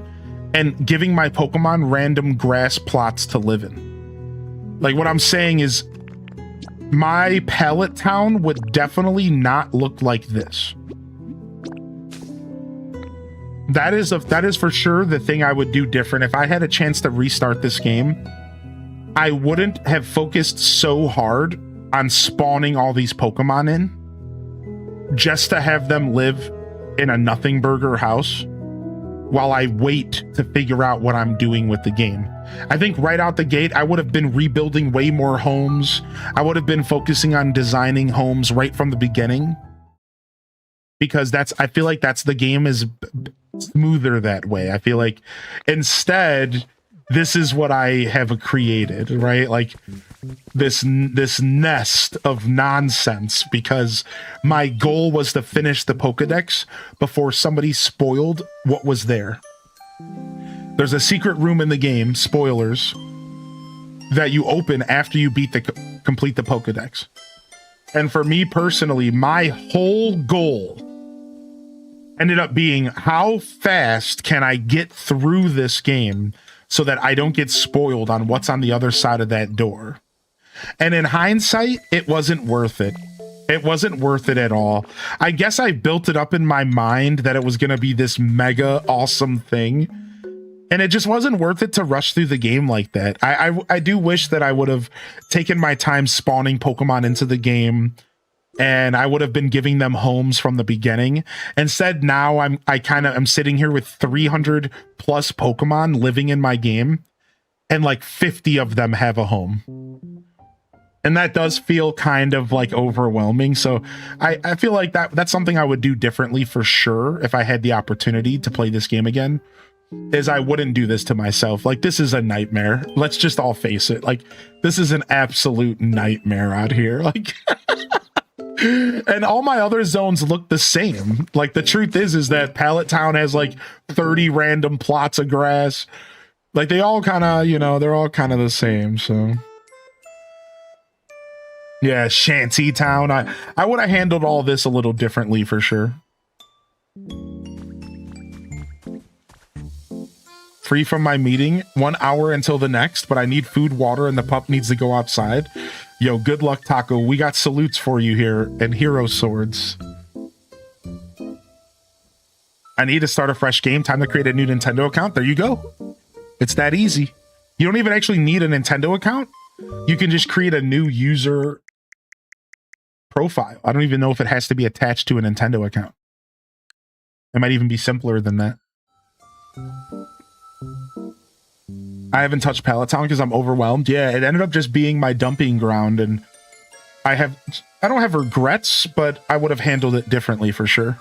and giving my Pokemon random grass plots to live in. Like, what I'm saying is my pallet town would definitely not look like this. That is for sure the thing I would do different. If I had a chance to restart this game, I wouldn't have focused so hard on spawning all these Pokemon in just to have them live in a nothing burger house while I wait to figure out what I'm doing with the game. I think right out the gate, I would have been rebuilding way more homes. I would have been focusing on designing homes right from the beginning, because I feel like the game is smoother that way. I feel like instead, this is what I have created, right? Like this nest of nonsense, because my goal was to finish the Pokedex before somebody spoiled what was there. There's a secret room in the game, spoilers, that you open after you complete the Pokedex. And for me personally, my whole goal ended up being, how fast can I get through this game so that I don't get spoiled on what's on the other side of that door? And in hindsight, it wasn't worth it. It wasn't worth it at all. I guess I built it up in my mind that it was going to be this mega awesome thing. And it just wasn't worth it to rush through the game like that. I do wish that I would have taken my time spawning Pokemon into the game, and I would have been giving them homes from the beginning. Instead, now I'm sitting here with 300 plus Pokemon living in my game, and like 50 of them have a home. And that does feel kind of like overwhelming. So I feel like that's something I would do differently for sure if I had the opportunity to play this game again, is I wouldn't do this to myself. Like, this is a nightmare. Let's just all face it. Like, this is an absolute nightmare out here. Like, and all my other zones look the same. Like, the truth is that Pallet Town has like 30 random plots of grass. Like, they all kind of, you know, they're all kind of the same. So yeah, Shanty Town. I would have handled all this a little differently for sure. Free from my meeting, 1 hour until the next, but I need food, water, and the pup needs to go outside. Yo, good luck, Taco. We got salutes for you here and hero swords. I need to start a fresh game. Time to create a new Nintendo account. There you go. It's that easy. You don't even actually need a Nintendo account. You can just create a new user profile. I don't even know if it has to be attached to a Nintendo account. It might even be simpler than that. I haven't touched Pallet Town because I'm overwhelmed. Yeah, it ended up just being my dumping ground, and I don't have regrets, but I would have handled it differently for sure.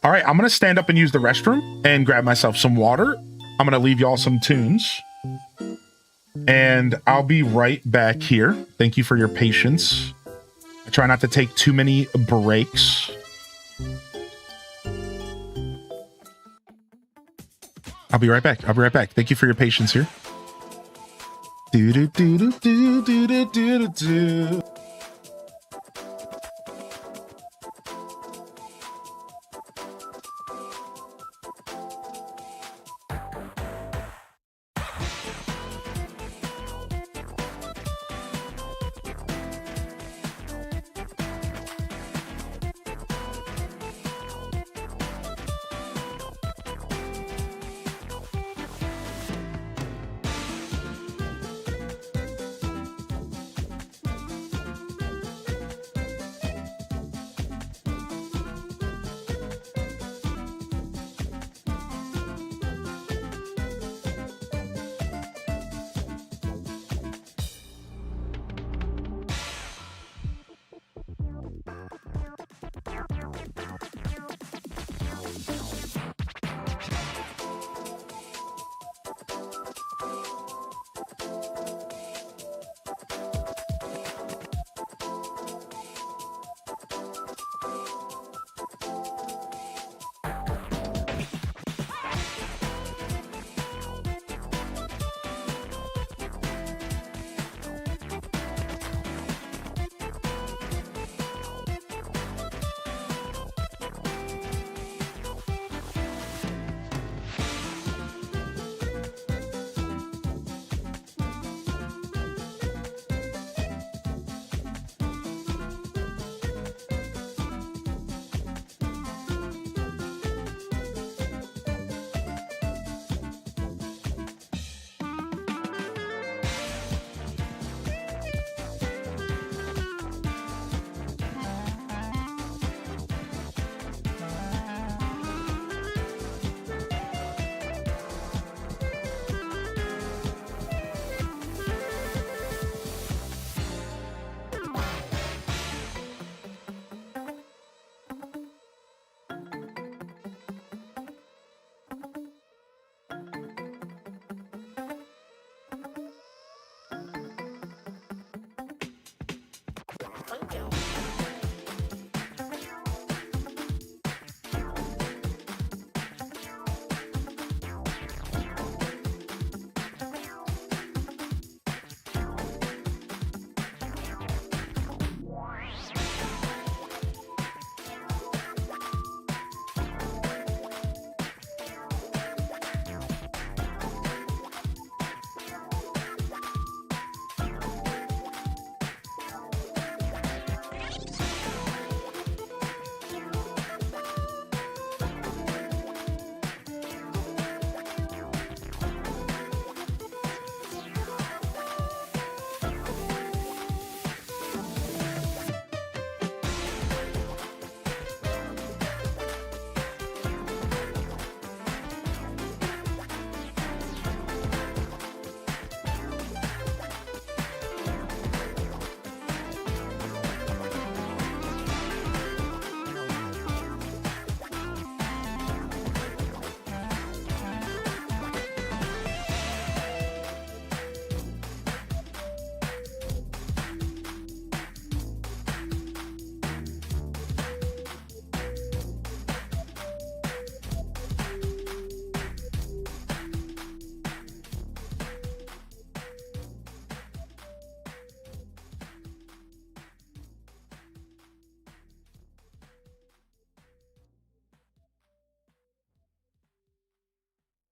All right, I'm gonna stand up and use the restroom and grab myself some water. I'm gonna leave y'all some tunes, and I'll be right back here. Thank you for your patience. I try not to take too many breaks. I'll be right back. I'll be right back. Thank you for your patience here. Do do do do do do do do do.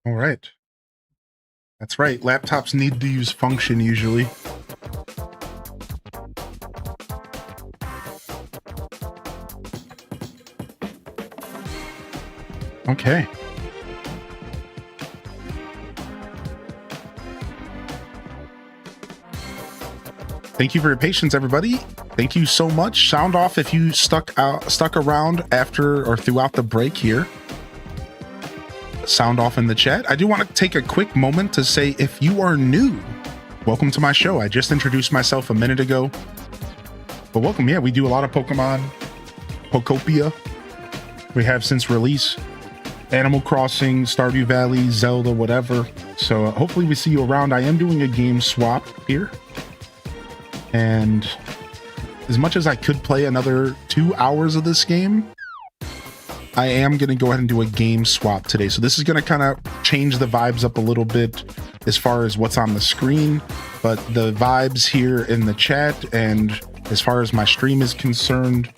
All right. That's right. Laptops need to use function usually. Okay. Thank you for your patience, everybody. Thank you so much. Sound off if you stuck around after or throughout the break here. Sound off in the chat. I do want to take a quick moment to say, if you are new, welcome to my show. I just introduced myself a minute ago, but welcome. Yeah, we do a lot of Pokemon, Pokopia. We have since release, Animal Crossing, Stardew Valley, Zelda, whatever. So hopefully we see you around. I am doing a game swap here. And as much as I could play another 2 hours of this game, I am going to go ahead and do a game swap today. So this is going to kind of change the vibes up a little bit as far as what's on the screen, but the vibes here in the chat and as far as my stream is concerned,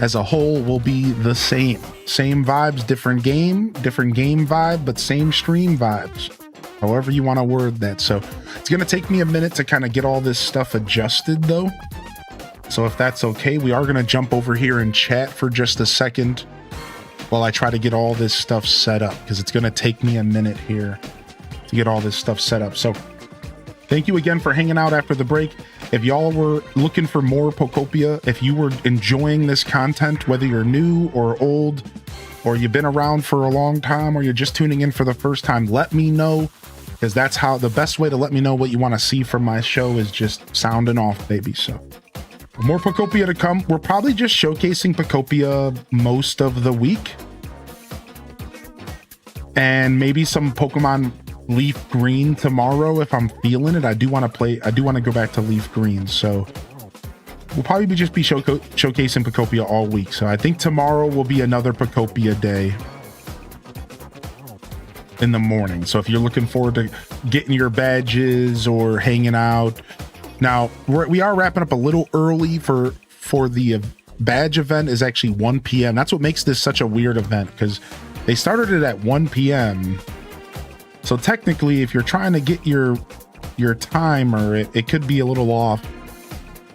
as a whole will be the same. Same vibes, different game vibe, but same stream vibes. However you want to word that. So it's going to take me a minute to kind of get all this stuff adjusted though. So if that's okay, we are going to jump over here and chat for just a second while I try to get all this stuff set up, because it's going to take me a minute here to get all this stuff set up. So thank you again for hanging out after the break. If y'all were looking for more Pokopia, if you were enjoying this content, whether you're new or old, or you've been around for a long time, or you're just tuning in for the first time, let me know, because that's how the best way to let me know what you want to see from my show is just sounding off, baby. So more Pokopia to come. We're probably just showcasing Pokopia most of the week, and maybe some Pokemon Leaf Green tomorrow if I'm feeling it. I do want to go back to Leaf Green, so we'll probably just be showcasing Pokopia all week. So I think tomorrow will be another Pokopia day in the morning. So if you're looking forward to getting your badges or hanging out, now we are wrapping up a little early for the badge event is actually 1 p.m. That's what makes this such a weird event, because they started it at 1 p.m. So technically, if you're trying to get your timer, it could be a little off,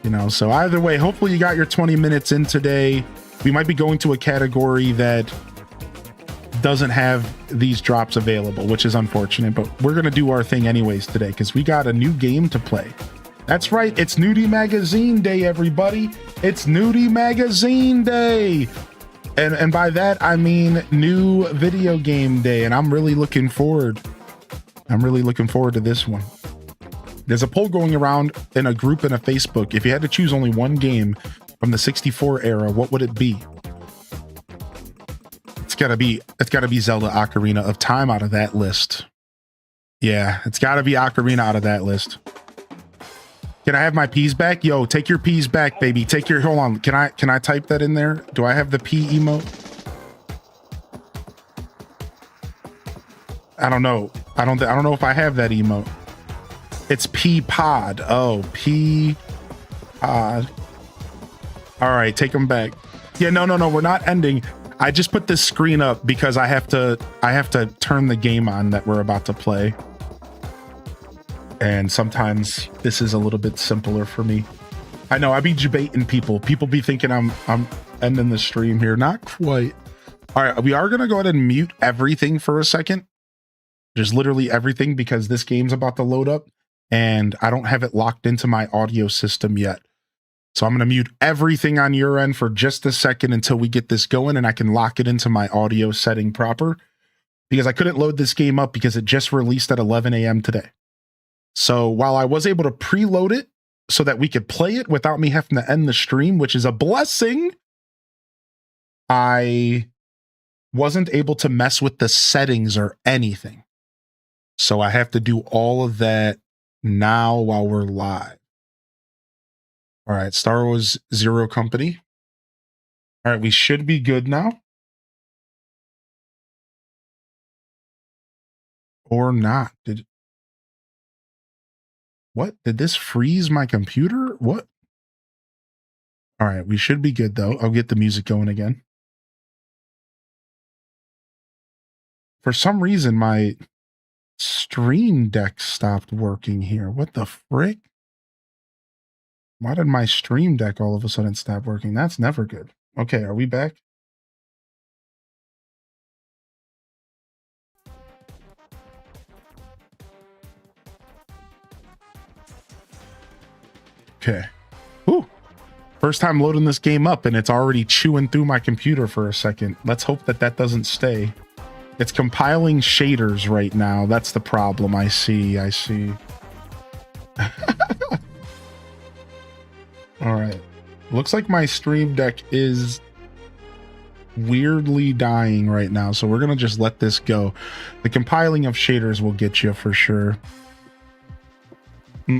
you know. So either way, hopefully you got your 20 minutes in today. We might be going to a category that doesn't have these drops available, which is unfortunate, but we're going to do our thing anyways today because we got a new game to play. That's right, it's Nudie Magazine Day, everybody. It's Nudie Magazine Day. And by that, I mean new video game day, and I'm really looking forward to this one. There's a poll going around in a group in a Facebook. If you had to choose only one game from the 64 era, what would it be? It's gotta be Zelda Ocarina of Time out of that list. Yeah, it's gotta be Ocarina out of that list. Can I have my P's back? Yo, take your P's back, baby. Hold on. Can I type that in there? Do I have the P emote? I don't know. I don't know if I have that emote. It's P pod. Oh, P pod. All right, take them back. Yeah, no, we're not ending. I just put this screen up because I have to turn the game on that we're about to play. And sometimes this is a little bit simpler for me. I know I be debating people. People be thinking I'm ending the stream here. Not quite. All right, we are gonna go ahead and mute everything for a second. Just literally everything, because this game's about to load up and I don't have it locked into my audio system yet. So I'm gonna mute everything on your end for just a second until we get this going and I can lock it into my audio setting proper, because I couldn't load this game up because it just released at 11 a.m. today. So while I was able to preload it so that we could play it without me having to end the stream, which is a blessing, I wasn't able to mess with the settings or anything. So I have to do all of that now while we're live. All right, Star Wars Zero Company. All right, we should be good now. Or not. What? Did this freeze my computer? What? All right, we should be good though. I'll get the music going again. For some reason, my Stream Deck stopped working here. What the frick? Why did my Stream Deck all of a sudden stop working? That's never good. Okay, are we back? Okay. Whew. First time loading this game up and it's already chewing through my computer for a second. Let's hope that that doesn't stay. It's compiling shaders right now. That's the problem. I see. All right. Looks like my Stream Deck is weirdly dying right now. So we're going to just let this go. The compiling of shaders will get you for sure. All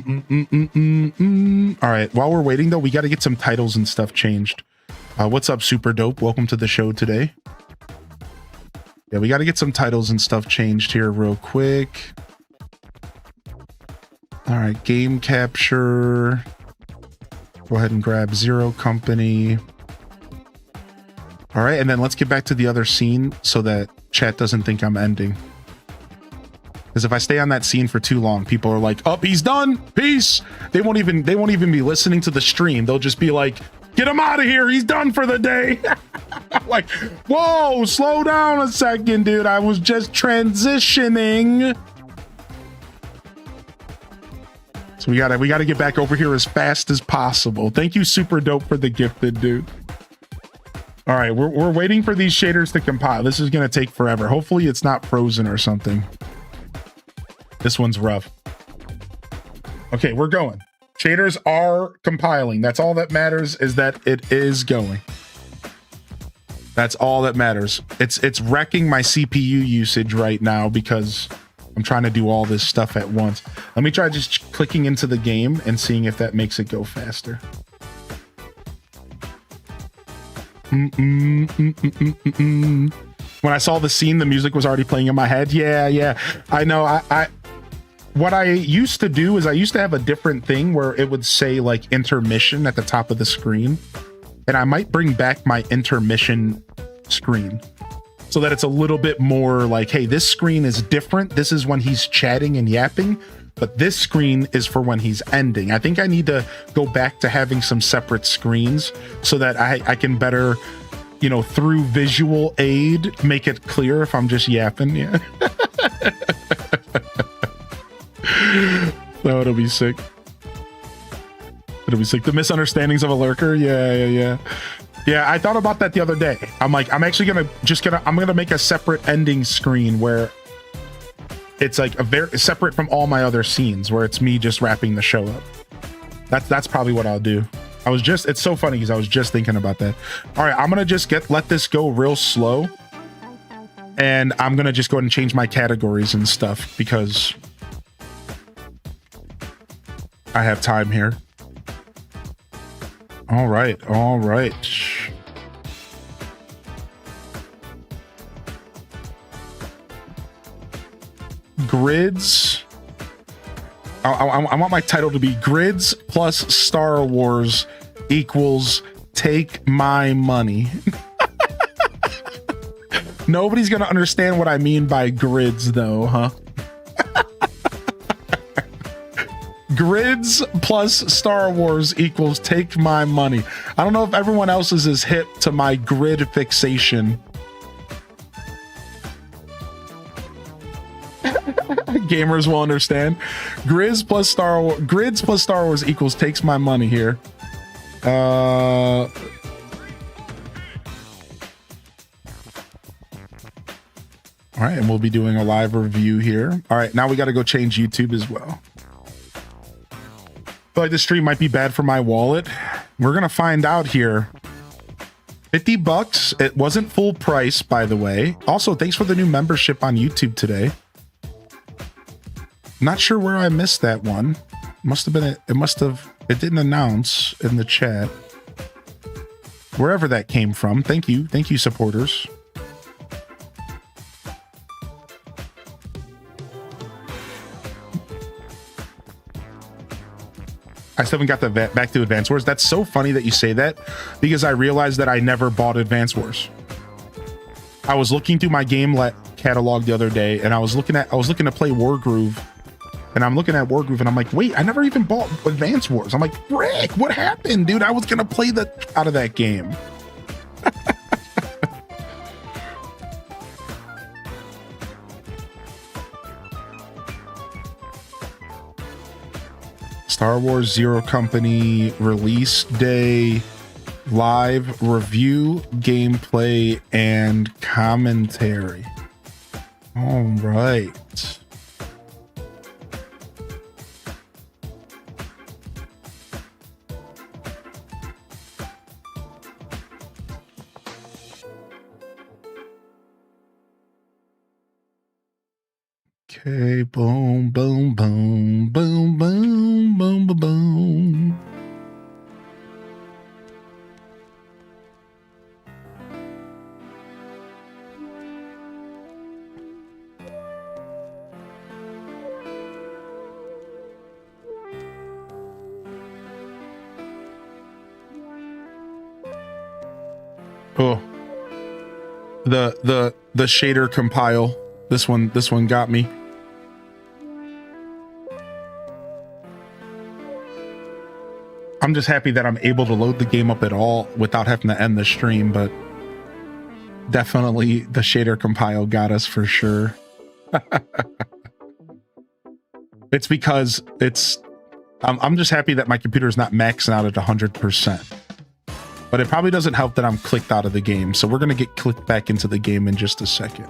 right. While we're waiting, though, we got to get some titles and stuff changed. What's up, Super Dope? Welcome to the show today. Yeah, we got to get some titles and stuff changed here real quick. All right. Game capture. Go ahead and grab Zero Company. All right. And then let's get back to the other scene so that chat doesn't think I'm ending. Because if I stay on that scene for too long, people are like, "Oh, he's done. Peace." They won't even be listening to the stream. They'll just be like, "Get him out of here. He's done for the day." I'm like, whoa, slow down a second, dude. I was just transitioning. So we gotta get back over here as fast as possible. Thank you, Super Dope, for the gifted, dude. All right, we're waiting for these shaders to compile. This is gonna take forever. Hopefully it's not frozen or something. This one's rough. Okay, we're going. Shaders are compiling. That's all that matters, is that it is going. That's all that matters. It's wrecking my CPU usage right now because I'm trying to do all this stuff at once. Let me try just clicking into the game and seeing if that makes it go faster. When I saw the scene, the music was already playing in my head. Yeah. I know. What I used to do is I used to have a different thing where it would say like intermission at the top of the screen. And I might bring back my intermission screen so that it's a little bit more like, hey, this screen is different. This is when he's chatting and yapping, but this screen is for when he's ending. I think I need to go back to having some separate screens so that I can better, you know, through visual aid, make it clear if I'm just yapping. Yeah. No, it'll be sick. It'll be sick. The misunderstandings of a lurker. Yeah. I thought about that the other day. I'm like, I'm actually I'm gonna make a separate ending screen where it's like a very separate from all my other scenes where it's me just wrapping the show up. That's probably what I'll do. It's so funny because I was just thinking about that. All right, I'm gonna just let this go real slow. And I'm gonna just go ahead and change my categories and stuff because I have time here. All right. Grids. I want my title to be Grids plus Star Wars equals Take My Money. Nobody's gonna understand what I mean by grids though, huh? Grids plus Star Wars equals Take My Money. I don't know if everyone else is as hip to my grid fixation. Gamers will understand. Grids plus Star Wars equals Takes My Money here. All right, and we'll be doing a live review here. All right, now we got to go change YouTube as well. I feel like this stream might be bad for my wallet. We're gonna find out here. $50. It wasn't full price, by the way. Also, thanks for the new membership on YouTube today. Not sure where I missed that one. It didn't announce in the chat. Wherever that came from. Thank you, supporters. I still haven't got the back to Advance Wars. That's so funny that you say that because I realized that I never bought Advance Wars. I was looking through my game catalog the other day, and I was looking to play Wargroove, and I'm looking at Wargroove, and I'm like, wait, I never even bought Advance Wars. I'm like, frick, what happened, dude? I was gonna play the out of that game. Star Wars Zero Company release day, live review, gameplay, and commentary. All right. Okay, boom, boom, boom, boom, boom, boom, boom, boom. Oh, the shader compile. This one got me. I'm just happy that I'm able to load the game up at all without having to end the stream, but definitely the shader compile got us for sure. It's because I'm just happy that my computer is not maxing out at 100%. But it probably doesn't help that I'm clicked out of the game, so we're gonna get clicked back into the game in just a second.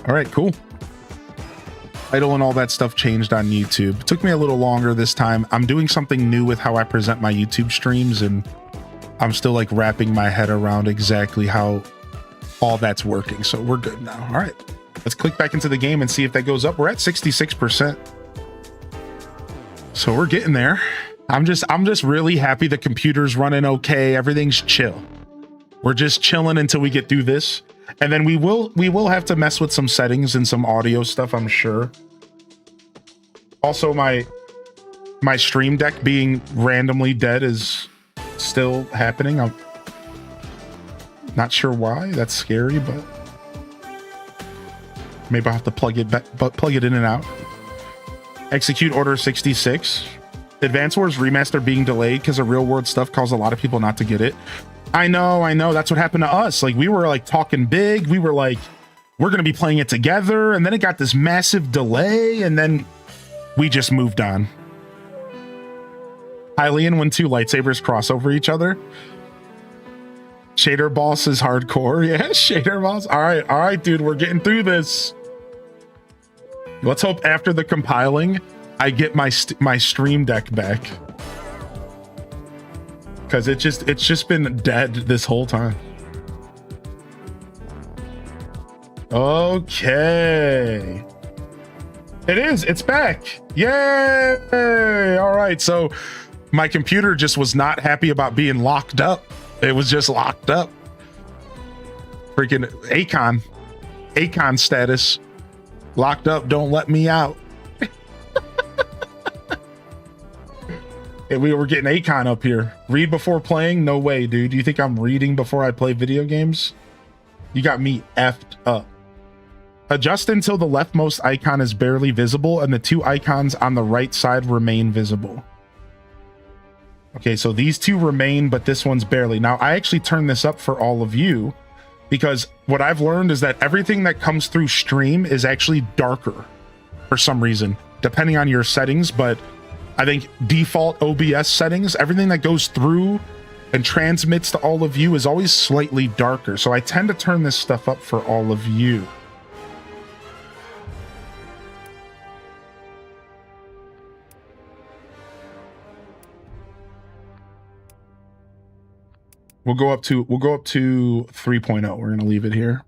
All right, cool. Title and all that stuff changed on YouTube. It took me a little longer this time. I'm doing something new with how I present my YouTube streams, and I'm still like wrapping my head around exactly how all that's working. So we're good now. All right, let's click back into the game and see if that goes up. We're at 66%. So we're getting there. I'm just really happy the computer's running okay. Everything's chill. We're just chilling until we get through this. And then we will have to mess with some settings and some audio stuff, I'm sure. Also, my stream deck being randomly dead is still happening. I'm not sure why. That's scary, but maybe I'll have to plug it in and out. Execute Order 66. Advance Wars Remaster being delayed because of real world stuff caused a lot of people not to get it. I know. That's what happened to us. Like, we were like talking big. We were like, we're going to be playing it together. And then it got this massive delay. And then we just moved on. Hylian, when two lightsabers cross over each other. Shader boss is hardcore. Yeah, shader boss. All right, dude. We're getting through this. Let's hope after the compiling, I get my stream deck back. Because it's just been dead this whole time. Okay. It's back. Yay! All right, so my computer just was not happy about being locked up. It was just locked up. Freaking Akon status. Locked up, don't let me out. We were getting Akon up here. Read before playing? No way, dude. Do you think I'm reading before I play video games? You got me effed up. Adjust until the leftmost icon is barely visible and the two icons on the right side remain visible. Okay, so these two remain, but this one's barely. Now, I actually turned this up for all of you because what I've learned is that everything that comes through stream is actually darker for some reason, depending on your settings, but I think default OBS settings, everything that goes through and transmits to all of you is always slightly darker. So I tend to turn this stuff up for all of you. We'll go up to 3.0. We're gonna leave it here.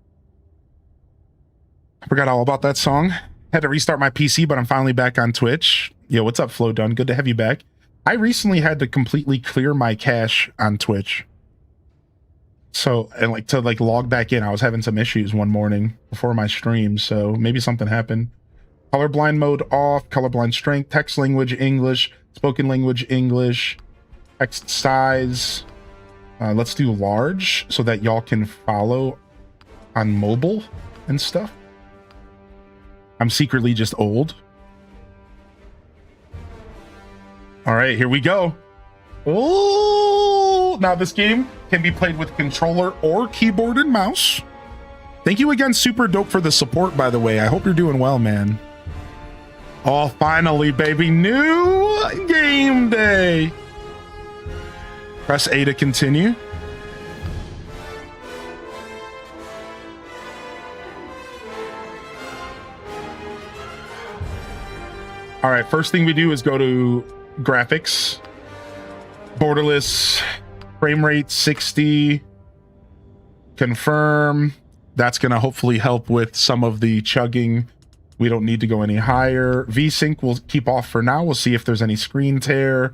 I forgot all about that song. Had to restart my PC, but I'm finally back on Twitch. Yo, what's up, Flo Dunn? Good to have you back. I recently had to completely clear my cache on Twitch. So, and to log back in, I was having some issues one morning before my stream, so maybe something happened. Colorblind mode off, colorblind strength, text language English, spoken language English, text size. Let's do large so that y'all can follow on mobile and stuff. I'm secretly just old. All right, here we go. Oh, now this game can be played with controller or keyboard and mouse. Thank you again, Super Dope, for the support, by the way. I hope you're doing well, man. Oh, finally, baby. New game day. Press A to continue. All right, first thing we do is go to graphics. Borderless, frame rate 60. Confirm. That's going to hopefully help with some of the chugging. We don't need to go any higher. VSync we'll keep off for now. We'll see if there's any screen tear.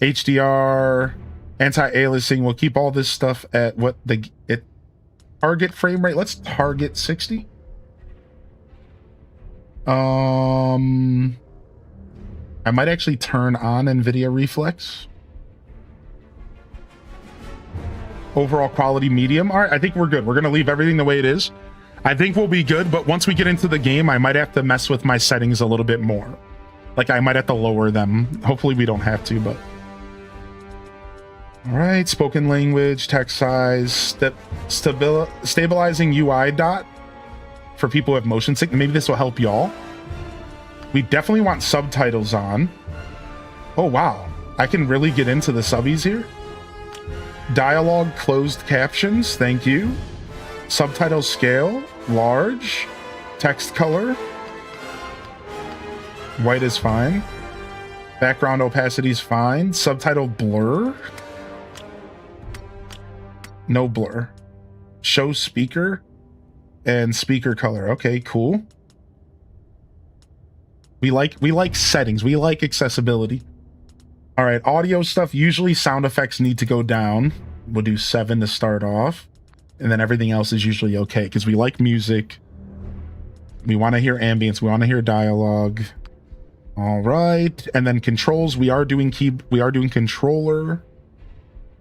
HDR, anti-aliasing. We'll keep all this stuff at what the target frame rate. Let's target 60. I might actually turn on NVIDIA Reflex. Overall quality medium. All right, I think we're good. We're going to leave everything the way it is. I think we'll be good, but once we get into the game, I might have to mess with my settings a little bit more. Like, I might have to lower them. Hopefully we don't have to, but... All right, spoken language, text size, stabilizing UI dot for people who have motion sickness. Maybe this will help y'all. We definitely want subtitles on. Oh, wow. I can really get into the subbies here. Dialogue closed captions, thank you. Subtitle scale, large. Text color. White is fine. Background opacity is fine. Subtitle blur. No blur. Show speaker and speaker color. Okay, cool. We like settings. We like accessibility. All right, audio stuff. Usually sound effects need to go down. We'll do 7 to start off. And then everything else is usually okay because we like music. We want to hear ambience. We want to hear dialogue. All right. And then controls. We are doing controller.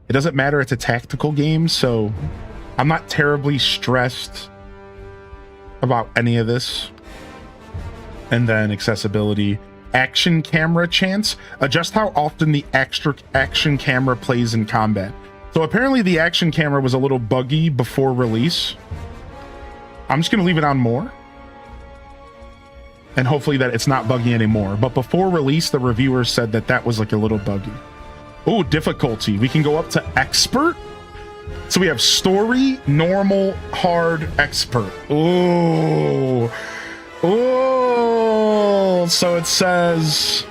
It doesn't matter. It's a tactical game, so I'm not terribly stressed about any of this. And then accessibility. Action camera chance. Adjust how often the extra action camera plays in combat. So apparently the action camera was a little buggy before release. I'm just going to leave it on more. And hopefully that it's not buggy anymore. But before release, the reviewers said that that was like a little buggy. Oh, difficulty. We can go up to expert. So we have story, normal, hard, expert. Oh. Oh. So it says...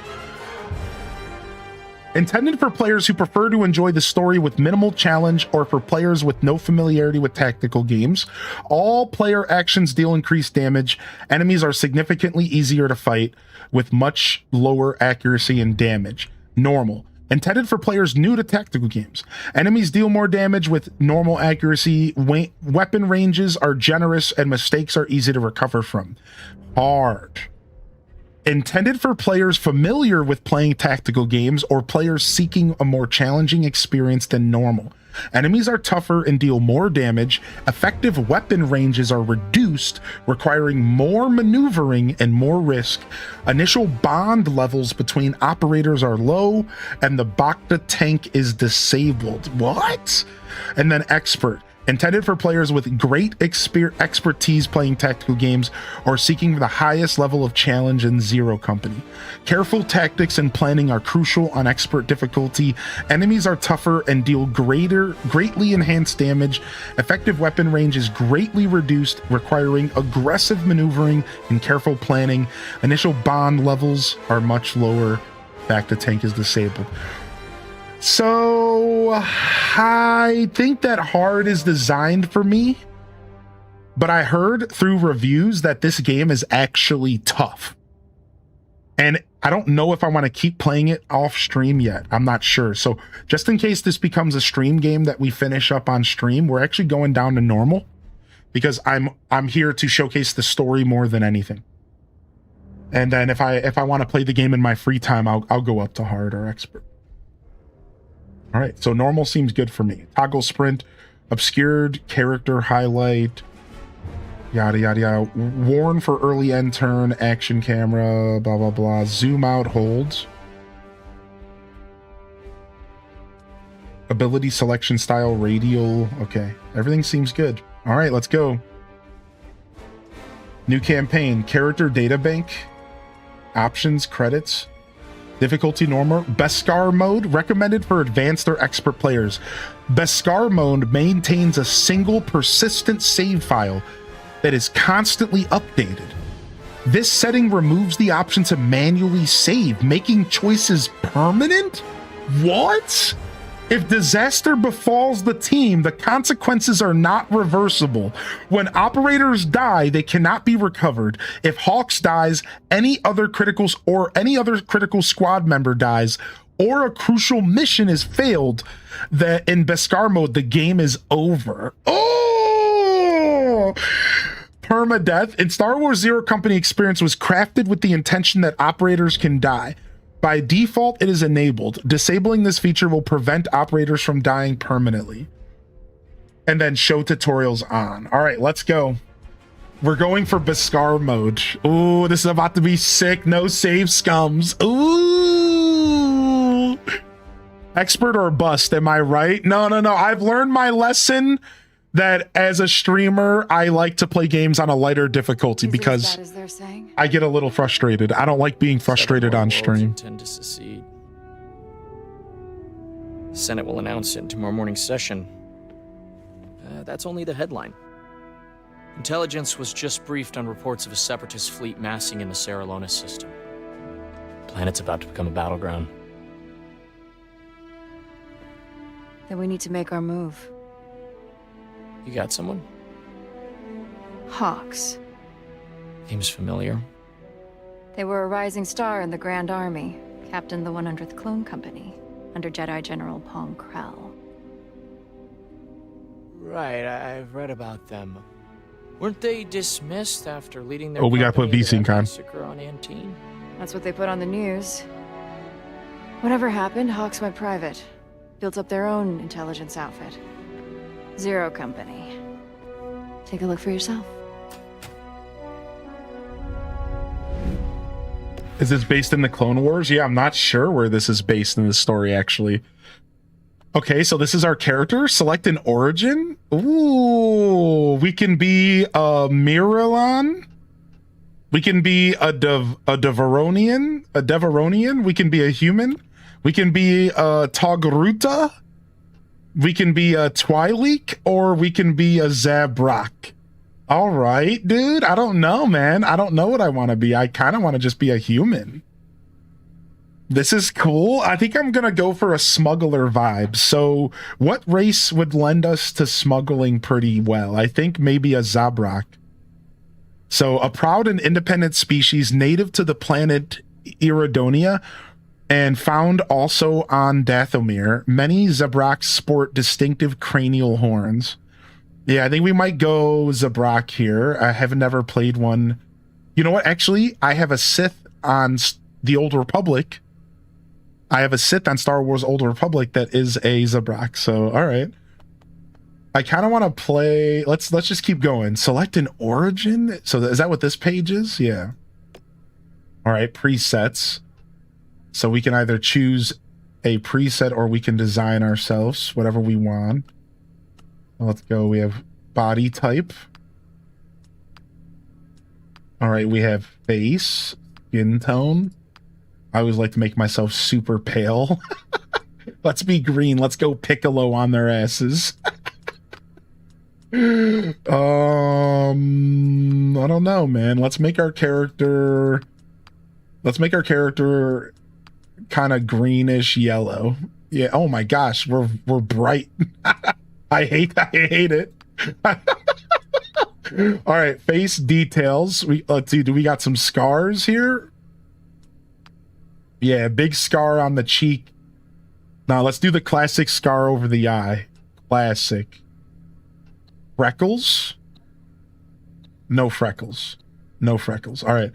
Intended for players who prefer to enjoy the story with minimal challenge or for players with no familiarity with tactical games. All player actions deal increased damage. Enemies are significantly easier to fight with much lower accuracy and damage. Normal. Intended for players new to tactical games. Enemies deal more damage with normal accuracy. Weapon ranges are generous and mistakes are easy to recover from. Hard. Intended for players familiar with playing tactical games or players seeking a more challenging experience than normal. Enemies are tougher and deal more damage. Effective weapon ranges are reduced, requiring more maneuvering and more risk. Initial bond levels between operators are low, and the Bacta tank is disabled. What? And then expert. Intended for players with great expertise playing tactical games or seeking the highest level of challenge in Zero Company. Careful tactics and planning are crucial on expert difficulty. Enemies are tougher and deal greatly enhanced damage. Effective weapon range is greatly reduced, requiring aggressive maneuvering and careful planning. Initial bond levels are much lower. Bacta tank is disabled. So I think that hard is designed for me, but I heard through reviews that this game is actually tough. And I don't know if I want to keep playing it off stream yet. I'm not sure. So just in case this becomes a stream game that we finish up on stream, we're actually going down to normal because I'm here to showcase the story more than anything. And then if I want to play the game in my free time, I'll go up to hard or expert. All right, so normal seems good for me. Toggle sprint, obscured character highlight, yada yada yada. Warn for early end turn, action camera, blah blah blah. Zoom out, hold. Ability selection style, radial. Okay, everything seems good. All right, let's go. New campaign, character data bank, options, credits, difficulty normal, Beskar mode, recommended for advanced or expert players. Beskar mode maintains a single persistent save file that is constantly updated. This setting removes the option to manually save, making choices permanent? What? If disaster befalls the team, the consequences are not reversible. When operators die, they cannot be recovered. If Hawks dies, any other critical squad member dies, or a crucial mission is failed, that in Beskar mode, the game is over. Oh! Permadeath in Star Wars Zero Company Experience was crafted with the intention that operators can die. By default, it is enabled. Disabling this feature will prevent operators from dying permanently. And then show tutorials on. All right, let's go. We're going for Beskar mode. Ooh, this is about to be sick. No save scums. Ooh. Expert or bust, am I right? No. I've learned my lesson that as a streamer, I like to play games on a lighter difficulty because I get a little frustrated. I don't like being frustrated on stream. Intend to secede. The Senate will announce it in tomorrow morning's session. That's only the headline. Intelligence was just briefed on reports of a separatist fleet massing in the Serralona system. The planet's about to become a battleground. Then we need to make our move. You got someone? Hawks. Seems familiar. They were a rising star in the Grand Army, captained the 100th Clone Company, under Jedi General Pong Krell. Right, I've read about them. Weren't they dismissed after leading their we gotta put company to Basin that con. massacre on Antine? That's what they put on the news. Whatever happened, Hawks went private. Built up their own intelligence outfit. Zero Company. Take a look for yourself. Is this based in the Clone Wars? Yeah, I'm not sure where this is based in the story, actually. Okay, so this is our character. Select an origin. Ooh, we can be a Miralon. We can be a Devaronian. We can be a human. We can be a Togruta. We can be a Twi'lek, or we can be a Zabrak. All right, dude. I don't know, man. I don't know what I want to be. I kind of want to just be a human. This is cool. I think I'm going to go for a smuggler vibe. So what race would lend us to smuggling pretty well? I think maybe a Zabrak. So a proud and independent species native to the planet Iridonia, and found also on Dathomir. Many Zabraks sport distinctive cranial horns. Yeah, I think we might go Zabrak here. I have never played one. You know what? Actually, I have a Sith on the Old Republic. I have a Sith on Star Wars Old Republic that is a Zabrak. So, all right. I kind of want to play. Let's just keep going. Select an origin. So is that what this page is? Yeah. All right. Presets. So we can either choose a preset or we can design ourselves, whatever we want. Let's go. We have body type. All right. We have face, skin tone. I always like to make myself super pale. Let's be green. Let's go Piccolo on their asses. I don't know, man. Let's make our character kind of greenish yellow. Yeah. Oh my gosh, we're bright. I hate it. All right, face details. Let's see. Do we got some scars here? Yeah, big scar on the cheek. Now let's do the classic scar over the eye. Classic. Freckles? No freckles. No freckles. All right.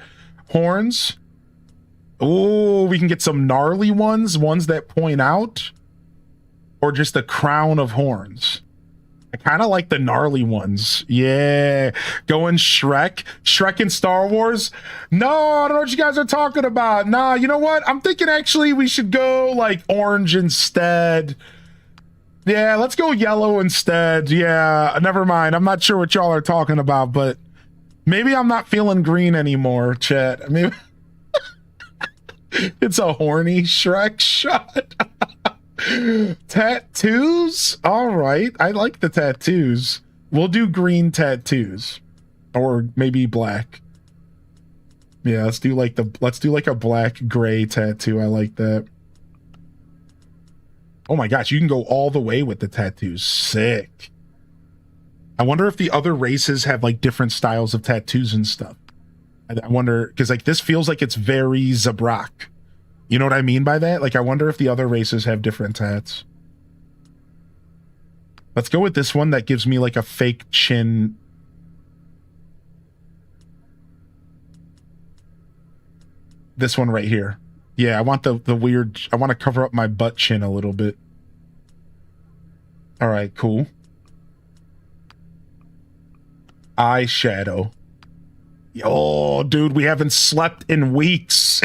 horns. Oh, we can get some gnarly ones that point out, or just a crown of horns. I kind of like the gnarly ones. Yeah. Going Shrek in Star Wars. No, I don't know what you guys are talking about. Nah, you know what? I'm thinking actually we should go like orange instead. Yeah, let's go yellow instead. Yeah, never mind. I'm not sure what y'all are talking about, but maybe I'm not feeling green anymore, chat. Maybe it's a horny Shrek shot. Tattoos? All right. I like the tattoos. We'll do green tattoos, or maybe black. Yeah, let's do like a black gray tattoo. I like that. Oh my gosh, you can go all the way with the tattoos. Sick. I wonder if the other races have like different styles of tattoos and stuff. I wonder, because like this feels like it's very Zabrak. You know what I mean by that? Like, I wonder if the other races have different tats. Let's go with this one that gives me like a fake chin. This one right here. Yeah, I want the weird, I want to cover up my butt chin a little bit. All right, cool. Eyeshadow. Oh, dude, we haven't slept in weeks.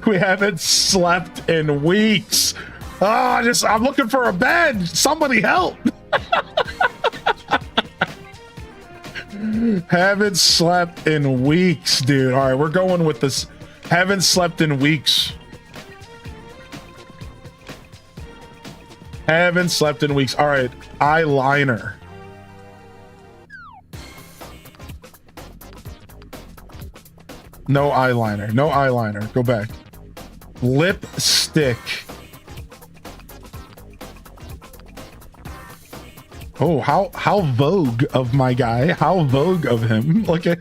We haven't slept in weeks. I'm looking for a bed. Somebody help. Haven't slept in weeks, dude. All right, we're going with this. Haven't slept in weeks. Haven't slept in weeks. All right, eyeliner. No eyeliner. No eyeliner. Go back. Lipstick. Oh, how vogue of my guy. How vogue of him. Look at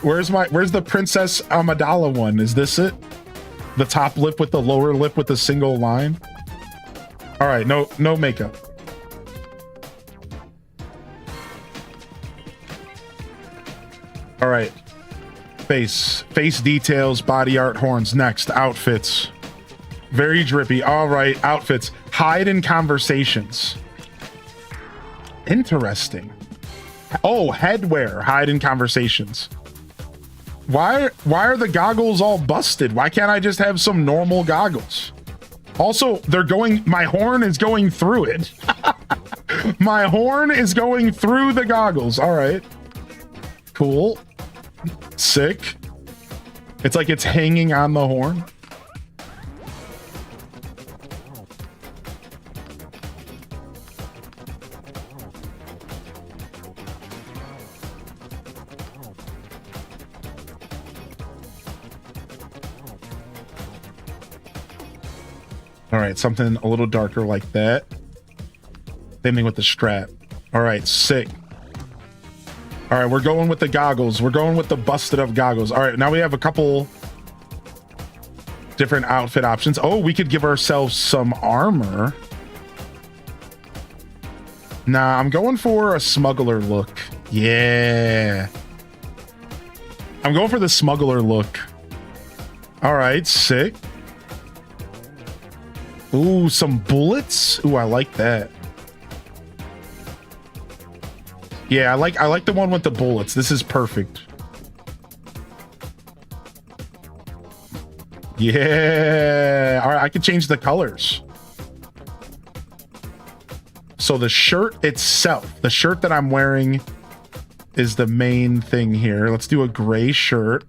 Where's the Princess Amidala one? Is this it? The top lip with the lower lip with a single line? All right, no makeup. All right. Face details, body art, horns. Next, outfits. Very drippy. All right, outfits. Hide in conversations. Interesting. Oh, headwear. Hide in conversations. Why are the goggles all busted? Why can't I just have some normal goggles? Also, my horn is going through it. My horn is going through the goggles. All right. Cool. Sick. It's like it's hanging on the horn. All right, something a little darker like that. Same thing with the strap. All right, sick. All right, we're going with the goggles. We're going with the busted up goggles. All right, now we have a couple different outfit options. Oh, we could give ourselves some armor. Nah, I'm going for a smuggler look. Yeah. I'm going for the smuggler look. All right, sick. Ooh, some bullets. Ooh, I like that. Yeah, I like the one with the bullets. This is perfect. Yeah. All right, I can change the colors. So the shirt itself, the shirt that I'm wearing is the main thing here. Let's do a gray shirt.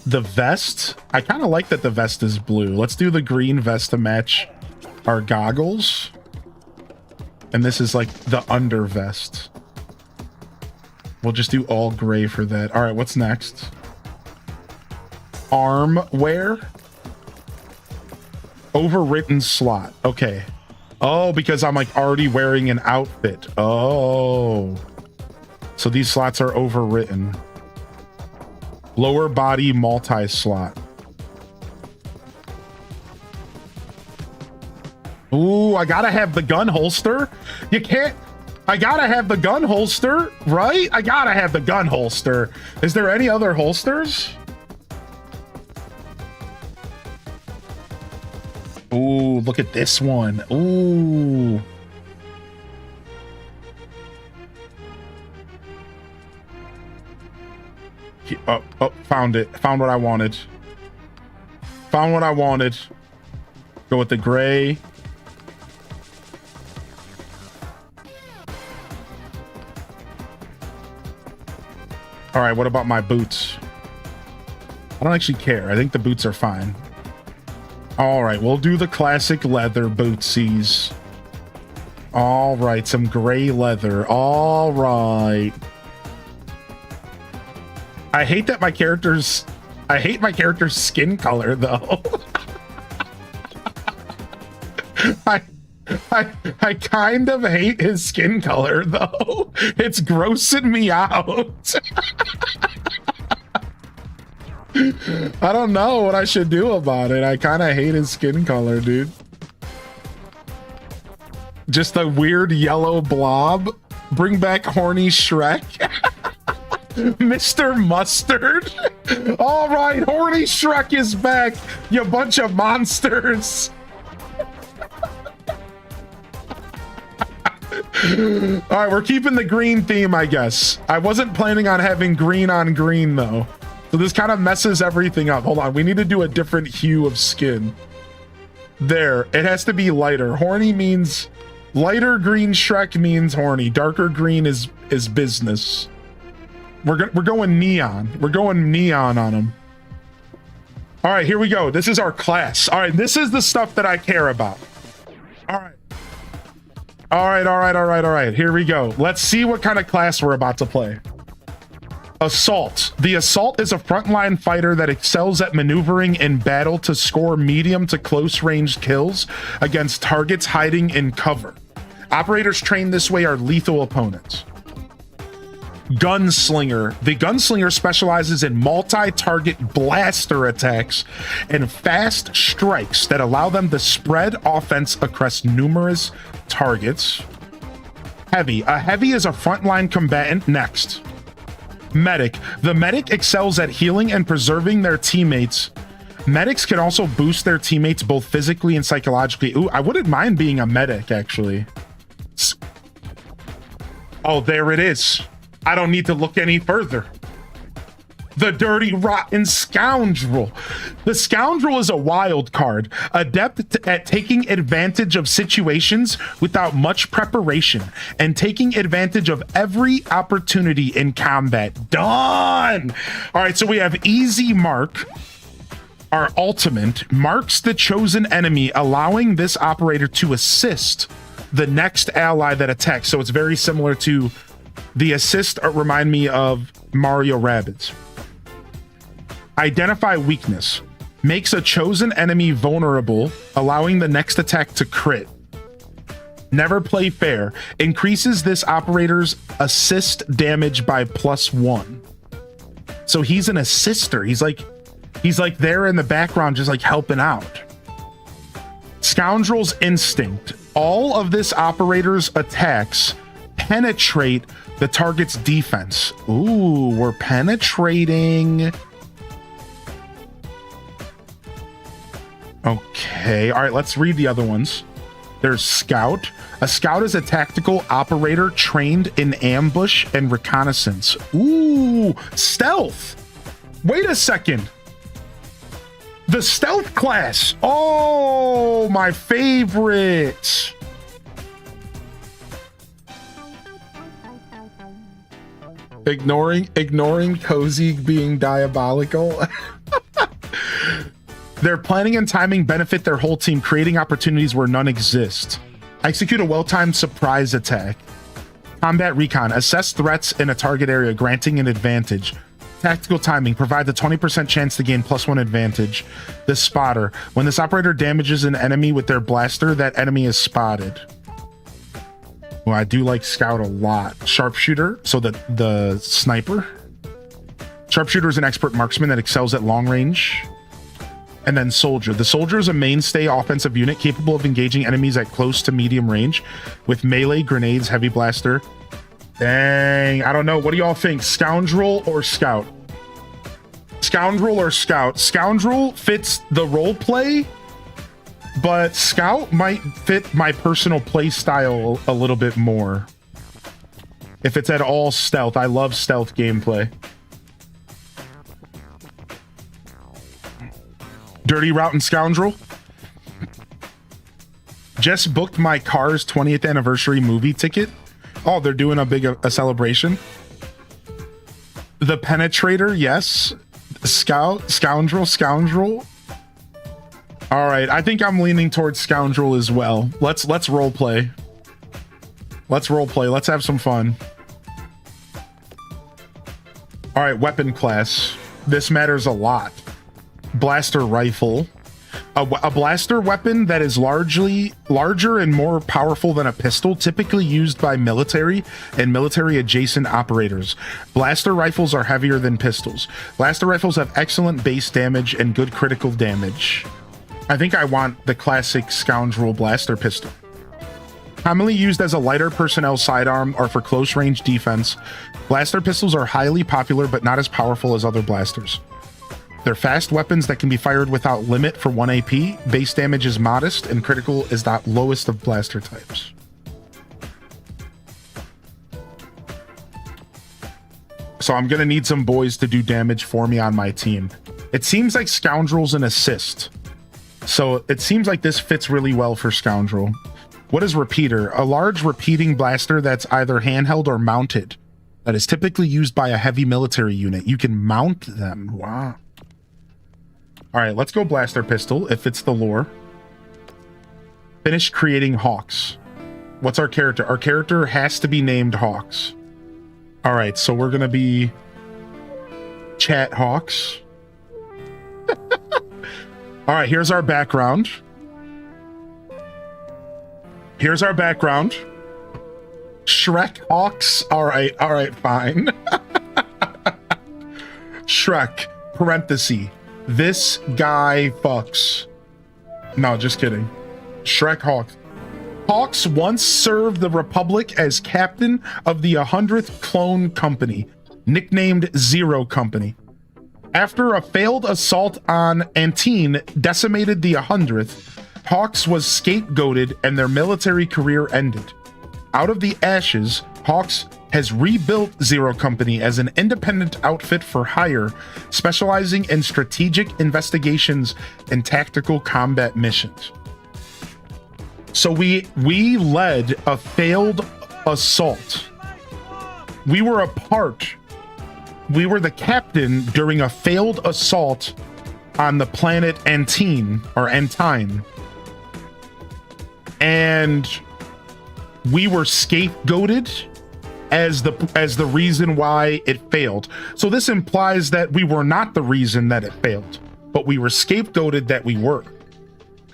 The vest, I kind of like that the vest is blue. Let's do the green vest to match our goggles. And this is like the under vest. We'll just do all gray for that. All right, what's next? Arm wear. Overwritten slot. Okay. Oh, because I'm like already wearing an outfit. Oh. So these slots are overwritten. Lower body multi-slot. Ooh, I gotta have the gun holster. You can't. I gotta have the gun holster, right? I gotta have the gun holster. Is there any other holsters? Ooh, look at this one. Ooh. Oh, found it. Found what I wanted. Found what I wanted. Go with the gray. All right, what about my boots? I don't actually care. I think the boots are fine. All right, we'll do the classic leather bootsies. All right, some gray leather. All right. I hate my character's skin color though. I kind of hate his skin color though. It's grossing me out. I don't know what I should do about it. I kind of hate his skin color, dude. Just a weird yellow blob. Bring back horny Shrek. Mr. Mustard. All right, horny Shrek is back, you bunch of monsters. All right, we're keeping the green theme, I guess. I wasn't planning on having green on green though. So this kind of messes everything up. Hold on, we need to do a different hue of skin. There, it has to be lighter. Horny means lighter green. Shrek means horny. Darker green is business. We're going neon. We're going neon on him. All right, here we go. This is our class. All right, this is the stuff that I care about. All right. All right. Here we go. Let's see what kind of class we're about to play. Assault. The Assault is a frontline fighter that excels at maneuvering in battle to score medium to close range kills against targets hiding in cover. Operators trained this way are lethal opponents. Gunslinger. The Gunslinger specializes in multi-target blaster attacks and fast strikes that allow them to spread offense across numerous targets. Heavy. A Heavy is a frontline combatant. Next. Medic. The Medic excels at healing and preserving their teammates. Medics can also boost their teammates both physically and psychologically. Ooh, I wouldn't mind being a medic, actually. Oh, there it is. I don't need to look any further. The Dirty Rotten Scoundrel. The Scoundrel is a wild card, adept at taking advantage of situations without much preparation and taking advantage of every opportunity in combat. Done! All right, so we have Easy Mark. Our ultimate marks the chosen enemy, allowing this operator to assist the next ally that attacks. So it's very similar to the assist. Remind me of Mario Rabbids. Identify weakness. Makes a chosen enemy vulnerable, allowing the next attack to crit. Never play fair. Increases this operator's assist damage by +1. So he's an assister. He's like there in the background, just like helping out. Scoundrel's Instinct. All of this operator's attacks penetrate the target's defense. Ooh, we're penetrating. Okay, all right, let's read the other ones. There's Scout. A Scout is a tactical operator trained in ambush and reconnaissance. Ooh, Stealth. Wait a second. The Stealth class. Oh, my favorite. Ignoring Cozy being diabolical. Their planning and timing benefit their whole team, creating opportunities where none exist. Execute a well-timed surprise attack. Combat Recon. Assess threats in a target area, granting an advantage. Tactical timing. Provide the 20% chance to gain +1 advantage. The Spotter. When this operator damages an enemy with their blaster, that enemy is spotted. Well, I do like Scout a lot. Sharpshooter. So the Sniper. Sharpshooter is an expert marksman that excels at long range. and then Soldier. The Soldier is a mainstay offensive unit capable of engaging enemies at close to medium range with melee, grenades, heavy blaster. Dang, I don't know. What do y'all think? Scoundrel or Scout? Scoundrel or Scout? Scoundrel fits the role play, but Scout might fit my personal play style a little bit more. If it's at all stealth, I love stealth gameplay. Dirty Route Scoundrel. Just booked my car's 20th anniversary movie ticket. Oh, they're doing a celebration. The Penetrator, yes. Scoundrel. All right, I think I'm leaning towards Scoundrel as well. Let's role play. Let's have some fun. All right, weapon class. This matters a lot. Blaster rifle. A blaster weapon that is larger and more powerful than a pistol, typically used by military and military adjacent operators. Blaster rifles are heavier than pistols. Blaster rifles have excellent base damage and good critical damage. I think I want the classic Scoundrel blaster pistol. Commonly used as a lighter personnel sidearm or for close range defense, blaster pistols are highly popular but not as powerful as other blasters. They're fast weapons that can be fired without limit for 1 AP. Base damage is modest, and critical is the lowest of blaster types. So I'm going to need some boys to do damage for me on my team. It seems like Scoundrel's an assist. So it seems like this fits really well for Scoundrel. What is Repeater? A large repeating blaster that's either handheld or mounted. That is typically used by a heavy military unit. You can mount them. Wow. All right, let's go blaster pistol if it's the lore. Finish creating Hawks. What's our character? Our character has to be named Hawks. All right, so we're going to be Chat Hawks. All right, here's our background. Shrek Hawks. All right, fine. Shrek, parenthesis. This guy fucks. No, just kidding. Shrek Hawks. Hawks once served the Republic as captain of the 100th Clone Company, nicknamed Zero Company. After a failed assault on Antine decimated the 100th, Hawks was scapegoated and their military career ended. Out of the ashes, Hawks has rebuilt Zero Company as an independent outfit for hire, specializing in strategic investigations and tactical combat missions. So we led a failed assault. We were the captain during a failed assault on the planet Antine, or Antine. And we were scapegoated as the reason why it failed. So this implies that we were not the reason that it failed, but we were scapegoated that we were.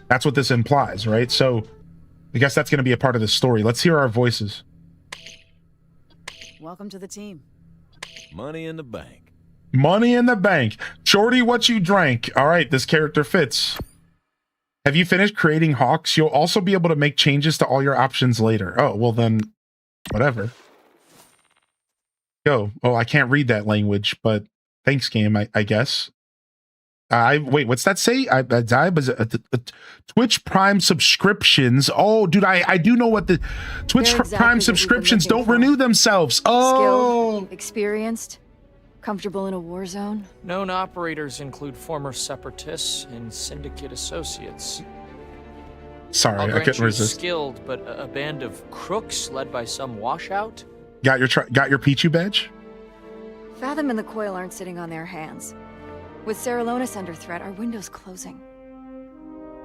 That's what this implies, right? So I guess that's going to be a part of the story. Let's hear our voices. Welcome to the team. Money in the bank. Money in the bank. Shorty, what you drank? All right, this character fits. Have you finished creating Hawks? You'll also be able to make changes to all your options later. Oh, well then, whatever. Go. Oh, I can't read that language, but thanks, game, I guess. Wait, what's that say? Twitch Prime subscriptions. Oh, dude, I do know what the Twitch Prime subscriptions don't renew themselves. Oh, skilled, experienced, comfortable in a war zone. Known operators include former separatists and syndicate associates. Sorry, I'll I grant couldn't you resist. Skilled, but a band of crooks led by some washout? Got your Pichu badge? Fathom and the Coil aren't sitting on their hands. With Saralonis under threat, our window's closing.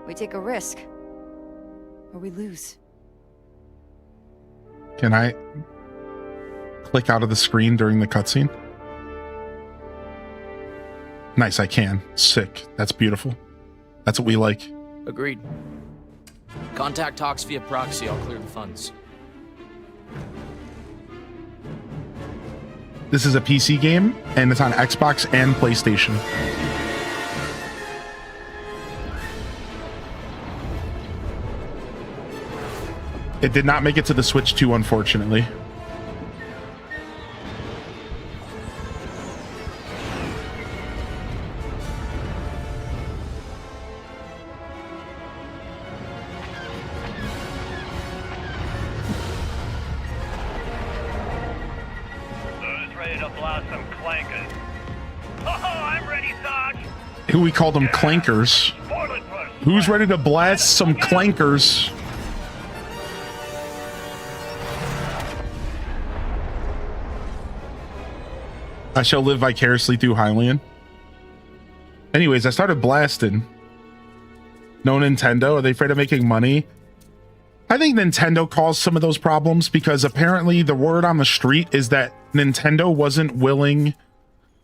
We take a risk, or we lose. Can I click out of the screen during the cutscene? Nice, I can. Sick. That's beautiful. That's what we like. Agreed. Contact Hawks via proxy. I'll clear the funds. This is a PC game, and it's on Xbox and PlayStation. It did not make it to the Switch 2, unfortunately. Who we called them clankers. Who's ready to blast some clankers? I shall live vicariously through Hylian. Anyways, I started blasting. No Nintendo? Are they afraid of making money? I think Nintendo caused some of those problems because apparently the word on the street is that Nintendo wasn't willing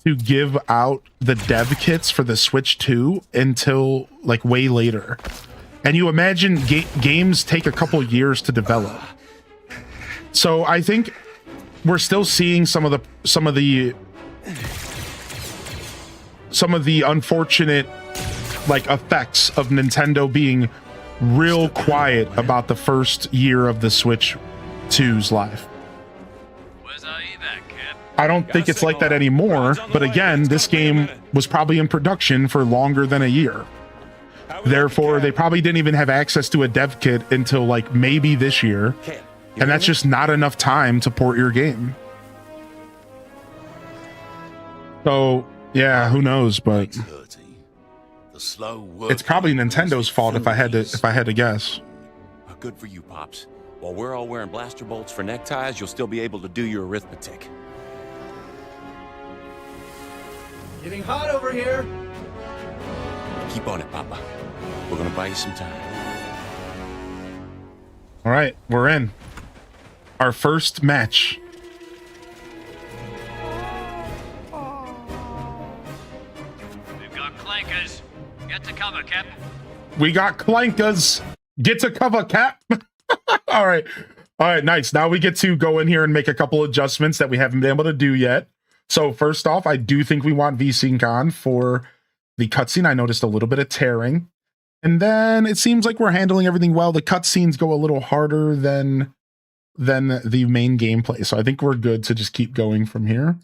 to give out the dev kits for the Switch 2 until like way later. And you imagine games take a couple years to develop. So I think we're still seeing some of the unfortunate like effects of Nintendo being real quiet about the first year of the Switch 2's life. I don't think it's like that anymore, but again, this game was probably in production for longer than a year. Therefore, they probably didn't even have access to a dev kit until like maybe this year, and that's just not enough time to port your game. So, yeah, who knows, but it's probably Nintendo's fault if I had to guess. Good for you, Pops. While we're all wearing blaster bolts for neckties, you'll still be able to do your arithmetic. Getting hot over here. Keep on it, Papa. We're gonna buy you some time. All right, we're in. Our first match. We've got clankers. Get to cover, Cap. We got clankers. Get to cover, Cap. All right. All right, nice. Now we get to go in here and make a couple adjustments that we haven't been able to do yet. So first off, I do think we want VSync on for the cutscene. I noticed a little bit of tearing. And then it seems like we're handling everything well. The cutscenes go a little harder than the main gameplay. So I think we're good to just keep going from here.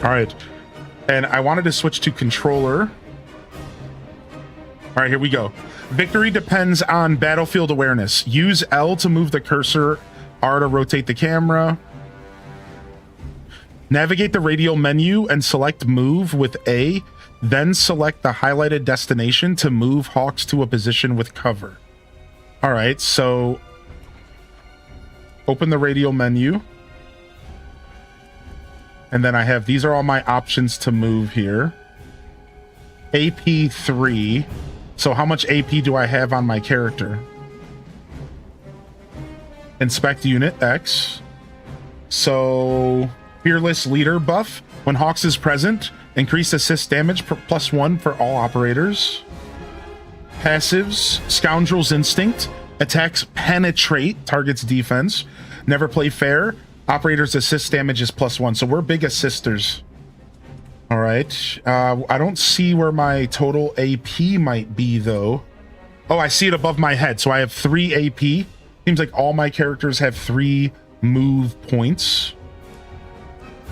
All right. And I wanted to switch to controller. All right, here we go. Victory depends on battlefield awareness. Use L to move the cursor, R to rotate the camera. Navigate the radial menu and select move with A, then select the highlighted destination to move Hawks to a position with cover. All right, so open the radial menu. And then I have, these are all my options to move here. AP 3. So how much AP do I have on my character? Inspect unit X. So Fearless Leader buff. When Hawks is present, increase assist damage +1 for all operators. Passives, Scoundrel's Instinct. Attacks penetrate, targets defense. Never play fair. Operators assist damage is +1. So we're big assisters. All right. I don't see where my total AP might be, though. Oh, I see it above my head. So I have 3 AP. Seems like all my characters have 3 move points.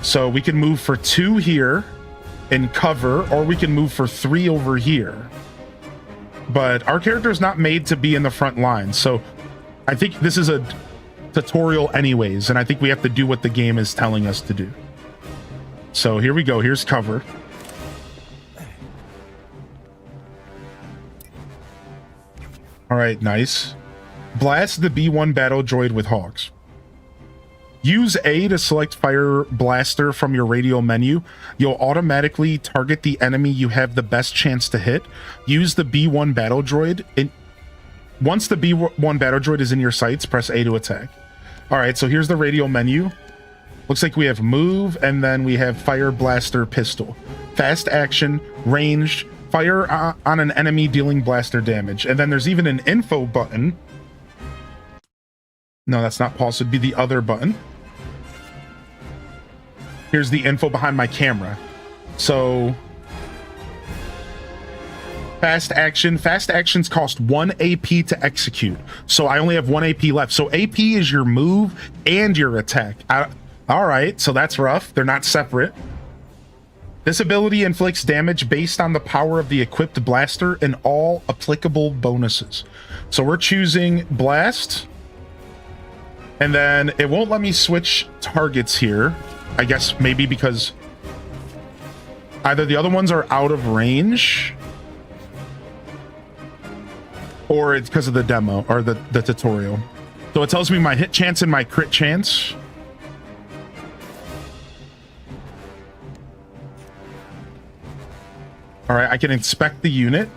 So we can move for 2 here and cover, or we can move for 3 over here. But our character is not made to be in the front line. So I think this is a tutorial anyways, and I think we have to do what the game is telling us to do. So here we go. Here's cover. All right, nice. Blast the B1 battle droid with Hawks. Use A to select Fire Blaster from your radial menu. You'll automatically target the enemy you have the best chance to hit. Use the B1 battle droid. Once the B1 battle droid is in your sights, press A to attack. All right, so here's the radial menu. Looks like we have move, and then we have Fire Blaster Pistol. Fast action, ranged, fire on an enemy dealing blaster damage. And then there's even an info button. No, that's not pulse. It'd be the other button. Here's the info behind my camera. So Fast action. Fast actions cost 1 AP to execute. So I only have 1 AP left. So AP is your move and your attack. All right, so that's rough. They're not separate. This ability inflicts damage based on the power of the equipped blaster and all applicable bonuses. So we're choosing blast. And then it won't let me switch targets here. I guess maybe because either the other ones are out of range or it's because of the demo or the tutorial. So it tells me my hit chance and my crit chance. All right, I can inspect the unit.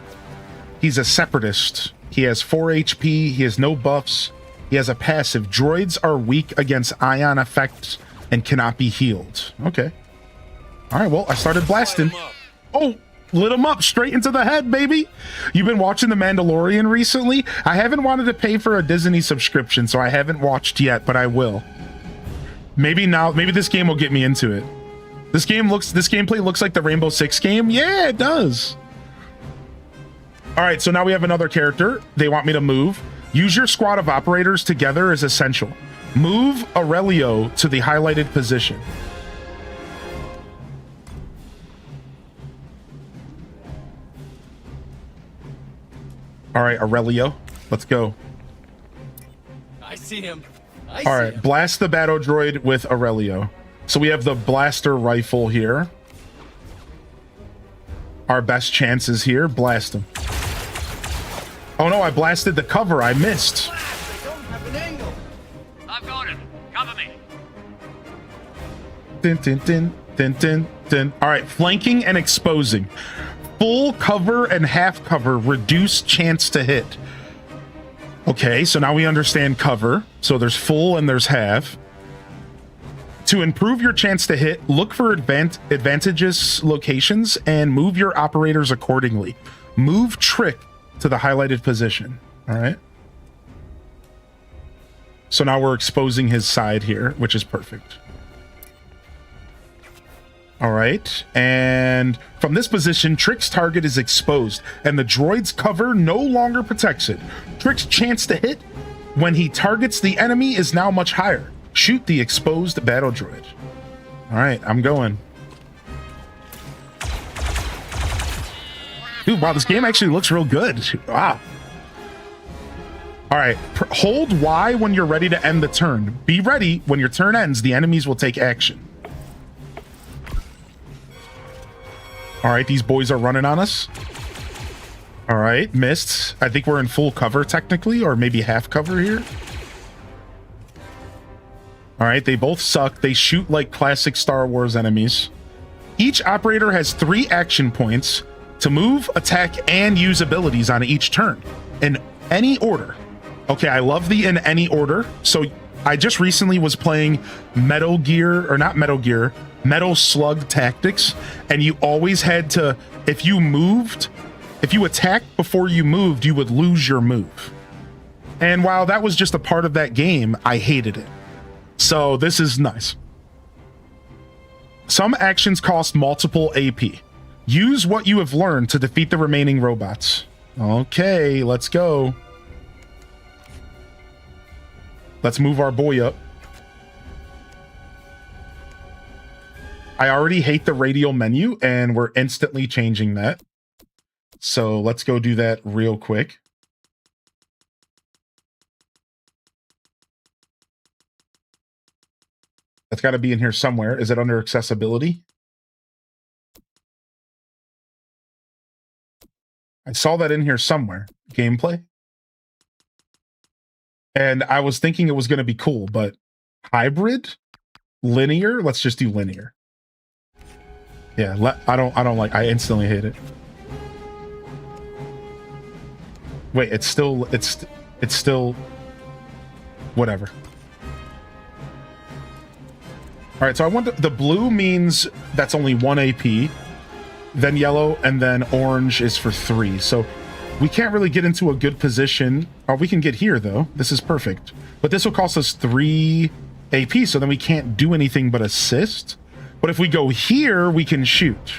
He's a separatist. He has 4 HP. He has no buffs. He has a passive. Droids are weak against ion effects and cannot be healed. Okay. All right, well, I started blasting. Oh, lit him up straight into the head, baby. You've been watching The Mandalorian recently? I haven't wanted to pay for a Disney subscription, so I haven't watched yet, but I will. Maybe now, maybe this game will get me into it. This gameplay looks like the Rainbow Six game. Yeah, it does. All right, so now we have another character. They want me to move. Use your squad of operators together is essential. Move Aurelio to the highlighted position. All right, Aurelio, let's go. I see him. All right, blast the battle droid with Aurelio. So we have the blaster rifle here. Our best chances here. Blast him. Oh no, I blasted the cover. I missed. I don't have an angle. I've got it. Cover me. Din, din, din, din, din, din. All right, flanking and exposing. Full cover and half cover reduce chance to hit. Okay, so now we understand cover. So there's full and there's half. To improve your chance to hit, look for advantageous locations and move your operators accordingly. Move trick to the highlighted position. All right. So now we're exposing his side here, which is perfect. All right. And from this position, Trick's target is exposed and the droid's cover no longer protects it. Trick's chance to hit when he targets the enemy is now much higher. Shoot the exposed battle droid. All right, I'm going. Dude, wow, this game actually looks real good. Wow. All right, hold Y when you're ready to end the turn. Be ready when your turn ends, the enemies will take action. All right, these boys are running on us. All right, missed. I think we're in full cover technically, or maybe half cover here. All right, they both suck. They shoot like classic Star Wars enemies. Each operator has 3 action points to move, attack, and use abilities on each turn in any order. Okay, I love the in any order. So I just recently was playing Metal Slug Tactics, and you always had to, if you attacked before you moved, you would lose your move. And while that was just a part of that game, I hated it. So this is nice. Some actions cost multiple AP. Use what you have learned to defeat the remaining robots. Okay, let's go. Let's move our boy up. I already hate the radial menu, and we're instantly changing that. So let's go do that real quick. That's got to be in here somewhere. Is it under accessibility? I saw that in here somewhere. Gameplay. And I was thinking it was going to be cool, but hybrid? Linear? Let's just do linear. Yeah, I instantly hate it. Wait, it's still whatever. All right, so I want the blue means that's only 1 AP, then yellow, and then orange is for 3. So we can't really get into a good position. Oh, we can get here though. This is perfect. But this will cost us 3 AP, so then we can't do anything but assist. But if we go here, we can shoot.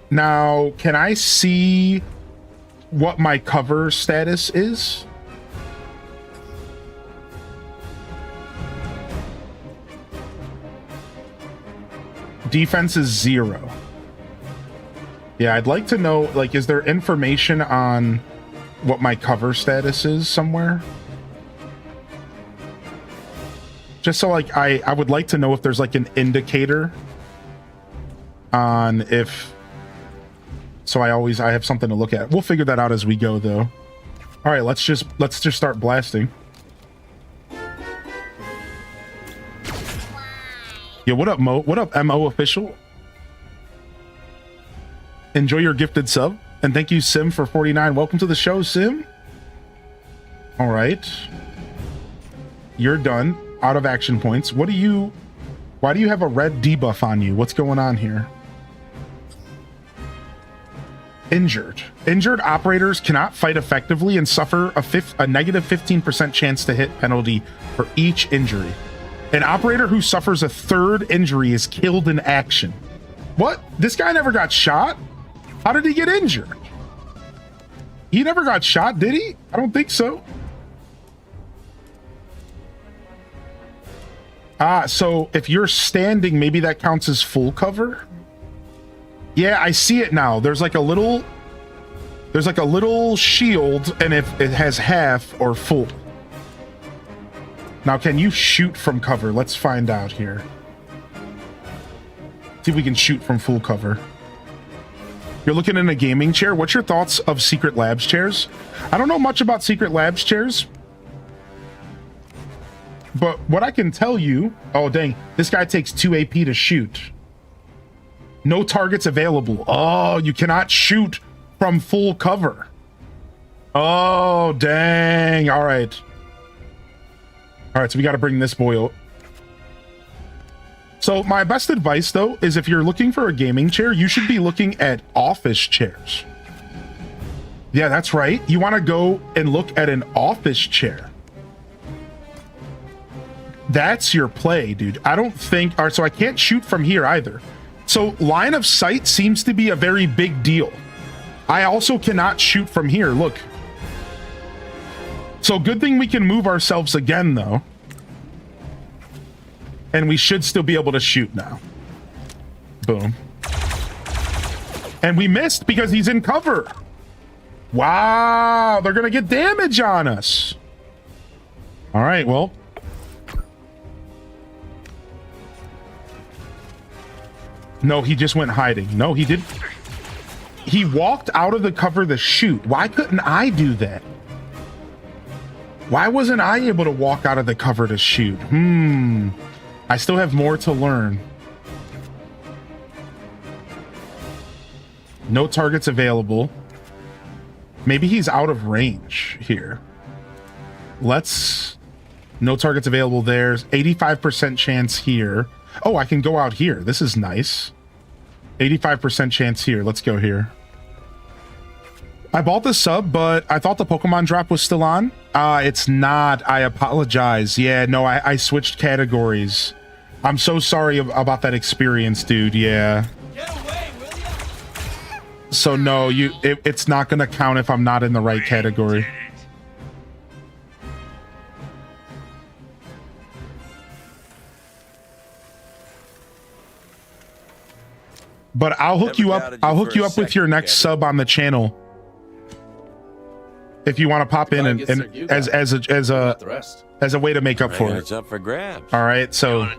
Now, can I see what my cover status is? Defense is 0. Yeah, I'd like to know, like, is there information on what my cover status is somewhere? Just so, like, I would like to know if there's, like, an indicator on if... So I have something to look at. We'll figure that out as we go, though. All right, let's just start blasting. Yeah, what up, Mo? What up, MO official? Enjoy your gifted sub, and thank you, Sim, for 49. Welcome to the show, Sim. All right, you're done. Out of action points. Why do you have a red debuff on you? What's going on here? Injured. Injured operators cannot fight effectively and suffer a negative 15% chance to hit penalty for each injury. An operator who suffers a third injury is killed in action. What? This guy never got shot? How did he get injured? He never got shot, did he? I don't think so. So if you're standing, maybe that counts as full cover? Yeah, I see it now. There's like a little shield, and if it has half or full. Now, can you shoot from cover? Let's find out here. See if we can shoot from full cover. You're looking in a gaming chair. What's your thoughts of Secret Labs chairs? I don't know much about Secret Labs chairs. But what I can tell you... Oh, dang. This guy takes 2 AP to shoot. No targets available. Oh, you cannot shoot from full cover. Oh, dang. All right. All right, so we got to bring this boy out. So my best advice, though, is if you're looking for a gaming chair, you should be looking at office chairs. Yeah, that's right. You want to go and look at an office chair. That's your play, dude. I don't think... All right, so I can't shoot from here either. So line of sight seems to be a very big deal. I also cannot shoot from here. Look. So good thing we can move ourselves again, though. And we should still be able to shoot now. Boom. And we missed because he's in cover. Wow, they're going to get damage on us. All right, well. No, he just went hiding. No, he did. He walked out of the cover to shoot. Why couldn't I do that? Why wasn't I able to walk out of the cover to shoot? I still have more to learn. No targets available. Maybe he's out of range here. No targets available there. 85% chance here. Oh, I can go out here. This is nice. 85% chance here. Let's go here. I bought the sub, but I thought the Pokemon drop was still on. It's not. I apologize. Yeah, no, I switched categories. I'm so sorry about that experience, dude. Yeah. Get away, will ya? So no, it's not gonna count if I'm not in the right category. But I'll hook you up. I'll hook you up with your next sub on the channel. If you want to pop in and as a way to make up for it. It's up for grabs. All right, so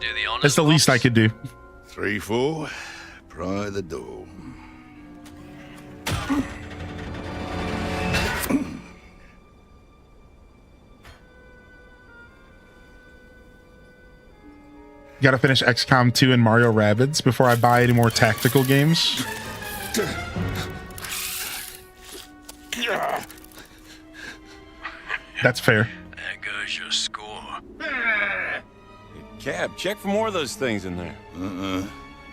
it's the least I could do. 3-4, pry the door. Got to finish XCOM 2 and Mario Rabbids before I buy any more tactical games. That's fair. There goes your score. Cab, check for more of those things in there.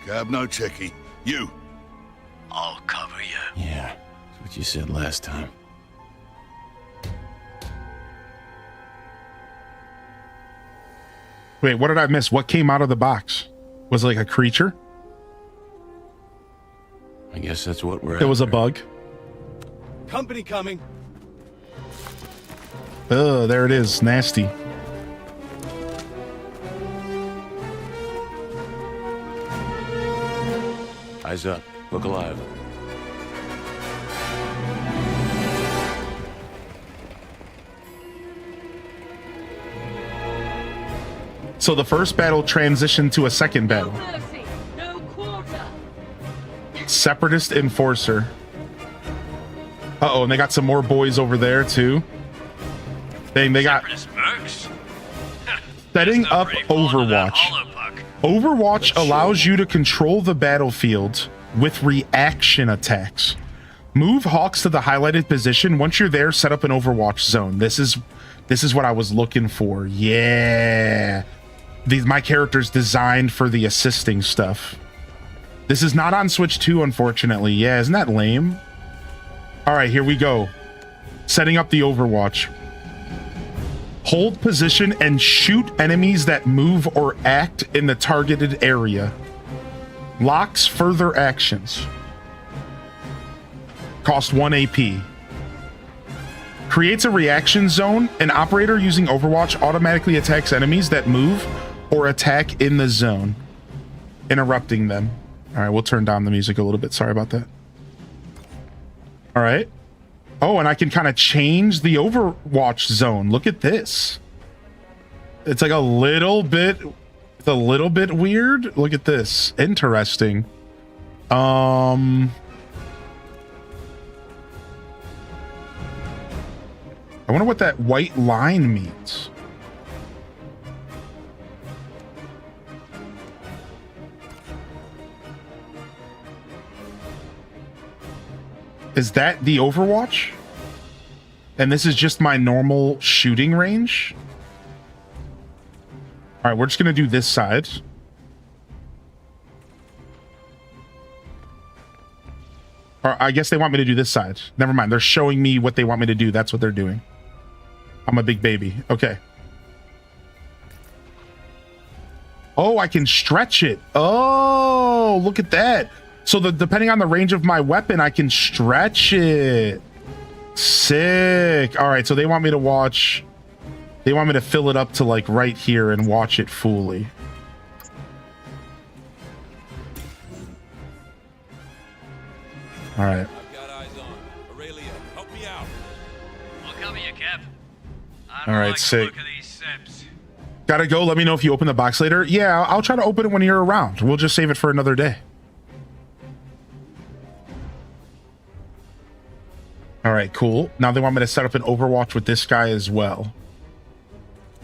Cab, no checking. You. I'll cover you. Yeah, that's what you said last time. Wait, what did I miss? What came out of the box? Was it like a creature? I guess that's what we're It was a after. bug. Company coming. Oh, there it is. Nasty. Eyes up. Look alive. So the first battle transitioned to a second battle. mercy, no quarter. Separatist Enforcer. Uh-oh, and they got some more boys over there, too. Dang, they got... Separatist mercs? Setting There's no up pretty falling to that Overwatch. hollow puck. Overwatch allows you to control the battlefield with reaction attacks. Move Hawks to the highlighted position. Once you're there, set up an Overwatch zone. This is what I was looking for. Yeah. My character's designed for the assisting stuff. This is not on Switch 2, unfortunately. Yeah, isn't that lame? All right, here we go. Setting up the Overwatch. Hold position and shoot enemies that move or act in the targeted area. Locks further actions. Cost 1 AP. Creates a reaction zone. An operator using Overwatch automatically attacks enemies that move or attack in the zone, interrupting them. All right, we'll turn down the music a little bit. Sorry about that. All right. Oh, and I can kind of change the Overwatch zone. Look at this. It's like a little bit weird. Look at this. Interesting. I wonder what that white line means. Is that the Overwatch? And this is just my normal shooting range? All right, we're just going to do this side. Or I guess they want me to do this side. Never mind. They're showing me what they want me to do. That's what they're doing. I'm a big baby. Okay. Oh, I can stretch it. Oh, look at that. So depending on the range of my weapon, I can stretch it. Sick. All right, so they want me to watch. They want me to fill it up to like right here and watch it fully. All right. I've got eyes on. Aurelia, help me out. I'll cover you, Cap. I All don't right, like the sick. look of these seps. Gotta go. Let me know if you open the box later. Yeah, I'll try to open it when you're around. We'll just save it for another day. All right, cool. Now they want me to set up an Overwatch with this guy as well.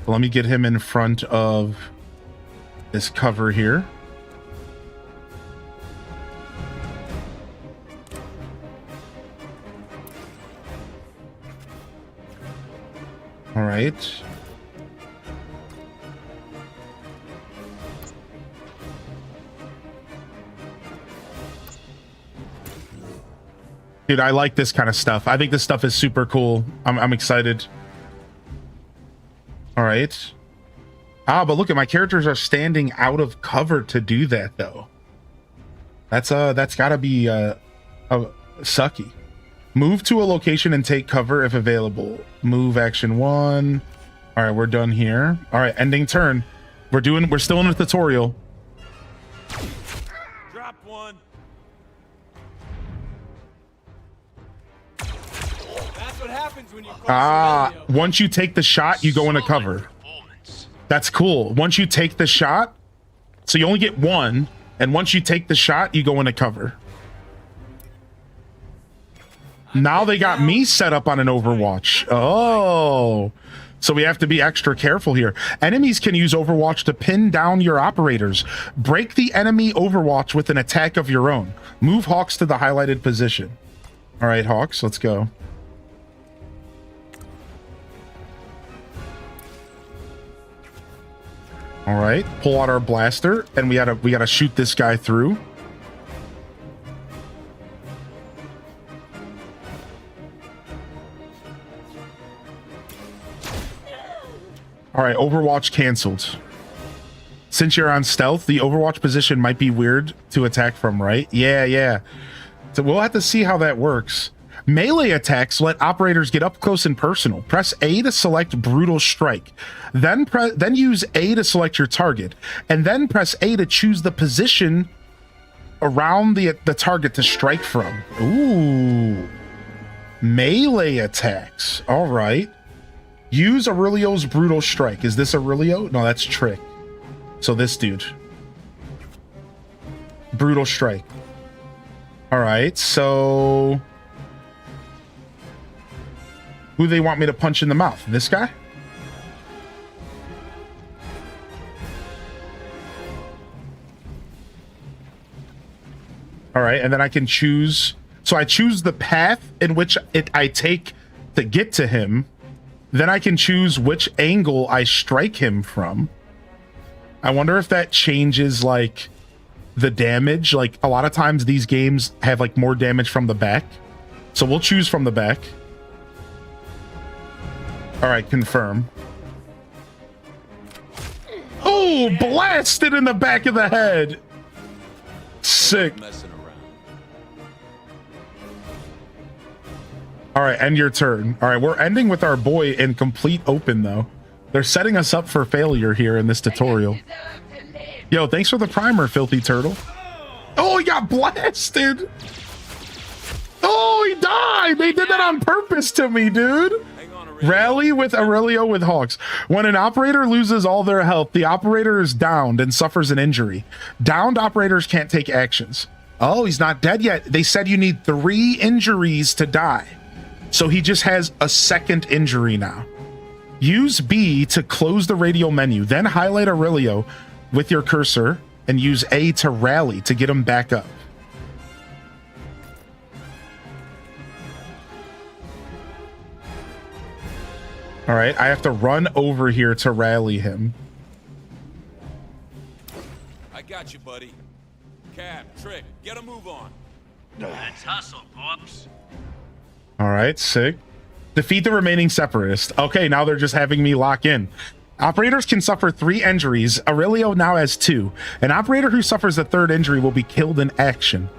Let me get him in front of this cover here. All right. Dude, I like this kind of stuff. I think this stuff is super cool. I'm excited. All right. Ah, but look at my characters are standing out of cover to do that though. That's gotta be sucky. Move to a location and take cover if available. Move action 1. All right, we're done here. All right, ending turn. We're still in the tutorial. Drop one. That's what happens when you cross Ah, the radio. once you take the shot, you go into Solid cover. performance. That's cool. Once you take the shot, so you only get one, and once you take the shot, you go into cover. Now they got me set up on an Overwatch. Oh, so we have to be extra careful here. Enemies can use Overwatch to pin down your operators. Break the enemy Overwatch with an attack of your own. Move Hawks to the highlighted position. All right, Hawks, let's go. All right, pull out our blaster, and we gotta shoot this guy through. All right, Overwatch canceled. Since you're on stealth, the Overwatch position might be weird to attack from, right? Yeah. So we'll have to see how that works. Melee attacks let operators get up close and personal. Press A to select Brutal Strike. Then use A to select your target. And then press A to choose the position around the target to strike from. Ooh. Melee attacks. All right. Use Aurelio's Brutal Strike. Is this Aurelio? No, that's Trick. So this dude. Brutal Strike. All right, so... who do they want me to punch in the mouth? This guy? All right, and then I can choose... so I choose the path in which I take to get to him. Then I can choose which angle I strike him from. I wonder if that changes, like, the damage. Like, a lot of times these games have, like, more damage from the back. So we'll choose from the back. All right, confirm. Oh, blasted in the back of the head. Sick. All right, end your turn. All right, we're ending with our boy in complete open, though. They're setting us up for failure here in this tutorial. Yo, thanks for the primer, Filthy Turtle. Oh, he got blasted. Oh, he died. They did that on purpose to me, dude. Rally with Aurelio with Hawks. When an operator loses all their health, the operator is downed and suffers an injury. Downed operators can't take actions. Oh, he's not dead yet. They said you need 3 injuries to die. So he just has a second injury now. Use B to close the radial menu, then highlight Aurelio with your cursor and use A to rally to get him back up. All right, I have to run over here to rally him. I got you, buddy. Cap, Trick, get a move on. Let's hustle, Pops. All right, sick. Defeat the remaining separatists. Okay, now they're just having me lock in. Operators can suffer 3 injuries. Aurelio now has 2. An operator who suffers a 3rd injury will be killed in action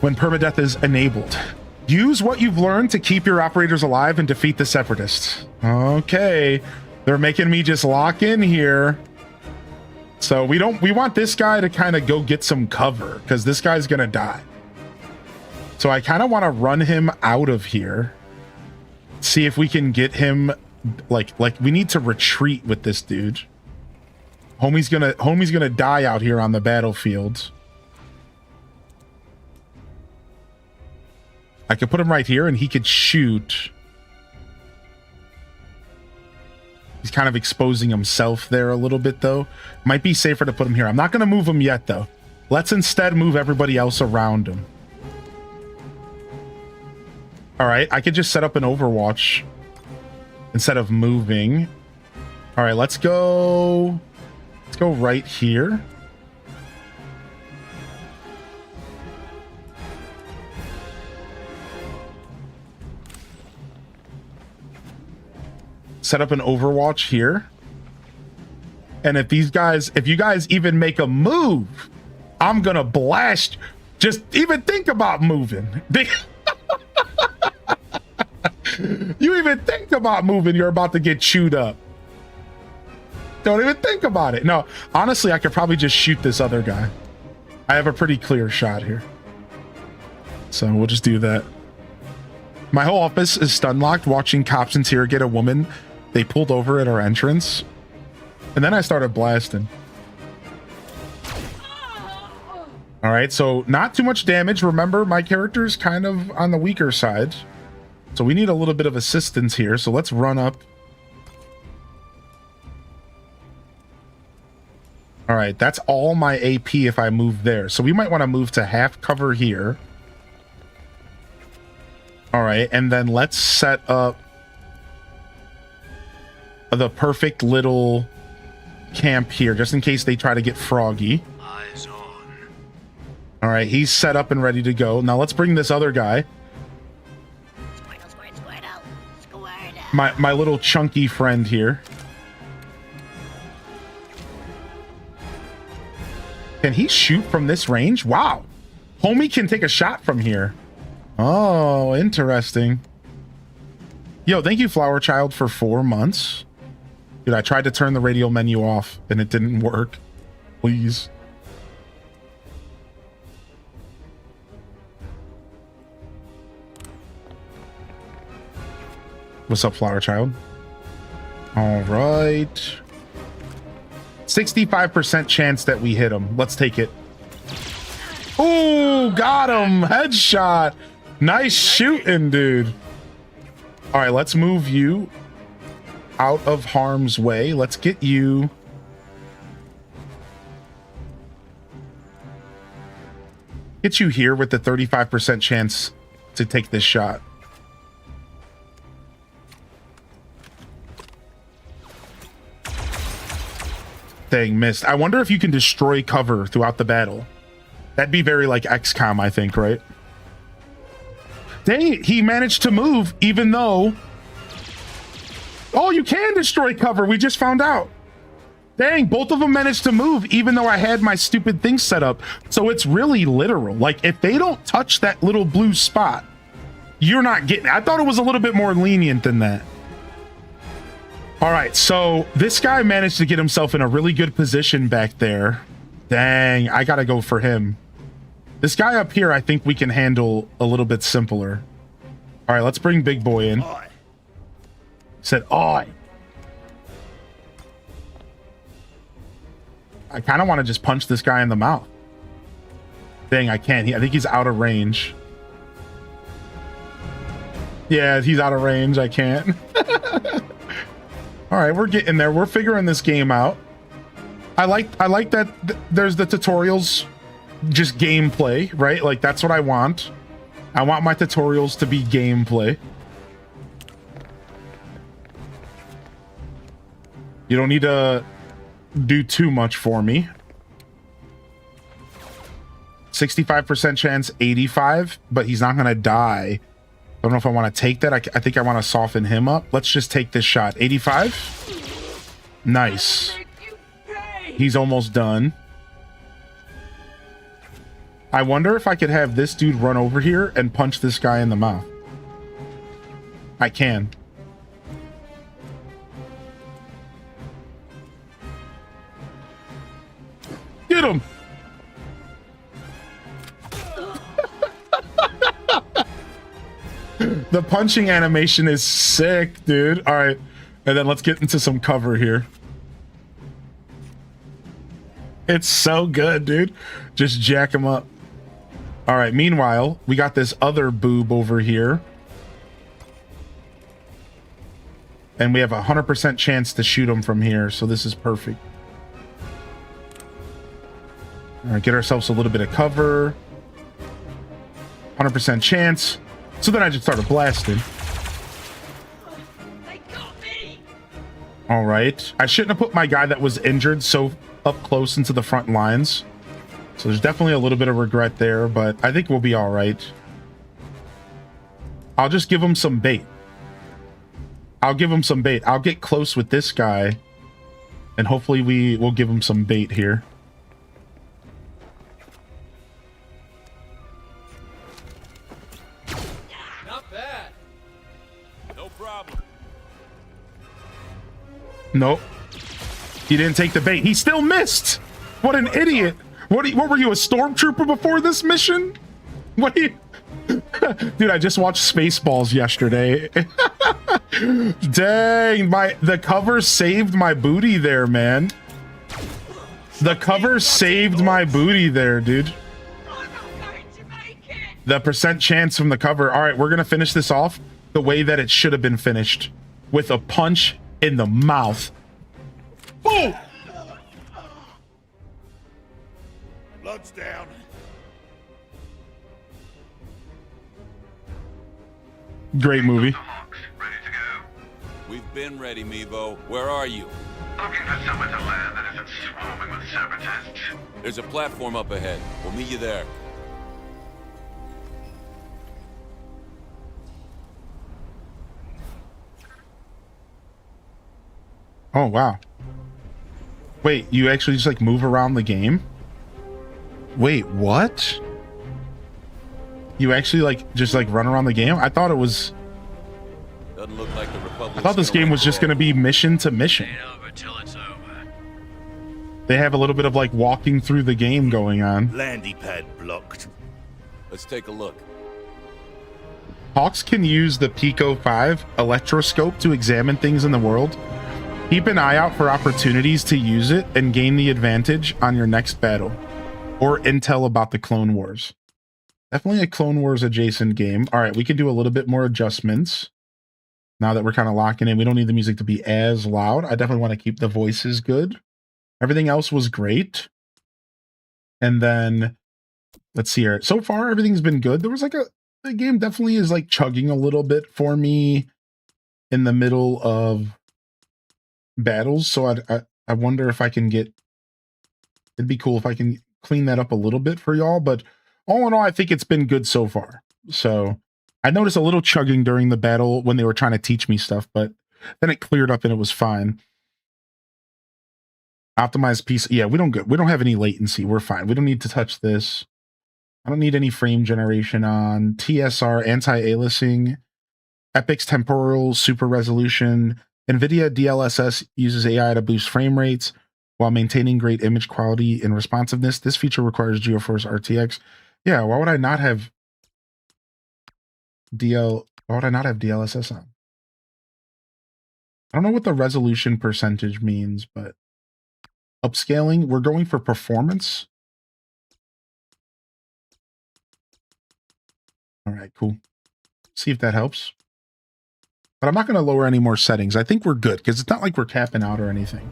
when permadeath is enabled. Use what you've learned to keep your operators alive and defeat the separatists. Okay, they're making me just lock in here. So we want this guy to kind of go get some cover because this guy's gonna die. So I kind of want to run him out of here. See if we can get him like we need to retreat with this dude. Homie's gonna die out here on the battlefield. I could put him right here and he could shoot. He's kind of exposing himself there a little bit though. Might be safer to put him here. I'm not going to move him yet though. Let's instead move everybody else around him. All right, I could just set up an Overwatch instead of moving. All right, let's go right here. Set up an Overwatch here. And if you guys even make a move, I'm gonna blast. Just even think about moving. You even think about moving, you're about to get chewed up. Don't even think about it. No, honestly, I could probably just shoot this other guy. I have a pretty clear shot here. So we'll just do that. My whole office is stun locked watching cops interrogate a woman they pulled over at our entrance. And then I started blasting. All right, so not too much damage. Remember, my character's kind of on the weaker side. So we need a little bit of assistance here. So let's run up. All right, that's all my AP if I move there. So we might want to move to half cover here. All right, and then let's set up the perfect little camp here, just in case they try to get froggy. Eyes on. All right, he's set up and ready to go. Now let's bring this other guy. My little chunky friend here. Can he shoot from this range? Wow. Homie can take a shot from here. Oh, interesting. Yo, thank you, Flower Child, for 4 months. Dude, I tried to turn the radio menu off and it didn't work. Please. What's up, Flower Child? All right. 65% chance that we hit him. Let's take it. Ooh, got him. Headshot. Nice shooting, dude. All right, let's move you out of harm's way. Let's get you. Get you here with the 35% chance to take this shot. Dang, missed. I wonder if you can destroy cover throughout the battle. That'd be very like XCOM, I think, right? Dang it, he managed to move even though... Oh, you can destroy cover. We just found out. Dang, both of them managed to move even though I had my stupid thing set up. So it's really literal. Like, if they don't touch that little blue spot, you're not getting it. I thought it was a little bit more lenient than that. All right, so this guy managed to get himself in a really good position back there. Dang, I gotta go for him. This guy up here, I think we can handle a little bit simpler. All right, let's bring Big Boy in. Said, oi. I kind of want to just punch this guy in the mouth. Dang, I can't. I think he's out of range. Yeah, he's out of range. I can't. All right, we're getting there. We're figuring this game out. I like that there's the tutorials, just gameplay, right? Like, that's what I want. I want my tutorials to be gameplay. You don't need to do too much for me. 65% chance, 85, but he's not gonna die. I don't know if I want to take that. I think I want to soften him up. Let's just take this shot. 85. Nice. He's almost done. I wonder if I could have this dude run over here and punch this guy in the mouth. I can. Get him. The punching animation is sick, dude. All right. And then let's get into some cover here. It's so good, dude. Just jack him up. All right. Meanwhile, we got this other boob over here. And we have a 100% chance to shoot him from here. So this is perfect. All right. Get ourselves a little bit of cover. 100% chance. So then I just started blasting. All right. I shouldn't have put my guy that was injured so up close into the front lines. So there's definitely a little bit of regret there, but I think we'll be all right. I'll just give him some bait. I'll give him some bait. I'll get close with this guy, and hopefully we will give him some bait here. Nope. He didn't take the bait. He still missed. What an idiot. What were you, a stormtrooper before this mission? What are you... Dude, I just watched Spaceballs yesterday. Dang, the cover saved my booty there, man. The cover saved my booty there, dude. The percent chance from the cover. All right, we're going to finish this off the way that it should have been finished. With a punch in the mouth. Boom! Blood's down. Great movie. We've been ready, Mevo. Where are you? Looking for somewhere to land that isn't swarming with separatists. There's a platform up ahead. We'll meet you there. Oh, wow. Wait, you actually just like move around the game? Wait, what? You actually like just like run around the game? I thought it was. Doesn't look like the Republic. I thought this game was just going to be mission to mission. Ain't over till it's over. They have a little bit of like walking through the game going on. Landy pad blocked. Let's take a look. Hawks can use the Pico 5 electroscope to examine things in the world. Keep an eye out for opportunities to use it and gain the advantage on your next battle. Or intel about the Clone Wars. Definitely a Clone Wars adjacent game. All right, we can do a little bit more adjustments. Now that we're kind of locking in, we don't need the music to be as loud. I definitely want to keep the voices good. Everything else was great. And then, let's see here. So far, everything's been good. There was like the game definitely is like chugging a little bit for me in the middle of battles. So I wonder if I can get, it'd be cool if I can clean that up a little bit for y'all. But all in all, I think it's been good so far. So I noticed a little chugging during the battle when they were trying to teach me stuff, but then it cleared up and it was fine. Optimized piece. Yeah, we don't have any latency. We're fine. We don't need to touch this. I don't need any frame generation on. TSR, anti-aliasing, Epic's temporal super resolution. NVIDIA DLSS uses AI to boost frame rates while maintaining great image quality and responsiveness. This feature requires GeForce RTX. Yeah, why would I not have DLSS on? I don't know what the resolution percentage means, but upscaling, we're going for performance. All right, cool. See if that helps. But I'm not going to lower any more settings. I think we're good because it's not like we're capping out or anything.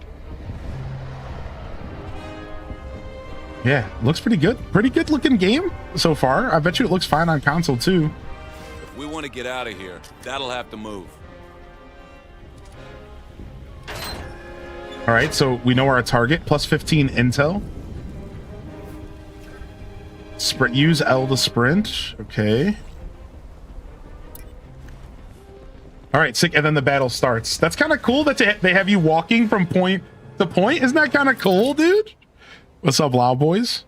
Yeah, looks pretty good. Pretty good looking game so far. I bet you it looks fine on console too. If we want to get out of here, that'll have to move. All right, so we know our target. Plus 15 intel. Sprint. Use L to sprint. Okay. All right, sick. And then the battle starts. That's kind of cool that they have you walking from point to point. Isn't that kind of cool, dude? What's up, Loud Boys?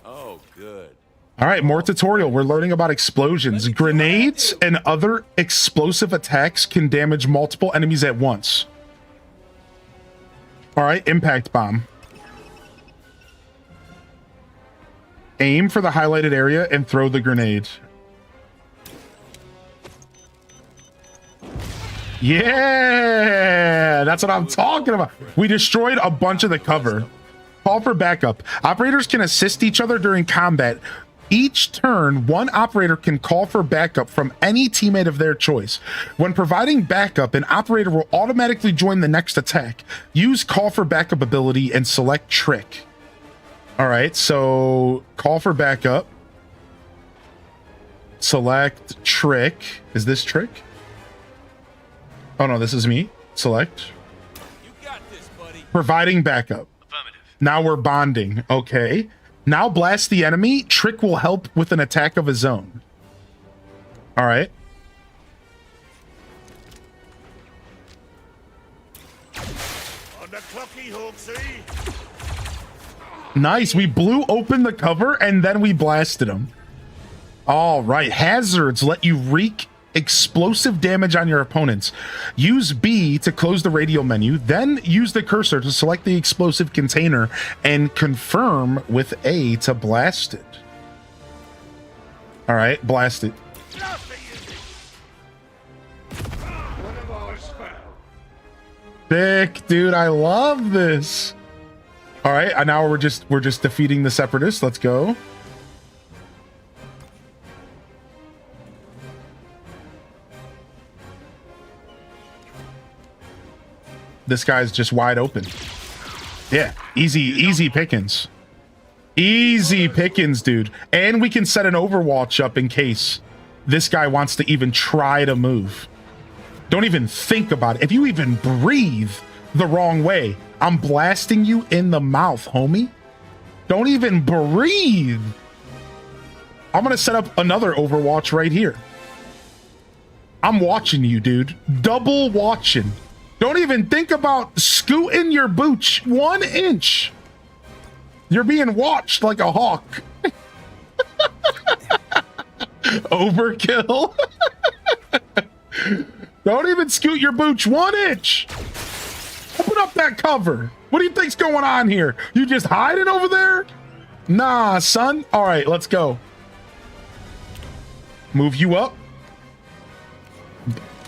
Oh, good. All right, more tutorial. We're learning about explosions. Grenades and other explosive attacks can damage multiple enemies at once. All right, impact bomb. Aim for the highlighted area and throw the grenade. Yeah, that's what I'm talking about. We destroyed a bunch of the cover. Call for backup. Operators can assist each other during combat. Each turn, one operator can call for backup from any teammate of their choice. When providing backup, an operator will automatically join the next attack. Use call for backup ability and select trick. All right, so call for backup. Select trick. Is this trick? Oh no, this is me. Select. You got this, buddy. Providing backup. Affirmative. Now we're bonding. Okay. Now blast the enemy. Trick will help with an attack of his own. All right. On the clocky, Hawksy. Nice. We blew open the cover and then we blasted him. All right. Hazards let you wreak explosive damage on your opponents. Use B to close the radio menu, then use the cursor to select the explosive container and confirm with A to blast it. All right, blast it. Sick, dude. I love this. All right, now we're just defeating the separatists. Let's go. This guy's just wide open. Yeah, easy pickings. Easy pickings, dude. And we can set an overwatch up in case this guy wants to even try to move. Don't even think about it. If you even breathe the wrong way, I'm blasting you in the mouth, homie. Don't even breathe. I'm gonna set up another overwatch right here. I'm watching you, dude. Double watching. Don't even think about scooting your booch 1 inch. You're being watched like a hawk. Overkill. Don't even scoot your booch 1 inch. Open up that cover. What do you think's going on here? You just hiding over there? Nah, son. All right, let's go. Move you up.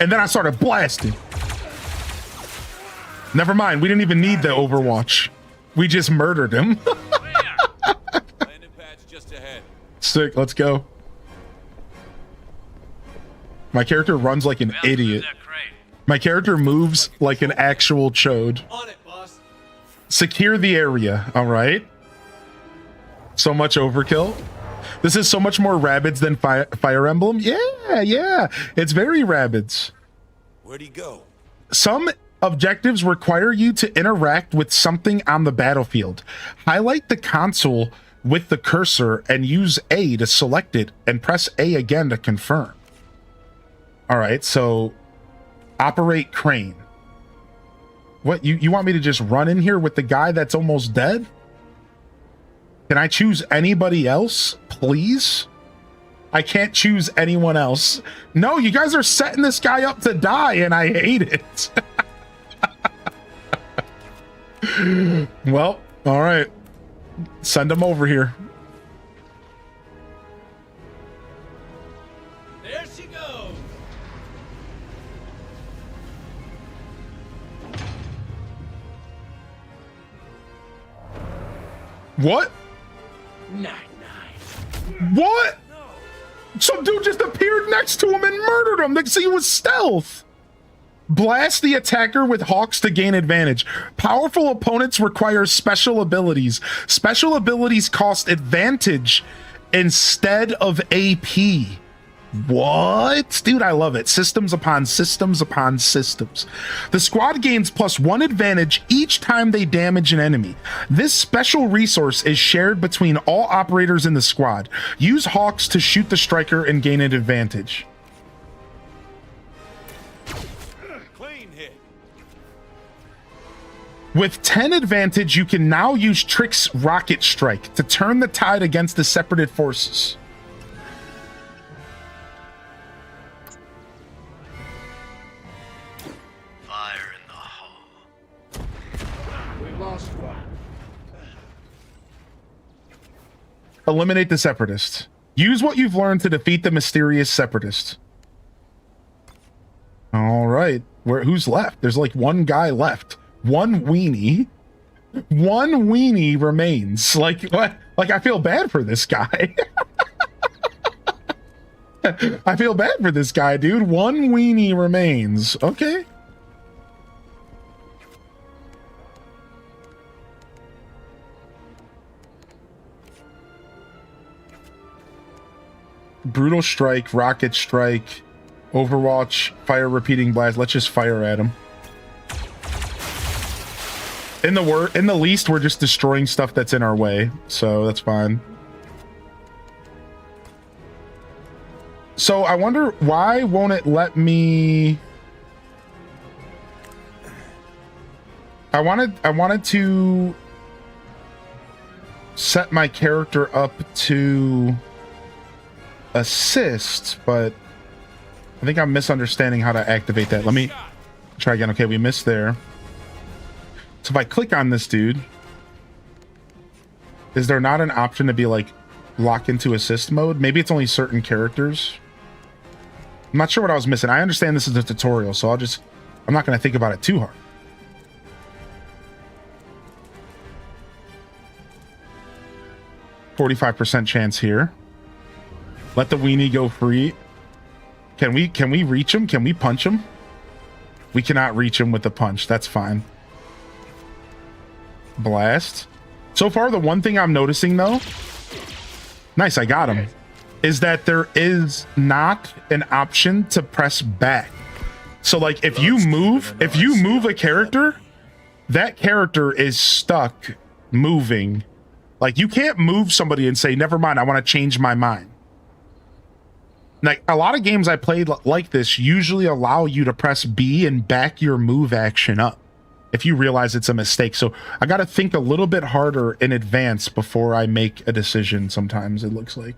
And then I started blasting. Never mind. We didn't even need the Overwatch. We just murdered him. Landing pad's just ahead. Sick. Let's go. My character runs like an idiot. My character moves like an actual chode. On it, boss. Secure the area. All right. So much overkill. This is so much more Rabbids than Fire Emblem. Yeah. It's very Rabbids. Where'd he go? Some objectives require you to interact with something on the battlefield. Highlight the console with the cursor and use A to select it and press A again to confirm. All right, so operate crane. What, you want me to just run in here with the guy that's almost dead? Can I choose anybody else, please? I can't choose anyone else. No, you guys are setting this guy up to die, and I hate it. Well, all right. Send him over here. There she goes. What? What? Some dude just appeared next to him and murdered him. See, it was stealth. Blast the attacker with hawks to gain advantage. Powerful opponents require special abilities. Special abilities cost advantage instead of AP. What? Dude, I love it. Systems upon systems upon systems. The squad gains +1 advantage each time they damage an enemy. This special resource is shared between all operators in the squad. Use hawks to shoot the striker and gain an advantage. With 10 advantage, you can now use Trick's Rocket Strike to turn the tide against the separated forces. Fire in the hole. We lost one. Eliminate the Separatist. Use what you've learned to defeat the mysterious Separatist. All right. Who's left? There's like one guy left. One weenie remains. Like what? Like I feel bad for this guy. I feel bad for this guy, dude. One weenie remains. Okay. Brutal strike, rocket strike, Overwatch, fire repeating blast. Let's just fire at him. In the least, we're just destroying stuff that's in our way, so that's fine. So I wonder why won't it let me? I wanted to set my character up to assist, but I think I'm misunderstanding how to activate that. Let me try again. Okay, we missed there. So if I click on this dude, is there not an option to be like lock into assist mode? Maybe it's only certain characters. I'm not sure what I was missing. I understand this is a tutorial, so I'm not going to think about it too hard. %45 chance here. Let the weenie go free. Can we reach him? Can we punch him? We cannot reach him with the punch. That's fine. Blast. So far, the one thing I'm noticing though, nice, I got him, is that there is not an option to press back. So like if you move a character, that character is stuck moving. Like you can't move somebody and say, never mind, I want to change my mind. Like a lot of games I played like this usually allow you to press B and back your move action up if you realize it's a mistake. So I got to think a little bit harder in advance before I make a decision sometimes, it looks like.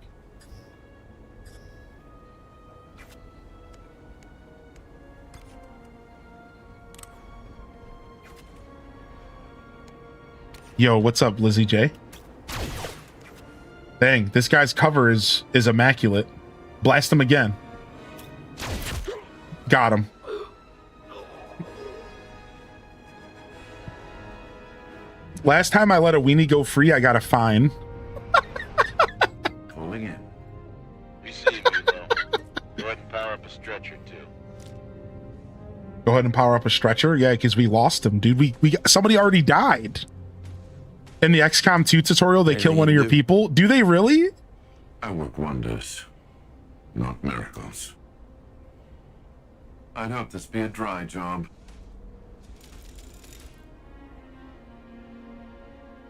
Yo, what's up, Lizzie J? Dang, this guy's cover is immaculate. Blast him again. Got him. Last time I let a weenie go free, I got a fine. Pulling in. Receive you, though. Go ahead and power up a stretcher, too. Go ahead and power up a stretcher? Yeah, because we lost him, dude. Somebody already died. In the XCOM 2 tutorial, they kill one of your people. Do they really? I work wonders, not miracles. I'd hope this be a dry job.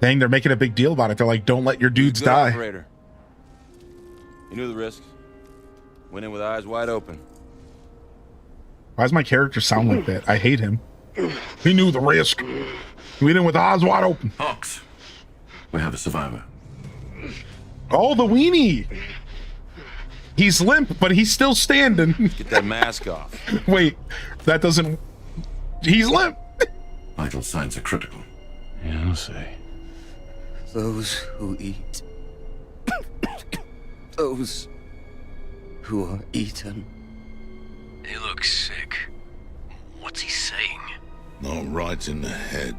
Dang, they're making a big deal about it. They're like, don't let your dudes Good die. Operator. You knew the risks. Went in with eyes wide open. Why does my character sound like that? I hate him. He knew the risk. We went in with eyes wide open. Hawks, we have a survivor. Oh, the weenie. He's limp, but he's still standing. Get that mask off. Wait, that doesn't... He's limp. Vital signs are critical. Yeah, I'll see. Those who eat. Those who are eaten. He looks sick. What's he saying? No, right in the head.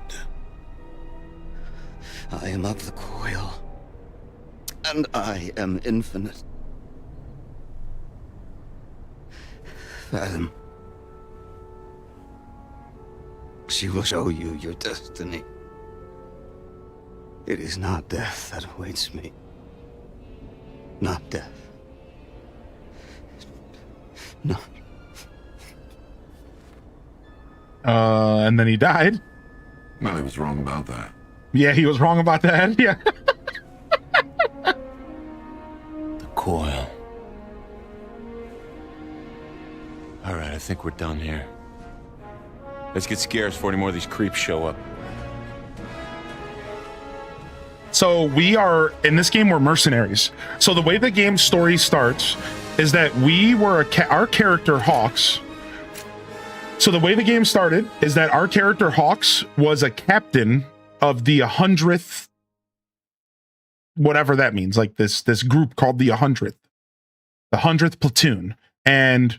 I am of the coil. And I am infinite. Fathom. She will show you your destiny. It is not death that awaits me. Not death. No. And then he died. Well, he was wrong about that. Yeah, he was wrong about that. Yeah. The coil. All right, I think we're done here. Let's get scared before any more of these creeps show up. So we are, in this game, we're mercenaries. So the way the game story starts is that we were, our character, Hawks. So the way the game started is that our character, Hawks, was a captain of the 100th, whatever that means, like this group called the 100th platoon. And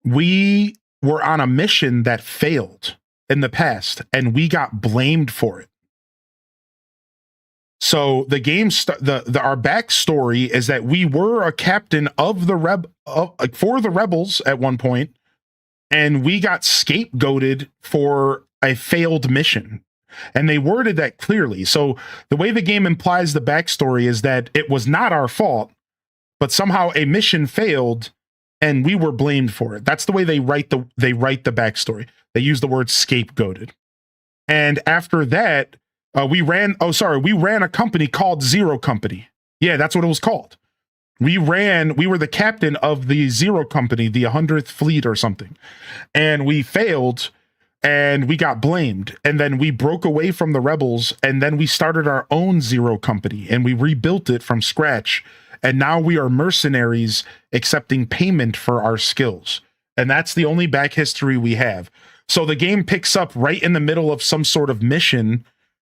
we were on a mission that failed in the past, and we got blamed for it. So the game, our backstory is that we were a captain of the for the rebels at one point, and we got scapegoated for a failed mission. And they worded that clearly. So the way the game implies the backstory is that it was not our fault, but somehow a mission failed and we were blamed for it. That's the way they write the backstory. They use the word scapegoated. And after that, we ran a company called Zero Company. Yeah, that's what it was called. We were the captain of the Zero Company, the 100th Fleet or something. And we failed and we got blamed. And then we broke away from the rebels, and then we started our own Zero Company and we rebuilt it from scratch. And now we are mercenaries accepting payment for our skills. And that's the only back history we have. So the game picks up right in the middle of some sort of mission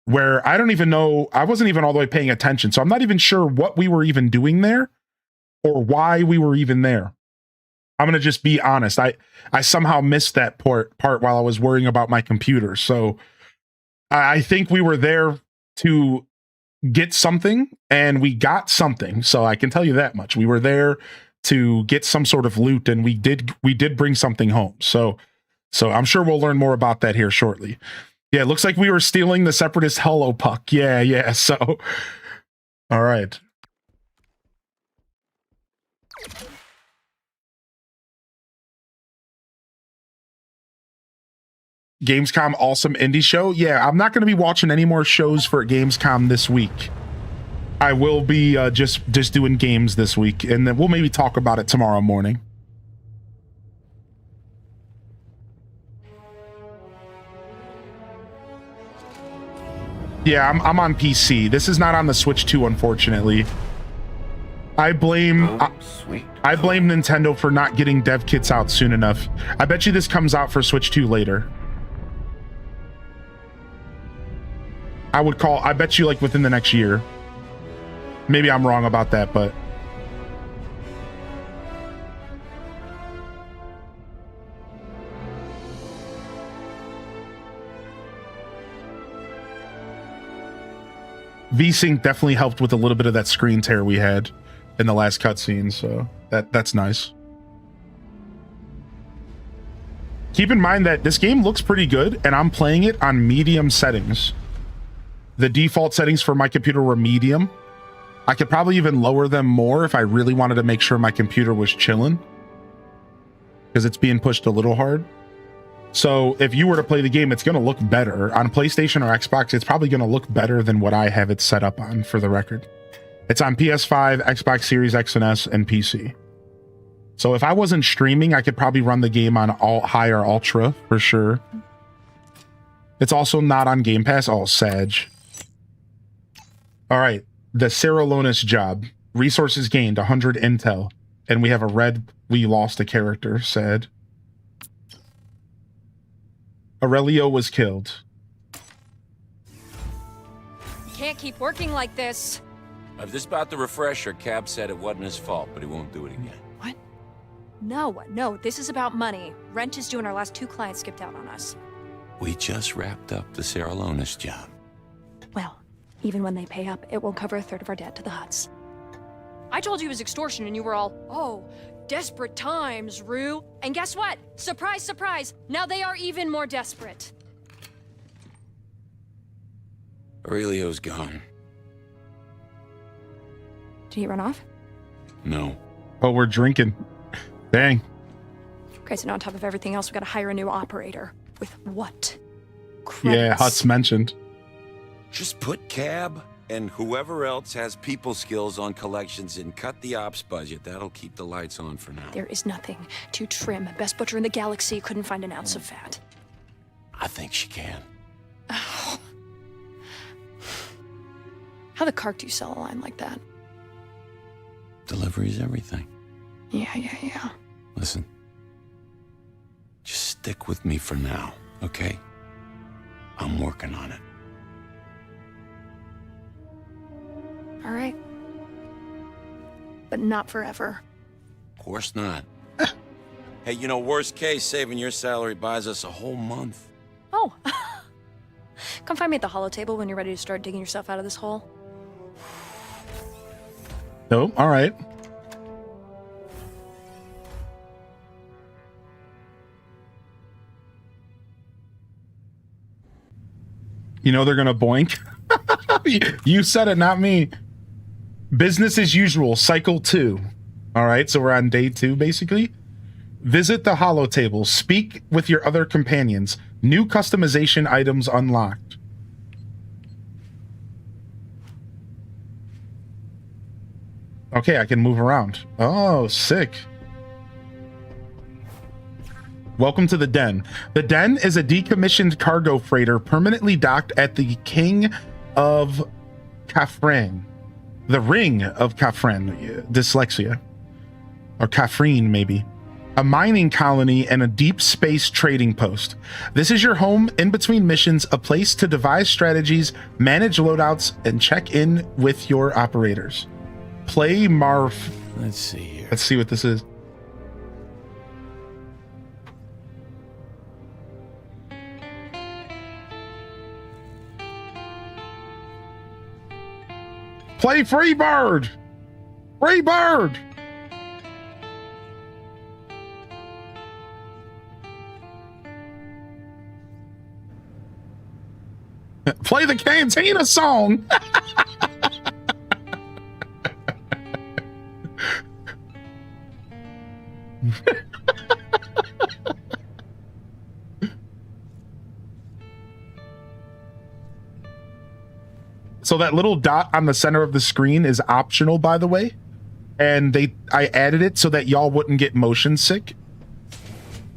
where I don't even know, I wasn't even all the way paying attention. So I'm not even sure what we were even doing there or why we were even there. I'm going to just be honest. I somehow missed that part while I was worrying about my computer. So I think we were there to get something, and we got something. So I can tell you that much. We were there to get some sort of loot, and we did bring something home. So I'm sure we'll learn more about that here shortly. Yeah, it looks like we were stealing the Separatist holo puck. Yeah. So, all right. Gamescom awesome indie show. Yeah, I'm not going to be watching any more shows for Gamescom this week. I will be just doing games this week, and then we'll maybe talk about it tomorrow morning. Yeah, I'm on PC. This is not on the Switch 2, unfortunately. I blame Nintendo for not getting dev kits out soon enough. I bet you this comes out for Switch 2 later. I bet you like within the next year. Maybe I'm wrong about that, but V-Sync definitely helped with a little bit of that screen tear we had in the last cutscene, so that's nice. Keep in mind that this game looks pretty good, and I'm playing it on medium settings. The default settings for my computer were medium. I could probably even lower them more if I really wanted to make sure my computer was chilling, because it's being pushed a little hard. So if you were to play the game, it's going to look better. On PlayStation or Xbox, it's probably going to look better than what I have it set up on, for the record. It's on PS5, Xbox Series X and S, and PC. So if I wasn't streaming, I could probably run the game on high or ultra for sure. It's also not on Game Pass. Oh, Sag. All right. The Ceralonis job. Resources gained, 100 intel. And we have a red, we lost a character, sad. Aurelio was killed. You can't keep working like this. If this about the refresher, Cab said it wasn't his fault, but he won't do it again. What? No, this is about money. Rent is due and our last 2 clients skipped out on us. We just wrapped up the Ceralonis job. Well, even when they pay up, it won't cover 1/3 of our debt to the Huts. I told you it was extortion and you were all, oh, desperate times, Rue. And guess what? Surprise, surprise. Now they are even more desperate. Aurelio's gone. Did he run off? No. Oh, we're drinking. Dang. Okay, so now on top of everything else, we gotta hire a new operator. With what? Credits. Yeah, Huts mentioned. Just put Cab and whoever else has people skills on collections and cut the ops budget. That'll keep the lights on for now. There is nothing to trim. Best butcher in the galaxy couldn't find an ounce of fat. I think she can. Oh. How the Kark do you sell a line like that? Delivery's everything. Yeah. Listen. Just stick with me for now, okay? I'm working on it. All right. But not forever. Of course not. Hey, you know, worst case, saving your salary buys us a whole month. Oh. Come find me at the holo table when you're ready to start digging yourself out of this hole. Oh, all right. You know they're gonna boink. You said it, not me. Business as usual, cycle 2. All right, so we're on day 2, basically. Visit the holo table. Speak with your other companions. New customization items unlocked. Okay, I can move around. Oh, sick. Welcome to the Den. The Den is a decommissioned cargo freighter permanently docked at the King of Kafran. The Ring of Kafran. Dyslexia. Or Kafrene, maybe. A mining colony and a deep space trading post. This is your home in between missions, a place to devise strategies, manage loadouts, and check in with your operators. Play Marv. Let's see here. Let's see what this is. Play Freebird! Freebird! Play the Cantina song! So that little dot on the center of the screen is optional, by the way. And I added it so that y'all wouldn't get motion sick.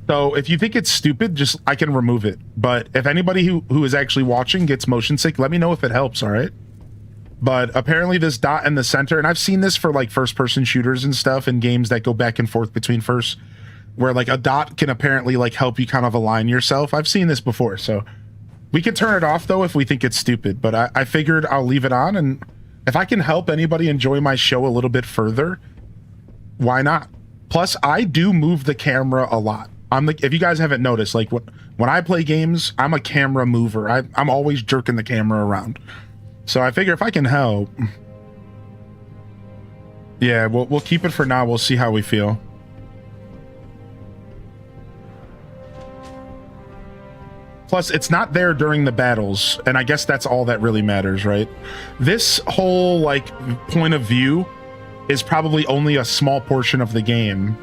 So if you think it's stupid, I can remove it. But if anybody who is actually watching gets motion sick, let me know if it helps, all right? But apparently this dot in the center, and I've seen this for like first-person shooters and stuff in games that go back and forth between first, where like a dot can apparently like help you kind of align yourself. I've seen this before, so We could turn it off, though, if we think it's stupid, but I figured I'll leave it on, and if I can help anybody enjoy my show a little bit further, why not? Plus, I do move the camera a lot. If you guys haven't noticed, like when I play games, I'm a camera mover. I'm always jerking the camera around. So I figure if I can help, yeah, we'll keep it for now. We'll see how we feel. Plus, it's not there during the battles, and I guess that's all that really matters, right? This whole, like, point of view is probably only a small portion of the game.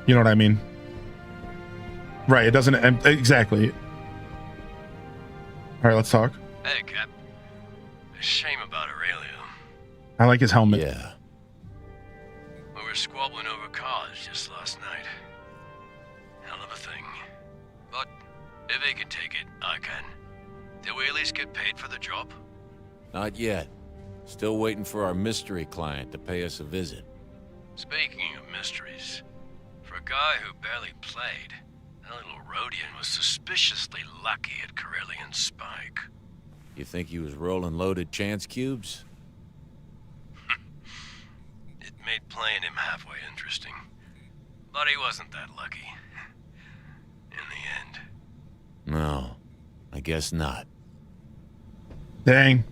You know what I mean? Right, it doesn't... Exactly. Alright, let's talk. Hey, Cap. A shame about Aurelio. I like his helmet. Yeah. We were squabbling over cars just last night. Hell of a thing. But if he can take it, I can. Did we at least get paid for the job? Not yet. Still waiting for our mystery client to pay us a visit. Speaking of mysteries, for a guy who barely played, that little Rhodian was suspiciously lucky at Corellian Spike. You think he was rolling loaded chance cubes? It made playing him halfway interesting. But he wasn't that lucky. In the end. No, I guess not. Dang.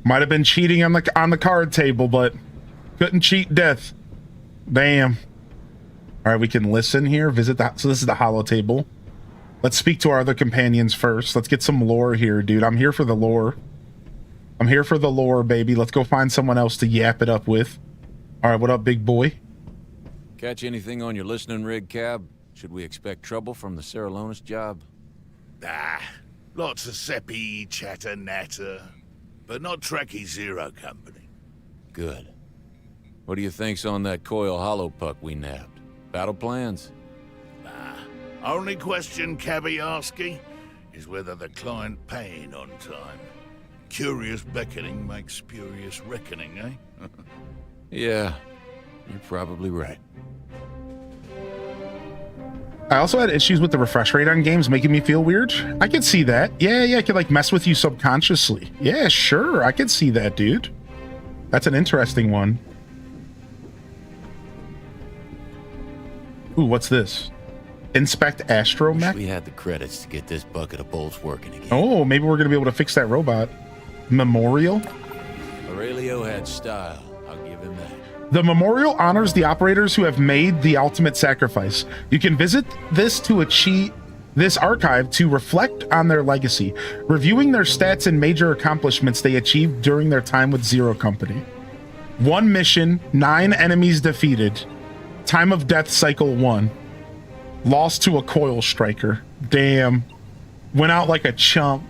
Might have been cheating on the card table, but couldn't cheat death. Damn. All right, we can listen here. Visit that. So this is the holo table. Let's speak to our other companions first. Let's get some lore here, dude. I'm here for the lore. I'm here for the lore, baby. Let's go find someone else to yap it up with. All right, what up, big boy? Catch anything on your listening rig, Cab? Should we expect trouble from the Ceralonis job? Ah, lots of Seppi chatter natter, but not Trekkie Zero Company. Good. What do you think's on that coil hollow puck we nabbed? Battle plans? Only question Cabby asking is whether the client paying on time. Curious beckoning makes spurious reckoning, eh? Yeah, you're probably right. I also had issues with the refresh rate on games making me feel weird. I could see that. Yeah, it could like mess with you subconsciously. Yeah, sure, I could see that, dude. That's an interesting one. Ooh, what's this? Inspect astromech? We had the credits to get this bucket of bolts working again. Oh, maybe we're gonna be able to fix that robot. Memorial? Aurelio had style. I'll give him that. The memorial honors the operators who have made the ultimate sacrifice. You can visit this to achieve this archive to reflect on their legacy, reviewing their stats and major accomplishments they achieved during their time with Zero Company. 1 mission, 9 enemies defeated. Time of death cycle 1. Lost to a coil striker. Damn. Went out like a chump.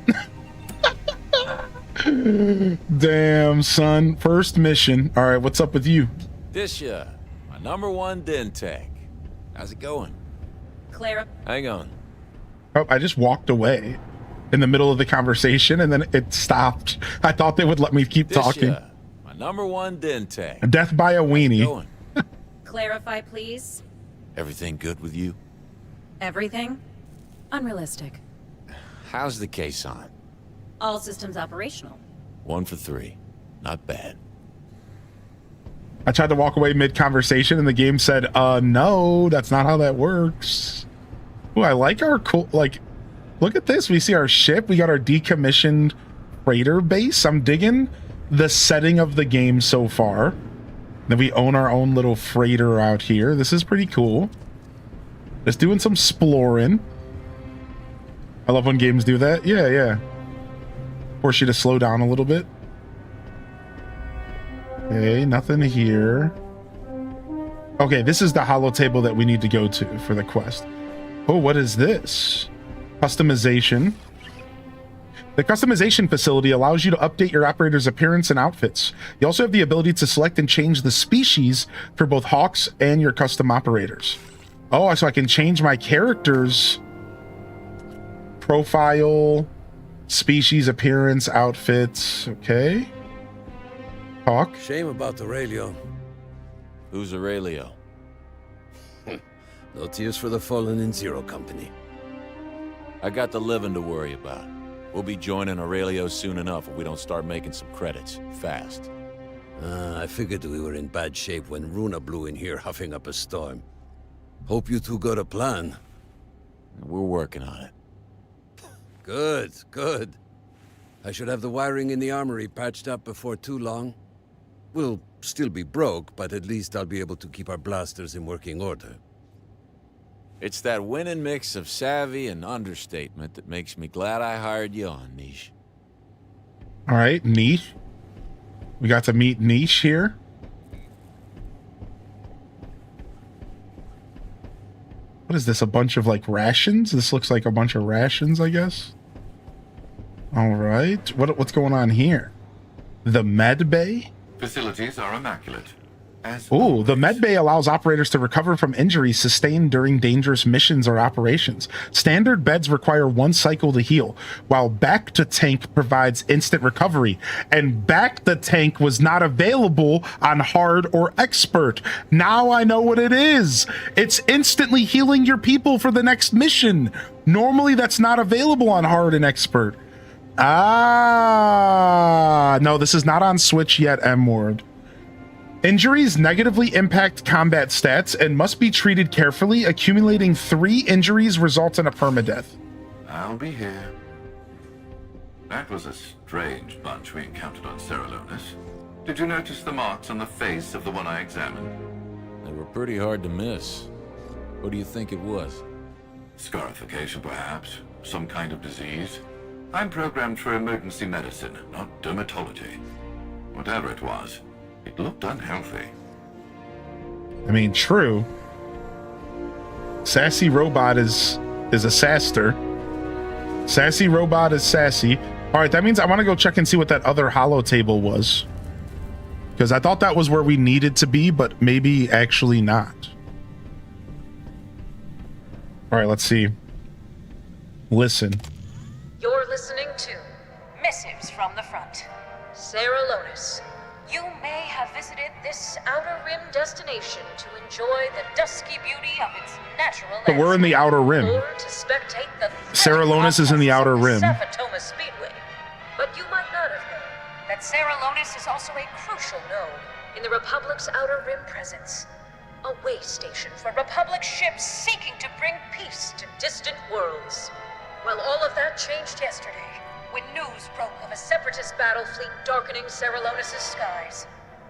Damn, son. First mission. All right, what's up with you? Disha, my #1 Dentech. How's it going? Clara. Hang on. Oh, I just walked away in the middle of the conversation and then it stopped. I thought they would let me keep talking. My #1 Dentech. Death by a weenie. Clarify, please. Everything good with you? Everything? Unrealistic. How's the case on? All systems operational. 1 for 3. Not bad. I tried to walk away mid-conversation and the game said, no, that's not how that works. Ooh, I like our cool, like, look at this. We see our ship. We got our decommissioned freighter base. I'm digging the setting of the game so far. Then we own our own little freighter out here. This is pretty cool. Just doing some exploring. I love when games do that. Yeah. Force you to slow down a little bit. Okay, nothing here. Okay, this is the holo table that we need to go to for the quest. Oh, what is this? Customization. The customization facility allows you to update your operator's appearance and outfits. You also have the ability to select and change the species for both Hawks and your custom operators. Oh, so I can change my character's profile, species, appearance, outfits. Okay. Hawk. Shame about Aurelio. Who's Aurelio? No tears for the fallen in Zero Company. I got the living to worry about. We'll be joining Aurelio soon enough if we don't start making some credits. Fast. I figured we were in bad shape when Runa blew in here huffing up a storm. Hope you two got a plan. We're working on it. Good, good. I should have the wiring in the armory patched up before too long. We'll still be broke, but at least I'll be able to keep our blasters in working order. It's that winning mix of savvy and understatement that makes me glad I hired you on, Niche. All right, Niche. We got to meet Niche here. What is this? A bunch of like rations? This looks like a bunch of rations, I guess. All right. What's going on here? The med bay? Facilities are immaculate. Ooh, the med bay allows operators to recover from injuries sustained during dangerous missions or operations. Standard beds require 1 cycle to heal, while back to tank provides instant recovery. And back to tank was not available on hard or expert. Now I know what it is. It's instantly healing your people for the next mission. Normally that's not available on hard and expert. Ah, no, this is not on Switch yet, M-Word. Injuries negatively impact combat stats and must be treated carefully. Accumulating 3 injuries results in a permadeath. I'll be here. That was a strange bunch we encountered on Ceralonis. Did you notice the marks on the face of the one I examined? They were pretty hard to miss. What do you think it was? Scarification, perhaps. Some kind of disease. I'm programmed for emergency medicine, not dermatology. Whatever it was, it looked unhealthy. I mean, true. Sassy Robot is a saster. Sassy Robot is sassy. All right, that means I want to go check and see what that other holo table was. Because I thought that was where we needed to be, but maybe actually not. All right, let's see. Listen. You're listening to Missives from the Front. Ceralonis. You may have visited this Outer Rim destination to enjoy the dusky beauty of its natural landscape. But we're in the Outer Rim. Or to spectate the Ceralonis is in the Outer Rim. Safatoma Speedway. But you might not have known that Ceralonis is also a crucial node in the Republic's Outer Rim presence. A way station for Republic ships seeking to bring peace to distant worlds. Well, all of that changed yesterday, when news broke of a Separatist battle fleet darkening Ceralonis' skies.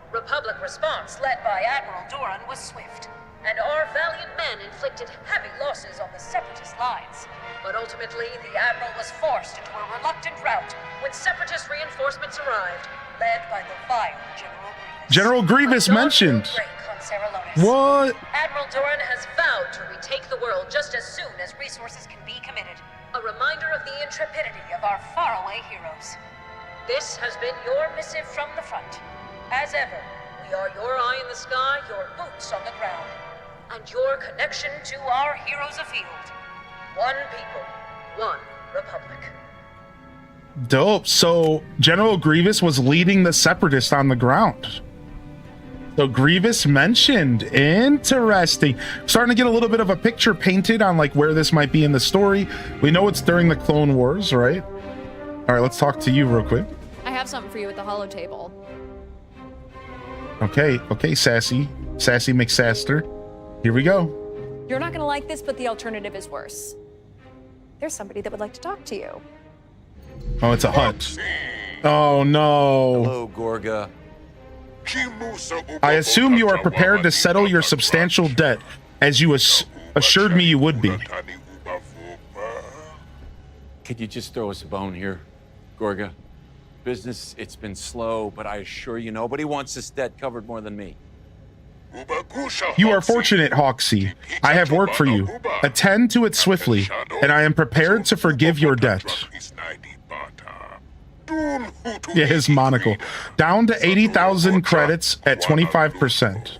Republic response, led by Admiral Duran, was swift, and our valiant men inflicted heavy losses on the Separatist lines. But ultimately, the Admiral was forced into a reluctant rout when Separatist reinforcements arrived, led by the vile General Grievous. General Grievous mentioned. What? Admiral Duran has vowed to retake the world just as soon as resources can be committed. A reminder of the intrepidity of our faraway heroes. This has been your missive from the front. As ever, we are your eye in the sky, your boots on the ground, and your connection to our heroes afield. One people, one republic. Dope. So General Grievous was leading the Separatists on the ground. So Grievous mentioned. Interesting. Starting to get a little bit of a picture painted on like where this might be in the story. We know it's during the Clone Wars, right? All right, let's talk to you real quick. I have something for you at the holo table. Okay, Sassy McSaster. Here we go. You're not gonna like this, but the alternative is worse. There's somebody that would like to talk to you. Oh, it's a hut. Oh no. Hello, Gorga. I assume you are prepared to settle your substantial debt, as you assured me you would be. Could you just throw us a bone here, Gorga? Business, it's been slow, but I assure you nobody wants this debt covered more than me. You are fortunate, Hawksy. I have work for you. Attend to it swiftly, and I am prepared to forgive your debt. Yeah, his monocle. Down to 80,000 credits at 25%.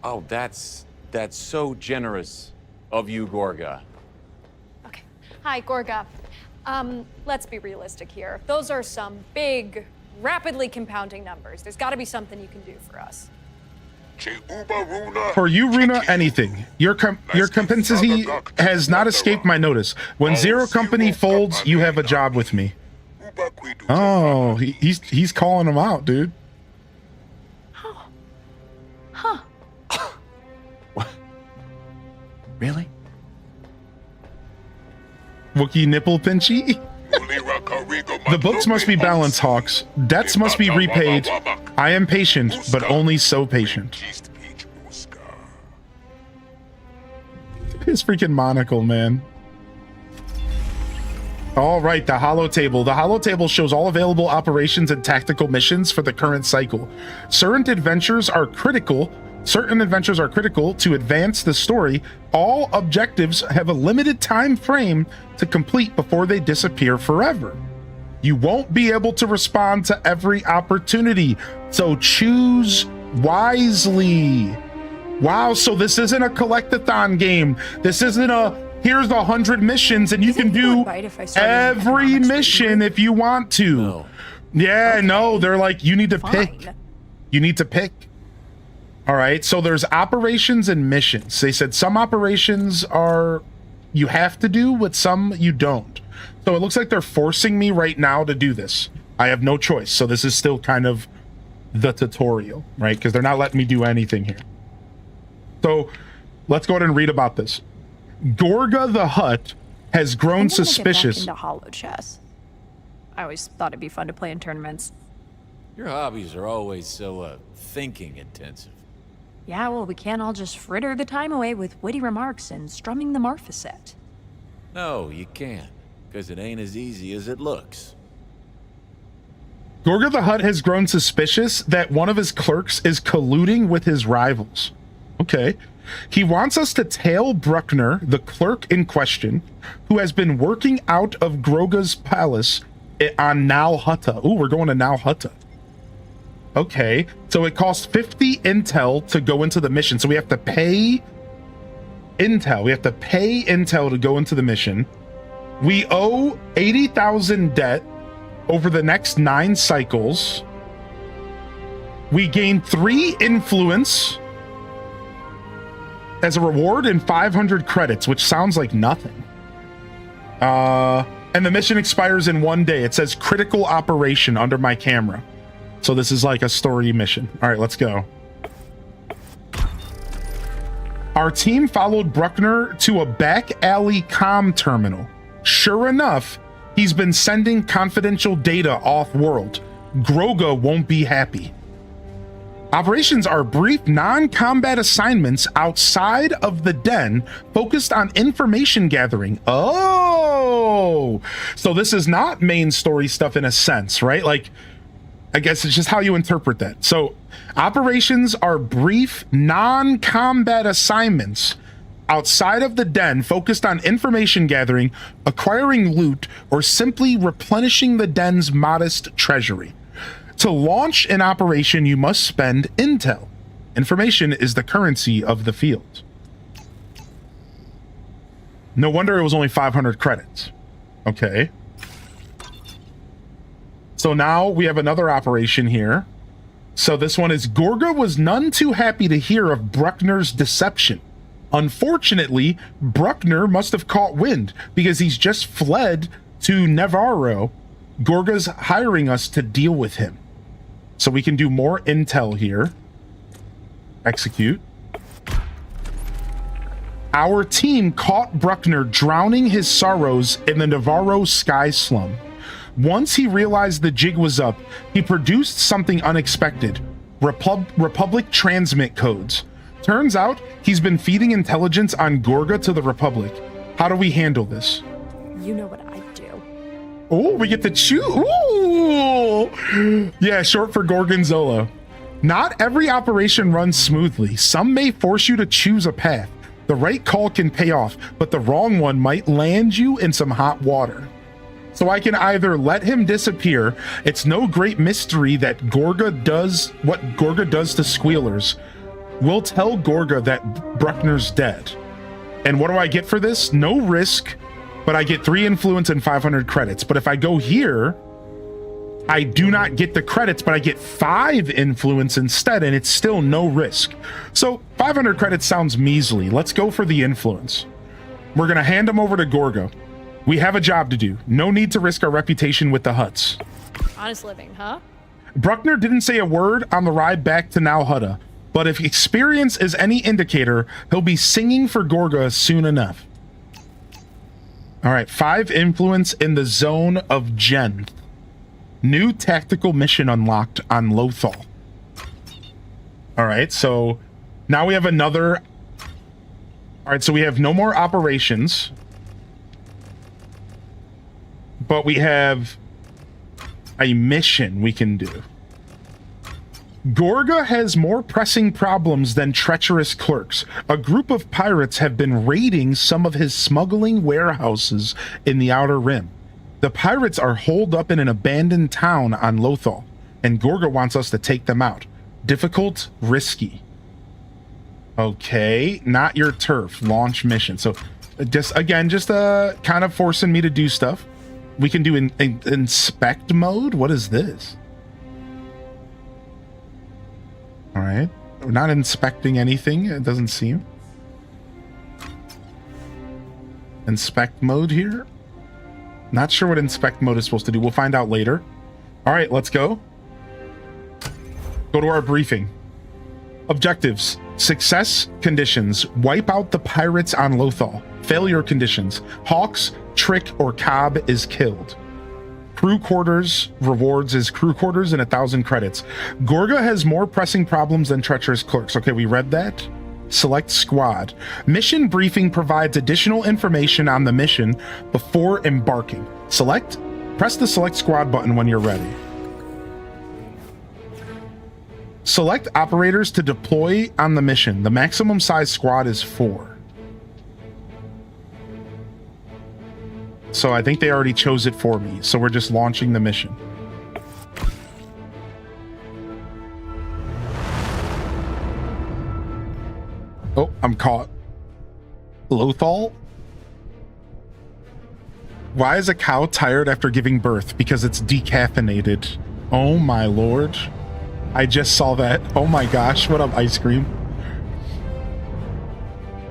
Oh, that's so generous of you, Gorga. Okay. Hi, Gorga. Let's be realistic here. Those are some big, rapidly compounding numbers. There's got to be something you can do for us. For you, Runa, anything. Your compensity has not escaped my notice. When Zero Company folds, you have a job with me. Oh, he's calling him out, dude. Huh. What? Really? Wookie nipple pinchy? The books must be balanced, Hawks. Debts must be repaid. I am patient, but only so patient. His freaking monocle, man. All right, the Holo Table. The Holo Table shows all available operations and tactical missions for the current cycle. Certain adventures are critical to advance the story. All objectives have a limited time frame to complete before they disappear forever. You won't be able to respond to every opportunity, so choose wisely. Wow, so this isn't a collectathon game. This isn't a here's 100 missions and you can do every mission if you want to. No. Yeah, Okay. no, they're like, you need to Fine. pick. You need to pick. All right, so there's operations and missions. They said some operations are you have to do, with some you don't. So it looks like they're forcing me right now to do this. I have no choice. So this is still kind of the tutorial, right? Because they're not letting me do anything here. So let's go ahead and read about this. Gorga the Hutt has grown suspicious. Get back into Holo chess. I always thought it'd be fun to play in tournaments. Your hobbies are always so, thinking intensive. Yeah, well, we can't all just fritter the time away with witty remarks and strumming the marmoset. No, you can't. Because it ain't as easy as it looks. Gorga the Hutt has grown suspicious that one of his clerks is colluding with his rivals. Okay. He wants us to tail Bruckner, the clerk in question, who has been working out of Groga's palace on Nal Hutta. Ooh, we're going to Nal Hutta. Okay. So it costs 50 intel to go into the mission. So we have to pay intel. We have to pay intel to go into the mission. We owe 80,000 debt over the next 9 cycles. We gain 3 influence as a reward and 500 credits, which sounds like nothing. And the mission expires in 1 day. It says critical operation under my camera. So this is like a story mission. All right, let's go. Our team followed Bruckner to a back alley comm terminal. Sure enough, he's been sending confidential data off-world. Groga won't be happy. Operations are brief, non-combat assignments outside of the den focused on information gathering. Oh, so this is not main story stuff in a sense, right? Like, I guess it's just how you interpret that. So operations are brief, non-combat assignments outside of the den focused on information gathering, acquiring loot, or simply replenishing the den's modest treasury. To launch an operation, you must spend intel. Information is the currency of the field. No wonder it was only 500 credits. Okay. So now we have another operation here. So this one is Gorga was none too happy to hear of Bruckner's deception. Unfortunately, Bruckner must have caught wind because he's just fled to Navarro. Gorga's hiring us to deal with him. So we can do more intel here. Execute. Our team caught Bruckner drowning his sorrows in the Navarro sky slum. Once he realized the jig was up, he produced something unexpected. Republic transmit codes. Turns out he's been feeding intelligence on Gorga to the Republic. How do we handle this? You know what I do. Oh, we get to choose. Ooh! Yeah, short for Gorgonzola. Not every operation runs smoothly. Some may force you to choose a path. The right call can pay off, but the wrong one might land you in some hot water. So I can either let him disappear. It's no great mystery that Gorga does what Gorga does to squealers. We'll tell Gorga that Bruckner's dead. And what do I get for this? No risk, but I get 3 influence and 500 credits. But if I go here, I do not get the credits, but I get 5 influence instead, and it's still no risk. So 500 credits sounds measly. Let's go for the influence. We're going to hand them over to Gorga. We have a job to do. No need to risk our reputation with the Hutts. Honest living, huh? Bruckner didn't say a word on the ride back to Nalhutta, but if experience is any indicator, he'll be singing for Gorga soon enough. All right, 5 influence in the zone of Genth. New tactical mission unlocked on Lothal. All right, so now we have another. All right, so we have no more operations, but we have a mission we can do. Gorga has more pressing problems than treacherous clerks. A group of pirates have been raiding some of his smuggling warehouses in the Outer Rim. The pirates are holed up in an abandoned town on Lothal, and Gorga wants us to take them out. Difficult, risky. Okay, not your turf. Launch mission. So, just kind of forcing me to do stuff. We can do inspect mode. What is this? All right, we're not inspecting anything. It doesn't seem. Inspect mode here. Not sure what inspect mode is supposed to do. We'll find out later. All right, let's go. Go to our briefing. Objectives. Success conditions. Wipe out the pirates on Lothal. Failure conditions. Hawks, Trick, or Cobb is killed. Crew quarters. Rewards is crew quarters and 1,000 credits. Gorga has more pressing problems than treacherous clerks. Okay, we read that. Select squad. Mission briefing provides additional information on the mission before embarking. Press the select squad button when you're ready. Select operators to deploy on the mission. The maximum size squad is 4. So I think they already chose it for me. So we're just launching the mission. Oh, I'm caught. Lothal? Why is a cow tired after giving birth? Because it's decaffeinated. Oh my lord. I just saw that. Oh my gosh, what up, ice cream?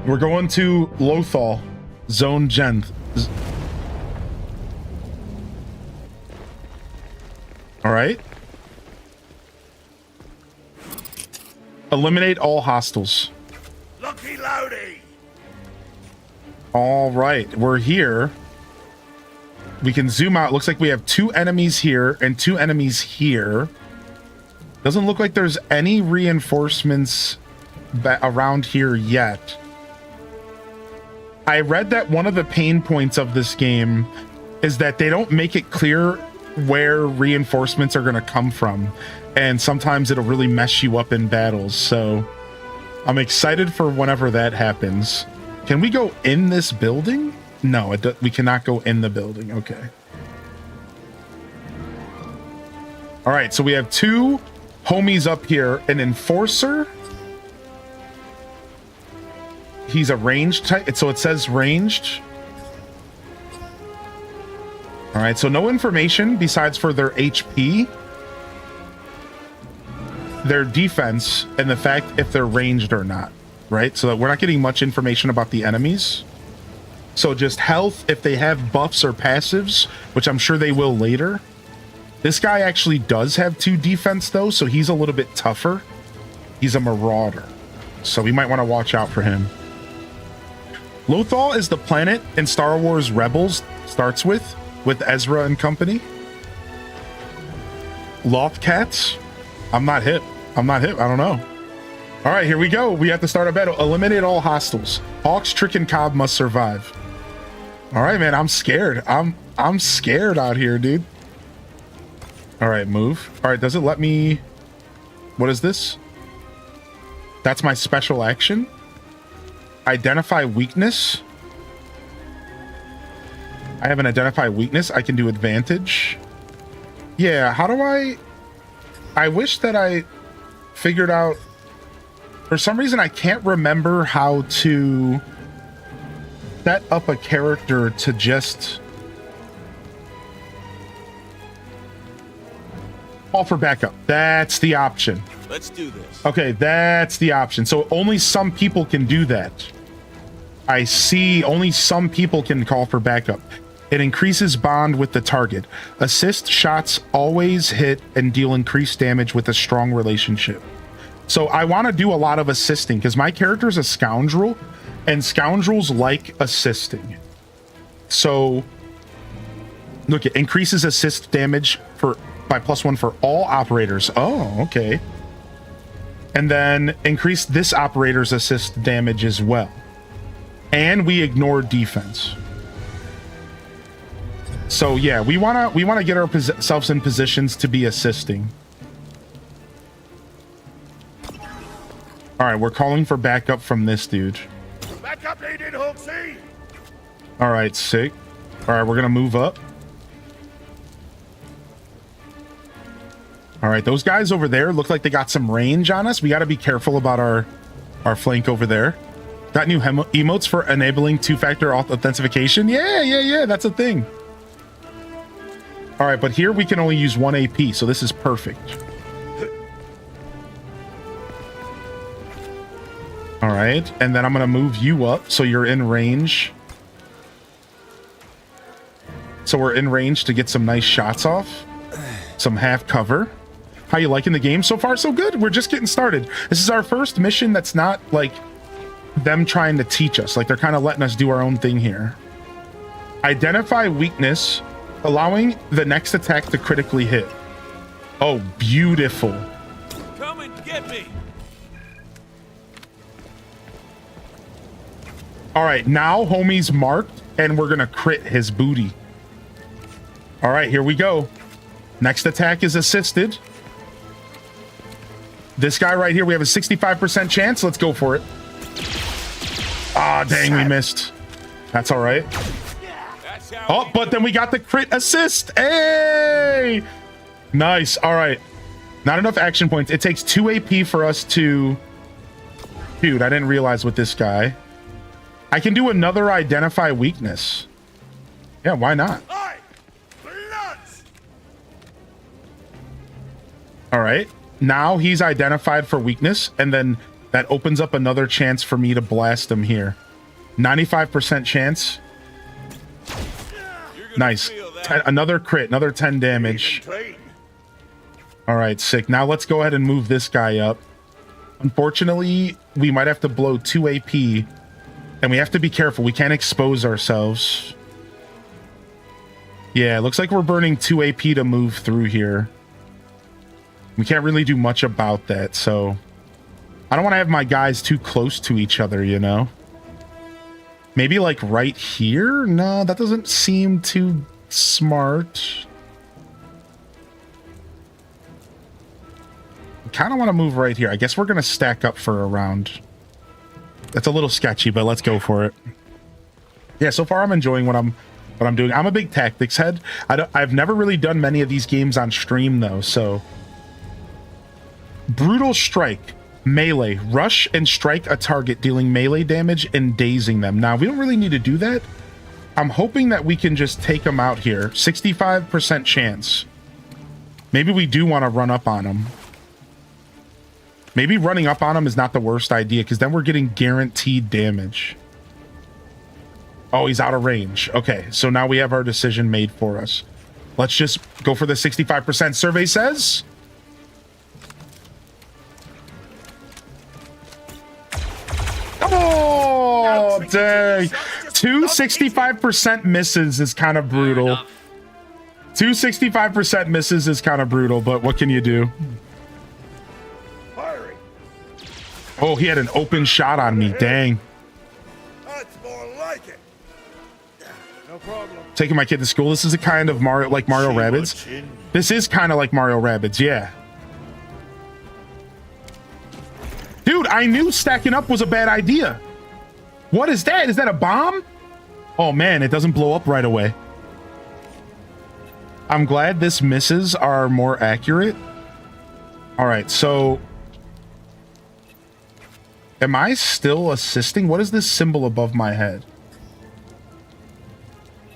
We're going to Lothal, Zone Genth. All right. Eliminate all hostiles. Lucky Lodi! All right, we're here. We can zoom out. Looks like we have 2 enemies here and 2 enemies here. Doesn't look like there's any reinforcements around here yet. I read that one of the pain points of this game is that they don't make it clear where reinforcements are going to come from. And sometimes it'll really mess you up in battles. So I'm excited for whenever that happens. Can we go in this building? No, we cannot go in the building. Okay. All right, so we have 2 homies up here. An enforcer. He's a ranged type. So it says ranged. All right, so no information besides for their HP, their defense, and the fact if they're ranged or not, right? So that we're not getting much information about the enemies. So just health, if they have buffs or passives, which I'm sure they will later. This guy actually does have 2 defense though, so he's a little bit tougher. He's a marauder, so we might want to watch out for him. Lothal is the planet in Star Wars Rebels starts with Ezra and company. Lothcats. I'm not hip. I don't know. All right, here we go. We have to start a battle. Eliminate all hostiles. Hawks, Trick, and Cobb must survive. All right, man. I'm scared. I'm scared out here, dude. All right, move. All right, does it let me... What is this? That's my special action. Identify weakness. I have an identify weakness. I can do advantage. Yeah, how do I wish that I figured out... For some reason, I can't remember how to set up a character to just... Call for backup. That's the option. Let's do this. Okay, that's the option. So only some people can do that. I see. Only some people can call for backup. It increases bond with the target. Assist shots always hit and deal increased damage with a strong relationship. So I want to do a lot of assisting because my character is a scoundrel and scoundrels like assisting. So look, it increases assist damage by +1 for all operators. Oh, okay. And then increase this operator's assist damage as well. And we ignore defense. So yeah, we wanna get ourselves in positions to be assisting. All right, we're calling for backup from this dude. Backup needed, Hawksy. All right, sick. All right, we're gonna move up. All right, those guys over there look like they got some range on us. We got to be careful about our flank over there. Got new emotes for enabling two-factor authentication. Yeah, that's a thing. All right, but here we can only use 1 AP, so this is perfect. All right, and then I'm going to move you up so you're in range. So we're in range to get some nice shots off. Some half cover. How you liking the game? So far, so good. We're just getting started. This is our first mission that's not like them trying to teach us. Like they're kind of letting us do our own thing here. Identify weakness, allowing the next attack to critically hit. Oh, beautiful. Come and get me. All right, now homie's marked and we're going to crit his booty. All right, here we go. Next attack is assisted. This guy right here, we have a 65% chance. Let's go for it. Ah, dang, we missed. That's all right. Oh, but then we got the crit assist. Hey! Nice. All right. Not enough action points. It takes 2 AP for us to... Dude, I didn't realize with this guy. I can do another identify weakness. Yeah, why not? All right. Now he's identified for weakness, and then that opens up another chance for me to blast him here. 95% chance. Nice. Another crit, another 10 damage. All right, sick. Now let's go ahead and move this guy up. Unfortunately, we might have to blow 2 AP, and we have to be careful. We can't expose ourselves. Yeah, it looks like we're burning 2 AP to move through here. We can't really do much about that, so I don't want to have my guys too close to each other, you know? Maybe like right here? No, that doesn't seem too smart. I kind of want to move right here. I guess we're going to stack up for a round. That's a little sketchy, but let's go for it. Yeah, so far I'm enjoying what I'm doing. I'm a big tactics head. I've never really done many of these games on stream though, so... Brutal strike, melee, rush and strike a target, dealing melee damage and dazing them. Now, we don't really need to do that. I'm hoping that we can just take them out here. 65% chance. Maybe we do want to run up on them. Maybe running up on them is not the worst idea, because then we're getting guaranteed damage. Oh, he's out of range. Okay, so now we have our decision made for us. Let's just go for the 65%. Survey says... Oh, dang. 265% misses is kind of brutal. 265% misses is kind of brutal, but what can you do? Oh, he had an open shot on me. Dang. That's more like it. No problem. Taking my kid to school. This is a kind of Mario, like Mario Rabbids. This is kind of like Mario Rabbids, yeah. Dude, I knew stacking up was a bad idea. What is that? Is that a bomb? Oh man, it doesn't blow up right away. I'm glad this misses are more accurate. All right, so... Am I still assisting? What is this symbol above my head?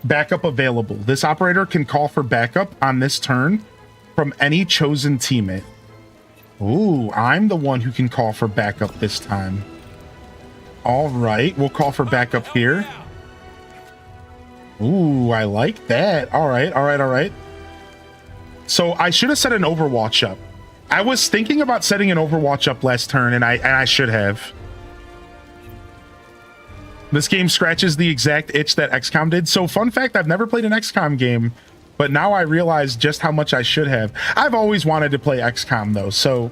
Backup available. This operator can call for backup on this turn from any chosen teammate. Ooh, I'm the one who can call for backup this time. All right, we'll call for backup here. Ooh, I like that. All right, all right, all right. So I should have set an Overwatch up. I was thinking about setting an Overwatch up last turn, and I should have. This game scratches the exact itch that XCOM did. So fun fact, I've never played an XCOM game, but now I realize just how much I should have. I've always wanted to play XCOM though, so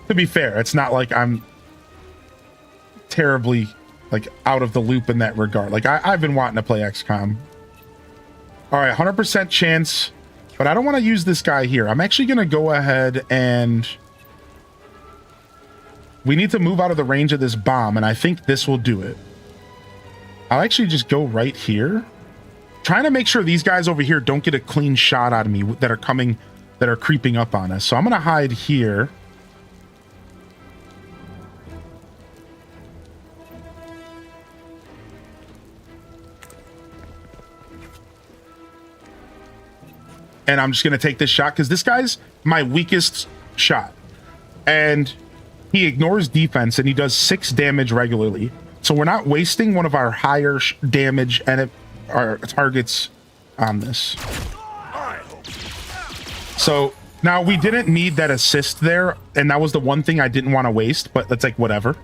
to be fair, it's not like I'm terribly like out of the loop in that regard. Like I've been wanting to play XCOM. All right, 100% chance, but I don't want to use this guy here. I'm actually going to go ahead and we need to move out of the range of this bomb, and I think this will do it. I'll actually just go right here, trying to make sure these guys over here don't get a clean shot out of me that are creeping up on us. So I'm going to hide here. And I'm just going to take this shot because this guy's my weakest shot. And he ignores defense and he does 6 damage regularly. So we're not wasting one of our higher damage and our targets on this. So now we didn't need that assist there. And that was the one thing I didn't want to waste, but it's like whatever.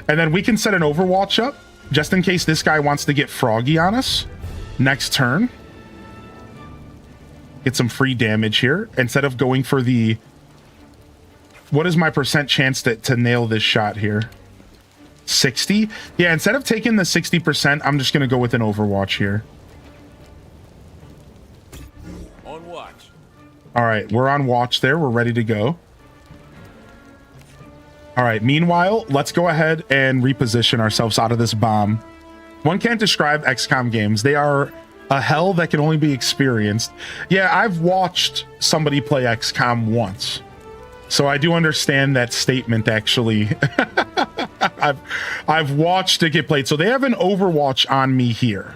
And then we can set an Overwatch up just in case this guy wants to get froggy on us next turn. Get some free damage here instead of going for the... What is my percent chance to nail this shot here? 60? Yeah, instead of taking the 60%, I'm just going to go with an Overwatch here. On watch. All right, we're on watch there. We're ready to go. All right, meanwhile, let's go ahead and reposition ourselves out of this bomb. One can't describe XCOM games. They are a hell that can only be experienced. Yeah, I've watched somebody play XCOM once, so I do understand that statement, actually. I've watched it get played. So they have an Overwatch on me here.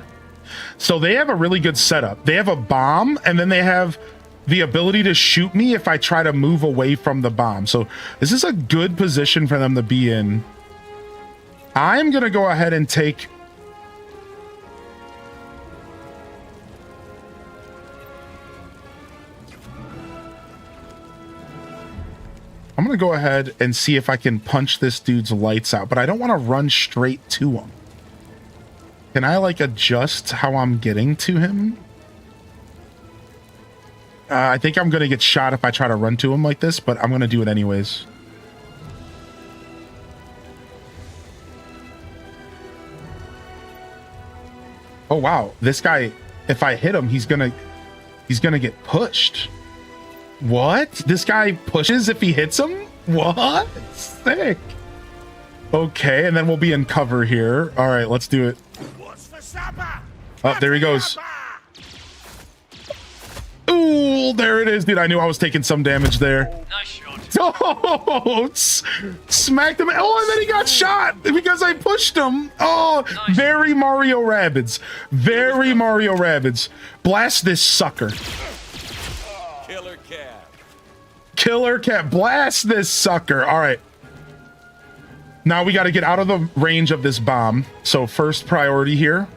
So they have a really good setup. They have a bomb, and then they have the ability to shoot me if I try to move away from the bomb. So this is a good position for them to be in. I'm going to go ahead and take... I'm going to go ahead and see if I can punch this dude's lights out, but I don't want to run straight to him. Can I like adjust how I'm getting to him? I think I'm going to get shot if I try to run to him like this, but I'm going to do it anyways. Oh, wow. This guy, if I hit him, he's going to get pushed. What? This guy pushes if he hits him? What? Sick. Okay, and then we'll be in cover here. All right, let's do it. Oh, there he goes. Ooh, there it is, dude. I knew I was taking some damage there. Nice shot. Oh, smacked him. Oh, and then he got shot because I pushed him. Oh, nice. Very Mario Rabbids. Very Mario Rabbids. Blast this sucker. Killer cat, blast this sucker. All right. Now we got to get out of the range of this bomb. So first priority here.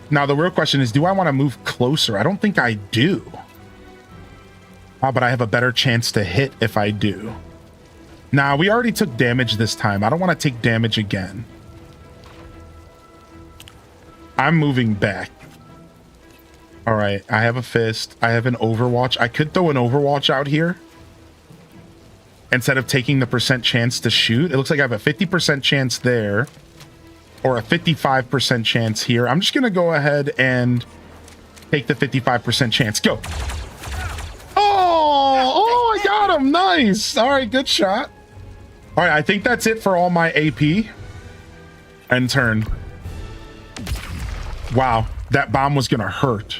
Now the real question is, do I want to move closer? I don't think I do. Oh, but I have a better chance to hit if I do. Now we already took damage this time. I don't want to take damage again. I'm moving back. All right, I have a fist. I have an Overwatch. I could throw an Overwatch out here instead of taking the percent chance to shoot. It looks like I have a 50% chance there or a 55% chance here. I'm just going to go ahead and take the 55% chance. Go. Oh, I got him. Nice. All right, good shot. All right, I think that's it for all my AP. End turn. Wow, that bomb was going to hurt.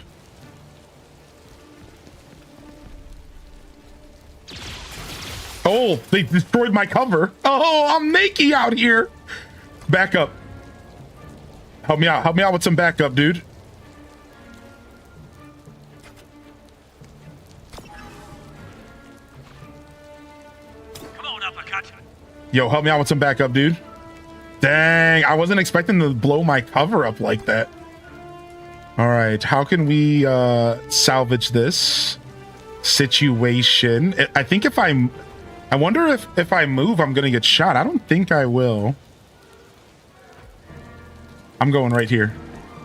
Oh, they destroyed my cover. Oh, I'm naked out here. Back up. Help me out. Help me out with some backup, dude. Yo, help me out with some backup, dude. Dang, I wasn't expecting to blow my cover up like that. All right, how can we salvage this situation? I think if I wonder if I move, I'm gonna get shot. I don't think I will. I'm going right here.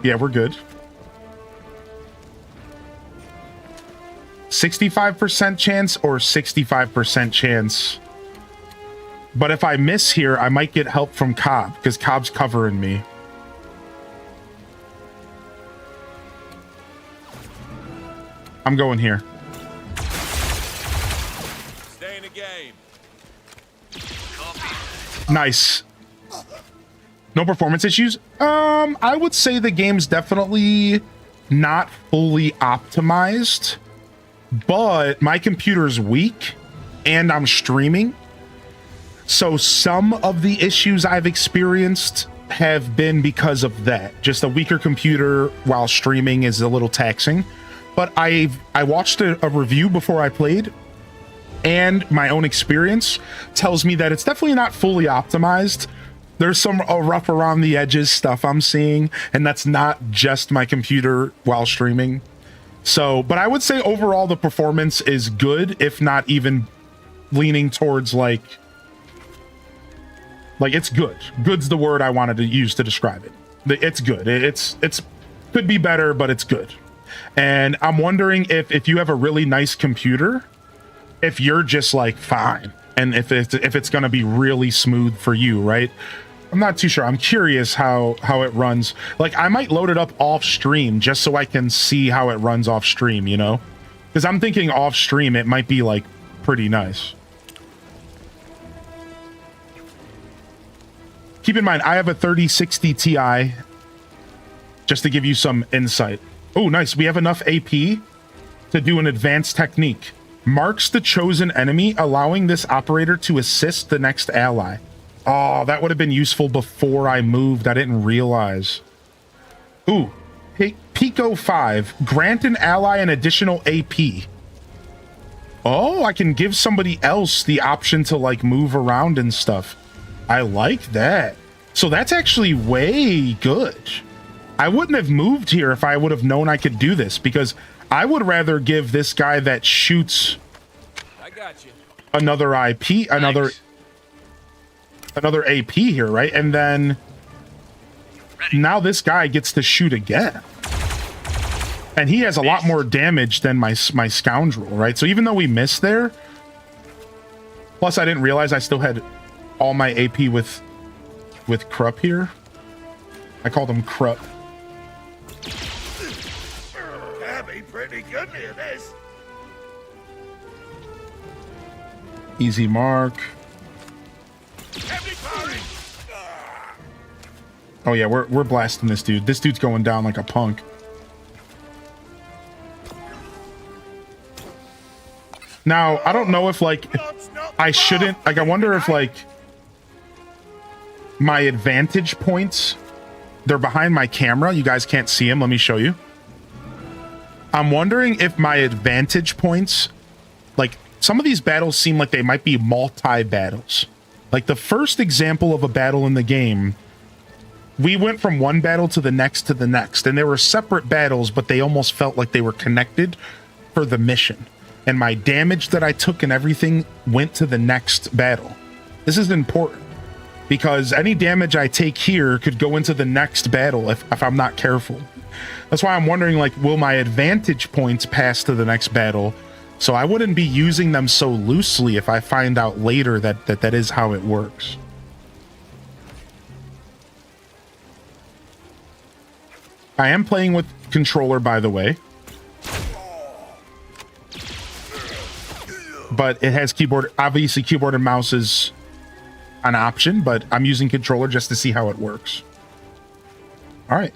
Yeah, we're good. 65% chance or 65% chance. But if I miss here, I might get help from Cobb because Cobb's covering me. I'm going here. Stay in the game. Nice. No performance issues? I would say the game's definitely not fully optimized, but my computer's weak and I'm streaming. So some of the issues I've experienced have been because of that. Just a weaker computer while streaming is a little taxing. But I watched a review before I played, and my own experience tells me that it's definitely not fully optimized. There's some rough around the edges stuff I'm seeing, and that's not just my computer while streaming. So, but I would say overall the performance is good, if not even leaning towards like it's good. Good's the word I wanted to use to describe it. It's good. It's could be better, but it's good. And I'm wondering if you have a really nice computer, if you're just like fine, and if it's going to be really smooth for you, right? I'm not too sure. I'm curious how it runs. Like, I might load it up off stream just so I can see how it runs off stream, you know? Because I'm thinking off stream it might be like pretty nice. Keep in mind, I have a 3060 Ti, just to give you some insight. Oh, nice. We have enough AP to do an advanced technique. Marks the chosen enemy, allowing this operator to assist the next ally. Oh, that would have been useful before I moved. I didn't realize. Ooh, Pico 5. Grant an ally an additional AP. Oh, I can give somebody else the option to like move around and stuff. I like that. So that's actually way good. I wouldn't have moved here if I would have known I could do this, because I would rather give this guy that shoots another IP, another AP here, right? And then now this guy gets to shoot again. And he has a lot more damage than my scoundrel, right? So even though we missed there, plus I didn't realize I still had all my AP with Krupp here. I called him Krupp. Pretty good near this. Easy mark. Oh yeah, we're blasting this dude. This dude's going down like a punk. Now, I don't know if like I shouldn't, like I wonder if like my advantage points, they're behind my camera. You guys can't see them. Let me show you. I'm wondering if my advantage points, like some of these battles seem like they might be multi-battles. Like the first example of a battle in the game, we went from one battle to the next, and they were separate battles, but they almost felt like they were connected for the mission. And my damage that I took and everything went to the next battle. This is important because any damage I take here could go into the next battle if I'm not careful. That's why I'm wondering, like, will my advantage points pass to the next battle? So I wouldn't be using them so loosely if I find out later that is how it works. I am playing with controller, by the way. But it has keyboard, obviously keyboard and mouse is an option, but I'm using controller just to see how it works. All right,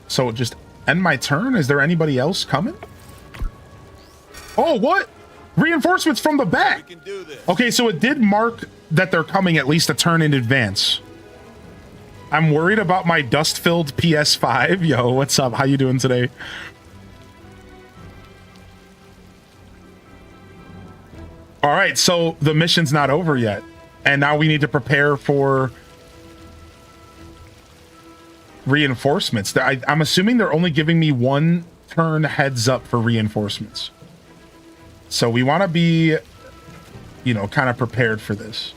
so just end my turn. Is there anybody else coming? Oh, what? Reinforcements from the back. Okay, so it did mark that they're coming at least a turn in advance. I'm worried about my dust-filled PS5. Yo, what's up? How you doing today? All right, so the mission's not over yet. And now we need to prepare for reinforcements. I'm assuming they're only giving me 1 turn heads up for reinforcements. So we want to be, you know, kind of prepared for this.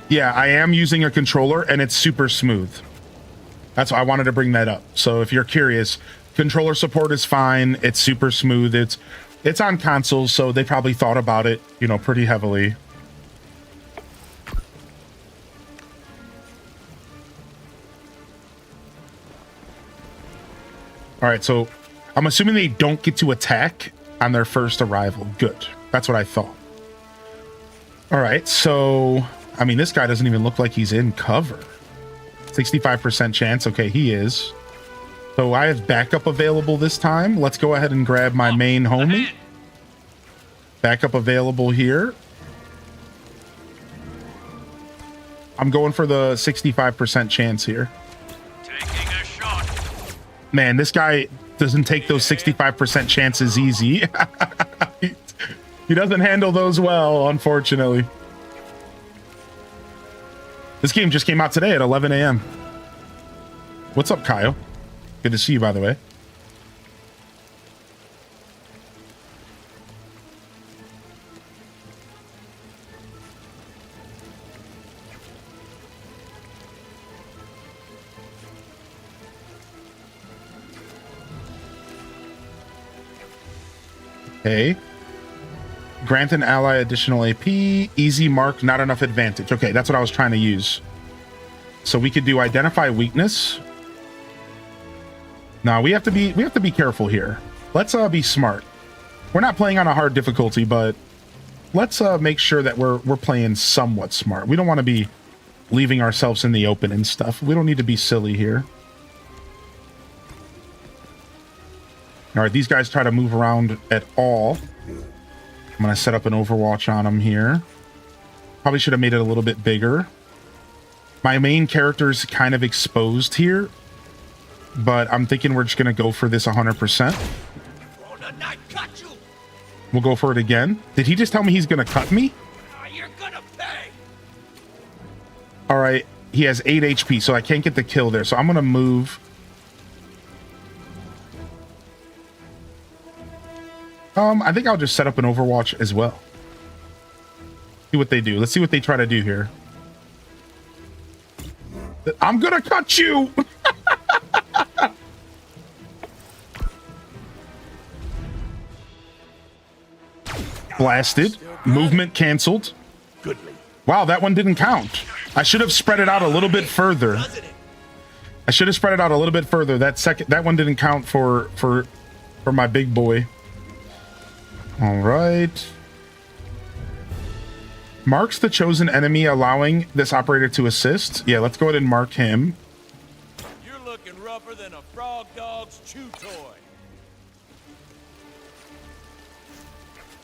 Yeah, I am using a controller and it's super smooth. That's why I wanted to bring that up. So if you're curious, controller support is fine. It's super smooth. It's on consoles, so they probably thought about it, you know, pretty heavily. All right, so I'm assuming they don't get to attack on their first arrival. Good. That's what I thought. All right, so I mean, this guy doesn't even look like he's in cover. 65% chance. Okay, he is. So I have backup available this time. Let's go ahead and grab my main homie. Backup available here. I'm going for the 65% chance here. Taking a shot. Man, this guy doesn't take those 65% chances easy. He doesn't handle those well, unfortunately. This game just came out today at 11 a.m. What's up, Kyle? Good to see you, by the way. Okay. Grant an ally additional AP. Easy mark, not enough advantage. Okay, that's what I was trying to use. So we could do identify weakness. Now we have to be careful here. Let's be smart. We're not playing on a hard difficulty, but let's make sure that we're playing somewhat smart. We don't want to be leaving ourselves in the open and stuff. We don't need to be silly here. All right, these guys try to move around at all. I'm going to set up an Overwatch on them here. Probably should have made it a little bit bigger. My main character's kind of exposed here, but I'm thinking we're just going to go for this 100%. We'll go for it again. Did he just tell me he's going to cut me? All right, he has 8 HP, so I can't get the kill there. So I'm going to move. I think I'll just set up an Overwatch as well. See what they do. Let's see what they try to do here. I'm gonna cut you! Blasted. Movement canceled. Wow, that one didn't count. I should have spread it out a little bit further. I should have spread it out a little bit further. That one didn't count for my big boy. All right. Marks the chosen enemy, allowing this operator to assist. Yeah, let's go ahead and mark him. You're looking rougher than a frog dog's chew toy.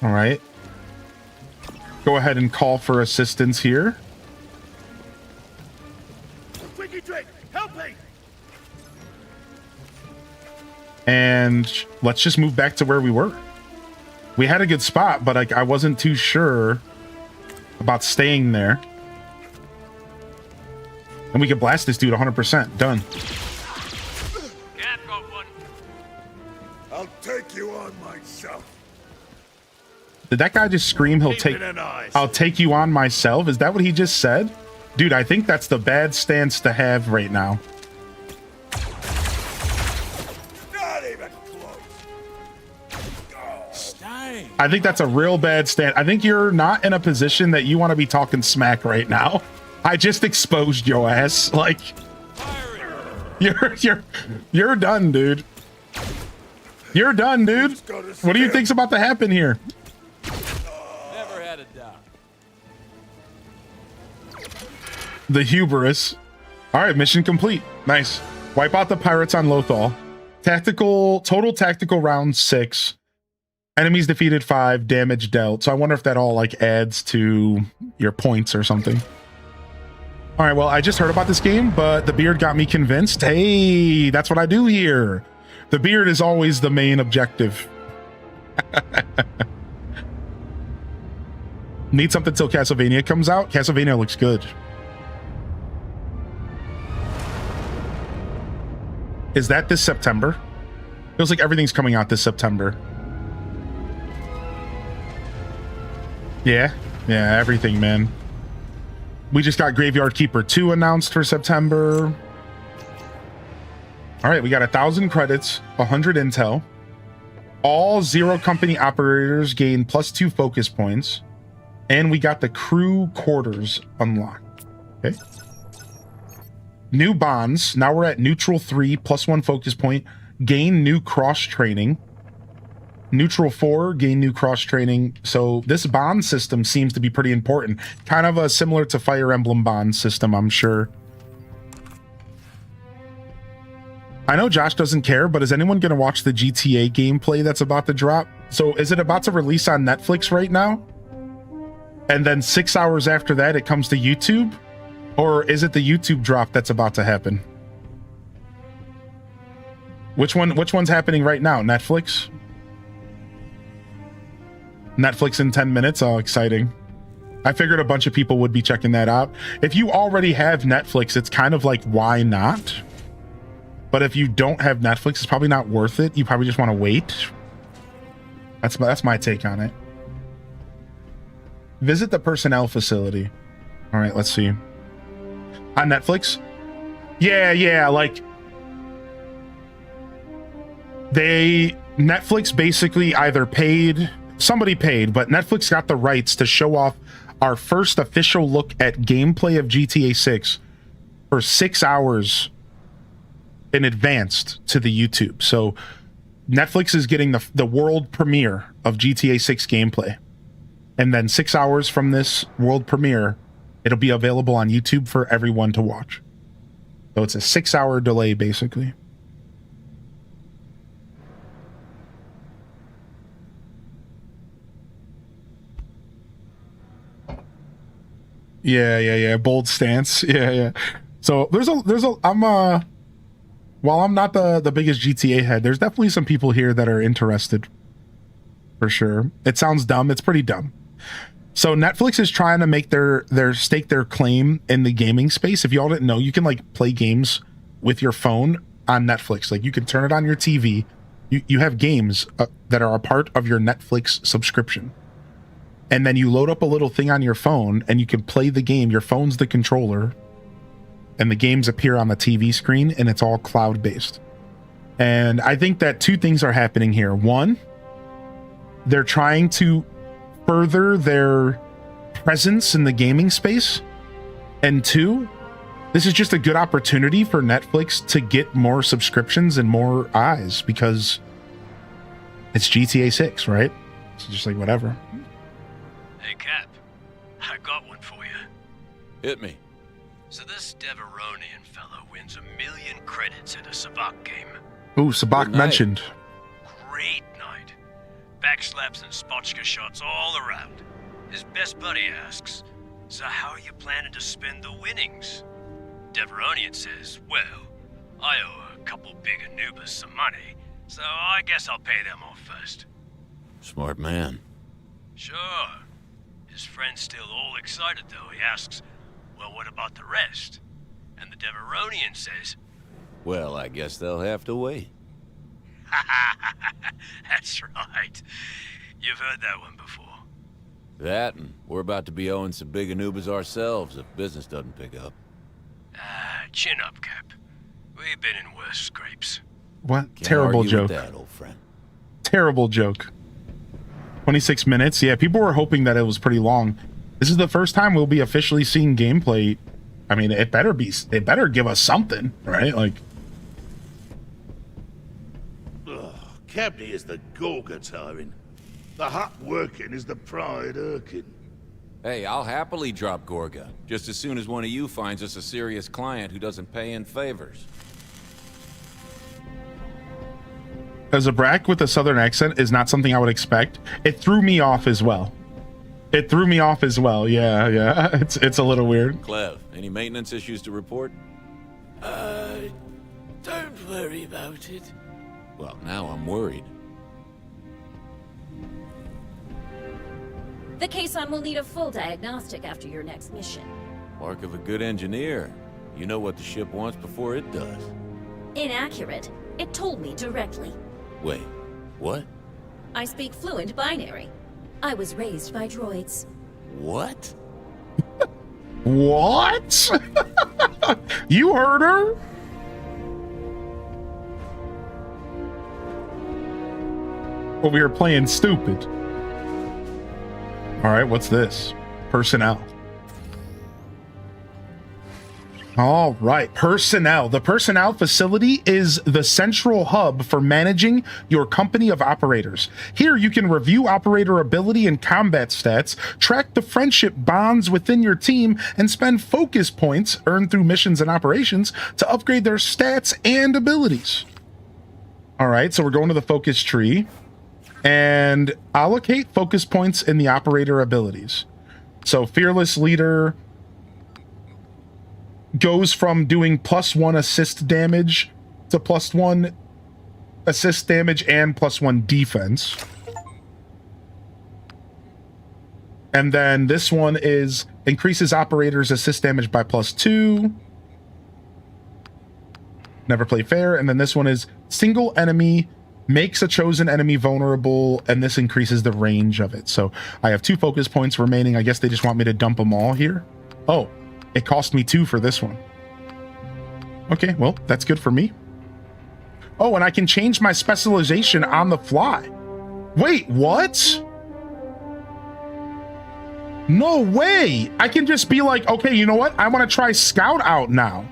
All right. Go ahead and call for assistance here. Quickie Drake, help me! And let's just move back to where we were. We had a good spot, but I wasn't too sure about staying there. And we can blast this dude 100%. Done. I'll take you on myself. Did that guy just scream I'll take you on myself? Is that what he just said? Dude, I think that's the bad stance to have right now. I think that's a real bad stand. I think you're not in a position that you want to be talking smack right now. I just exposed your ass. Like, you're done, dude. You're done, dude. What do you think's about to happen here? Never had a doubt. The hubris. All right, mission complete. Nice. Wipe out the pirates on Lothal. Total tactical round 6. Enemies defeated 5, damage dealt. So I wonder if that all like adds to your points or something. All right, well, I just heard about this game, but the beard got me convinced. Hey, that's what I do here. The beard is always the main objective. Need something till Castlevania comes out? Castlevania looks good. Is that this September? Feels like everything's coming out this September. Yeah, everything, man. We just got Graveyard Keeper 2 announced for September. All right, we got 1,000 credits, 100 intel. All Zero Company operators gain +2 focus points. And we got the crew quarters unlocked. Okay. New bonds. Now we're at neutral 3, +1 focus point. Gain new cross training. Neutral 4, gain new cross training. So this bond system seems to be pretty important. Kind of similar to Fire Emblem bond system, I'm sure. I know Josh doesn't care, but is anyone going to watch the GTA gameplay that's about to drop? So is it about to release on Netflix right now? And then 6 hours after that, it comes to YouTube? Or is it the YouTube drop that's about to happen? Which one's happening right now? Netflix? Netflix in 10 minutes. Oh, exciting. I figured a bunch of people would be checking that out. If you already have Netflix, it's kind of like, why not? But if you don't have Netflix, it's probably not worth it. You probably just want to wait. That's my take on it. Visit the personnel facility. All right, let's see. On Netflix? Yeah, like Netflix basically either somebody paid, but Netflix got the rights to show off our first official look at gameplay of GTA 6 for 6 hours in advance to the YouTube. So Netflix is getting the world premiere of GTA 6 gameplay. And then 6 hours from this world premiere, it'll be available on YouTube for everyone to watch. So it's a 6-hour delay, basically. Yeah. Bold stance. Yeah. So while I'm not the biggest GTA head, there's definitely some people here that are interested. For sure. It sounds dumb. It's pretty dumb. So Netflix is trying to make their stake their claim in the gaming space. If y'all didn't know, you can like play games with your phone on Netflix. Like you can turn it on your TV. You have games that are a part of your Netflix subscription. And then you load up a little thing on your phone and you can play the game. Your phone's the controller and the games appear on the TV screen and it's all cloud-based. And I think that two things are happening here. One, they're trying to further their presence in the gaming space. And two, this is just a good opportunity for Netflix to get more subscriptions and more eyes because it's GTA 6, right? It's just like whatever. Hey, Cap. I got one for you. Hit me. So this Deveronian fellow wins 1 million credits at a Sabak game. Ooh, Sabak mentioned. Great night. Backslaps and spotchka shots all around. His best buddy asks, so how are you planning to spend the winnings? Deveronian says, well, I owe a couple big Anubis some money, so I guess I'll pay them off first. Smart man. Sure. His friend's still all excited, though. He asks, well, what about the rest? And the Deveronian says, well, I guess they'll have to wait. That's right. You've heard that one before. That, and we're about to be owing some big Anubis ourselves if business doesn't pick up. Chin up, Cap. We've been in worse scrapes. What? Can't Terrible argue joke. with that, old friend. Terrible joke. 26 minutes. Yeah, people were hoping that it was pretty long. This is the first time we'll be officially seeing gameplay. I mean, it better give us something, right? Like, Cabney is the Gorga tiring. The hot working is the pride irking. Hey, I'll happily drop Gorga, just as soon as one of you finds us a serious client who doesn't pay in favors. as a Brack with a southern accent is not something I would expect. It threw me off as well. It threw me off as well. Yeah. It's a little weird. Clev, any maintenance issues to report? Don't worry about it. Well, now I'm worried. The caisson will need a full diagnostic after your next mission. Mark of a good engineer. You know what the ship wants before it does. Inaccurate. It told me directly. Wait, what? I speak fluent binary. I was raised by droids. What? What? You heard her? Over here playing stupid. All right, what's this? Personnel. All right, personnel. The personnel facility is the central hub for managing your company of operators. Here you can review operator ability and combat stats, track the friendship bonds within your team, and spend focus points earned through missions and operations to upgrade their stats and abilities. All right, so we're going to the focus tree and allocate focus points in the operator abilities. So fearless leader goes from doing +1 assist damage to +1 assist damage and +1 defense. And then this one is increases operators assist damage by +2. Never play fair. And then this one is single enemy makes a chosen enemy vulnerable, and this increases the range of it. So I have 2 focus points remaining. I guess they just want me to dump them all here. Oh, it cost me 2 for this one. Okay, well, that's good for me. Oh, and I can change my specialization on the fly. Wait, what? No way. I can just be like, okay, you know what? I want to try Scout out now.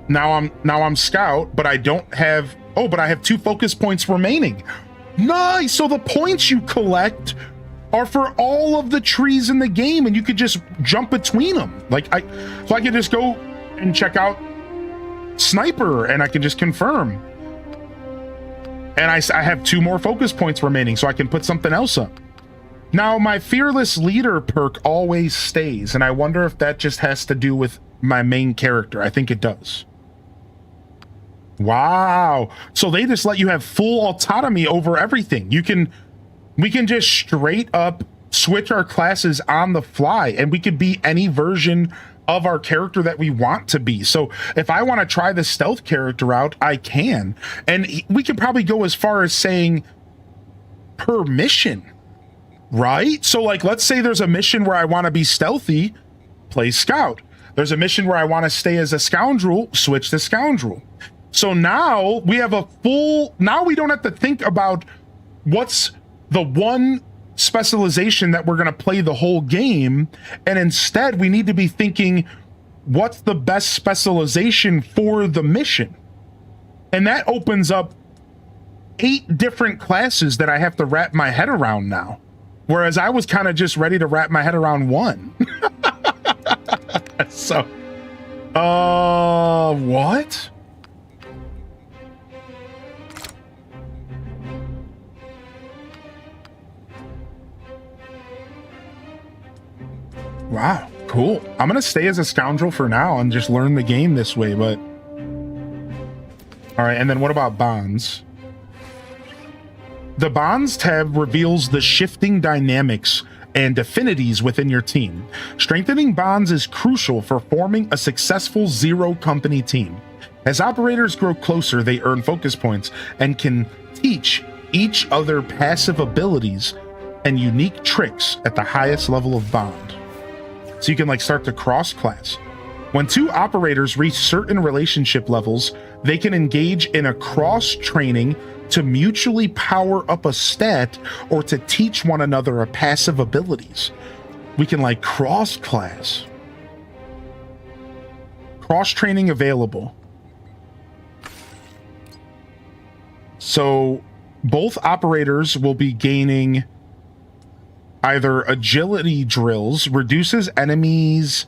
Now I'm Scout, but I don't have, oh, but I have 2 focus points remaining. Nice. So the points you collect are for all of the trees in the game, and you could just jump between them. Like I could just go and check out Sniper, and I can just confirm. And I have 2 more focus points remaining, so I can put something else up. Now my Fearless Leader perk always stays, and I wonder if that just has to do with my main character. I think it does. Wow. So they just let you have full autonomy over everything. We can just straight up switch our classes on the fly, and we could be any version of our character that we want to be. So if I want to try the stealth character out, I can. And we can probably go as far as saying per mission, right? So like, let's say there's a mission where I want to be stealthy, play Scout. There's a mission where I want to stay as a scoundrel, switch to Scoundrel. So now we have a full, now we don't have to think about what's the one specialization that we're going to play the whole game. And instead we need to be thinking, what's the best specialization for the mission? And that opens up 8 different classes that I have to wrap my head around now. Whereas I was kind of just ready to wrap my head around 1. So, what? Wow, cool. I'm gonna stay as a scoundrel for now and just learn the game this way, but... All right, and then what about bonds? The bonds tab reveals the shifting dynamics and affinities within your team. Strengthening bonds is crucial for forming a successful zero-company team. As operators grow closer, they earn focus points and can teach each other passive abilities and unique tricks at the highest level of bond. So you can like start to cross-class. When 2 operators reach certain relationship levels, they can engage in a cross-training to mutually power up a stat or to teach one another a passive abilities. We can like cross-class. Cross-training available. So Both operators will be gaining either agility drills, reduces enemies'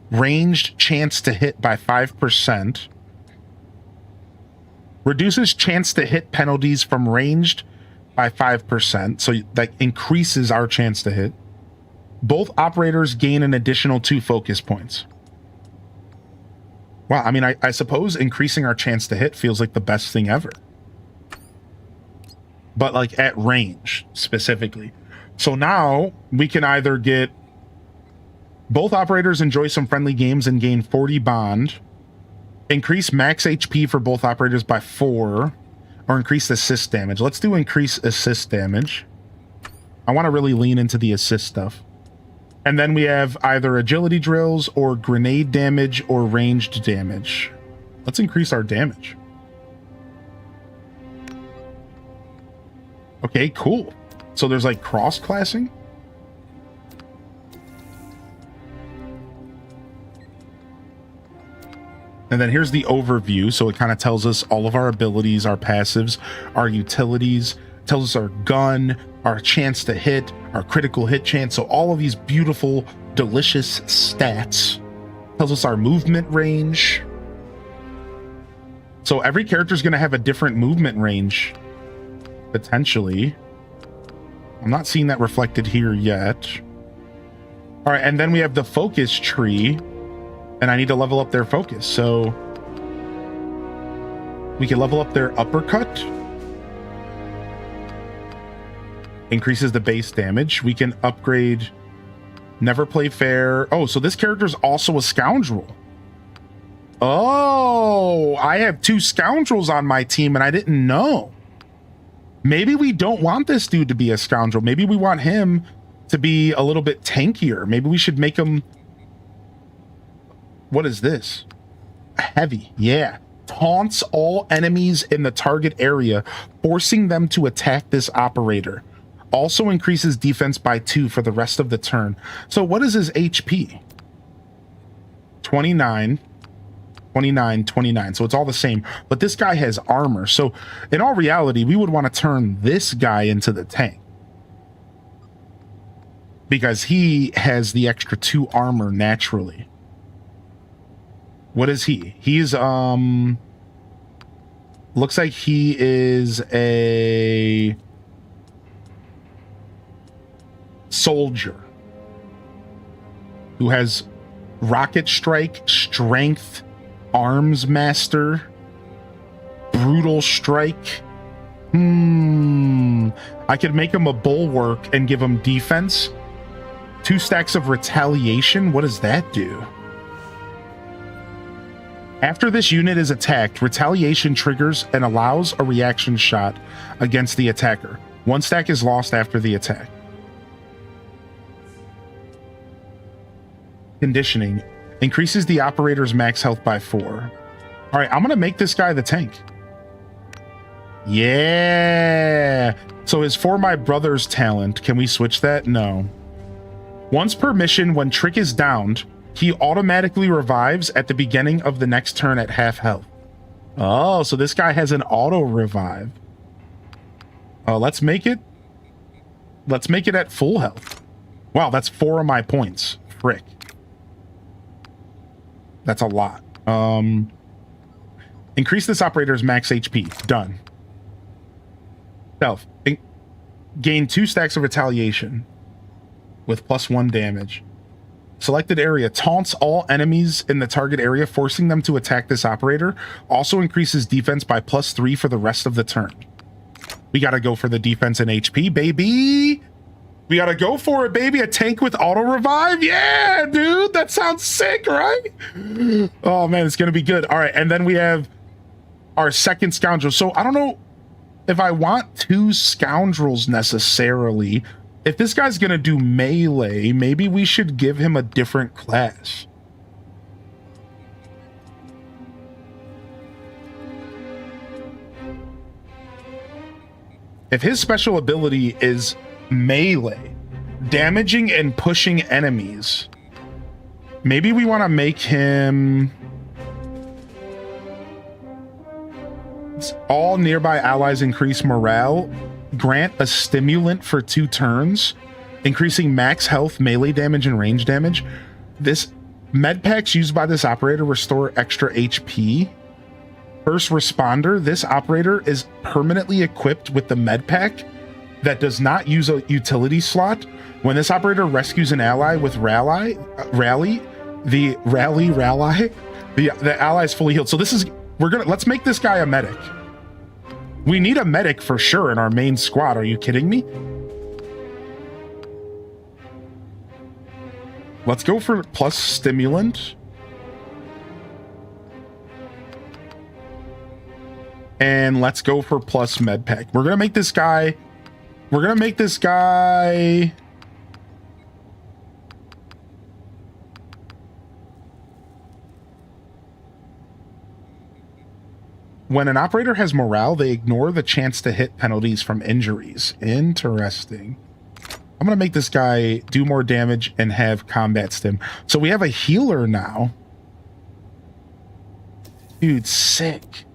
ranged chance to hit by 5%, reduces chance to hit penalties from ranged by 5%, so that increases our chance to hit. Both operators gain an additional 2 focus points. Wow, I mean, I suppose increasing our chance to hit feels like the best thing ever. But like at range, specifically. So now we can either get both operators enjoy some friendly games and gain 40 bond, increase max HP for both operators by 4, or increase assist damage. Let's do increase assist damage. I want to really lean into the assist stuff. And then we have either agility drills or grenade damage or ranged damage. Let's increase our damage. Okay, cool. So there's like cross-classing? And then here's the overview. So it kind of tells us all of our abilities, our passives, our utilities, tells us our gun, our chance to hit, our critical hit chance. So all of these beautiful, delicious stats. Tells us our movement range. So every character is going to have a different movement range, potentially. I'm not seeing that reflected here yet. All right, and then we have the focus tree. And I need to level up their focus, so we can level up their uppercut. Increases the base damage. We can upgrade never play fair. Oh, so this character is also a scoundrel. Oh, I have 2 scoundrels on my team and I didn't know. Maybe we don't want this dude to be a scoundrel. Maybe we want him to be a little bit tankier. Maybe we should make him... What is this? Heavy. Yeah. Taunts all enemies in the target area, forcing them to attack this operator. Also increases defense by 2 for the rest of the turn. So what is his HP? 29, 29, 29. So it's all the same. But this guy has armor. So in all reality, we would want to turn this guy into the tank, because he has the extra 2 armor naturally. What is he? He's, looks like he is a soldier who has rocket strike, strength, arms master, brutal strike. I could make him a bulwark and give him defense. 2 stacks of retaliation. What does that do? After this unit is attacked, retaliation triggers and allows a reaction shot against the attacker. 1 stack is lost after the attack. Conditioning increases the operator's max health by 4. All right, I'm going to make this guy the tank. Yeah. So his For My Brother's talent, can we switch that? No. Once per mission, when Trick is downed, he automatically revives at the beginning of the next turn at half health. Oh, so this guy has an auto revive. Let's make it at full health. Wow, that's 4 of my points. Frick. That's a lot. Increase this operator's max HP. Done. Stealth. Gain 2 stacks of retaliation with +1 damage. Selected area taunts all enemies in the target area, forcing them to attack this operator. Also increases defense by +3 for the rest of the turn. We gotta go for the defense and HP, baby. We gotta go for it, baby. A tank with auto revive. Yeah, dude, that sounds sick, right? Oh man, it's gonna be good. All right, and then we have our second scoundrel. So I don't know if I want 2 scoundrels necessarily. If this guy's gonna do melee, maybe we should give him a different class. If his special ability is melee, damaging and pushing enemies, maybe we want to make him all nearby allies increase morale. Grant a stimulant for 2 turns, increasing max health, melee damage, and range damage. This med packs used by this operator restore extra HP. First responder, this operator is permanently equipped with the med pack that does not use a utility slot. When this operator rescues an ally with rally, the ally is fully healed. So this is, let's make this guy a medic. We need a medic for sure in our main squad. Are you kidding me? Let's go for plus stimulant. And let's go for plus med pack. We're gonna make this guy. When an operator has morale, they ignore the chance to hit penalties from injuries. Interesting. I'm going to make this guy do more damage and have combat stim. So we have a healer now. Dude, sick.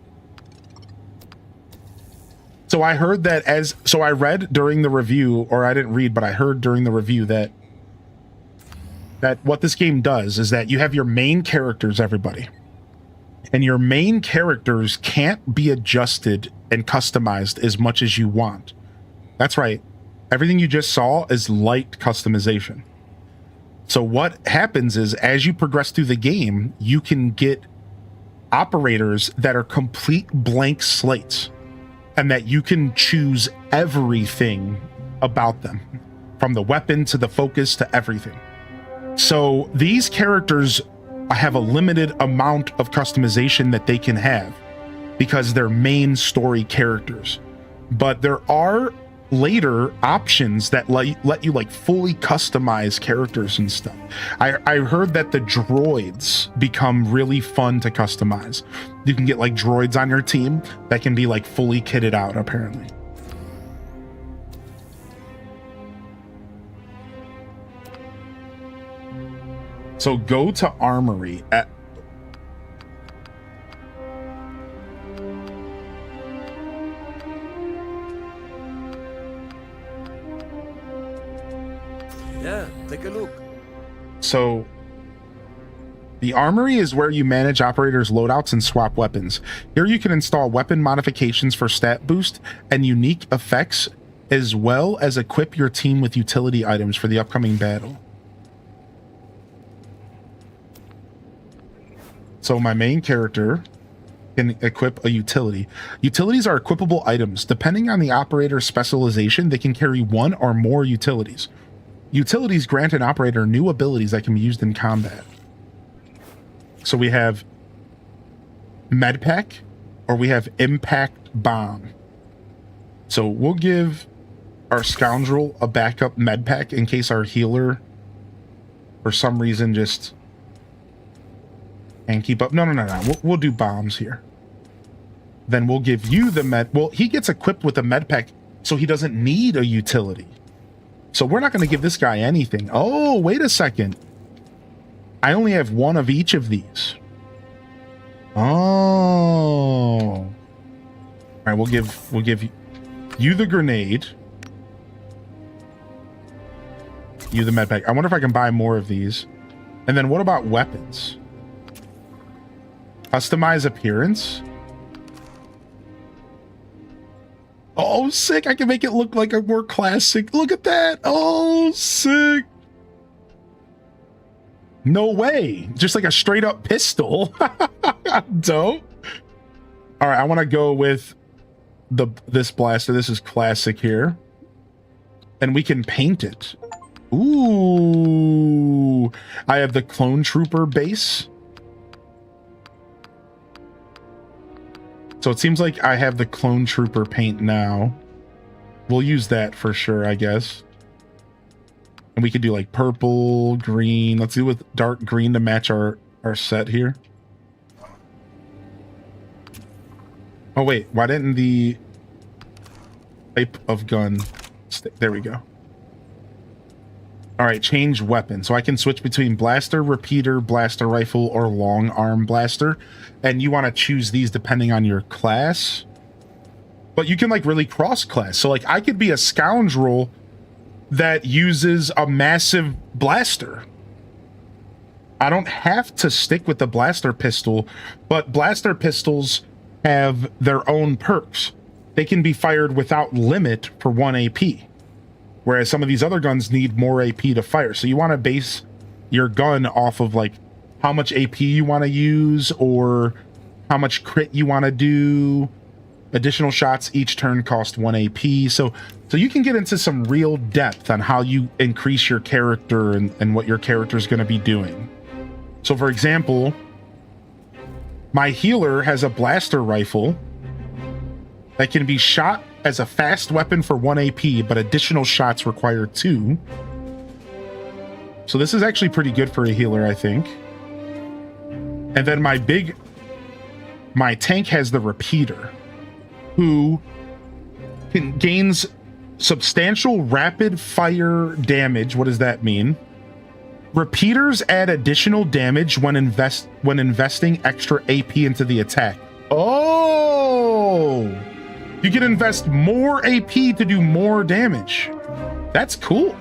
So I heard that I read during the review, or I didn't read, but I heard during the review that what this game does is that you have your main characters, everybody. And your main characters can't be adjusted and customized as much as you want. That's right. Everything you just saw is light customization. So what happens is, as you progress through the game, you can get operators that are complete blank slates and that you can choose everything about them, from the weapon to the focus to everything. So these characters have a limited amount of customization that they can have because they're main story characters. But there are later options that let you like fully customize characters and stuff. I heard that the droids become really fun to customize. You can get like droids on your team that can be like fully kitted out, apparently. So go to Armory at Yeah, take a look. So the Armory is where you manage operators' loadouts and swap weapons. Here you can install weapon modifications for stat boost and unique effects, as well as equip your team with utility items for the upcoming battle. So my main character can equip a utility. Utilities are equipable items. Depending on the operator's specialization, they can carry one or more utilities. Utilities grant an operator new abilities that can be used in combat. So we have Medpack, or we have Impact Bomb. So we'll give our Scoundrel a backup Medpack in case our healer, for some reason, just and keep up. No. We'll do bombs here. Then we'll give you the med. Well, he gets equipped with a med pack, so he doesn't need a utility. So we're not going to give this guy anything. Oh, wait a second. I only have one of each of these. Oh. All right, we'll give you the grenade. You the med pack. I wonder if I can buy more of these. And then what about weapons? Customize appearance. Oh, sick. I can make it look like a more classic. Look at that. Oh, sick. No way. Just like a straight up pistol. Dope. All right. I want to go with this blaster. This is classic here. And we can paint it. Ooh. I have the Clone Trooper base. So it seems like I have the Clone Trooper paint now. We'll use that for sure, I guess. And we could do like purple, green. Let's do with dark green to match our set here. Oh, wait. Why didn't the type of gun stay? There we go. All right, change weapon. So I can switch between blaster, repeater, rifle, or long arm blaster. And you want to choose these depending on your class. but you can like really cross-class. So like I could be a scoundrel that uses a massive blaster. I don't have to stick with the blaster pistol, but blaster pistols have their own perks. They can be fired without limit for 1 AP, whereas some of these other guns need more AP to fire. So you want to base your gun off of like how much AP you want to use or how much crit you want to do. Additional shots each turn cost 1 AP. So you can get into some real depth on how you increase your character and what your character is going to be doing. So for example, my healer has a blaster rifle that can be shot as a fast weapon for 1 AP, but additional shots require 2. So this is actually pretty good for a healer, I think. And then my tank has the repeater, who gains substantial rapid fire damage. What does that mean? Repeaters add additional damage when investing extra AP into the attack. Oh! You can invest more AP to do more damage. That's cool.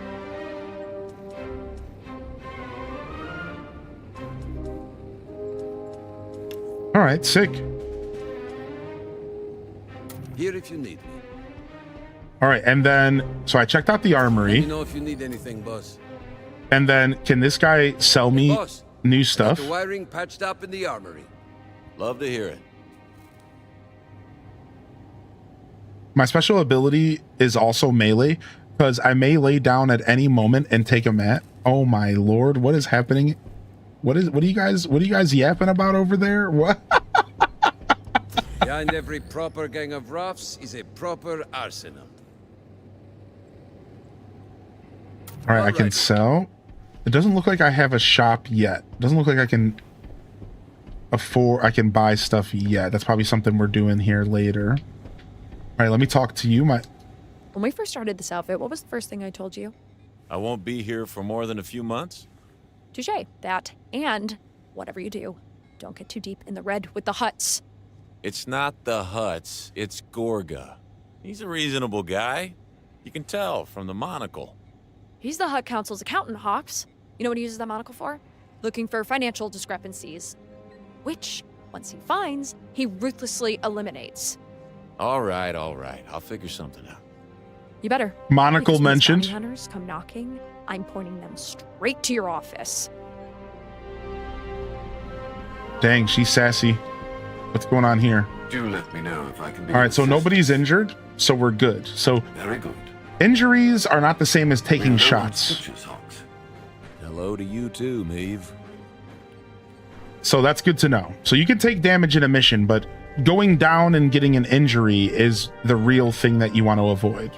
All right, sick. Here if you need me. All right, and then, so I checked out the armory. Let me know if you need anything, boss. And then, can this guy sell me Boss, new stuff? got the wiring patched up in the armory. Love to hear it. My special ability is also melee, because I may lay down at any moment and take a mat. Oh my lord, what is happening? What are you guys yapping about over there? What? Behind every proper gang of roughs is a proper arsenal. All right, I can sell. It doesn't look like I have a shop yet. It doesn't look like I can buy stuff yet. That's probably something we're doing here later. All right, let me talk to you. When we first started this outfit, what was the first thing I told you? I won't be here for more than a few months. Touché. That, and whatever you do, don't get too deep in the red with the Huts. It's not the Huts, it's Gorga. He's a reasonable guy. You can tell from the monocle. He's the Hut Council's accountant, Hawks. You know what he uses that monocle for? Looking for financial discrepancies. Which, once he finds, he ruthlessly eliminates. All right. I'll figure something out. You better. Monocle mentioned. Bounty hunters come knocking, I'm pointing them straight to your office. Dang, she's sassy. What's going on here? Do let me know if I can be. All right, so nobody's injured, so we're good. So very good. Injuries are not the same as taking shots. Hello to you too, Maeve. So that's good to know. So you can take damage in a mission, but going down and getting an injury is the real thing that you want to avoid.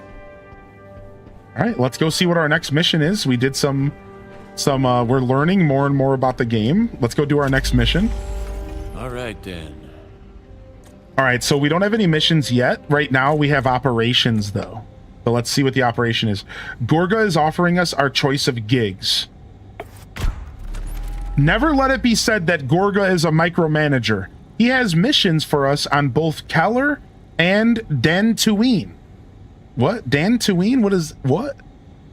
All right, let's go see what our next mission is. We did we're learning more and more about the game. Let's go do our next mission. All right, then. All right, so we don't have any missions yet. Right now we have operations though. So let's see what the operation is. Gorga is offering us our choice of gigs. Never let it be said that Gorga is a micromanager. He has missions for us on both Keller and Dantooine. What? Dantooine? What?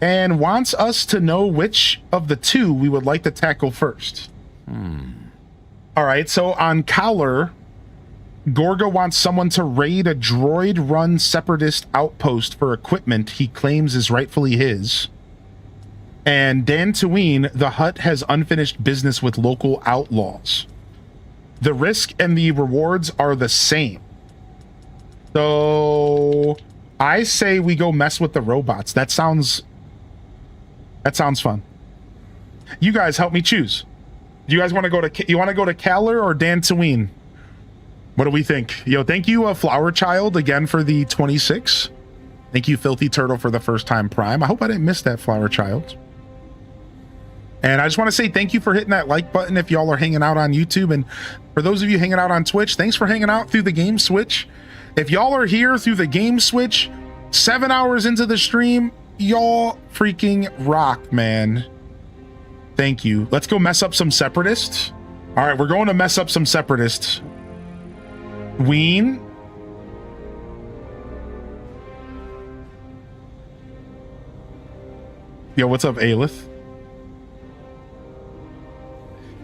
And wants us to know which of the two we would like to tackle first. All right, so on Keller, Gorga wants someone to raid a droid-run separatist outpost for equipment he claims is rightfully his. And Dantooine, the Hutt has unfinished business with local outlaws. The risk and the rewards are the same. So I say we go mess with the robots. That sounds fun. You guys help me choose. Do you guys want to go to Keller or Dantooine? What do we think? Yo, thank you, Flower Child, again for the 26. Thank you, Filthy Turtle, for the first time Prime. I hope I didn't miss that, Flower Child. And I just want to say thank you for hitting that like button if y'all are hanging out on YouTube. And for those of you hanging out on Twitch, thanks for hanging out through the game switch. If y'all are here through the game switch, 7 hours into the stream, y'all freaking rock, man. Thank you. Let's go mess up some separatists. All right, we're going to mess up some separatists. Ween. Yo, what's up, Aelith?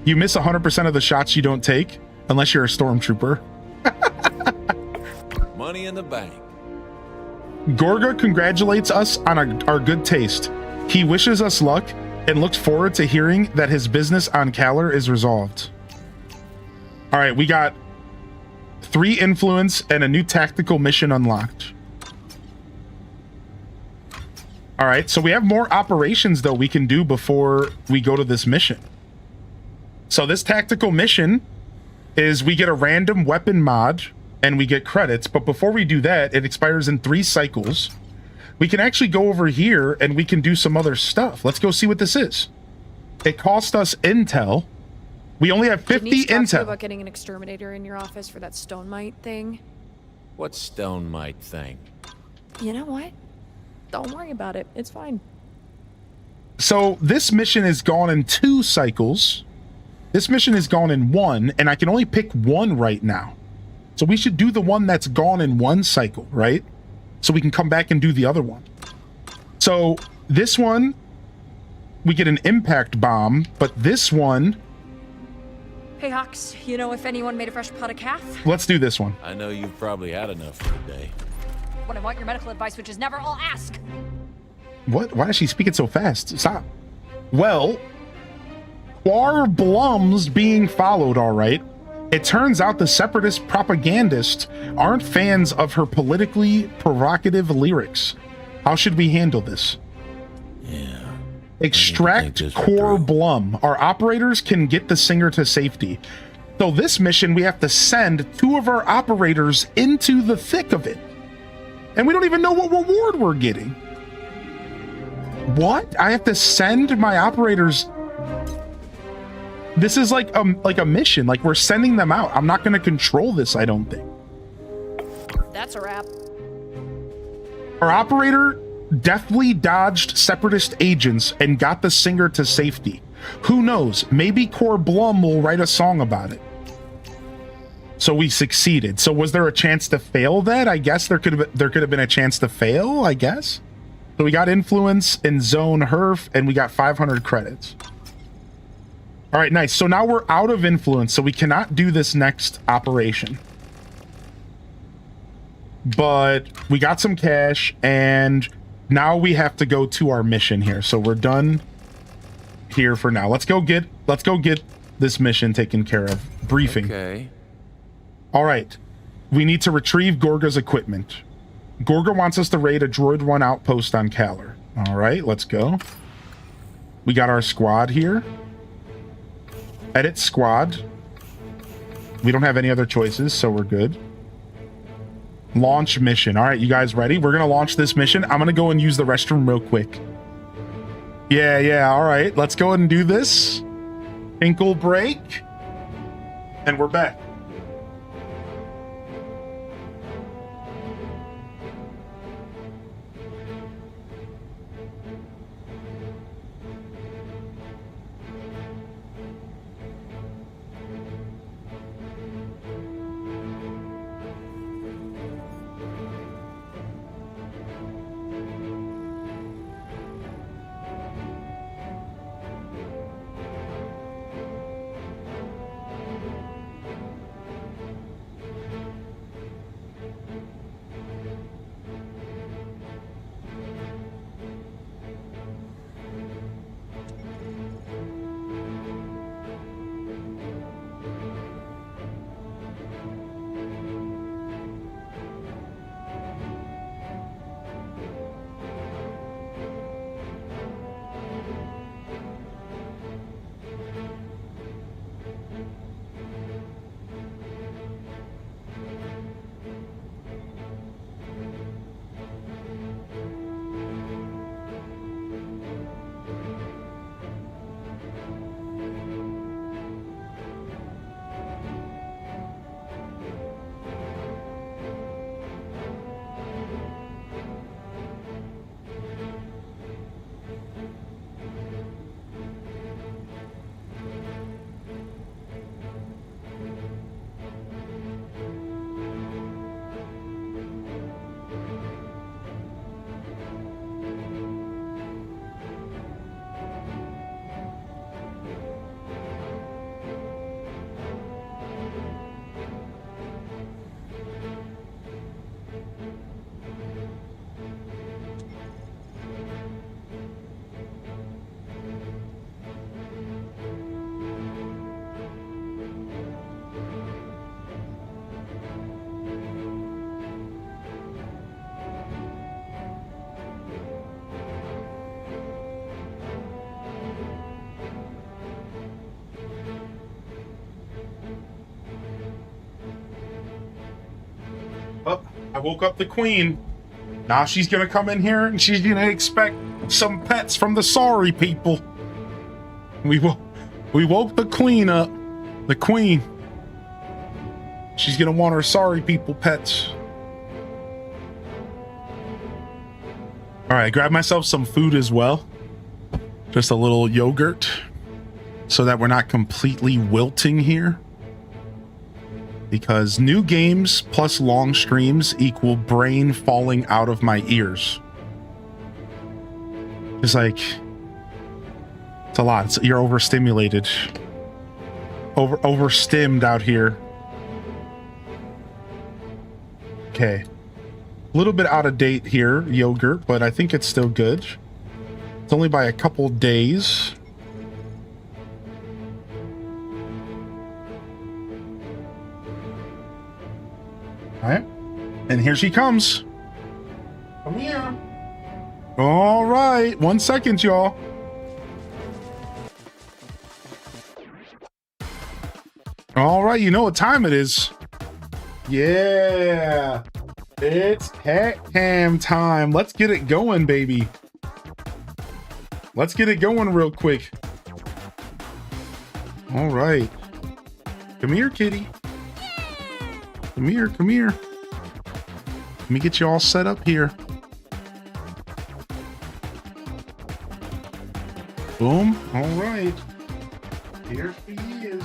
You miss 100% of the shots you don't take, unless you're a stormtrooper. Money in the bank. Gorga congratulates us on our good taste. He wishes us luck and looks forward to hearing that his business on Kalar is resolved. All right, we got 3 influence and a new tactical mission unlocked. All right, so we have more operations, though, we can do before we go to this mission. So this tactical mission is we get a random weapon mod and we get credits, but before we do that, it expires in 3 cycles. We can actually go over here and we can do some other stuff. Let's go see what this is. It cost us intel. We only have 50 Denise talked to you intel. about getting an exterminator in your office for that stone mite thing. What stone mite thing? You know what? Don't worry about it. It's fine. So this mission is gone in 2 cycles. This mission is gone in 1, and I can only pick 1 right now. So we should do the one that's gone in 1 cycle, right? So we can come back and do the other one. So this one, we get an impact bomb, but this one, Hey, Hawks, you know if anyone made a fresh pot of calf? let's do this one. I know you've probably had enough for the day. When I want your medical advice, which is never, I'll ask. What? Why is she speaking so fast? Stop. Well, Quar Blum's being followed, all right. It turns out the separatist propagandists aren't fans of her politically provocative lyrics. How should we handle this? Yeah. Extract Quar Blum. Our operators can get the singer to safety. So this mission, we have to send 2 of our operators into the thick of it. And we don't even know what reward we're getting. What? I have to send my operators. This is like a mission. Like, we're sending them out. I'm not going to control this, I don't think. That's a wrap. Our operator deftly dodged separatist agents and got the singer to safety. Who knows? Maybe Quar Blum will write a song about it. So we succeeded. So was there a chance to fail that? I guess there could have been a chance to fail, I guess. So we got influence in zone herf and we got 500 credits. All right, nice. So now we're out of influence, so we cannot do this next operation. But we got some cash and now we have to go to our mission here. So we're done here for now. Let's go get this mission taken care of. Briefing. Okay. All right, we need to retrieve Gorga's equipment. Gorga wants us to raid a Droid 1 outpost on Kalar. All right, let's go. We got our squad here. Edit squad. We don't have any other choices, so we're good. Launch mission. All right, you guys ready? We're going to launch this mission. I'm going to go and use the restroom real quick. Yeah, all right. Let's go ahead and do this. Ankle break. And we're back. I woke up the queen. Now she's gonna come in here and she's gonna expect some pets from the sorry people. We woke the queen up. The queen. She's gonna want her sorry people pets. All right, grab myself some food as well. Just a little yogurt so that we're not completely wilting here. Because new games plus long streams equal brain falling out of my ears. It's like, it's a lot. You're overstimulated. Overstimmed out here. Okay. A little bit out of date here, yogurt, but I think it's still good. It's only by a couple days. All right. And here she comes. Come here. All right. 1 second, y'all. All right. You know what time it is. Yeah. It's cat cam time. Let's get it going, baby. Let's get it going real quick. All right. Come here, kitty. Come here, come here. Let me get you all set up here. Boom. All right. Here she is.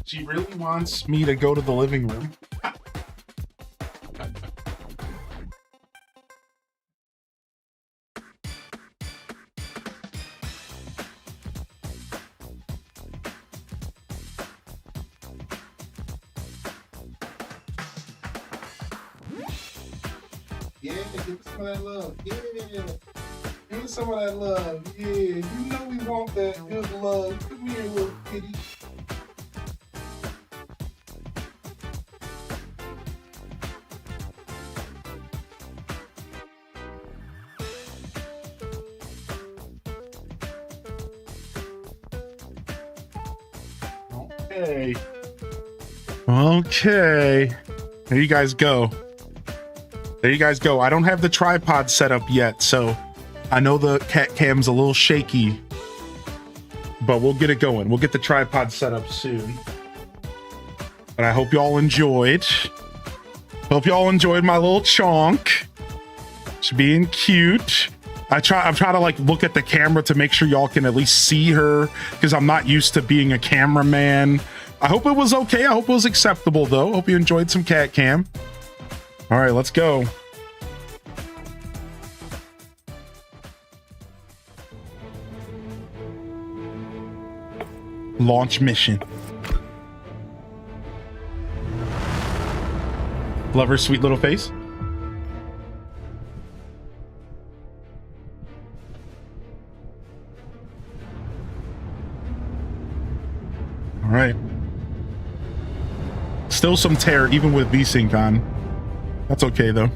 She really wants me to go to the living room. Yeah, give me some of that love. Yeah, give me some of that love. Yeah, you know we want that good love. Come here, little kitty. Okay. Okay. There you guys go. There you guys go. I don't have the tripod set up yet, so I know the cat cam's a little shaky, but we'll get it going. We'll get the tripod set up soon. But I hope y'all enjoyed. Hope y'all enjoyed my little chonk. She's being cute. I'm trying to like look at the camera to make sure y'all can at least see her because I'm not used to being a cameraman. I hope it was okay. I hope it was acceptable though. Hope you enjoyed some cat cam. All right, let's go. Launch mission. Love her sweet little face. All right. Still some tear even with V-Sync on. That's okay though.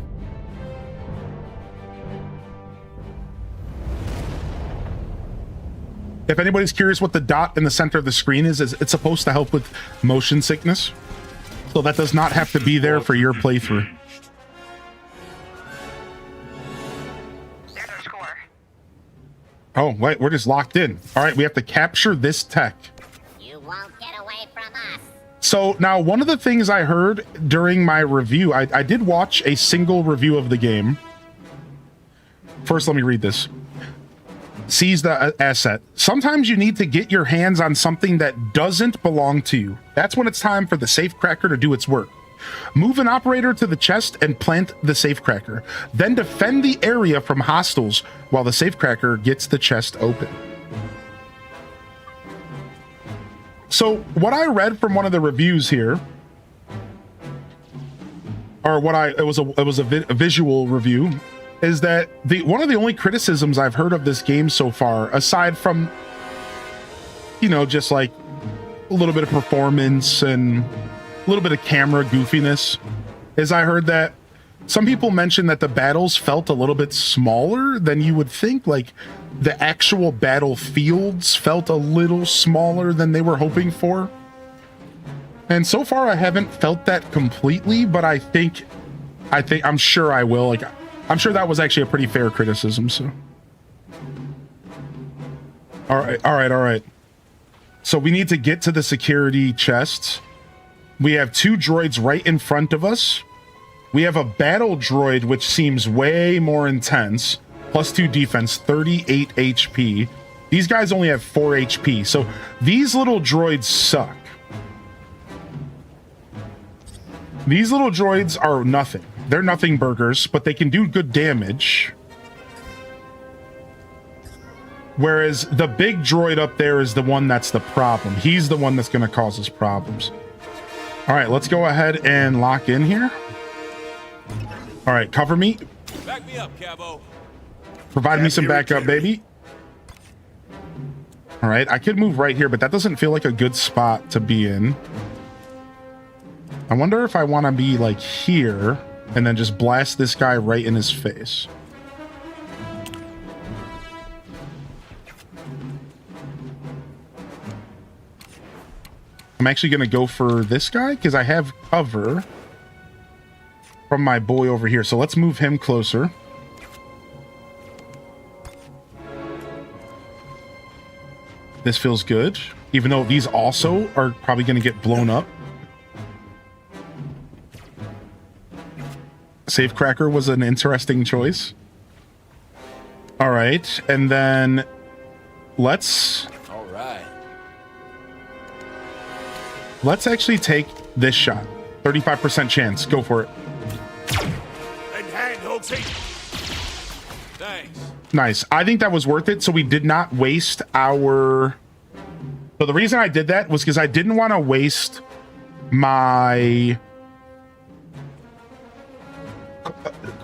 If anybody's curious what the dot in the center of the screen is it's supposed to help with motion sickness. So that does not have to be there for your playthrough. Oh, wait, we're just locked in. All right, we have to capture this tech. You won't get away from us. So now one of the things I heard during my review, I did watch a single review of the game. First, let me read this. Seize the asset. Sometimes you need to get your hands on something that doesn't belong to you. That's when it's time for the safecracker to do its work. Move an operator to the chest and plant the safecracker. Then defend the area from hostiles while the safecracker gets the chest open. So what I read from one of the reviews here, or it was a visual review, is that one of the only criticisms I've heard of this game so far, aside from, you know, just like a little bit of performance and a little bit of camera goofiness, is I heard that some people mentioned that the battles felt a little bit smaller than you would think. Like the actual battlefields felt a little smaller than they were hoping for. And so far I haven't felt that completely, but I'm sure I will. Like, I'm sure that was actually a pretty fair criticism, so. All right. So we need to get to the security chests. We have 2 droids right in front of us. We have a battle droid, which seems way more intense. +2 defense, 38 HP. These guys only have 4 HP, so these little droids suck. These little droids are nothing. They're nothing burgers, but they can do good damage. Whereas the big droid up there is the one that's the problem. He's the one that's going to cause us problems. All right, let's go ahead and lock in here. All right, cover me. Back me up, Cabo. Provide me some backup, baby. All right, I could move right here, but that doesn't feel like a good spot to be in. I wonder if I want to be like here and then just blast this guy right in his face. I'm actually going to go for this guy because I have cover from my boy over here. So let's move him closer. This feels good, even though these also are probably going to get blown up. Safecracker was an interesting choice. All right, and then let's actually take this shot. 35% chance. Go for it. Thanks. Nice. I think that was worth it. So we did not waste our... So the reason I did that was because I didn't want to waste my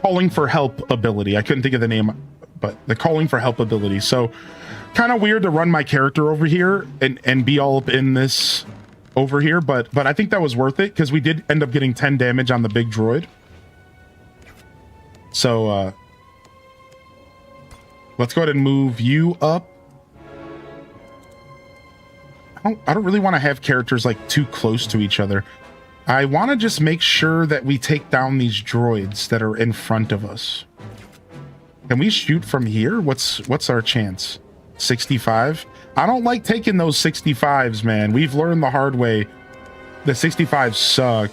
calling for help ability. I couldn't think of the name, but the calling for help ability. So kind of weird to run my character over here and be all up in this over here, but I think that was worth it because we did end up getting 10 damage on the big droid. So let's go ahead and move you up. I don't really want to have characters like too close to each other. I want to just make sure that we take down these droids that are in front of us. Can we shoot from here? What's our chance? 65? I don't like taking those 65s, man. We've learned the hard way. The 65s suck.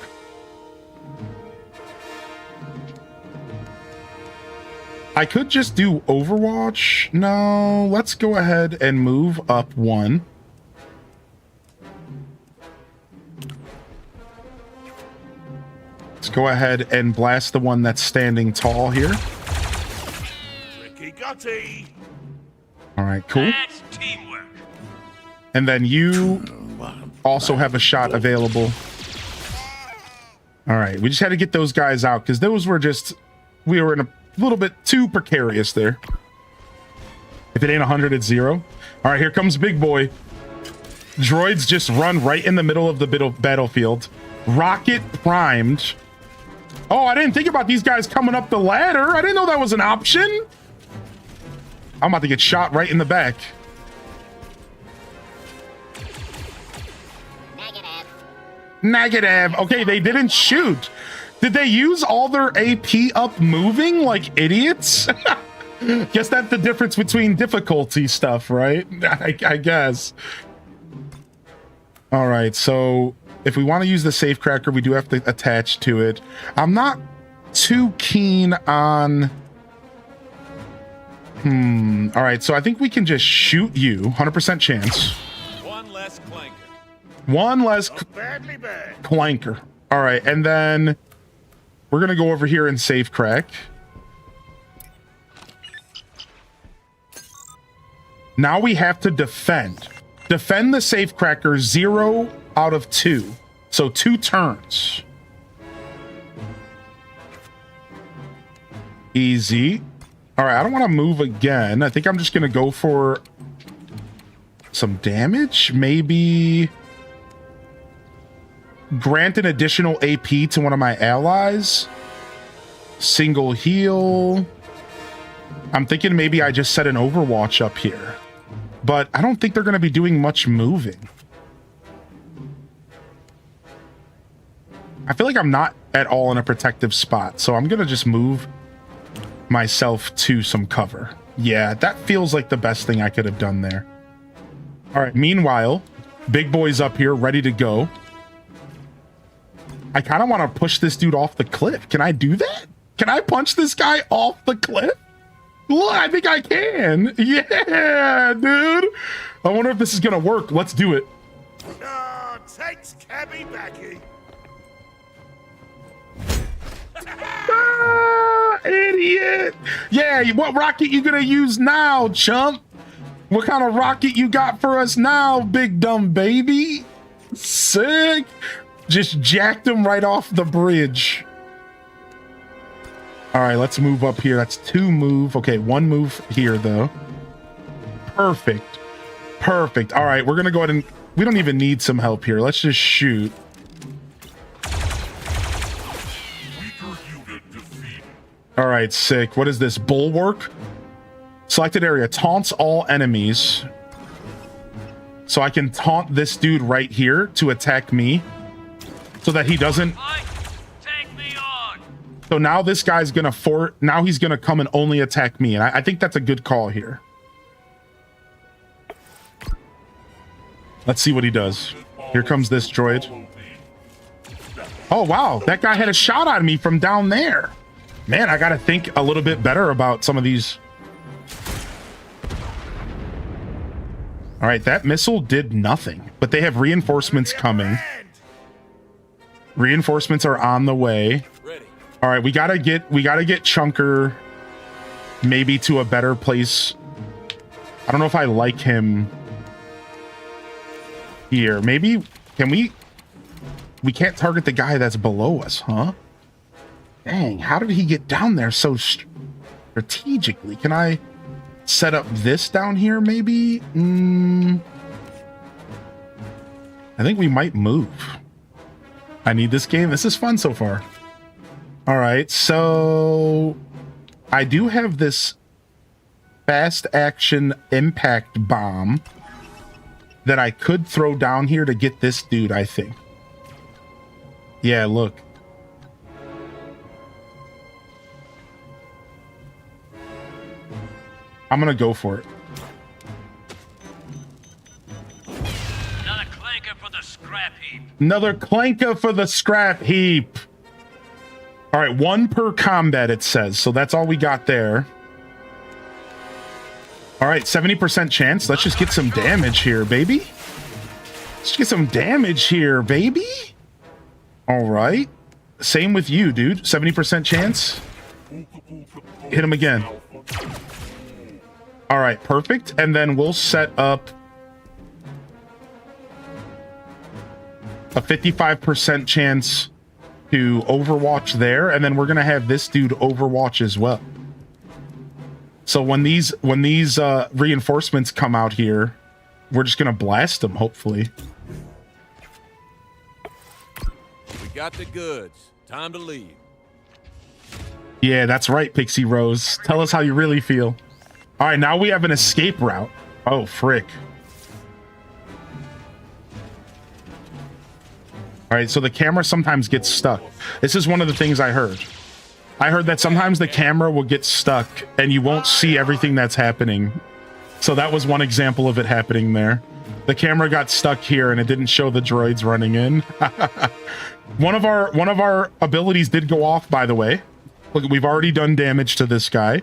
I could just do Overwatch. No, let's go ahead and move up 1. Let's go ahead and blast the one that's standing tall here. All right, cool. That's teamwork. And then you also have a shot available. All right, we just had to get those guys out because those were just... We were in a little bit too precarious there. If it ain't 100, it's 0. All right, here comes Big Boy. Droids just run right in the middle of the battlefield. Rocket primed. Oh, I didn't think about these guys coming up the ladder. I didn't know that was an option. I'm about to get shot right in the back. Negative. Okay, they didn't shoot. Did they use all their AP up moving like idiots? Guess that's the difference between difficulty stuff, right? I guess. All right, so if we want to use the safecracker, we do have to attach to it. I'm not too keen on... All right, so I think we can just shoot you. 100% chance. One less clanker. One less clanker. All right, and then we're going to go over here and safe crack. Now we have to defend. Defend the safe cracker 0 out of 2. So 2 turns. Easy. All right, I don't want to move again. I think I'm just going to go for some damage. Maybe Grant an additional AP to one of my allies. Single heal. I'm thinking maybe I just set an Overwatch up here. But I don't think they're going to be doing much moving. I feel like I'm not at all in a protective spot, so I'm going to just move myself to some cover. Yeah, that feels like the best thing I could have done there. All right, meanwhile, big boy's up here, ready to go. I kind of want to push this dude off the cliff. Can I do that? Can I punch this guy off the cliff? Look, I think I can. Yeah, dude. I wonder if this is going to work. Let's do it. Takes cabby backy. Idiot. Yeah, what rocket you gonna use now, chump? What kind of rocket you got for us now, big dumb baby? Sick. Just jacked him right off the bridge. All right, let's move up here. That's 2 move. Okay, 1 move here, though. Perfect. Perfect. All right, we're gonna go ahead and... We don't even need some help here. Let's just shoot. All right, sick. What is this? Bulwark? Selected area. Taunts all enemies. So I can taunt this dude right here to attack me. So that he doesn't... Take me on. So now this guy's gonna... Now he's gonna come and only attack me. And I think that's a good call here. Let's see what he does. Here comes this droid. Oh, wow. That guy had a shot on me from down there. Man, I gotta think a little bit better about some of these. All right, that missile did nothing, but they have reinforcements coming. Reinforcements are on the way. All right, we gotta get Chunker maybe to a better place. I don't know if I like him here. Maybe can we can't target the guy that's below us, huh? Dang, how did he get down there so strategically? Can I set up this down here, maybe? I think we might move. I need this game. This is fun so far. All right, so I do have this fast action impact bomb that I could throw down here to get this dude, I think. Yeah, look. I'm gonna go for it. Another clanker for the scrap heap. Another clanker for the scrap heap. All right, 1 per combat, it says. So that's all we got there. All right, 70% chance. Let's just get some damage here, baby. Let's get some damage here, baby. All right. Same with you, dude. 70% chance. Hit him again. All right, perfect. And then we'll set up a 55% chance to Overwatch there, and then we're gonna have this dude Overwatch as well. So when these reinforcements come out here, we're just gonna blast them, hopefully. We got the goods. Time to leave. Yeah, that's right, Pixie Rose. Tell us how you really feel. All right, now we have an escape route. Oh, frick. All right, so the camera sometimes gets stuck. This is one of the things I heard. I heard that sometimes the camera will get stuck and you won't see everything that's happening. So that was one example of it happening there. The camera got stuck here and it didn't show the droids running in. One of our abilities did go off, by the way. Look, we've already done damage to this guy.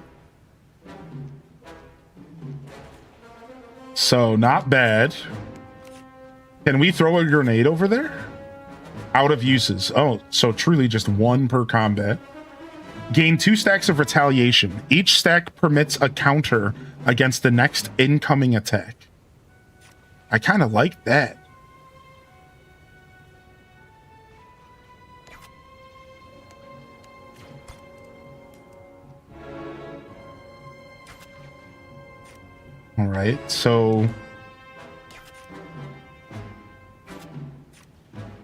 So not bad. Can we throw a grenade over there? Out of uses. Oh, so truly just 1 per combat. Gain 2 stacks of retaliation. Each stack permits a counter against the next incoming attack. I kind of like that. All right, so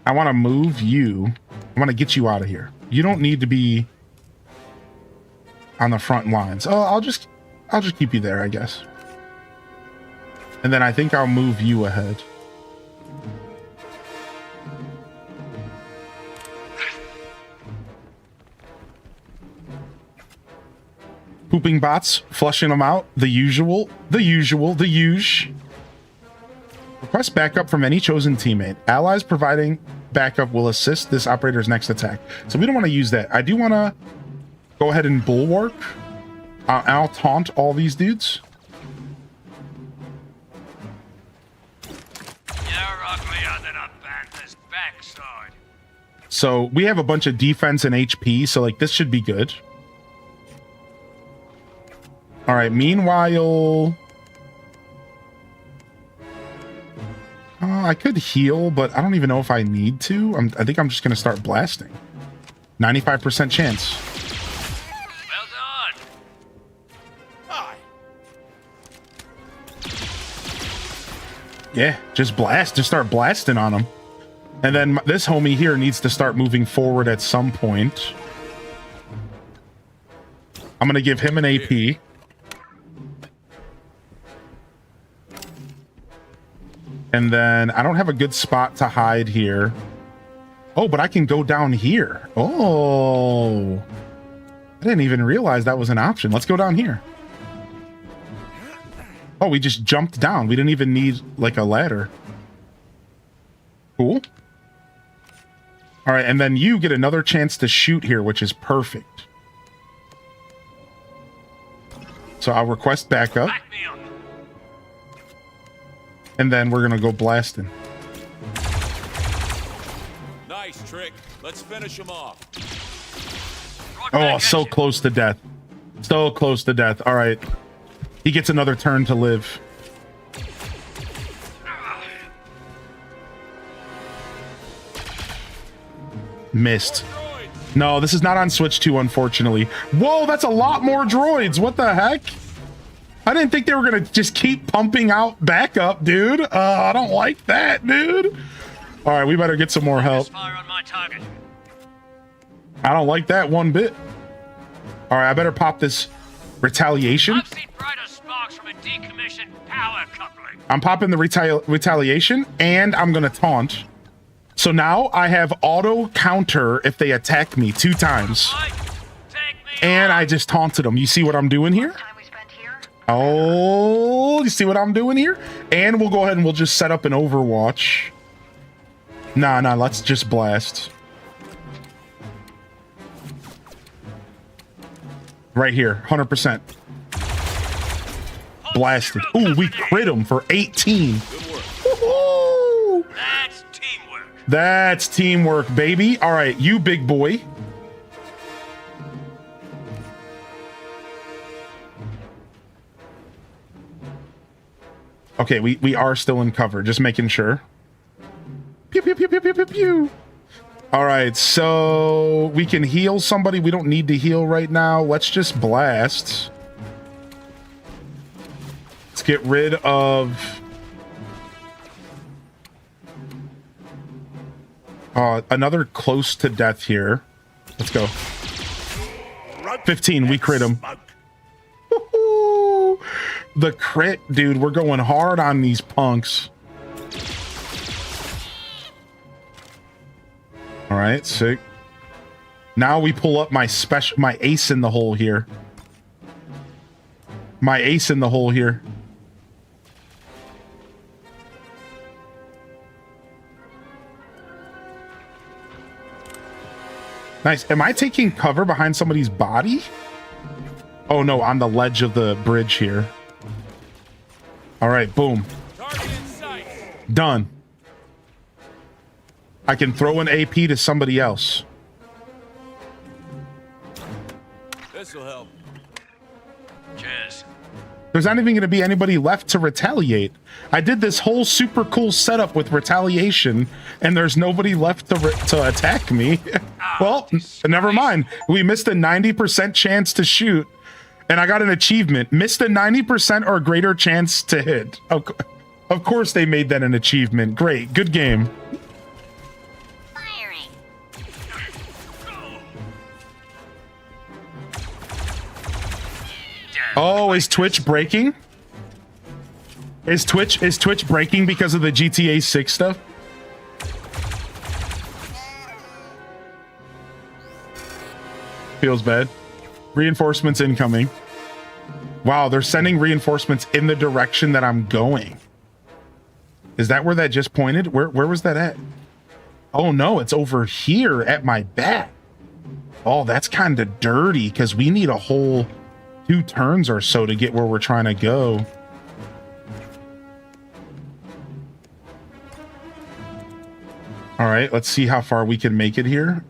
I want to move you. I want to get you out of here. You don't need to be on the front lines. Oh, I'll just keep you there, I guess. And then I think I'll move you ahead. Pooping bots, flushing them out. The usual. Request backup from any chosen teammate. Allies providing backup will assist this operator's next attack. So we don't want to use that. I do want to go ahead and bulwark. I'll taunt all these dudes. You're uglier than a panther's backside. So we have a bunch of defense and HP, so like this should be good. All right, meanwhile, I could heal, but I don't even know if I need to. I think I'm just going to start blasting. 95% chance. Well done. Hi. Yeah, just blast. Just start blasting on them. And then this homie here needs to start moving forward at some point. I'm going to give him an AP. And then I don't have a good spot to hide here. Oh, but I can go down here. Oh, I didn't even realize that was an option. Let's go down here. Oh, we just jumped down. We didn't even need like a ladder. Cool. All right, and then you get another chance to shoot here, which is perfect. So I'll request backup. And then we're gonna go blasting. Nice trick. Let's finish him off. Oh, so close to death. So close to death. All right. He gets another turn to live. Missed. No, this is not on Switch 2, unfortunately. Whoa, that's a lot more droids. What the heck? I didn't think they were going to just keep pumping out backup, dude. I don't like that, dude. All right, we better get some more help. Fire on my target. I don't like that one bit. All right, I better pop this retaliation. I've seen brighter sparks from a decommissioned power coupling. I'm popping the retaliation, and I'm going to taunt. So now I have auto counter if they attack me 2 times. And I just taunted them. You see what I'm doing here? Oh, you see what I'm doing here? And we'll go ahead and we'll just set up an Overwatch. Nah, let's just blast. Right here, 100%. Blasted. Ooh, we crit him for 18. Woohoo! That's teamwork. That's teamwork, baby. All right, you big boy. Okay, we are still in cover, just making sure. Pew, pew, pew, pew, pew, pew, pew. All right, so we can heal somebody. We don't need to heal right now. Let's just blast. Let's get rid of... another close to death here. Let's go. 15, we crit him. The crit, dude, we're going hard on these punks. All right, sick. Now we pull up my ace in the hole here. My ace in the hole here. Nice. Am I taking cover behind somebody's body? Oh no, on the ledge of the bridge here. All right, boom. Done. I can throw an AP to somebody else. This'll help. Cheers. There's not even going to be anybody left to retaliate. I did this whole super cool setup with retaliation, and there's nobody left to attack me. Well, never mind. We missed a 90% chance to shoot, and I got an achievement. Missed a 90% or greater chance to hit. Of course they made that an achievement. Great. Good game. Oh, is Twitch breaking? Is Twitch breaking because of the GTA 6 stuff? Feels bad. Reinforcements incoming. Wow, they're sending reinforcements in the direction that I'm going. Is that where that just pointed? Where was that at? Oh no, it's over here at my back. Oh, that's kind of dirty because we need a whole 2 turns or so to get where we're trying to go. All right, let's see how far we can make it here.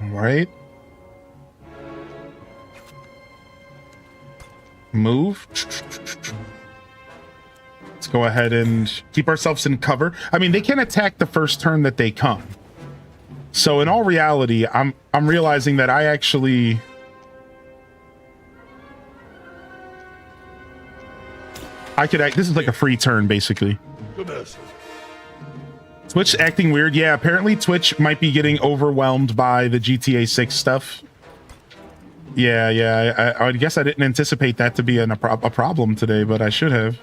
All right. Move. Let's go ahead and keep ourselves in cover. I mean, they can attack the first turn that they come. So in all reality, I'm realizing that I actually this is like a free turn basically. Twitch acting weird. Yeah, apparently Twitch might be getting overwhelmed by the GTA 6 stuff. Yeah, I guess I didn't anticipate that to be a problem today, but I should have.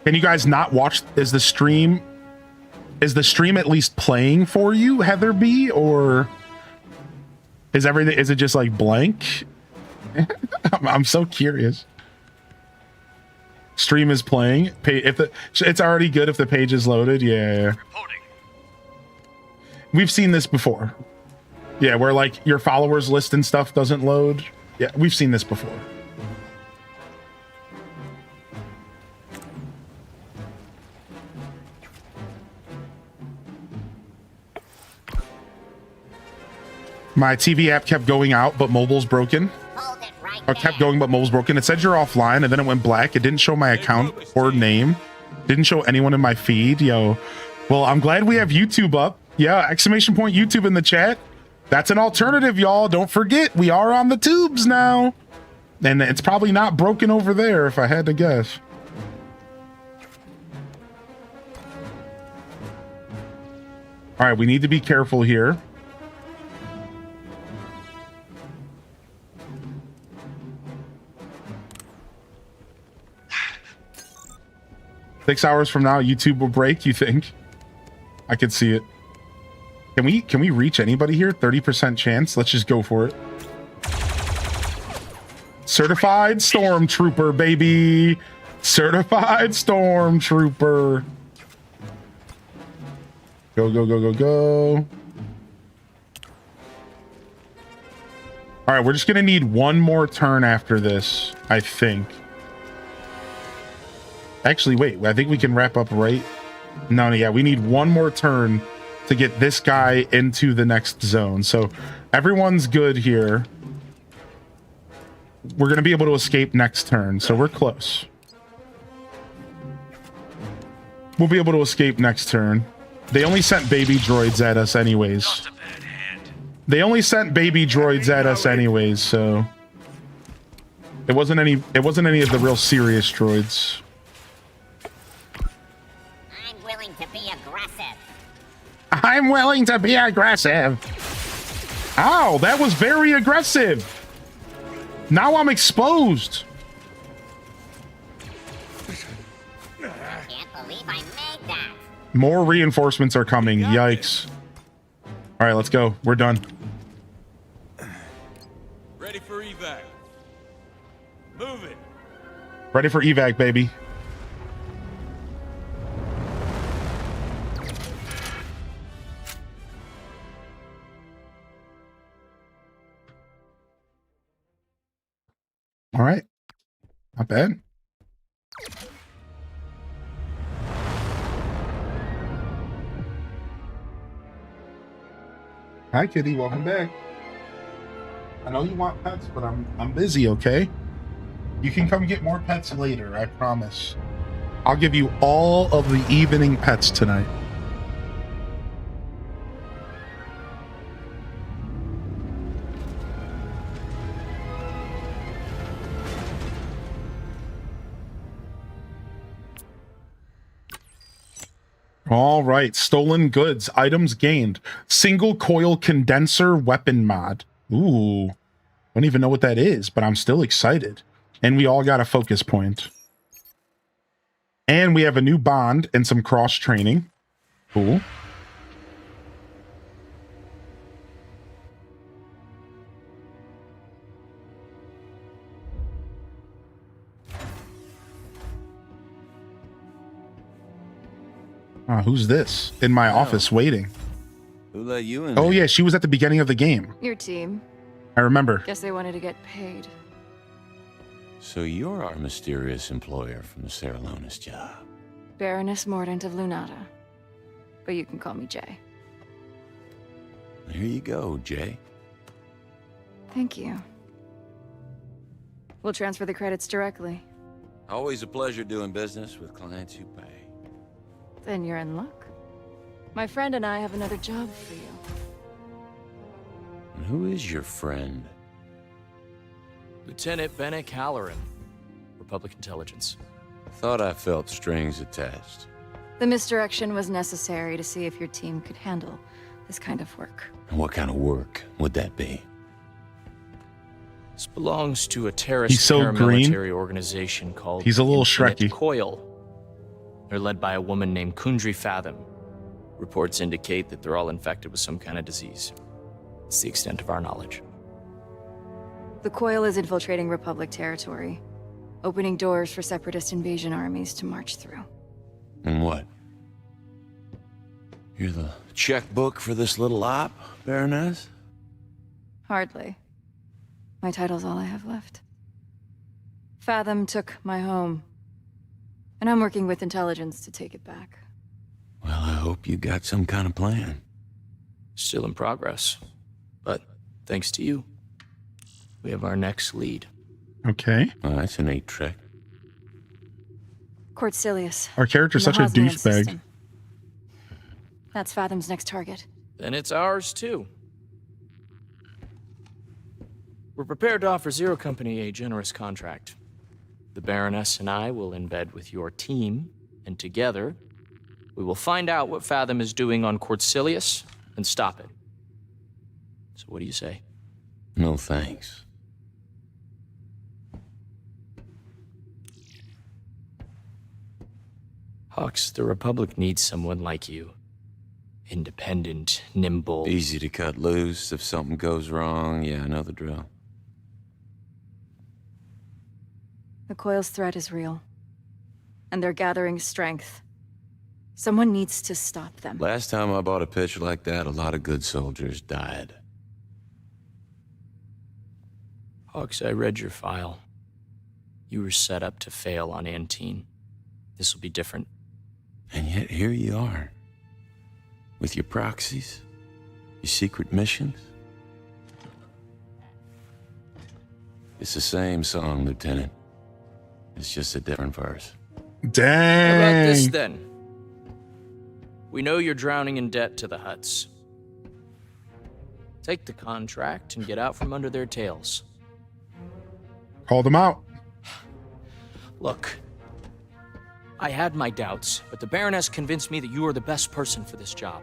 Can you guys not watch? Is the stream at least playing for you, Heather B, or is it just like blank? I'm so curious. Stream is playing. It's already good if the page is loaded. Yeah. We've seen this before. Yeah, where like your followers list and stuff doesn't load. Yeah, we've seen this before. My TV app kept going out, but mobile's broken. Or kept going, but mobile's broken. It said you're offline, and then it went black. It didn't show my account or name. Didn't show anyone in my feed. Yo, well, I'm glad we have YouTube up. Yeah, exclamation point YouTube in the chat. That's an alternative, y'all. Don't forget, we are on the tubes now. And it's probably not broken over there, if I had to guess. All right, we need to be careful here. Six hours from now, YouTube will break, you think? I could see it. Can we reach anybody here? 30% chance. Let's just go for it. Certified Stormtrooper, baby. Certified Stormtrooper. Go, go, go, go, go. All right, we're just going to need one more turn after this, I think. Actually, wait, I think we can wrap up right. No, yeah, we need one more turn to get this guy into the next zone. So everyone's good here. We're going to be able to escape next turn, so we're close. We'll be able to escape next turn. They only sent baby droids at us anyways. They only sent baby droids at us anyways, so it wasn't any of the real serious droids. I'm willing to be aggressive. Ow, that was very aggressive. Now I'm exposed. Can't believe I made that. More reinforcements are coming. Yikes. All right, let's go. We're done. Ready for evac. Move it. Ready for evac, baby. All right. Not bad. Hi, kitty. Welcome back. I know you want pets, but I'm busy, okay? You can come get more pets later, I promise. I'll give you all of the evening pets tonight. All right. Stolen goods. Items gained. Single coil condenser weapon mod. Ooh. I don't even know what that is, but I'm still excited. And we all got a focus point. And we have a new bond and some cross training. Cool. Who's this? In my office waiting. Who let you in? Oh, yeah, she was at the beginning of the game. Your team. I remember. Guess they wanted to get paid. So you're our mysterious employer from the Saralonis job. Baroness Mordant of Lunata. But you can call me Jay. Here you go, Jay. Thank you. We'll transfer the credits directly. Always a pleasure doing business with clients who pay. Then you're in luck. My friend and I have another job for you. And who is your friend? Lieutenant Bennett Halloran, Republic Intelligence. Thought I felt strings attached. The misdirection was necessary to see if your team could handle this kind of work. And what kind of work would that be? This belongs to a terrorist paramilitary organization called He's a little Infinite Shrekky. Coil. They're led by a woman named Kundry Fathom. Reports indicate that they're all infected with some kind of disease. It's the extent of our knowledge. The Coil is infiltrating Republic territory, opening doors for separatist invasion armies to march through. And what? You're the checkbook for this little op, Baroness? Hardly. My title's all I have left. Fathom took my home, and I'm working with intelligence to take it back. Well, I hope you got some kind of plan. Still in progress. But thanks to you, we have our next lead. Okay. Well, that's a neat trick. Cortilius. Our character's such a douchebag. That's Fathom's next target. Then it's ours, too. We're prepared to offer Zero Company a generous contract. The Baroness and I will embed with your team, and together, we will find out what Fathom is doing on Cortilius and stop it. So what do you say? No thanks. Hawks, the Republic needs someone like you. Independent, nimble. Easy to cut loose if something goes wrong. Yeah, I know the drill. The Coil's threat is real. And they're gathering strength. Someone needs to stop them. Last time I bought a pitch like that, a lot of good soldiers died. Hawks, I read your file. You were set up to fail on Antine. This will be different. And yet here you are. With your proxies, your secret missions. It's the same song, Lieutenant. It's just a different verse. Dang. How about this, then? We know you're drowning in debt to the Hutts. Take the contract and get out from under their tails. Call them out. Look, I had my doubts, but the Baroness convinced me that you are the best person for this job.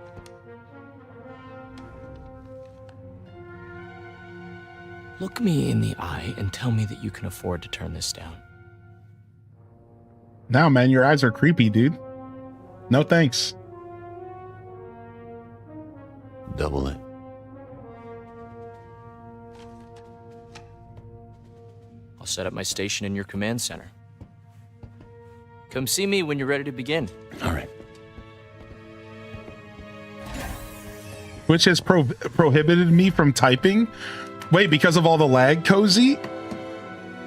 Look me in the eye and tell me that you can afford to turn this down. Now, man, your eyes are creepy, dude. No thanks. Double it. I'll set up my station in your command center. Come see me when you're ready to begin. All right. Which has prohibited me from typing. Wait, because of all the lag, Cozy?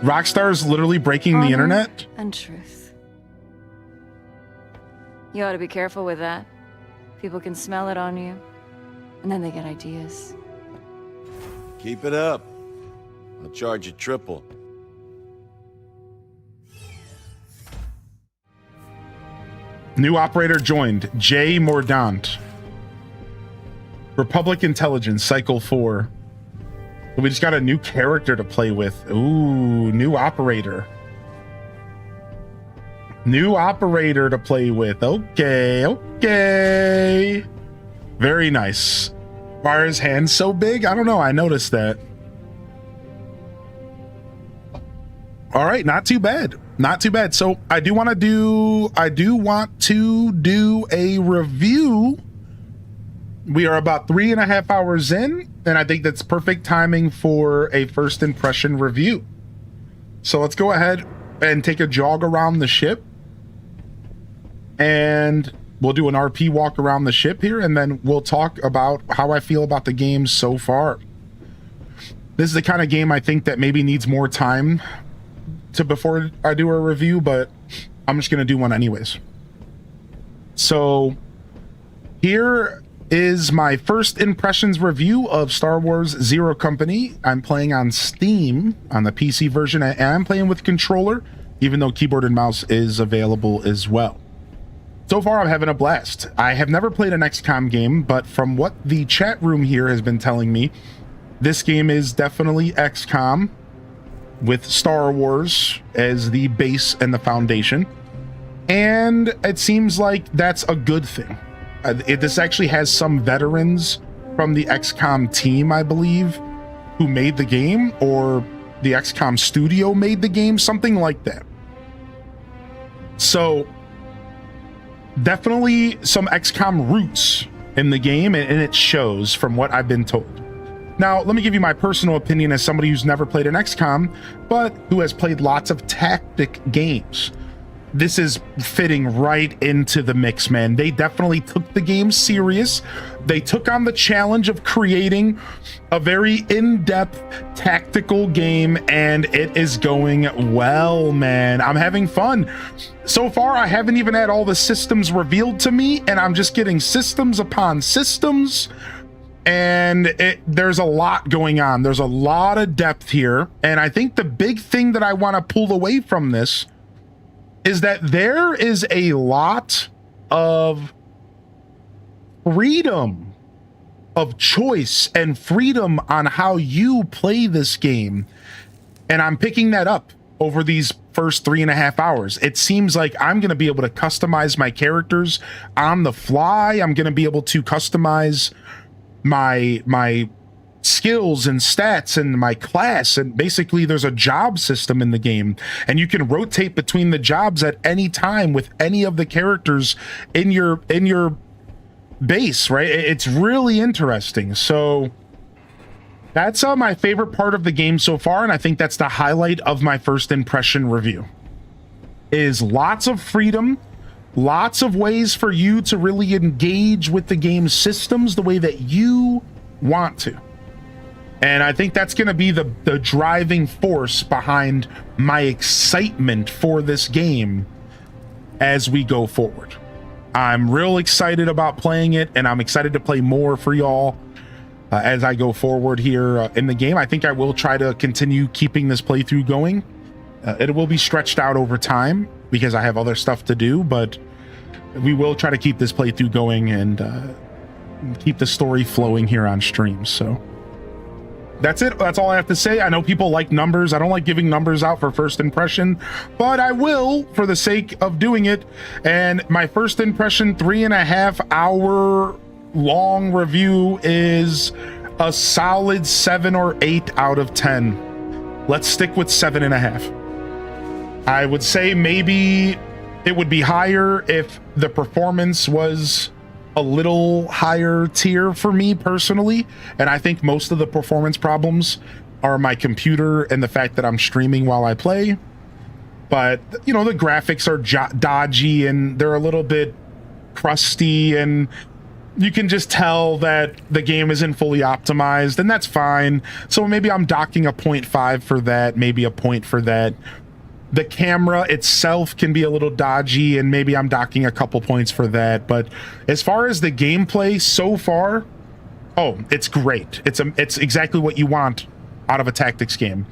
Rockstar's literally breaking the internet? And truth. You ought to be careful with that. People can smell it on you, and then they get ideas. Keep it up. I'll charge you triple. New operator joined. Jay Mordant. Republic Intelligence, Cycle 4. We just got a new character to play with. Ooh, new operator. New operator to play with. Okay, okay. Very nice. Why are his hands so big? I don't know. I noticed that. All right, not too bad. Not too bad. So I do want to do a review. We are about 3.5 hours in, and I think that's perfect timing for a first impression review. So let's go ahead and take a jog around the ship. And we'll do an RP walk around the ship here, and then we'll talk about how I feel about the game so far. This is the kind of game I think that maybe needs more time before I do a review, but I'm just going to do one anyways. So here is my first impressions review of Star Wars Zero Company. I'm playing on Steam on the PC version, and I'm playing with controller, even though keyboard and mouse is available as well. So far, I'm having a blast. I have never played an XCOM game, but from what the chat room here has been telling me, this game is definitely XCOM with Star Wars as the base and the foundation. And it seems like that's a good thing. This actually has some veterans from the XCOM team, I believe, who made the game, or the XCOM studio made the game, something like that. So definitely some XCOM roots in the game, and it shows from what I've been told. Now, let me give you my personal opinion as somebody who's never played an XCOM, but who has played lots of tactic games. This is fitting right into the mix, man. They definitely took the game serious. They took on the challenge of creating a very in-depth tactical game, and it is going well, man. I'm having fun. So far, I haven't even had all the systems revealed to me, and I'm just getting systems upon systems, and there's a lot going on. There's a lot of depth here, and I think the big thing that I want to pull away from this is that there is a lot of freedom of choice and freedom on how you play this game. And I'm picking that up over these first 3.5 hours. It seems like I'm going to be able to customize my characters on the fly. I'm going to be able to customize my skills and stats and my class, and basically there's a job system in the game, and you can rotate between the jobs at any time with any of the characters in your base, right? It's really interesting. So that's my favorite part of the game so far, and I think that's the highlight of my first impression review, is lots of freedom, lots of ways for you to really engage with the game's systems the way that you want to. And I think that's going to be the driving force behind my excitement for this game as we go forward. I'm real excited about playing it, and I'm excited to play more for y'all as I go forward here in the game. I think I will try to continue keeping this playthrough going. It will be stretched out over time because I have other stuff to do, but we will try to keep this playthrough going and keep the story flowing here on stream. So that's it. That's all I have to say. I know people like numbers. I don't like giving numbers out for first impression, but I will for the sake of doing it. And my first impression 3.5 hour long review is a solid 7 or 8 out of 10. Let's stick with 7.5. I would say maybe it would be higher if the performance was a little higher tier for me personally, and I think most of the performance problems are my computer and the fact that I'm streaming while I play. But you know, the graphics are dodgy and they're a little bit crusty, and you can just tell that the game isn't fully optimized, and that's fine. So maybe I'm docking a 0.5 for that, maybe a point for that. The camera itself can be a little dodgy, and maybe I'm docking a couple points for that. But as far as the gameplay so far, oh, it's great. It's exactly what you want out of a tactics game.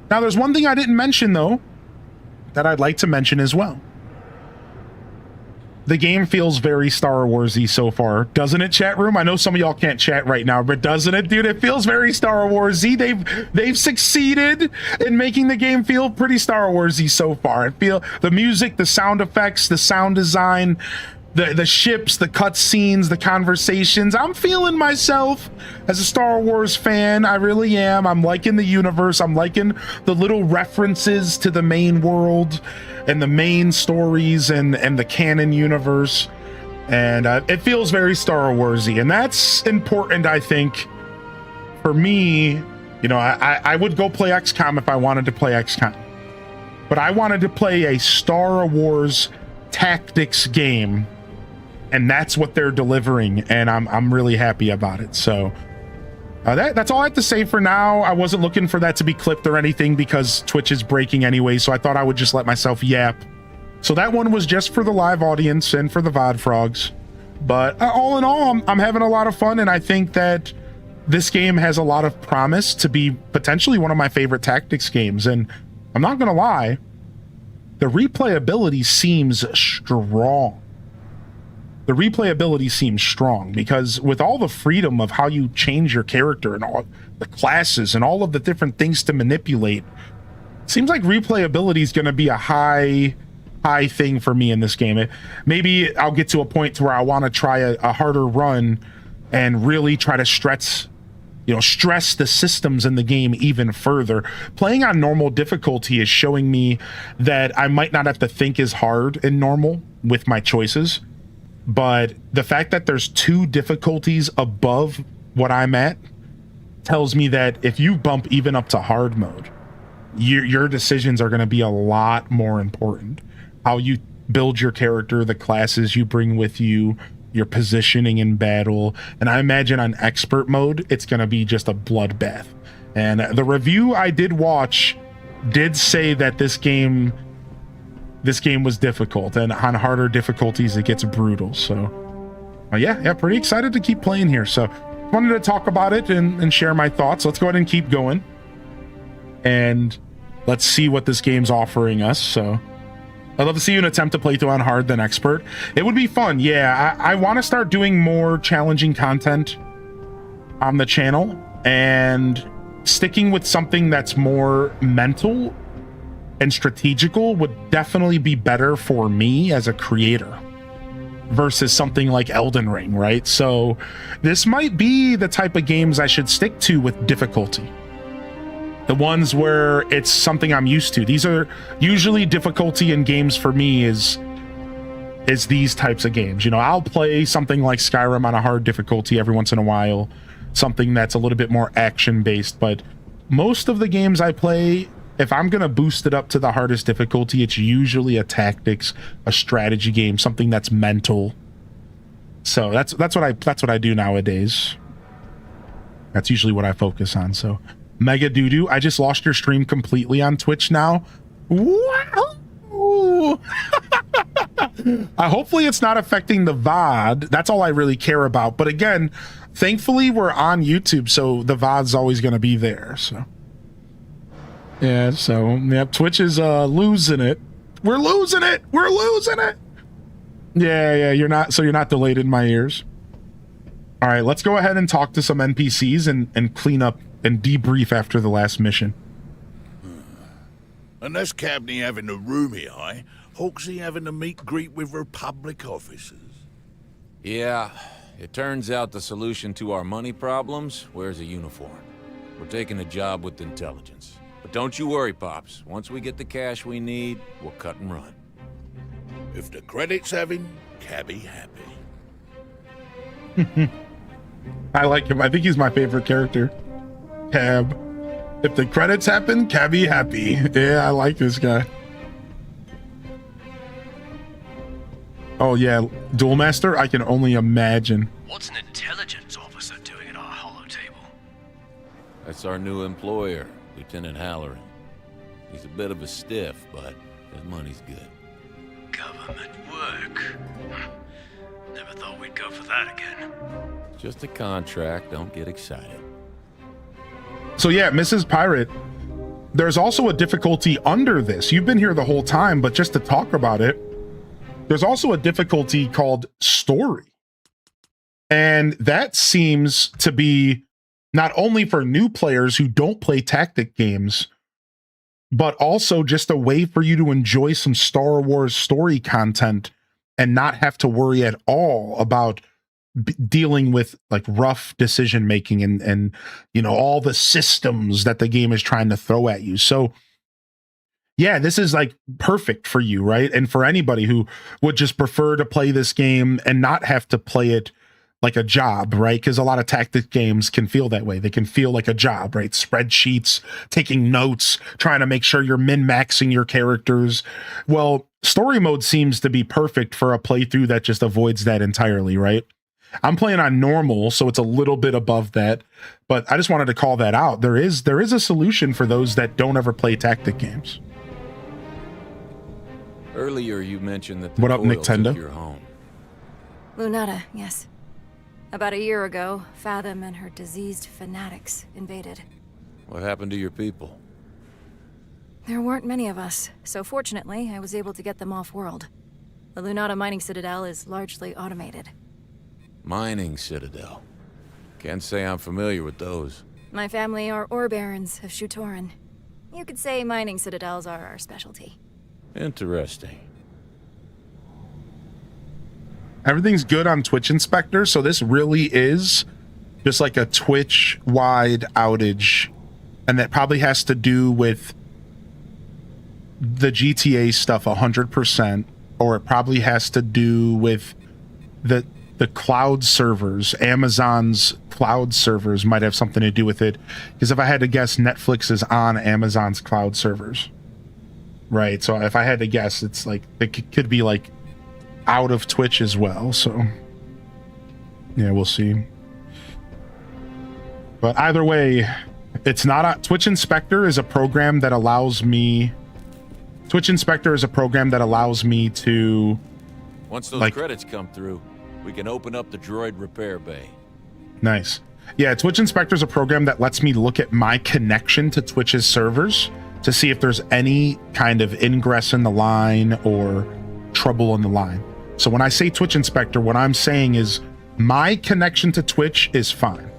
Now, there's one thing I didn't mention, though, that I'd like to mention as well. The game feels very Star Warsy so far, doesn't it, chat room? I know some of y'all can't chat right now, but doesn't it, dude? It feels very Star Warsy. They've succeeded in making the game feel pretty Star Warsy so far. I feel the music, the sound effects, the sound design, the ships, the cutscenes, the conversations. I'm feeling myself as a Star Wars fan. I really am. I'm liking the universe. I'm liking the little references to the main world and the main stories and the canon universe. And it feels very Star Warsy. And that's important, I think, for me. You know, I would go play XCOM if I wanted to play XCOM. But I wanted to play a Star Wars tactics game. And that's what they're delivering, and I'm really happy about it. So that's all I have to say for now. I wasn't looking for that to be clipped or anything because Twitch is breaking anyway, so I thought I would just let myself yap. So that one was just for the live audience and for the VOD frogs. But all in all, I'm having a lot of fun, and I think that this game has a lot of promise to be potentially one of my favorite tactics games. And I'm not gonna lie, the replayability seems strong. The replayability seems strong because with all the freedom of how you change your character and all the classes and all of the different things to manipulate, it seems like replayability is going to be a high thing for me in this game. Maybe I'll get to a point where I want to try a harder run and really try to stress the systems in the game even further. Playing on normal difficulty is showing me that I might not have to think as hard in normal with my choices. But the fact that there's 2 difficulties above what I'm at tells me that if you bump even up to hard mode, your decisions are going to be a lot more important. How you build your character, the classes you bring with you, your positioning in battle. And I imagine on expert mode, it's going to be just a bloodbath. And the review I did watch did say that this game was difficult, and on harder difficulties it gets brutal. So yeah, pretty excited to keep playing here. So wanted to talk about it and share my thoughts. Let's go ahead and keep going and let's see what this game's offering us. So I'd love to see you attempt to play through on hard than expert. It would be fun. Yeah, I want to start doing more challenging content on the channel and sticking with something that's more mental and strategical would definitely be better for me as a creator versus something like Elden Ring, right? So this might be the type of games I should stick to with difficulty. The ones where it's something I'm used to. These are usually difficulty in games for me is these types of games. You know, I'll play something like Skyrim on a hard difficulty every once in a while, something that's a little bit more action based, but most of the games I play, if I'm going to boost it up to the hardest difficulty, it's usually a tactics, a strategy game, something that's mental. So that's what I do nowadays. That's usually what I focus on. So Mega Doodoo, I just lost your stream completely on Twitch now. Wow. Hopefully it's not affecting the VOD. That's all I really care about. But again, thankfully we're on YouTube, so the VOD's always going to be there. So yeah, so yep, Twitch is losing it. We're losing it. Yeah, you're not delayed in my ears. All right, let's go ahead and talk to some NPCs and clean up and debrief after the last mission. Unless Cabney having a roomie high, Hawksy having a meet greet with Republic officers. Yeah, it turns out the solution to our money problems wears a uniform. We're taking a job with intelligence. But don't you worry, Pops. Once we get the cash we need, we'll cut and run. If the credits have him, Cabby happy. I like him. I think he's my favorite character. Cab. If the credits happen, Cabby happy. Yeah, I like this guy. Oh yeah, Duel Master, I can only imagine. What's an intelligence officer doing at our holotable? That's our new employer, Lieutenant Halloran. He's a bit of a stiff, but his money's good. Government work. Never thought we'd go for that again. Just a contract, don't get excited. So yeah, Mrs. Pirate, there's also a difficulty under this. You've been here the whole time, but just to talk about it, There's also a difficulty called story. And that seems to be not only for new players who don't play tactic games, but also just a way for you to enjoy some Star Wars story content and not have to worry at all about dealing with like rough decision making and you know, all the systems that the game is trying to throw at you. So yeah, this is like perfect for you, right? And for anybody who would just prefer to play this game and not have to play it like a job, right? Because a lot of tactic games can feel that way. They can feel like a job, right? Spreadsheets, taking notes, trying to make sure you're min-maxing your characters. Well, story mode seems to be perfect for a playthrough that just avoids that entirely, right? I'm playing on normal, so it's a little bit above that, but I just wanted to call that out. There is a solution for those that don't ever play tactic games. Earlier, you mentioned that the What up, Coil Nintendo? took your home. Lunata, yes. About a year ago, Fathom and her diseased fanatics invaded. What happened to your people? There weren't many of us, so fortunately, I was able to get them off-world. The Lunata mining citadel is largely automated. Mining Citadel. Can't say I'm familiar with those. My family are ore barons of Shutoran. You could say mining citadels are our specialty. Interesting. Everything's good on Twitch Inspector, so this really is just like a Twitch-wide outage, and that probably has to do with the GTA stuff 100%, or it probably has to do with the cloud servers. Amazon's cloud servers might have something to do with it, because if I had to guess, Netflix is on Amazon's cloud servers, right? So if I had to guess, it's like it could be like out of Twitch as well. So yeah, we'll see. But either way, it's not a Twitch Inspector is a program that allows me to Once those credits come through, we can open up the droid repair bay. Nice. Yeah, Twitch Inspector is a program that lets me look at my connection to Twitch's servers to see if there's any kind of ingress in the line or trouble in the line. So when I say Twitch Inspector, what I'm saying is my connection to Twitch is fine.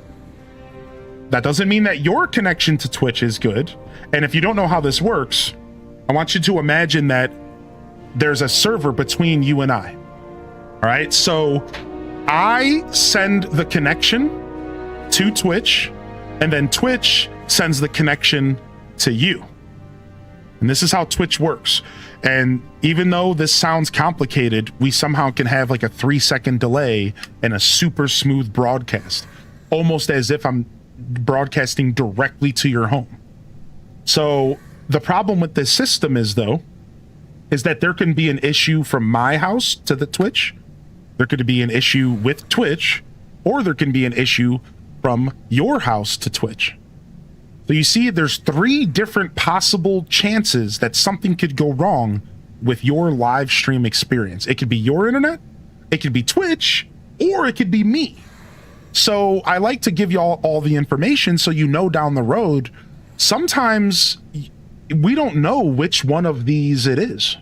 That doesn't mean that your connection to Twitch is good. And if you don't know how this works, I want you to imagine that there's a server between you and I. All right, so I send the connection to Twitch, and then Twitch sends the connection to you. And this is how Twitch works. And even though this sounds complicated, we somehow can have like a 3-second delay and a super smooth broadcast, almost as if I'm broadcasting directly to your home. So the problem with this system is that there can be an issue from my house to the Twitch. There could be an issue with Twitch, or there can be an issue from your house to Twitch. So you see, there's 3 different possible chances that something could go wrong with your live stream experience. It could be your internet, it could be Twitch, or it could be me. So I like to give you all the information so you know down the road, sometimes we don't know which one of these it is.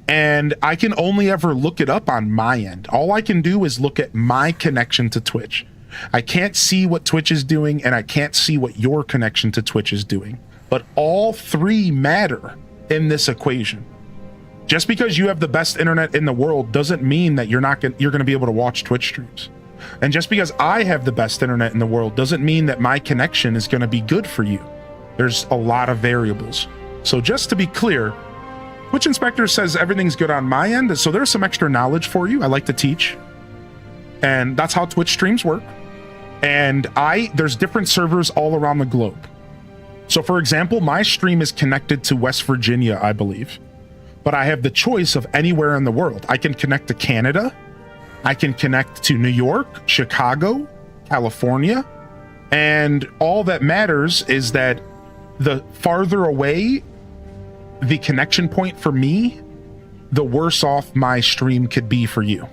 And I can only ever look it up on my end. All I can do is look at my connection to Twitch. I can't see what Twitch is doing, and I can't see what your connection to Twitch is doing. But all 3 matter in this equation. Just because you have the best internet in the world doesn't mean that you're going to be able to watch Twitch streams. And just because I have the best internet in the world doesn't mean that my connection is going to be good for you. There's a lot of variables. So just to be clear, Twitch Inspector says everything's good on my end, so there's some extra knowledge for you. I like to teach. And that's how Twitch streams work. And there's different servers all around the globe. So for example, my stream is connected to West Virginia, I believe. But I have the choice of anywhere in the world. I can connect to Canada. I can connect to New York, Chicago, California. And all that matters is that the farther away the connection point for me, the worse off my stream could be for you,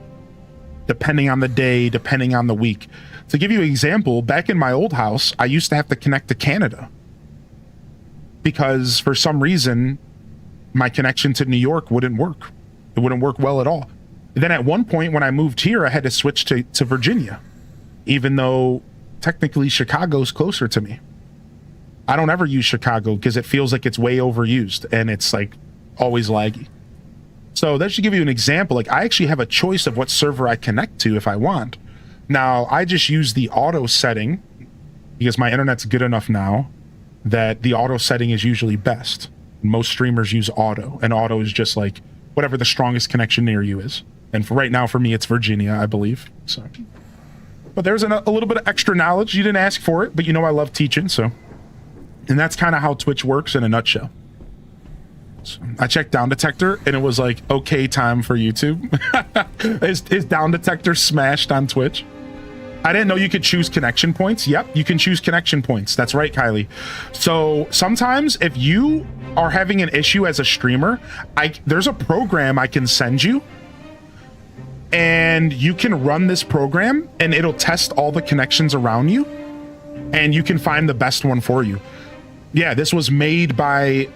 depending on the day, depending on the week. To give you an example, back in my old house, I used to have to connect to Canada because for some reason, my connection to New York wouldn't work. It wouldn't work well at all. Then at one point when I moved here, I had to switch to Virginia, even though technically Chicago's closer to me. I don't ever use Chicago because it feels like it's way overused and it's like always laggy. So that should give you an example. Like I actually have a choice of what server I connect to if I want. Now I just use the auto setting because my internet's good enough now that the auto setting is usually best. Most streamers use auto, and auto is just like whatever the strongest connection near you is. And for right now, for me, it's Virginia, I believe. So, but there's a little bit of extra knowledge. You didn't ask for it, but you know I love teaching, so. And that's kind of how Twitch works in a nutshell. So I checked down detector, and it was like, okay, time for YouTube. his down detector smashed on Twitch. I didn't know you could choose connection points. Yep, you can choose connection points. That's right, Kylie. So sometimes if you are having an issue as a streamer, there's a program I can send you, and you can run this program and it'll test all the connections around you and you can find the best one for you. Yeah, this was made by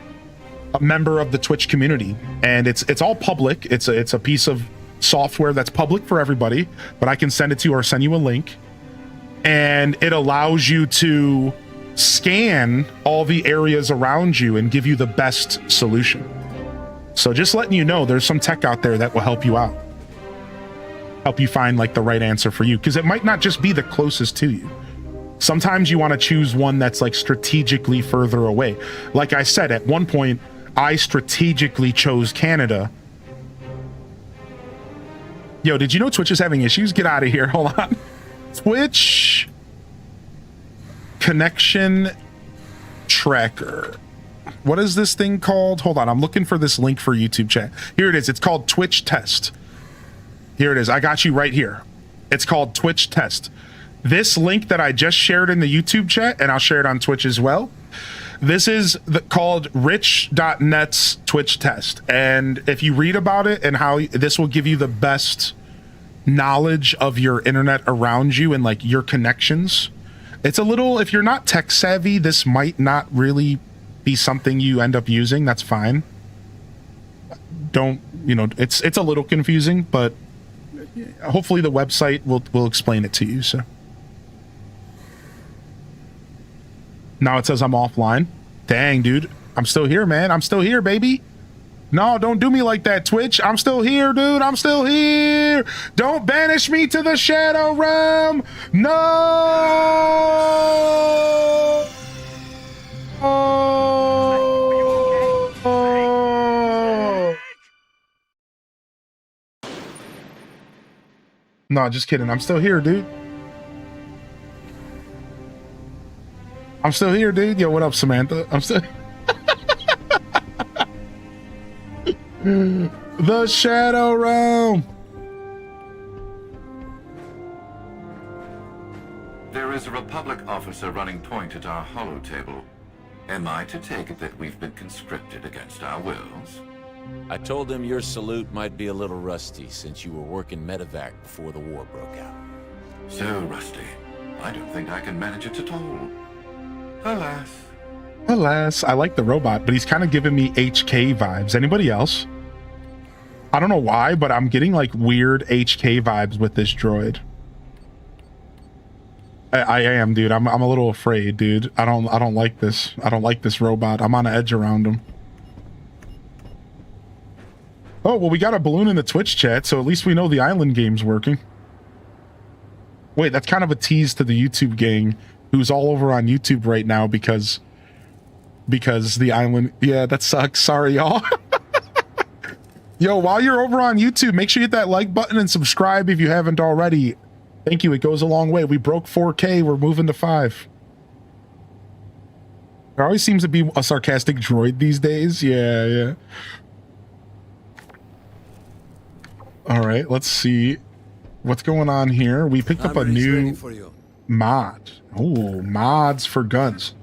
a member of the Twitch community, and it's all public. It's a piece of software that's public for everybody, but I can send it to you or send you a link, and it allows you to scan all the areas around you and give you the best solution. So just letting you know, there's some tech out there that will help you out, help you find like the right answer for you, because it might not just be the closest to you. Sometimes you want to choose one that's like strategically further away. Like I said, at one point I strategically chose Canada. Yo, did you know Twitch is having issues? Get out of here. Hold on. Twitch connection tracker. What is this thing called? Hold on. I'm looking for this link for YouTube chat. Here it is. It's called Twitch Test. Here it is. I got you right here. It's called Twitch Test. This link that I just shared in the YouTube chat, and I'll share it on Twitch as well. This is called rich.net's Twitch Test. And if you read about it and how this will give you the best knowledge of your internet around you and like your connections, it's a little, if you're not tech savvy, this might not really be something you end up using. That's fine. Don't, you know, it's a little confusing, but hopefully the website will explain it to you. So now it says I'm offline. Dang, dude. I'm still here, man. I'm still here, baby. No, don't do me like that, Twitch. I'm still here, dude. I'm still here. Don't banish me to the Shadow Realm. No. No, just kidding. I'm still here, dude. I'm still here, dude. Yo, what up, Samantha? I'm still... The Shadow Realm. There is a Republic officer running point at our holotable. Am I to take it that we've been conscripted against our wills? I told him your salute might be a little rusty since you were working medevac before the war broke out. So rusty. I don't think I can manage it at all. Alas. Alas, I like the robot, but he's kind of giving me HK vibes. Anybody else? I don't know why, but I'm getting like weird HK vibes with this droid. I am, dude. I'm a little afraid, dude. I don't like this. I don't like this robot. I'm on edge around him. Oh, well, we got a balloon in the Twitch chat, so at least we know the island game's working. Wait, that's kind of a tease to the YouTube gang who's all over on YouTube right now because the island... Yeah, that sucks. Sorry, y'all. Yo, while you're over on YouTube, make sure you hit that like button and subscribe if you haven't already. Thank you. It goes a long way. We broke 4K. We're moving to 5. There always seems to be a sarcastic droid these days. Yeah. All right, let's see what's going on here. We picked up a new mod. Oh, mods for guns.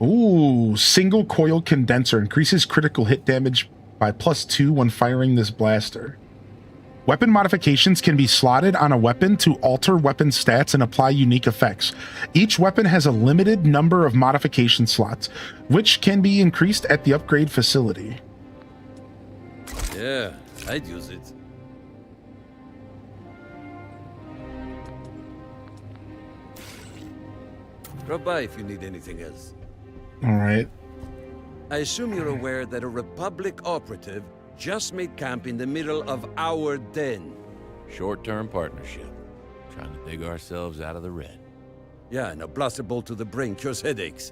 Ooh, single coil condenser increases critical hit damage by +2 when firing this blaster. Weapon modifications can be slotted on a weapon to alter weapon stats and apply unique effects. Each weapon has a limited number of modification slots, which can be increased at the upgrade facility. Yeah, I'd use it. Drop by if you need anything else. All right. I assume you're aware that a Republic operative just made camp in the middle of our den. Short-term partnership. Trying to dig ourselves out of the red. Yeah, and a blaster bolt to the brain cures headaches.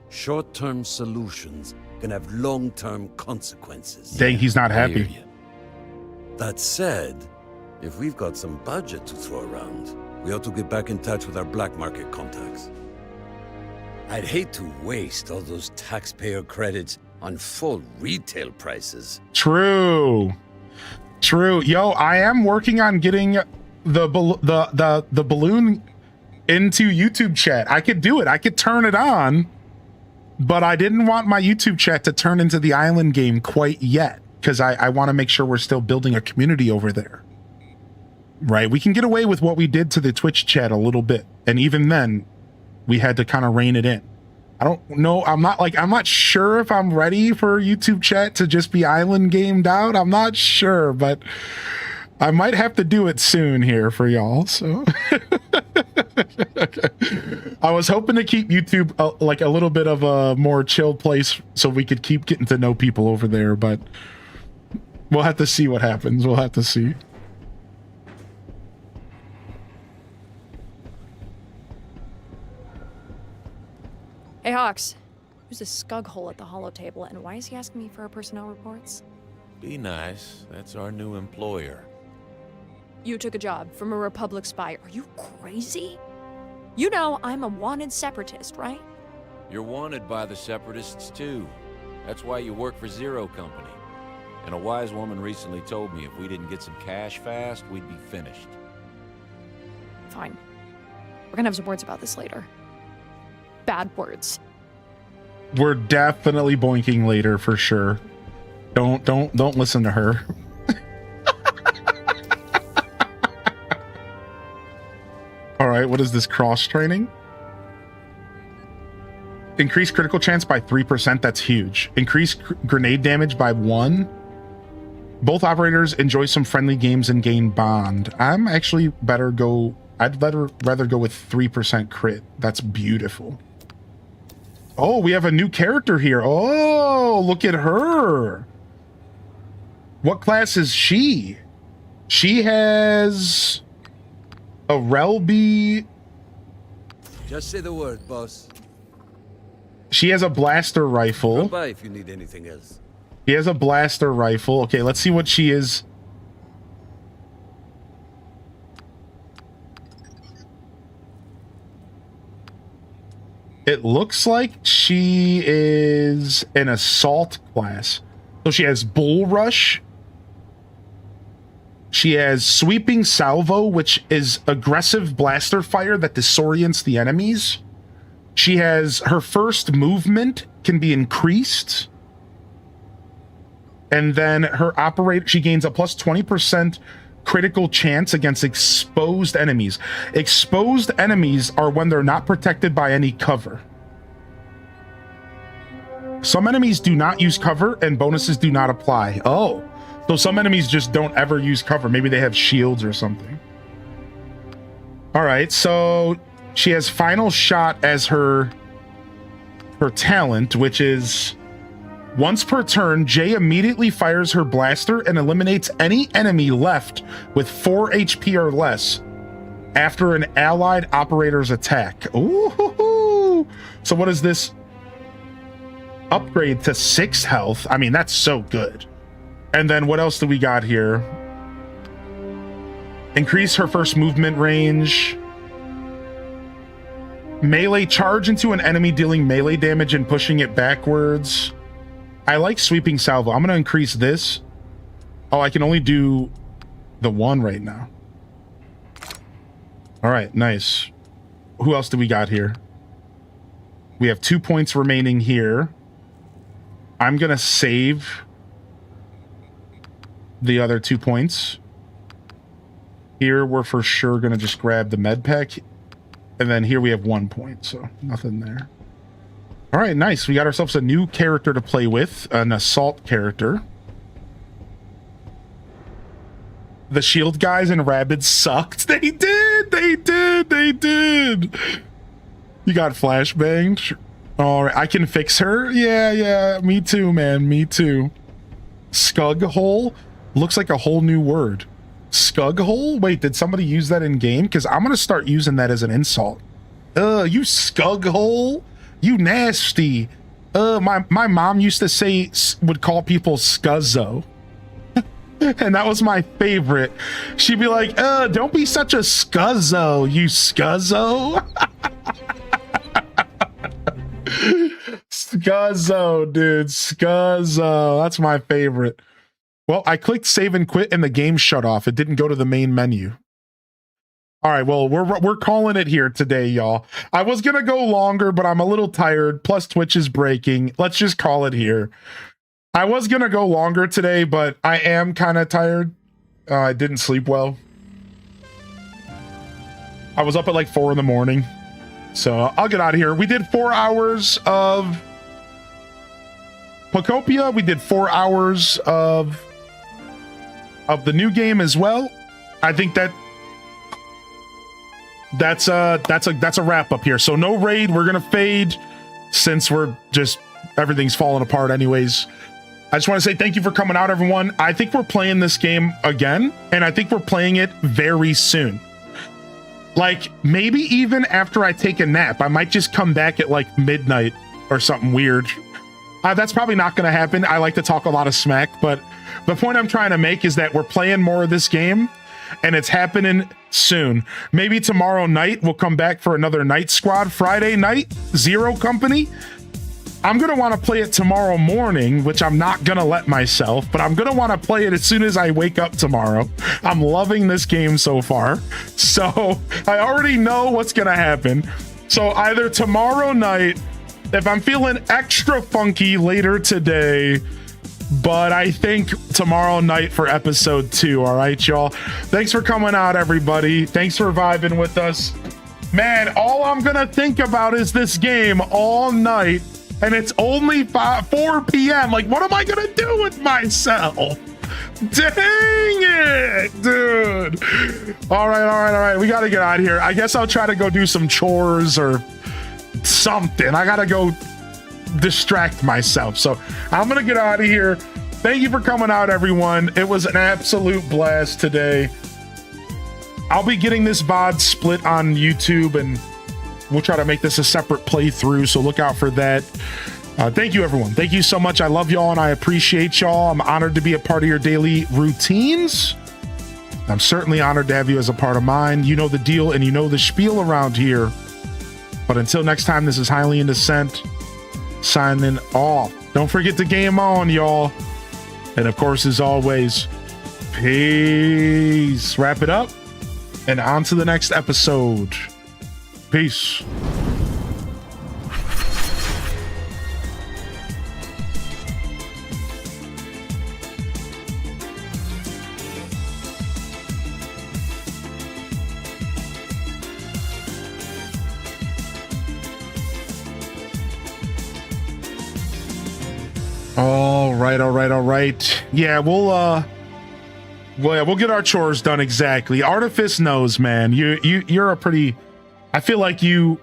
Short-term solutions can have long-term consequences. Dang, he's not happy. That said, if we've got some budget to throw around, we ought to get back in touch with our black market contacts. I'd hate to waste all those taxpayer credits on full retail prices. True. Yo, I am working on getting the balloon into YouTube chat. I could do it. I could turn it on, but I didn't want my YouTube chat to turn into the island game quite yet, because I want to make sure we're still building a community over there. Right? We can get away with what we did to the Twitch chat a little bit, and even then, we had to kind of rein it in. I don't know. I'm not sure if I'm ready for YouTube chat to just be island gamed out. I'm not sure, but I might have to do it soon here for y'all. So I was hoping to keep YouTube like a little bit of a more chill place so we could keep getting to know people over there, but we'll have to see what happens. We'll have to see. Hey, Hawks. Who's a scug hole at the holo table, and why is he asking me for personnel reports? Be nice. That's our new employer. You took a job from a Republic spy. Are you crazy? You know I'm a wanted separatist, right? You're wanted by the Separatists, too. That's why you work for Zero Company. And a wise woman recently told me if we didn't get some cash fast, we'd be finished. Fine. We're gonna have some words about this later. Bad words. We're definitely boinking later for sure. Don't listen to her. All right, what is this cross training? Increase critical chance by 3%. That's huge. Increase grenade damage by 1. Both operators enjoy some friendly games and gain bond. I'm actually rather go with 3% crit. That's beautiful. Oh, we have a new character here. Oh, look at her. What class is she? She has a Relby. Just say the word, boss. She has a blaster rifle. Come by if you need anything else. She has a blaster rifle. Okay, let's see what she is. It looks like she is an assault class. So she has Bull Rush. She has Sweeping Salvo, which is aggressive blaster fire that disorients the enemies. She has her first movement can be increased. And then her she gains a plus 20% critical chance against exposed enemies. Exposed enemies are when they're not protected by any cover. Some enemies do not use cover and bonuses do not apply. Oh, so some enemies just don't ever use cover. Maybe they have shields or something. All right, so she has Final Shot as her talent, which is once per turn, Jay immediately fires her blaster and eliminates any enemy left with 4 HP or less after an allied operator's attack. Ooh, so what is this? Upgrade to 6 health. I mean, that's so good. And then what else do we got here? Increase her first movement range. Melee charge into an enemy, dealing melee damage and pushing it backwards. I like Sweeping Salvo. I'm going to increase this. Oh, I can only do the 1 right now. All right, nice. Who else do we got here? We have 2 points remaining here. I'm going to save the other 2 points. Here, we're for sure going to just grab the med pack. And then here we have 1 point, so nothing there. All right, nice. We got ourselves a new character to play with, an assault character. the shield guys and Rabbids sucked. They did. They did. They did. You got flashbanged. All right, I can fix her. Yeah, yeah. Me too, man. Me too. Scug hole looks like a whole new word. Scug hole? Wait, did somebody use that in game? Because I'm gonna start using that as an insult. You scug hole. You nasty. My mom used to say, would call people scuzzo. And that was my favorite. She'd be like, don't be such a scuzzo, you scuzzo. Scuzzo, dude. Scuzzo. That's my favorite. Well, I clicked save and quit and the game shut off. It didn't go to the main menu. All right, well, we're calling it here today, y'all. I was gonna go longer, but I'm a little tired. Plus, Twitch is breaking. Let's just call it here. I was gonna go longer today, but I am kind of tired. I didn't sleep well. I was up at like 4 in the morning, so I'll get out of here. We did 4 hours of Pokopia. We did 4 hours of the new game as well. I think that's a wrap up here. So no raid. We're gonna fade since everything's falling apart anyways. I just want to say thank you for coming out, everyone. I think we're playing this game again, and I think we're playing it very soon. Like, maybe even after I take a nap. I might just come back at like midnight or something weird. That's probably not going to happen. I like to talk a lot of smack, but the point I'm trying to make is that we're playing more of this game, and it's happening soon. Maybe tomorrow night we'll come back for another Night Squad. Friday night, Zero Company. I'm going to want to play it tomorrow morning, which I'm not going to let myself, but I'm going to want to play it as soon as I wake up tomorrow. I'm loving this game so far. So I already know what's going to happen. So either tomorrow night, if I'm feeling extra funky later today, but I think tomorrow night for episode 2. All right, y'all. Thanks for coming out, everybody. Thanks for vibing with us. Man, all I'm going to think about is this game all night. And it's only 4 p.m. Like, what am I gonna do with myself? Dang it, dude. All right. We gotta get out of here. I guess I'll try to go do some chores or something. I gotta go distract myself. So I'm gonna get out of here. Thank you for coming out, everyone. It was an absolute blast today. I'll be getting this VOD split on YouTube, and we'll try to make this a separate playthrough, so look out for that. Thank you, everyone. Thank you so much. I love y'all, and I appreciate y'all. I'm honored to be a part of your daily routines. I'm certainly honored to have you as a part of mine. You know the deal, and you know the spiel around here. But until next time, this is Highly in Descent, signing off. Don't forget to game on, y'all. And of course, as always, peace. Wrap it up, and on to the next episode. Peace. All right. Yeah, we'll get our chores done. Exactly. Artifice knows, man. You're a pretty, I feel like you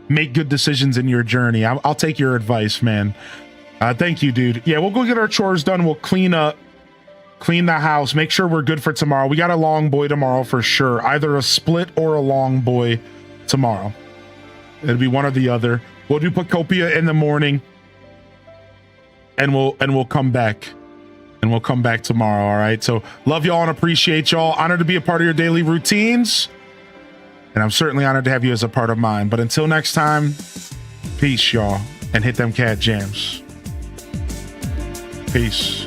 make good decisions in your journey. I'll take your advice, man. Thank you, dude. Yeah, we'll go get our chores done. We'll clean up, clean the house, make sure we're good for tomorrow. We got a long boy tomorrow for sure. Either a split or a long boy tomorrow. It'll be one or the other. We'll do Pokopia in the morning, and we'll come back. And we'll come back tomorrow, all right? So love y'all and appreciate y'all. Honored to be a part of your daily routines. And I'm certainly honored to have you as a part of mine. But until next time, peace, y'all. And hit them cat jams. Peace.